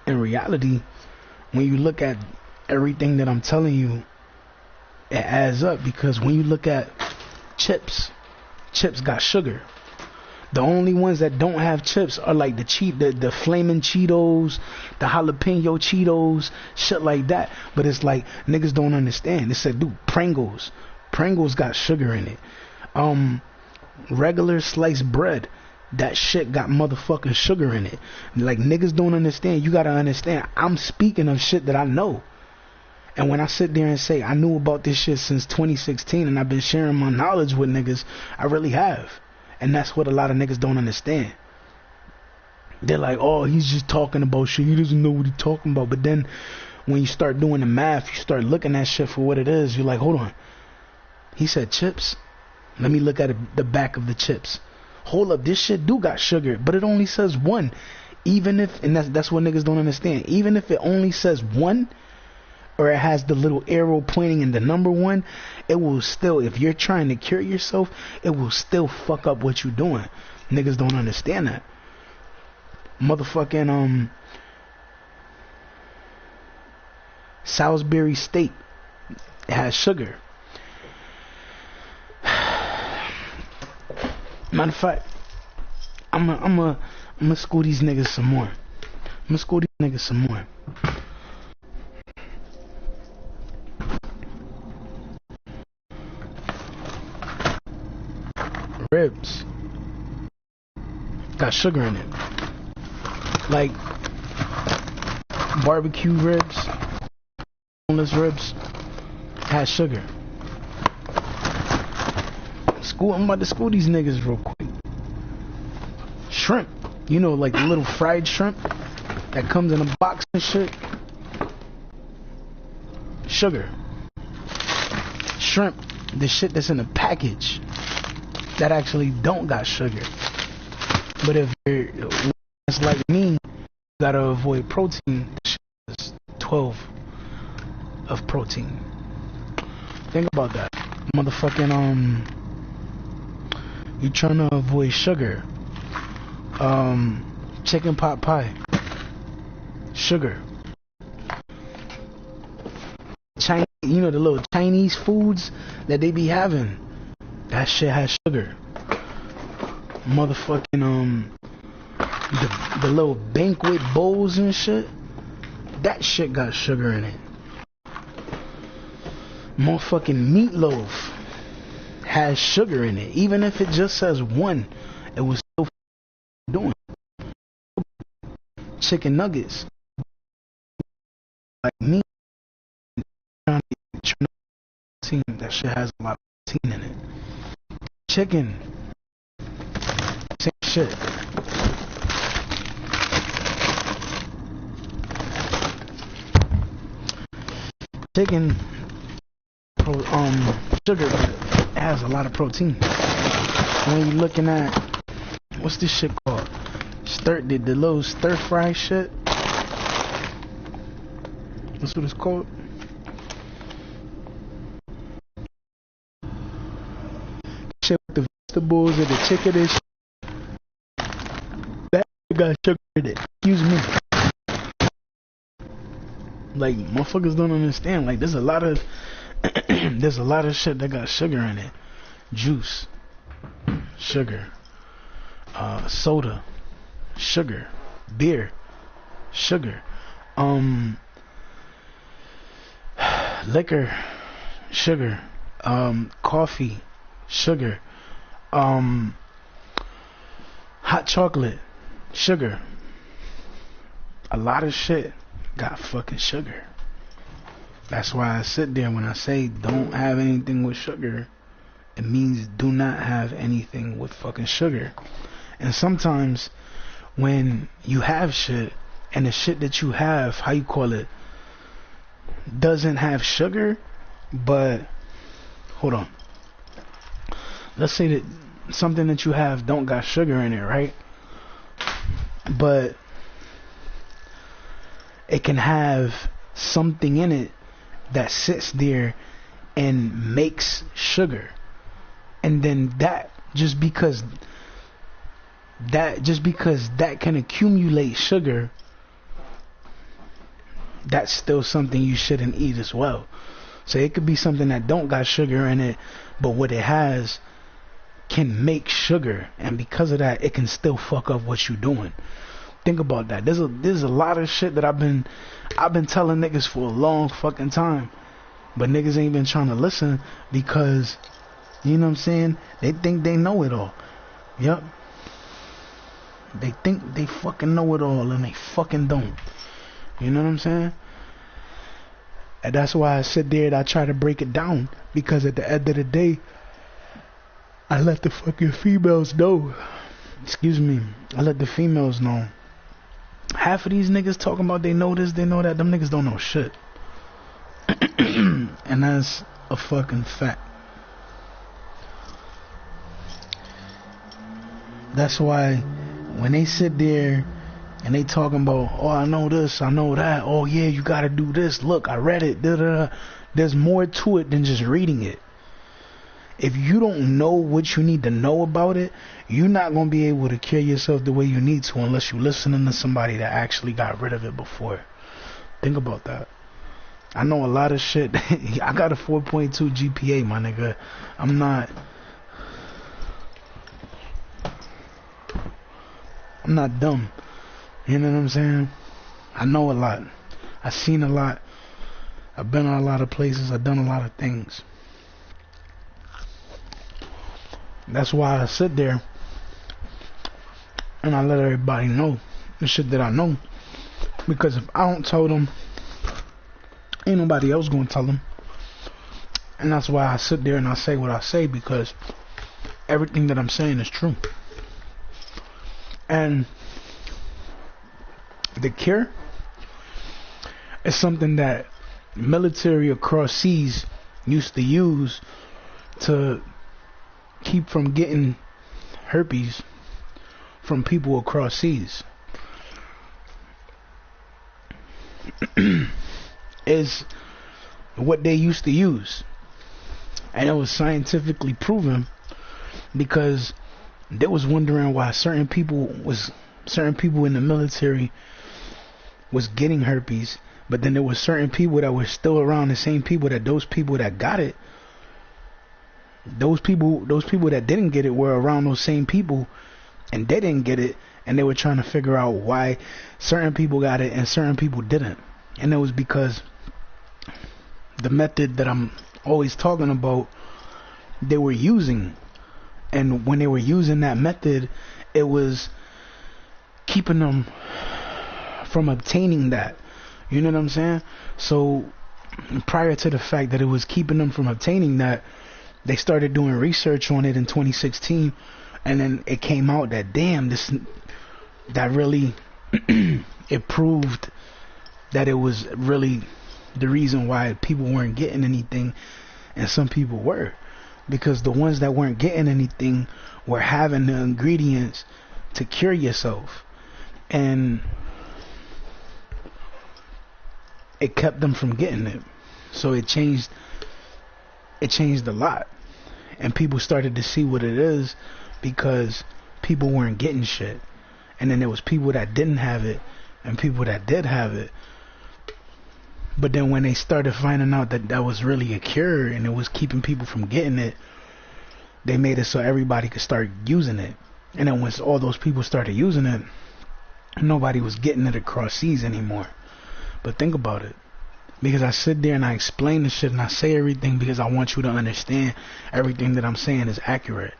in reality, when you look at everything that I'm telling you, it adds up. Because when you look at chips got sugar. The only ones that don't have chips are like the flaming Cheetos, the jalapeno Cheetos, shit like that. But it's like niggas don't understand. They said, dude, Pringles got sugar in it. Regular sliced bread, that shit got motherfucking sugar in it. Like, niggas don't understand. You gotta understand, I'm speaking of shit that I know. And when I sit there and say I knew about this shit since 2016 and I've been sharing my knowledge with niggas, I really have. And that's what a lot of niggas don't understand. They're like, oh, he's just talking about shit, he doesn't know what he's talking about. But then when you start doing the math, you start looking at shit for what it is. You're like, hold on, he said chips, let me look at the back of the chips. Hold up, this shit do got sugar, but it only says 1. Even if, and that's what niggas don't understand, even if it only says 1, or it has the little arrow pointing in the number 1, it will still, if you're trying to cure yourself, it will still fuck up what you're doing. Niggas don't understand that. Motherfucking Salisbury steak, it has sugar. Matter of fact, I'm gonna school these niggas some more. Ribs got sugar in it. Like barbecue ribs, boneless ribs has sugar. I'm about to school these niggas real quick. Shrimp, you know, like the little fried shrimp that comes in a box and shit. Sugar. Shrimp, the shit that's in a package that actually don't got sugar. But if you're it's like me, you gotta avoid protein. This shit is 12 of protein. Think about that. Motherfucking you trying to avoid sugar. Chicken pot pie. Sugar. Chinese, you know, the little Chinese foods that they be having. That shit has sugar. Motherfucking the little banquet bowls and shit. That shit got sugar in it. Motherfucking meatloaf has sugar in it. Even if it just says 1, it was still doing. Chicken nuggets. Like me, that shit has a lot of protein in it. Chicken, same shit. Chicken, sugar has a lot of protein. When you're looking at what's this shit called? The little stir fry shit. That's what it's called. Shit with the vegetables and the chicken and shit. That got sugar in it. Excuse me. Like, motherfuckers don't understand. Like, there's a lot of shit that got sugar in it. Juice, sugar, soda, sugar, beer, sugar, liquor, sugar, coffee, sugar, hot chocolate, sugar. A lot of shit got fucking sugar. That's why I sit there when I say don't have anything with sugar, it means do not have anything with fucking sugar. And sometimes when you have shit and the shit that you have, how you call it, doesn't have sugar, but hold on, let's say that something that you have don't got sugar in it, right? But it can have something in it that sits there and makes sugar, and then that just because that can accumulate sugar, that's still something you shouldn't eat as well. So it could be something that don't got sugar in it, but what it has can make sugar, and because of that, it can still fuck up what you doing. Think about that. There's a lot of shit that I've been telling niggas for a long fucking time, but niggas ain't been trying to listen because, you know what I'm saying, they think they know it all. Yep. They think they fucking know it all and they fucking don't. You know what I'm saying? And that's why I sit there and I try to break it down, because at the end of the day, I let the fucking females know. Excuse me. I let the females know. Half of these niggas talking about they know this, they know that. Them niggas don't know shit. And that's a fucking fact. That's why when they sit there and they talking about, oh, I know this, I know that, oh yeah, you gotta do this, look, I read it, da, da, da. There's more to it than just reading it. If you don't know what you need to know about it, you're not going to be able to cure yourself the way you need to unless you're listening to somebody that actually got rid of it before. Think about that. I know a lot of shit. I got a 4.2 GPA, my nigga. I'm not I'm not dumb. You know what I'm saying? I know a lot. I've seen a lot. I've been a lot of places. I've done a lot of things. That's why I sit there and I let everybody know the shit that I know. Because if I don't tell them, ain't nobody else gonna tell them. And that's why I sit there and I say what I say, because everything that I'm saying is true. And the cure is something that military across seas used to use to keep from getting herpes from people across seas. Is what they used to use, and it was scientifically proven, because they was wondering why certain people in the military was getting herpes, but then there was certain people that were still around the same people that those people that got it, those people that didn't get it were around those same people, and they didn't get it, and they were trying to figure out why certain people got it and certain people didn't. And it was because the method that I'm always talking about, they were using. And when they were using that method, it was keeping them from obtaining that. You know what I'm saying? So prior to the fact that it was keeping them from obtaining that, they started doing research on it in 2016. And then it came out that, damn, that really, it proved that it was really the reason why people weren't getting anything, and some people were, because the ones that weren't getting anything were having the ingredients to cure yourself, and it kept them from getting it. So it changed a lot, and people started to see what it is, because people weren't getting shit, and then there was people that didn't have it and people that did have it. But then when they started finding out that that was really a cure and it was keeping people from getting it, they made it so everybody could start using it. And then once all those people started using it, nobody was getting it across seas anymore. But think about it. Because I sit there and I explain the shit and I say everything because I want you to understand everything that I'm saying is accurate.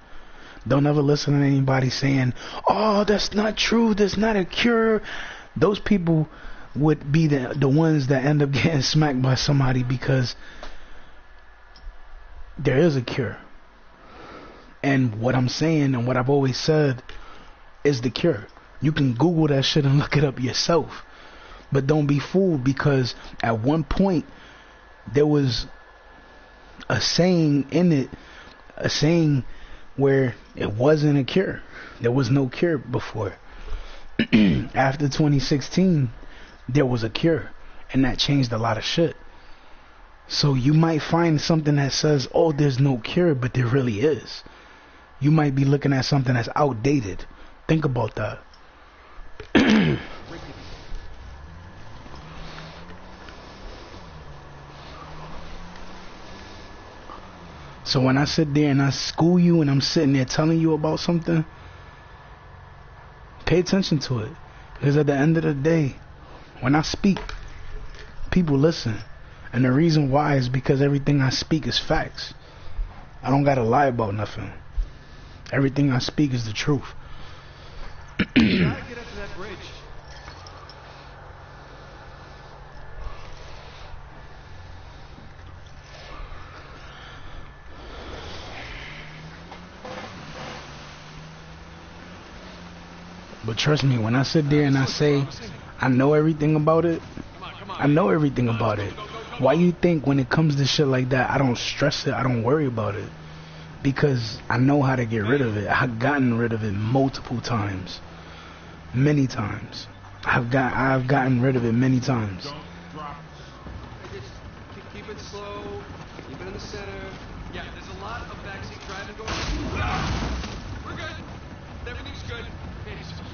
Don't ever listen to anybody saying, oh, that's not true, that's not a cure. Those people would be the ones that end up getting smacked by somebody, because there is a cure. And what I'm saying and what I've always said is the cure. You can Google that shit and look it up yourself. But don't be fooled, because at one point there was a saying in it, a saying where it wasn't a cure. There was no cure before. After 2016, there was a cure, and that changed a lot of shit. So you might find something that says, oh, there's no cure, but there really is. You might be looking at something that's outdated. Think about that. So when I sit there and I school you and I'm sitting there telling you about something, pay attention to it. Because at the end of the day, when I speak, people listen. And the reason why is because everything I speak is facts. I don't gotta lie about nothing. Everything I speak is the truth. You gotta get up to that bridge. But trust me, when I sit there and I say I know everything about it, I know everything about it. Why you think when it comes to shit like that, I don't stress it, I don't worry about it? Because I know how to get rid of it. I've gotten rid of it multiple times. Many times. I've gotten rid of it many times. Just keep it slow, keep it in the center. Yeah, there's a lot of backseat driving going on. We're good. Everything's good. Jesus Christ.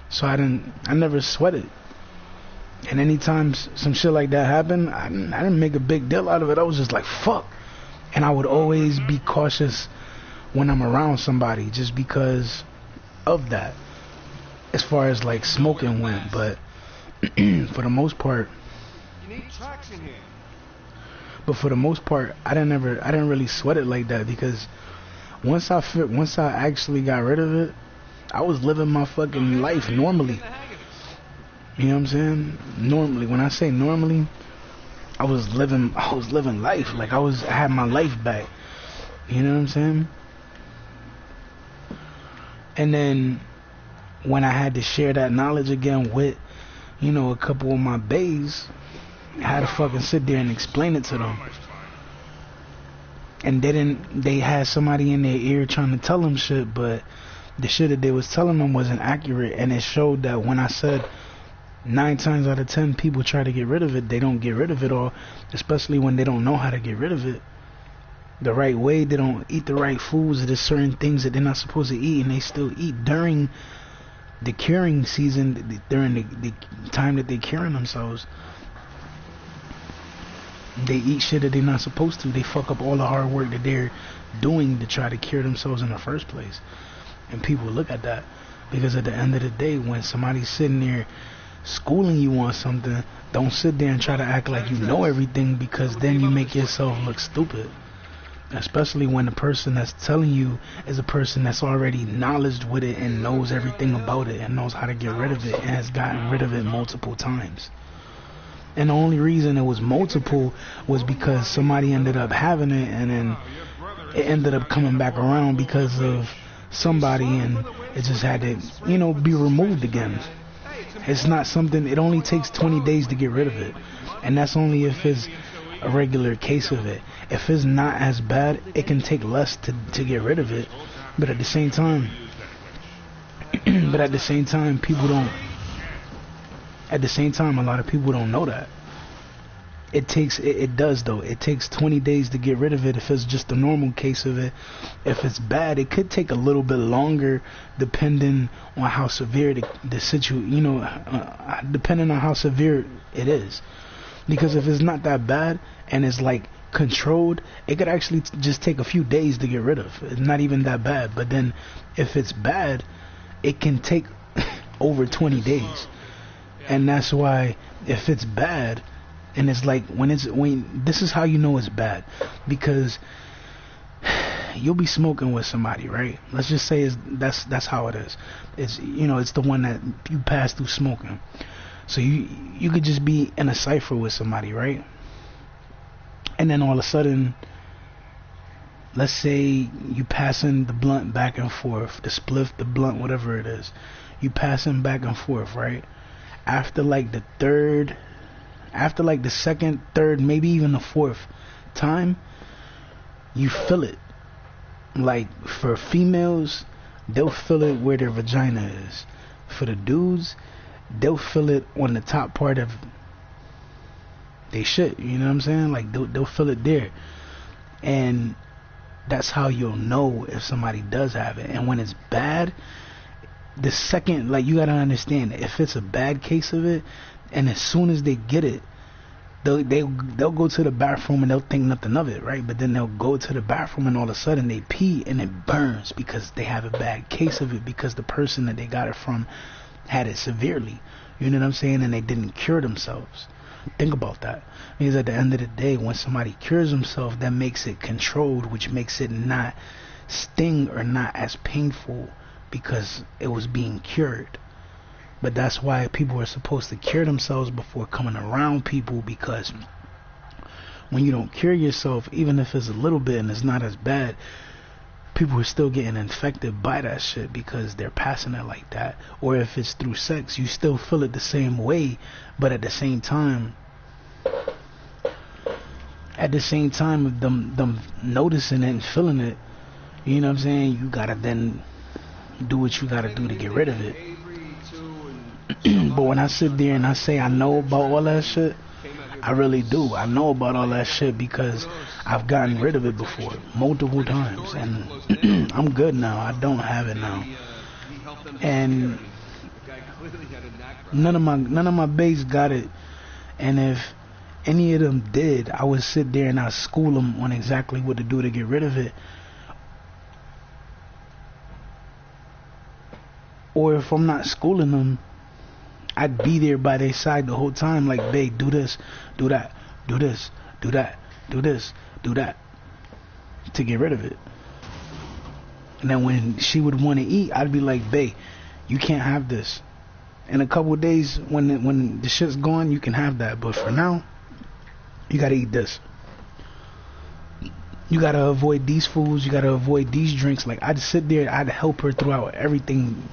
So I never sweat it. And anytime some shit like that happened, I didn't make a big deal out of it. I was just like, fuck. And I would always be cautious when I'm around somebody, just because of that, as far as like smoking went. But for the most part, You need traction here. I didn't really sweat it like that, because once I actually got rid of it, I was living my fucking life normally. You know what I'm saying? Normally, when I say normally, I was living life like I had my life back. You know what I'm saying? And then when I had to share that knowledge again with, you know, a couple of my bays, I had to fucking sit there and explain it to them. And they had somebody in their ear trying to tell them shit, but the shit that they was telling them wasn't accurate. And it showed that when I said 9 times out of 10 people try to get rid of it, they don't get rid of it all, especially when they don't know how to get rid of it the right way. They don't eat the right foods. There's certain things that they're not supposed to eat, and they still eat during the curing season, during the time that they're curing themselves. They eat shit that they're not supposed to. They fuck up all the hard work that they're doing to try to cure themselves in the first place. And people look at that, because at the end of the day, when somebody's sitting there schooling you on something, don't sit there and try to act like you know everything, because then you make yourself look stupid. Especially when the person that's telling you is a person that's already knowledge with it and knows everything about it and knows how to get rid of it and has gotten rid of it multiple times. And the only reason it was multiple was because somebody ended up having it, and then it ended up coming back around because of somebody, and it just had to, you know, be removed again. It's not something, it only takes 20 days to get rid of it, and that's only if it's a regular case of it. If it's not as bad, it can take less to get rid of it. But at the same time, a lot of people don't know that. It takes 20 days to get rid of it if it's just a normal case of it. If it's bad, it could take a little bit longer, depending on how severe the situation, you know, depending on how severe it is. Because if it's not that bad and it's like controlled, it could actually just take a few days to get rid of. It's not even that bad. But then if it's bad, it can take over 20 days. And that's why if it's bad, and it's like when this is how you know it's bad, because you'll be smoking with somebody, right? Let's just say that's how it is. It's, you know, it's the one that you pass through smoking. So you could just be in a cipher with somebody, right? And then all of a sudden, let's say you passing the blunt back and forth, the spliff, the blunt, whatever it is, you passing back and forth, right? After like the second, third, maybe even the fourth time, you feel it. Like for females, they'll feel it where their vagina is. For the dudes, they'll feel it on the top part of they shit, you know what I'm saying? Like they'll feel it there. And that's how you'll know if somebody does have it. And when it's bad, the second, like, you gotta understand, if it's a bad case of it, and as soon as they get it, they'll go to the bathroom and they'll think nothing of it, right? But then they'll go to the bathroom and all of a sudden they pee and it burns because they have a bad case of it, because the person that they got it from had it severely, you know what I'm saying? And they didn't cure themselves. Think about that. Because at the end of the day, when somebody cures themselves, that makes it controlled, which makes it not sting or not as painful, because it was being cured. But that's why people are supposed to cure themselves before coming around people, because when you don't cure yourself, even if it's a little bit and it's not as bad, people are still getting infected by that shit because they're passing it like that. Or if it's through sex, you still feel it the same way, but at the same time of them noticing it and feeling it, you know what I'm saying, you gotta then do what you gotta do to get rid of it. But when I sit there and I say I know about all that shit, I really do. I know about all that shit because I've gotten rid of it before, multiple times, and I'm good now. I don't have it now. And none of my bays got it. And if any of them did, I would sit there and I'd school them on exactly what to do to get rid of it. Or if I'm not schooling them, I'd be there by their side the whole time, like, babe, do this, do that, do this, do that, do this, do that, to get rid of it. And then when she would want to eat, I'd be like, babe, you can't have this. In a couple of days, when the shit's gone, you can have that. But for now, you gotta eat this. You gotta avoid these foods. You gotta avoid these drinks. Like, I'd sit there, I'd help her throughout everything,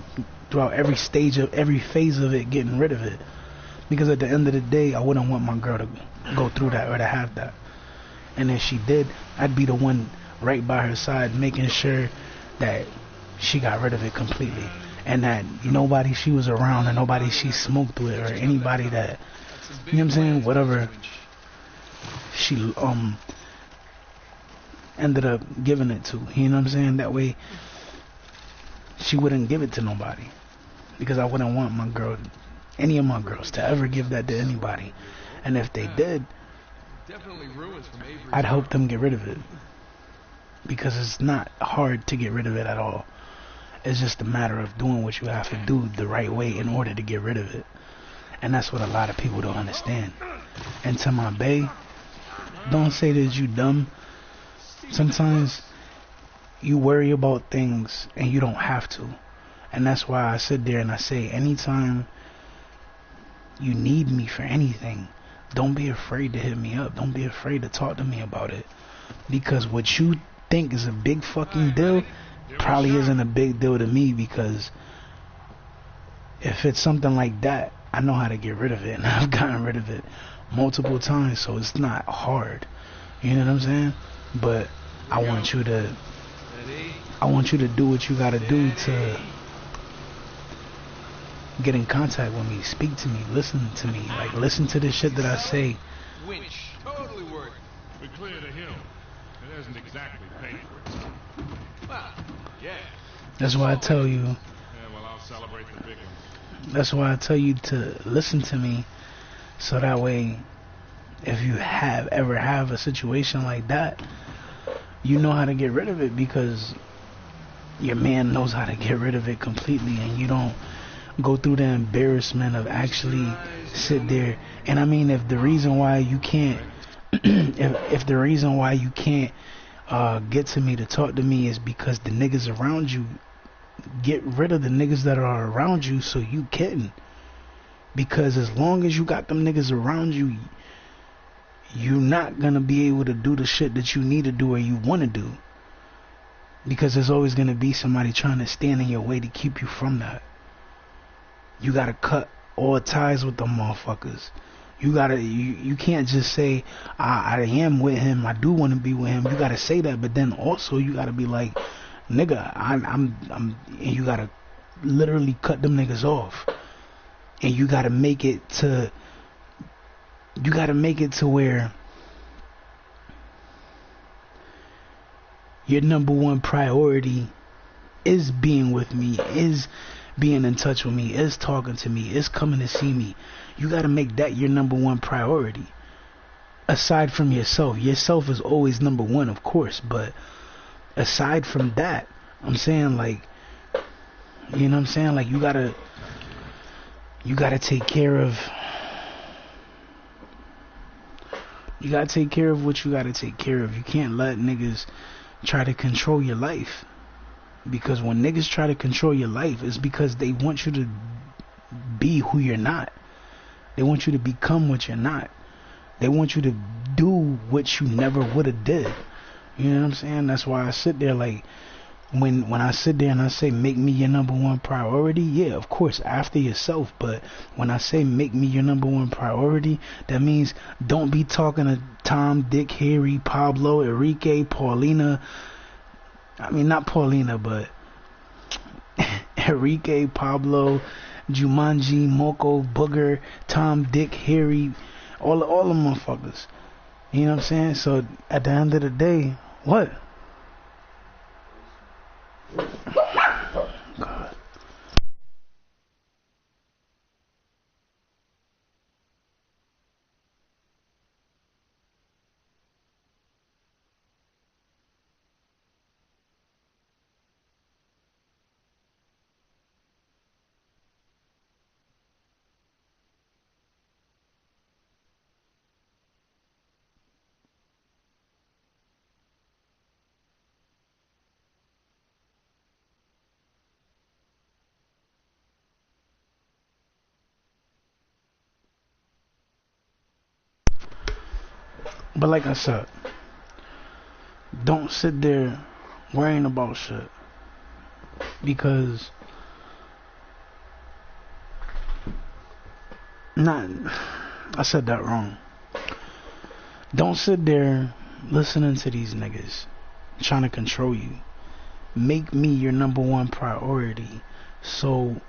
throughout every stage of every phase of it, getting rid of it. Because at the end of the day, I wouldn't want my girl to go through that or to have that. And if she did, I'd be the one right by her side, making sure that she got rid of it completely, and that nobody she was around or nobody she smoked with or anybody that, you know what I'm saying, whatever she ended up giving it to, you know what I'm saying, that way she wouldn't give it to nobody, because I wouldn't want my girl, any of my girls, to ever give that to anybody. And if they did, I'd help them get rid of it, because it's not hard to get rid of it at all. It's just a matter of doing what you have to do the right way in order to get rid of it. And that's what a lot of people don't understand. And to my bae, don't say that you dumb. Sometimes you worry about things and you don't have to. And that's why I sit there and I say, anytime you need me for anything, don't be afraid to hit me up. Don't be afraid to talk to me about it. Because what you think is a big fucking deal probably isn't a big deal to me, because if it's something like that, I know how to get rid of it, and I've gotten rid of it multiple times, so it's not hard. You know what I'm saying? But I want you to do what you gotta do to get in contact with me, speak to me, listen to me, like, listen to the shit that I say. Winch, totally worth it. We cleared a hill. It hasn't exactly paid for itself. Well, yeah. That's why I tell you. Yeah, well, I'll celebrate the big ones. That's why I tell you to listen to me, so that way, if you ever have a situation like that, you know how to get rid of it, because your man knows how to get rid of it completely, and you don't go through the embarrassment of actually sit there. And I mean, if the reason why you can't if the reason why you can't get to me to talk to me is because the niggas around you, get rid of the niggas that are around you so you can. Because as long as you got them niggas around you, you're not gonna be able to do the shit that you need to do or you want to do, because there's always gonna be somebody trying to stand in your way to keep you from that. You gotta cut all ties with them motherfuckers. You can't just say I am with him, I do want to be with him. You gotta say that, but then also you gotta be like, nigga, I'm and you gotta literally cut them niggas off. And you gotta make it to where your number one priority is being with me, is being in touch with me, is talking to me, is coming to see me. You gotta make that your number one priority. Aside from yourself. Yourself is always number one, of course, but aside from that, I'm saying, like, you know what I'm saying? Like, you gotta take care of what you gotta take care of. You can't let niggas try to control your life. Because when niggas try to control your life, it's because they want you to be who you're not. They want you to become what you're not. They want you to do what you never would have did. You know what I'm saying? That's why I sit there, like, when I sit there and I say make me your number one priority, yeah, of course, after yourself. But when I say make me your number one priority, that means don't be talking to Tom, Dick, Harry, Pablo, Enrique, Paulina. I mean, not Paulina, but Enrique, Pablo, Jumanji, Moko, Booger, Tom, Dick, Harry, all the motherfuckers. You know what I'm saying? So at the end of the day, what? God. But like I said, don't sit there worrying about shit. Because I said that wrong. Don't sit there listening to these niggas trying to control you. Make me your number one priority. So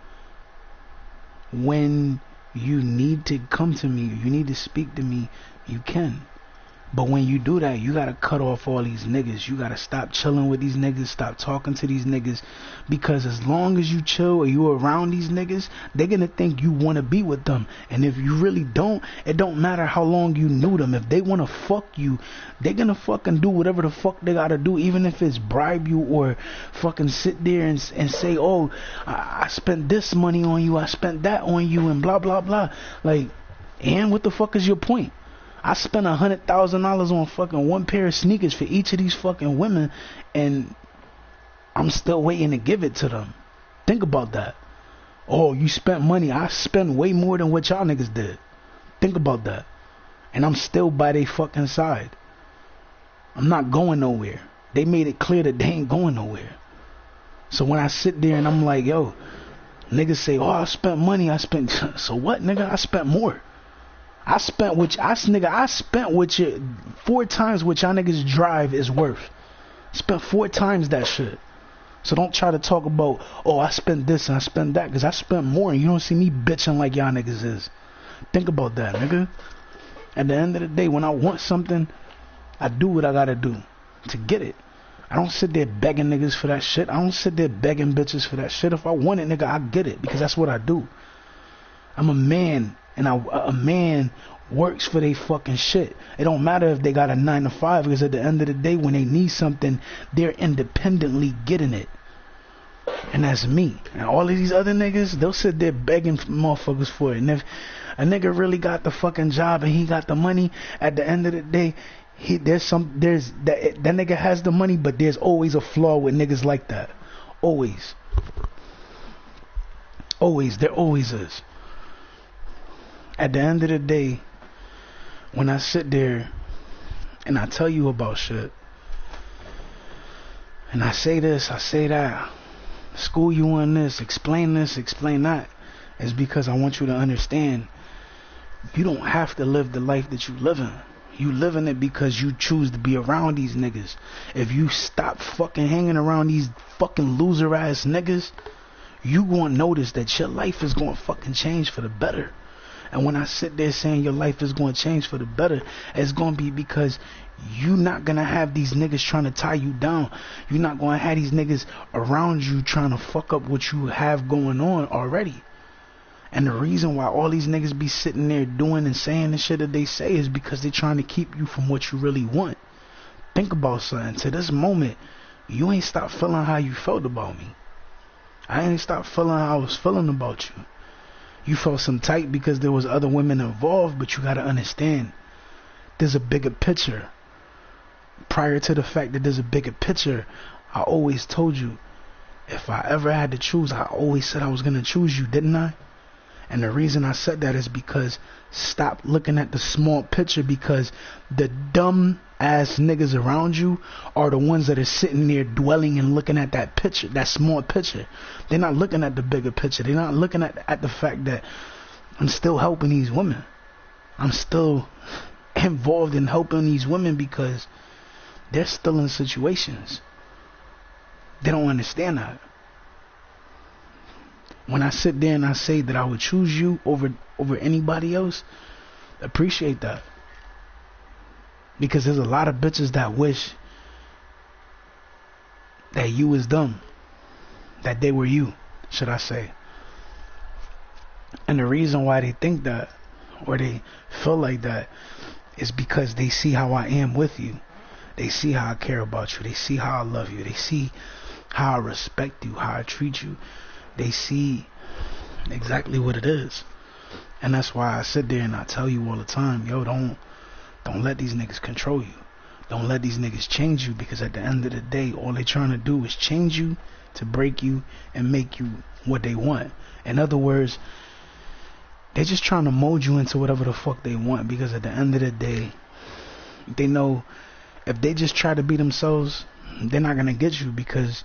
when you need to come to me, you need to speak to me, you can. But when you do that, you gotta cut off all these niggas. You gotta stop chilling with these niggas, stop talking to these niggas. Because as long as you chill or you around these niggas, they're gonna think you wanna be with them. And if you really don't, it don't matter how long you knew them. If they wanna fuck you, they're gonna fucking do whatever the fuck they gotta do. Even if it's bribe you or fucking sit there and say, oh, I spent this money on you, I spent that on you, and blah blah blah. Like, and what the fuck is your point? I spent $100,000 on fucking one pair of sneakers for each of these fucking women, and I'm still waiting to give it to them. Think about that. Oh, you spent money. I spent way more than what y'all niggas did. Think about that. And I'm still by their fucking side. I'm not going nowhere. They made it clear that they ain't going nowhere. So when I sit there and I'm like, yo, niggas say, oh, I spent money. So what, nigga? I spent more. I spent what you 4 times what y'all niggas drive is worth. Spent 4 times that shit. So don't try to talk about, oh, I spent this and I spent that, because I spent more and you don't see me bitching like y'all niggas is. Think about that, nigga. At the end of the day, when I want something, I do what I gotta do to get it. I don't sit there begging niggas for that shit. I don't sit there begging bitches for that shit. If I want it, nigga, I get it, because that's what I do. I'm a man. And a man works for they fucking shit. It don't matter if they got a 9 to 5, because at the end of the day, when they need something, they're independently getting it. And that's me. And all of these other niggas, they'll sit there begging motherfuckers for it. And if a nigga really got the fucking job and he got the money, at the end of the day, that nigga has the money, but there's always a flaw with niggas like that. Always. Always. There always is. At the end of the day, when I sit there and I tell you about shit, and I say this, I say that, school you on this, explain that, it's because I want you to understand, you don't have to live the life that you live in. You living it because you choose to be around these niggas. If you stop fucking hanging around these fucking loser ass niggas, you gonna notice that your life is gonna fucking change for the better. And when I sit there saying your life is going to change for the better, it's going to be because you're not going to have these niggas trying to tie you down. You're not going to have these niggas around you trying to fuck up what you have going on already. And the reason why all these niggas be sitting there doing and saying the shit that they say is because they're trying to keep you from what you really want. Think about something. To this moment, you ain't stopped feeling how you felt about me. I ain't stopped feeling how I was feeling about you. You felt some tight because there was other women involved, but you gotta understand, there's a bigger picture. Prior to the fact that there's a bigger picture, I always told you, if I ever had to choose, I always said I was gonna choose you, didn't I? And the reason I said that is because stop looking at the small picture, because the dumb ass niggas around you are the ones that are sitting there dwelling and looking at that picture, that small picture. They're not looking at the bigger picture. They're not looking at the fact that I'm still helping these women. I'm still involved in helping these women because they're still in situations. They don't understand that. When I sit there and I say that I would choose you over anybody else, appreciate that. Because there's a lot of bitches that wish that you was them, that they were you, should I say. And the reason why they think that, or they feel like that, is because they see how I am with you. They see how I care about you. They see how I love you. They see how I respect you, how I treat you. They see exactly what it is. And that's why I sit there and I tell you all the time, yo, don't let these niggas control you. Don't let these niggas change you, because at the end of the day, all they trying to do is change you to break you and make you what they want. In other words, they're just trying to mold you into whatever the fuck they want, because at the end of the day, They know if they just try to be themselves, they're not gonna get you because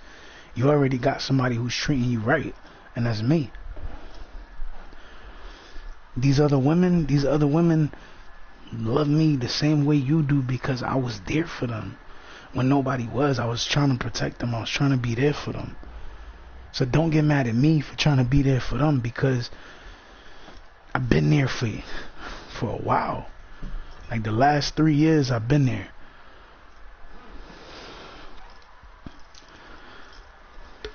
you already got somebody who's treating you right, and that's me. These other women love me the same way you do because I was there for them. When nobody was, I was trying to protect them. I was trying to be there for them. So don't get mad at me for trying to be there for them because I've been there for a while. Like the last 3 years I've been there.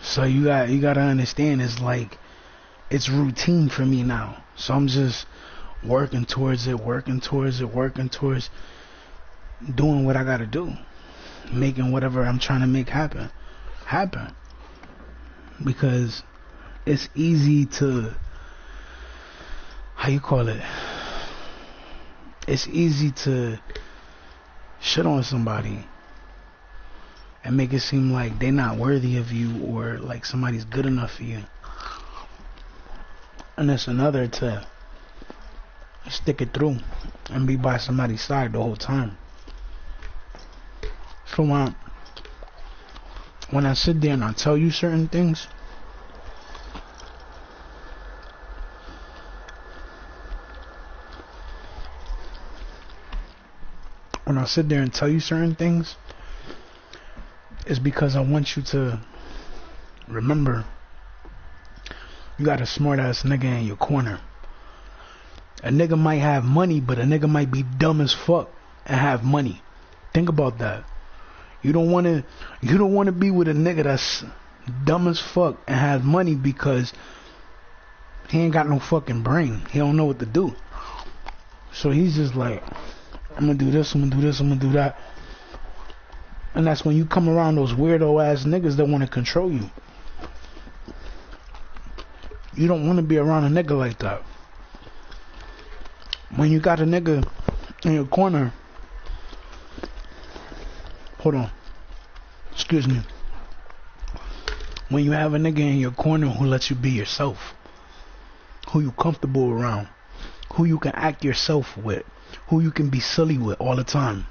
So you gotta understand, it's like it's routine for me now. So I'm just working towards doing what I gotta do. Making whatever I'm trying to make happen. Because it's easy to, it's easy to shit on somebody and make it seem like they're not worthy of you or like somebody's good enough for you. And it's another to stick it through and be by somebody's side the whole time. So when I sit there and I tell you certain things, it's because I want you to remember you got a smart ass nigga in your corner. A nigga might have money, but a nigga might be dumb as fuck and have money. Think about that. You don't want to be with a nigga that's dumb as fuck and has money because he ain't got no fucking brain. He don't know what to do. So he's just like, I'm gonna do this, I'm gonna do this, I'm gonna do that. And that's when you come around those weirdo ass niggas that want to control you. You don't want to be around a nigga like that. When you got a nigga in your corner, hold on, excuse me. When you have a nigga in your corner who lets you be yourself, who you comfortable around, who you can act yourself with, who you can be silly with all the time,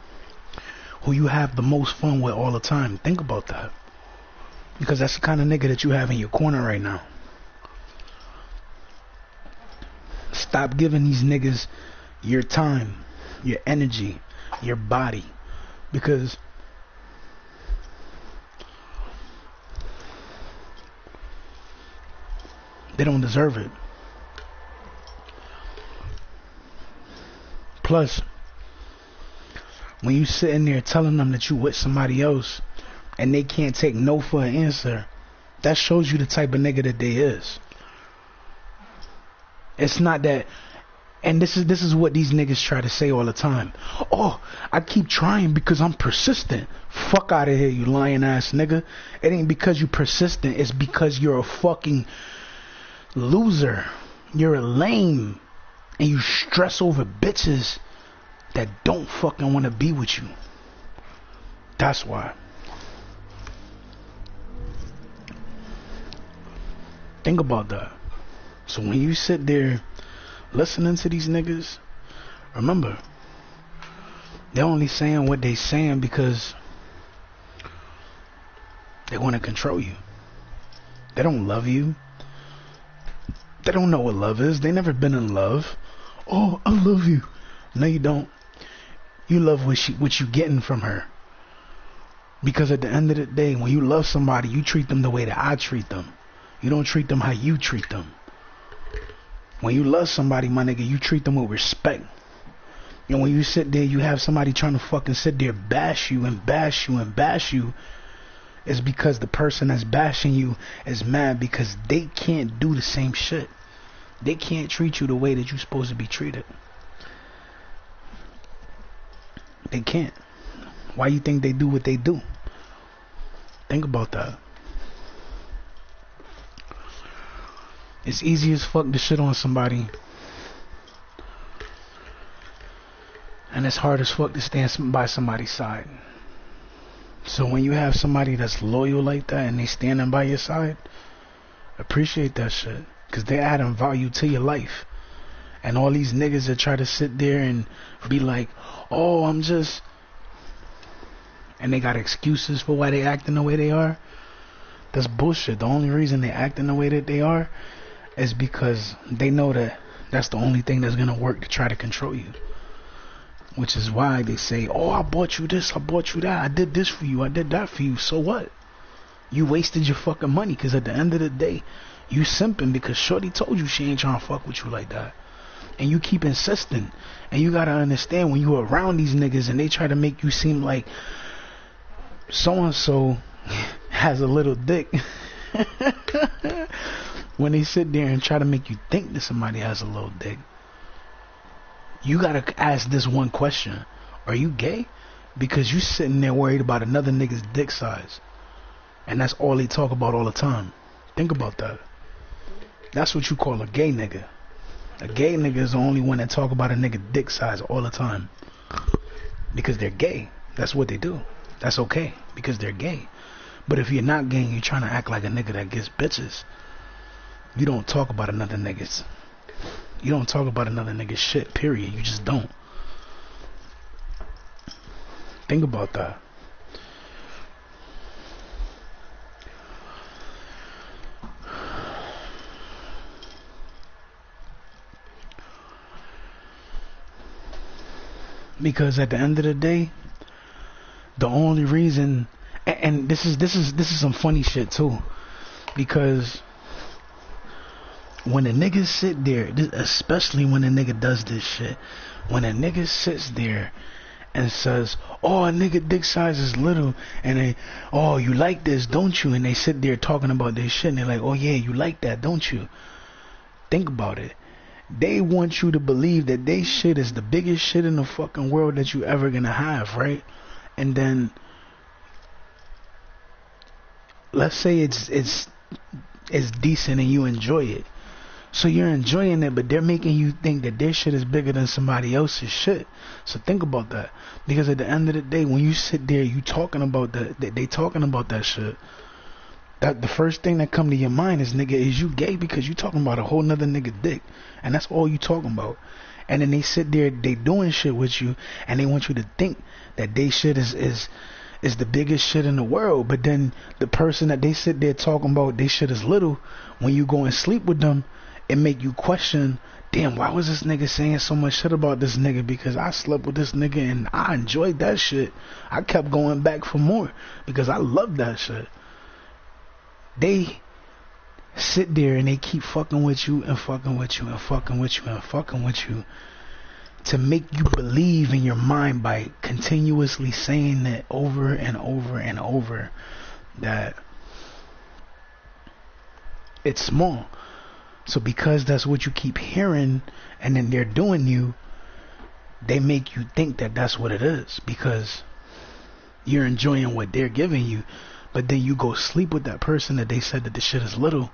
who you have the most fun with all the time. Think about that. Because that's the kind of nigga that you have in your corner right now. Stop giving these niggas your time, your energy, your body. Because they don't deserve it. Plus, when you sitting there telling them that you with somebody else and they can't take no for an answer, that shows you the type of nigga that they is. It's not that, and this is what these niggas try to say all the time. Oh, I keep trying because I'm persistent. Fuck out of here, you lying ass nigga. It ain't because you persistent, it's because you're a fucking loser. You're a lame. And you stress over bitches that don't fucking want to be with you. That's why. Think about that. So when you sit there listening to these niggas, remember, they're only saying what they saying because they want to control you. They don't love you. They don't know what love is. They never been in love. Oh, I love you. No, you don't. You love what you getting from her. Because at the end of the day, when you love somebody, you treat them the way that I treat them. You don't treat them how you treat them. When you love somebody, my nigga, you treat them with respect. And when you sit there, you have somebody trying to fucking sit there bash you and bash you and bash you, it's because the person that's bashing you is mad because they can't do the same shit. They can't treat you the way that you're supposed to be treated. They can't. Why you think they do what they do? Think about that. It's easy as fuck to shit on somebody, and it's hard as fuck to stand by somebody's side. So when you have somebody that's loyal like that and they standing by your side, appreciate that shit. Because they're adding value to your life. And all these niggas that try to sit there and be like, oh, I'm just and they got excuses for why they acting the way they are, that's bullshit. The only reason they acting the way that they are is because they know that that's the only thing that's gonna work to try to control you. Which is why they say, oh, I bought you this, I bought you that, I did this for you, I did that for you. So what? You wasted your fucking money, because at the end of the day, you simping because shorty told you she ain't trying to fuck with you like that. And you keep insisting. And you gotta understand, when you around these niggas and they try to make you seem like so-and-so has a little dick. When they sit there and try to make you think that somebody has a little dick, you gotta ask this one question: are you gay? Because you sitting there worried about another nigga's dick size, and that's all they talk about all the time. Think about that. That's what you call a gay nigga. A gay nigga is the only one that talk about a nigga dick size all the time, because they're gay. That's what they do. That's okay, because they're gay. But if you're not gay and you're trying to act like a nigga that gets bitches, you don't talk about another nigga's. You don't talk about another nigga's shit, period. You just don't. Think about that. Because at the end of the day, the only reason, and this is some funny shit too, because when a nigga sit there, especially when a nigga does this shit, when a nigga sits there and says, oh, a nigga dick size is little, and they, oh, you like this, don't you? And they sit there talking about this shit, and they're like, oh yeah, you like that, don't you? Think about it. They want you to believe that they shit is the biggest shit in the fucking world that you ever gonna have, right? And then let's say it's decent and you enjoy it. So you're enjoying it, but they're making you think that their shit is bigger than somebody else's shit. So think about that. Because at the end of the day, when you sit there, you talking about that, they talking about that shit, that the first thing that come to your mind is, nigga, is you gay? Because you talking about a whole nother nigga dick. And that's all you talking about. And then they sit there, they doing shit with you, and they want you to think that they shit is the biggest shit in the world. But then the person that they sit there talking about, they shit is little, when you go and sleep with them, it make you question, damn, why was this nigga saying so much shit about this nigga? Because I slept with this nigga and I enjoyed that shit. I kept going back for more because I love that shit. They sit there and they keep fucking with you and fucking with you and fucking with you and fucking with you to make you believe in your mind by continuously saying that over and over and over, that it's small. So because that's what you keep hearing, and then they're doing you, they make you think that that's what it is, because you're enjoying what they're giving you. But then you go sleep with that person that they said that the shit is little,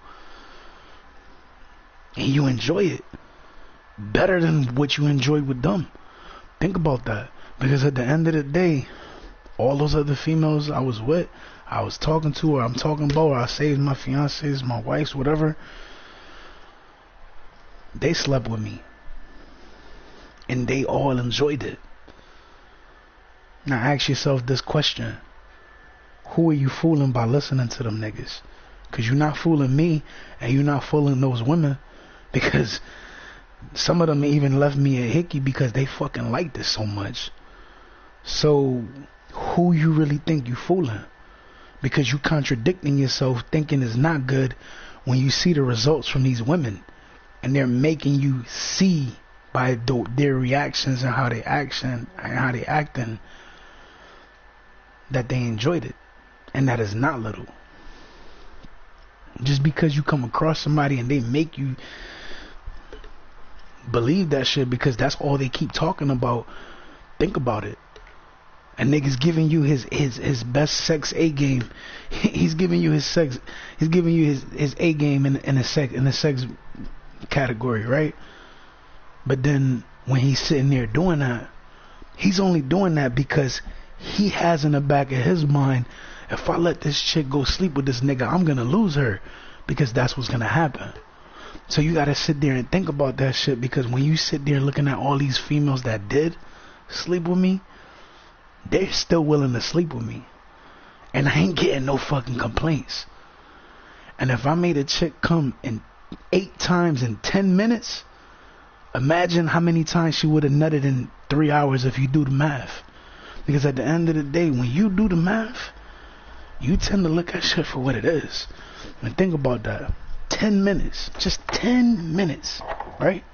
and you enjoy it better than what you enjoyed with them. Think about that. Because at the end of the day, all those other females I was with, I was talking to, or I'm talking about, or I say my fiancés, my wives, whatever, they slept with me and they all enjoyed it. Now ask yourself this question: who are you fooling by listening to them niggas? Because you're not fooling me, and you're not fooling those women, because some of them even left me a hickey because they fucking liked it so much. So who you really think you fooling? Because you contradicting yourself, thinking it's not good, when you see the results from these women. And they're making you see by their reactions and how they acting that they enjoyed it, and that is not little. Just because you come across somebody and they make you believe that shit because that's all they keep talking about, think about it. A nigga's giving you his best sex A game. He's giving you his sex. He's giving you his A game in the sex category, right? But then when he's sitting there doing that, he's only doing that because he has in the back of his mind, if I let this chick go sleep with this nigga, I'm gonna lose her, because that's what's gonna happen. So you gotta sit there and think about that shit, because when you sit there looking at all these females that did sleep with me, they're still willing to sleep with me. And I ain't getting no fucking complaints. And if I made a chick come in 8 times in 10 minutes, imagine how many times she would have nutted in 3 hours if you do the math. Because at the end of the day, when you do the math, you tend to look at shit for what it is. And think about that. 10 minutes. Just 10 minutes. Right?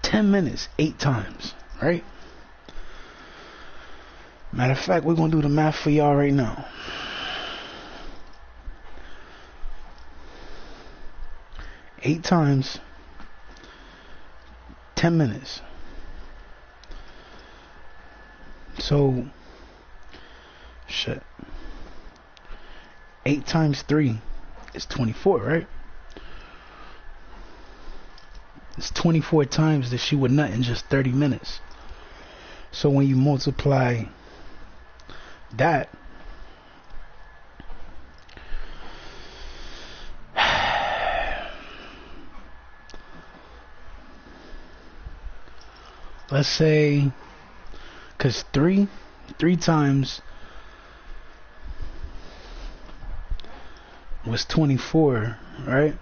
10 minutes. 8 times. Right? Matter of fact, we're going to do the math for y'all right now. Eight times 10 minutes. So, shit. 8 times 3 is 24, right? It's 24 times that she would nut in just 30 minutes. So when you multiply that, let's say, because 3 times was 24, right?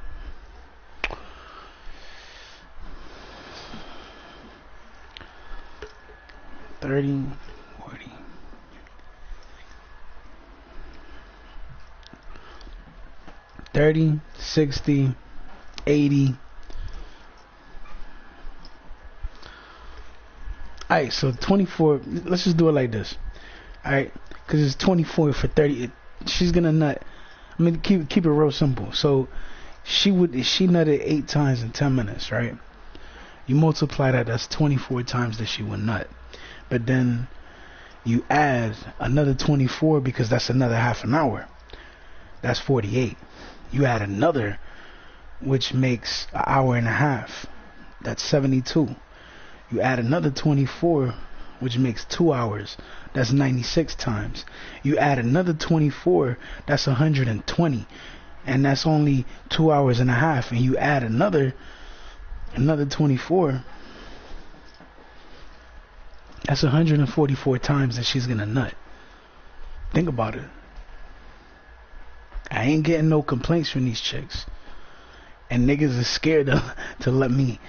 $30, $40, $30, $60, $80. Alright, so 24, let's just do it like this. Alright, because it's 24 for 30. She's gonna nut. I mean, keep it real simple. So she nutted 8 times in 10 minutes, right? You multiply that, that's 24 times that she would nut. But then you add another 24 because that's another half an hour. That's 48. You add another, which makes an hour and a half. That's 72. You add another 24, which makes 2 hours. That's 96 times. You add another 24, that's 120. And that's only 2 hours and a half. And you add another 24, that's 144 times that she's gonna nut. Think about it. I ain't getting no complaints from these chicks. And niggas are scared to let me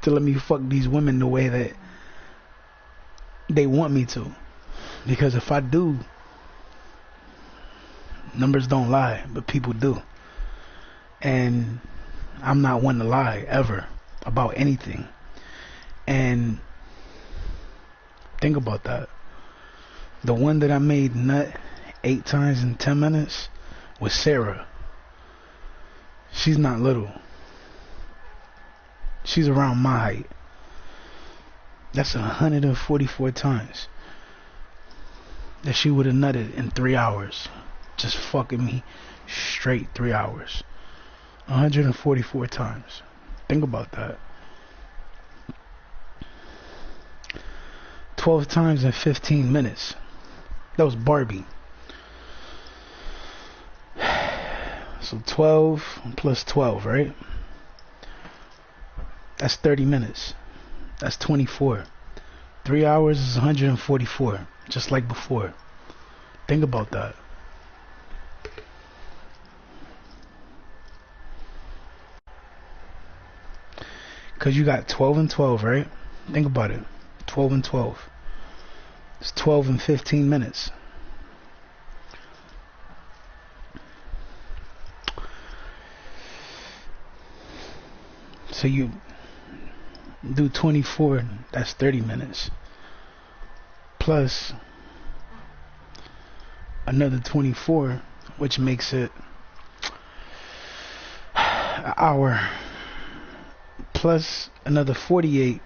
to let me fuck these women the way that they want me to. Because if I do, numbers don't lie, but people do. And I'm not one to lie ever about anything. And think about that. The one that I made nut 8 times in 10 minutes was Sarah. She's not little. She's around my height. That's 144 times that she would have nutted in 3 hours. Just fucking me straight 3 hours. 144 times. Think about that. 12 times in 15 minutes. That was Barbie. So 12 plus 12, right? That's 30 minutes. That's 24. 3 hours is 144, just like before. Think about that. Because you got 12 and 12, right? Think about it. 12 and 12. It's 12 and 15 minutes. So you do 24, that's 30 minutes. Plus another 24, which makes it an hour. Plus another 48,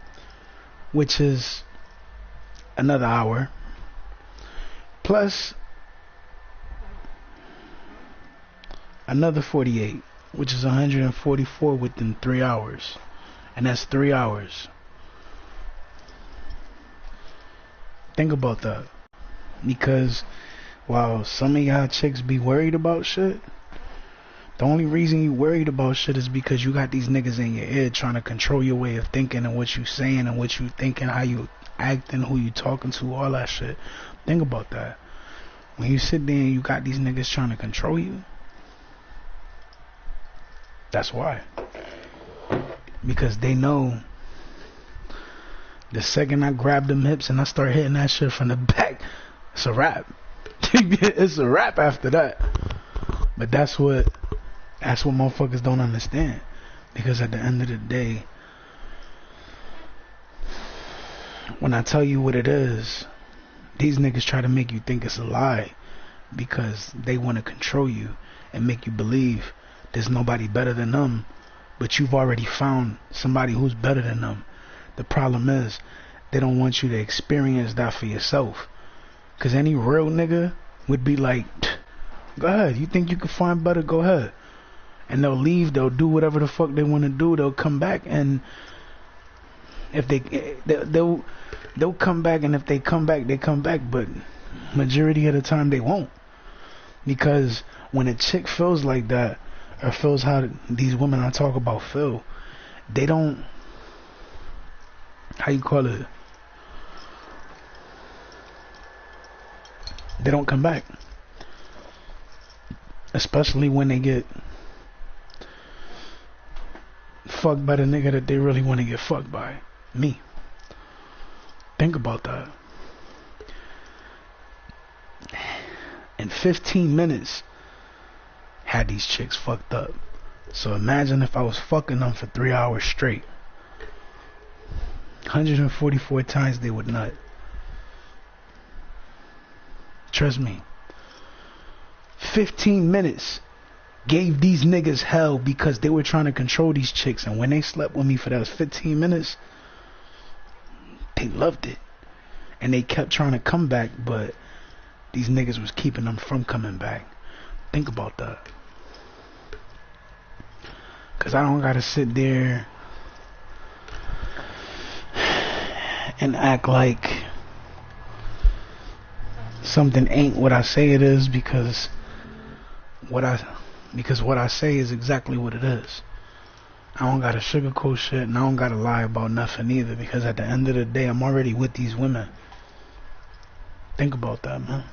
which is another hour. Plus another 48, which is 144 within 3 hours. And that's 3 hours. Think about that. Because while some of y'all chicks be worried about shit, The only reason you worried about shit is because you got these niggas in your ear trying to control your way of thinking and what you saying and what you thinking, how you acting, who you talking to, all that shit. Think about that. When you sit there and you got these niggas trying to control you, that's why. Because they know the second I grab them hips and I start hitting that shit from the back, it's a wrap. It's a wrap after that. But that's what motherfuckers don't understand. Because at the end of the day, when I tell you what it is, these niggas try to make you think it's a lie because they want to control you and make you believe there's nobody better than them, but you've already found somebody who's better than them. The problem is they don't want you to experience that for yourself. Because any real nigga would be like, go ahead, you think you can find better, go ahead. And they'll leave, they'll do whatever the fuck they want to do, they'll come back, and if they'll come back, and if they come back, they come back, but majority of the time they won't. Because when a chick feels like that, or feels how these women I talk about feel, they don't, how you call it, they don't come back. Especially when they get fucked by the nigga that they really want to get fucked by. Me. Think about that. In 15 minutes, had these chicks fucked up. So imagine if I was fucking them for 3 hours straight. 144 times they would nut. Trust me. 15 minutes gave these niggas hell because they were trying to control these chicks, and when they slept with me for those 15 minutes, they loved it. And they kept trying to come back, but these niggas was keeping them from coming back. Think about that. Cause I don't gotta sit there and act like something ain't what I say it is, because what I say is exactly what it is. I don't gotta sugarcoat shit, and I don't gotta lie about nothing either, because at the end of the day, I'm already with these women. Think about that, man.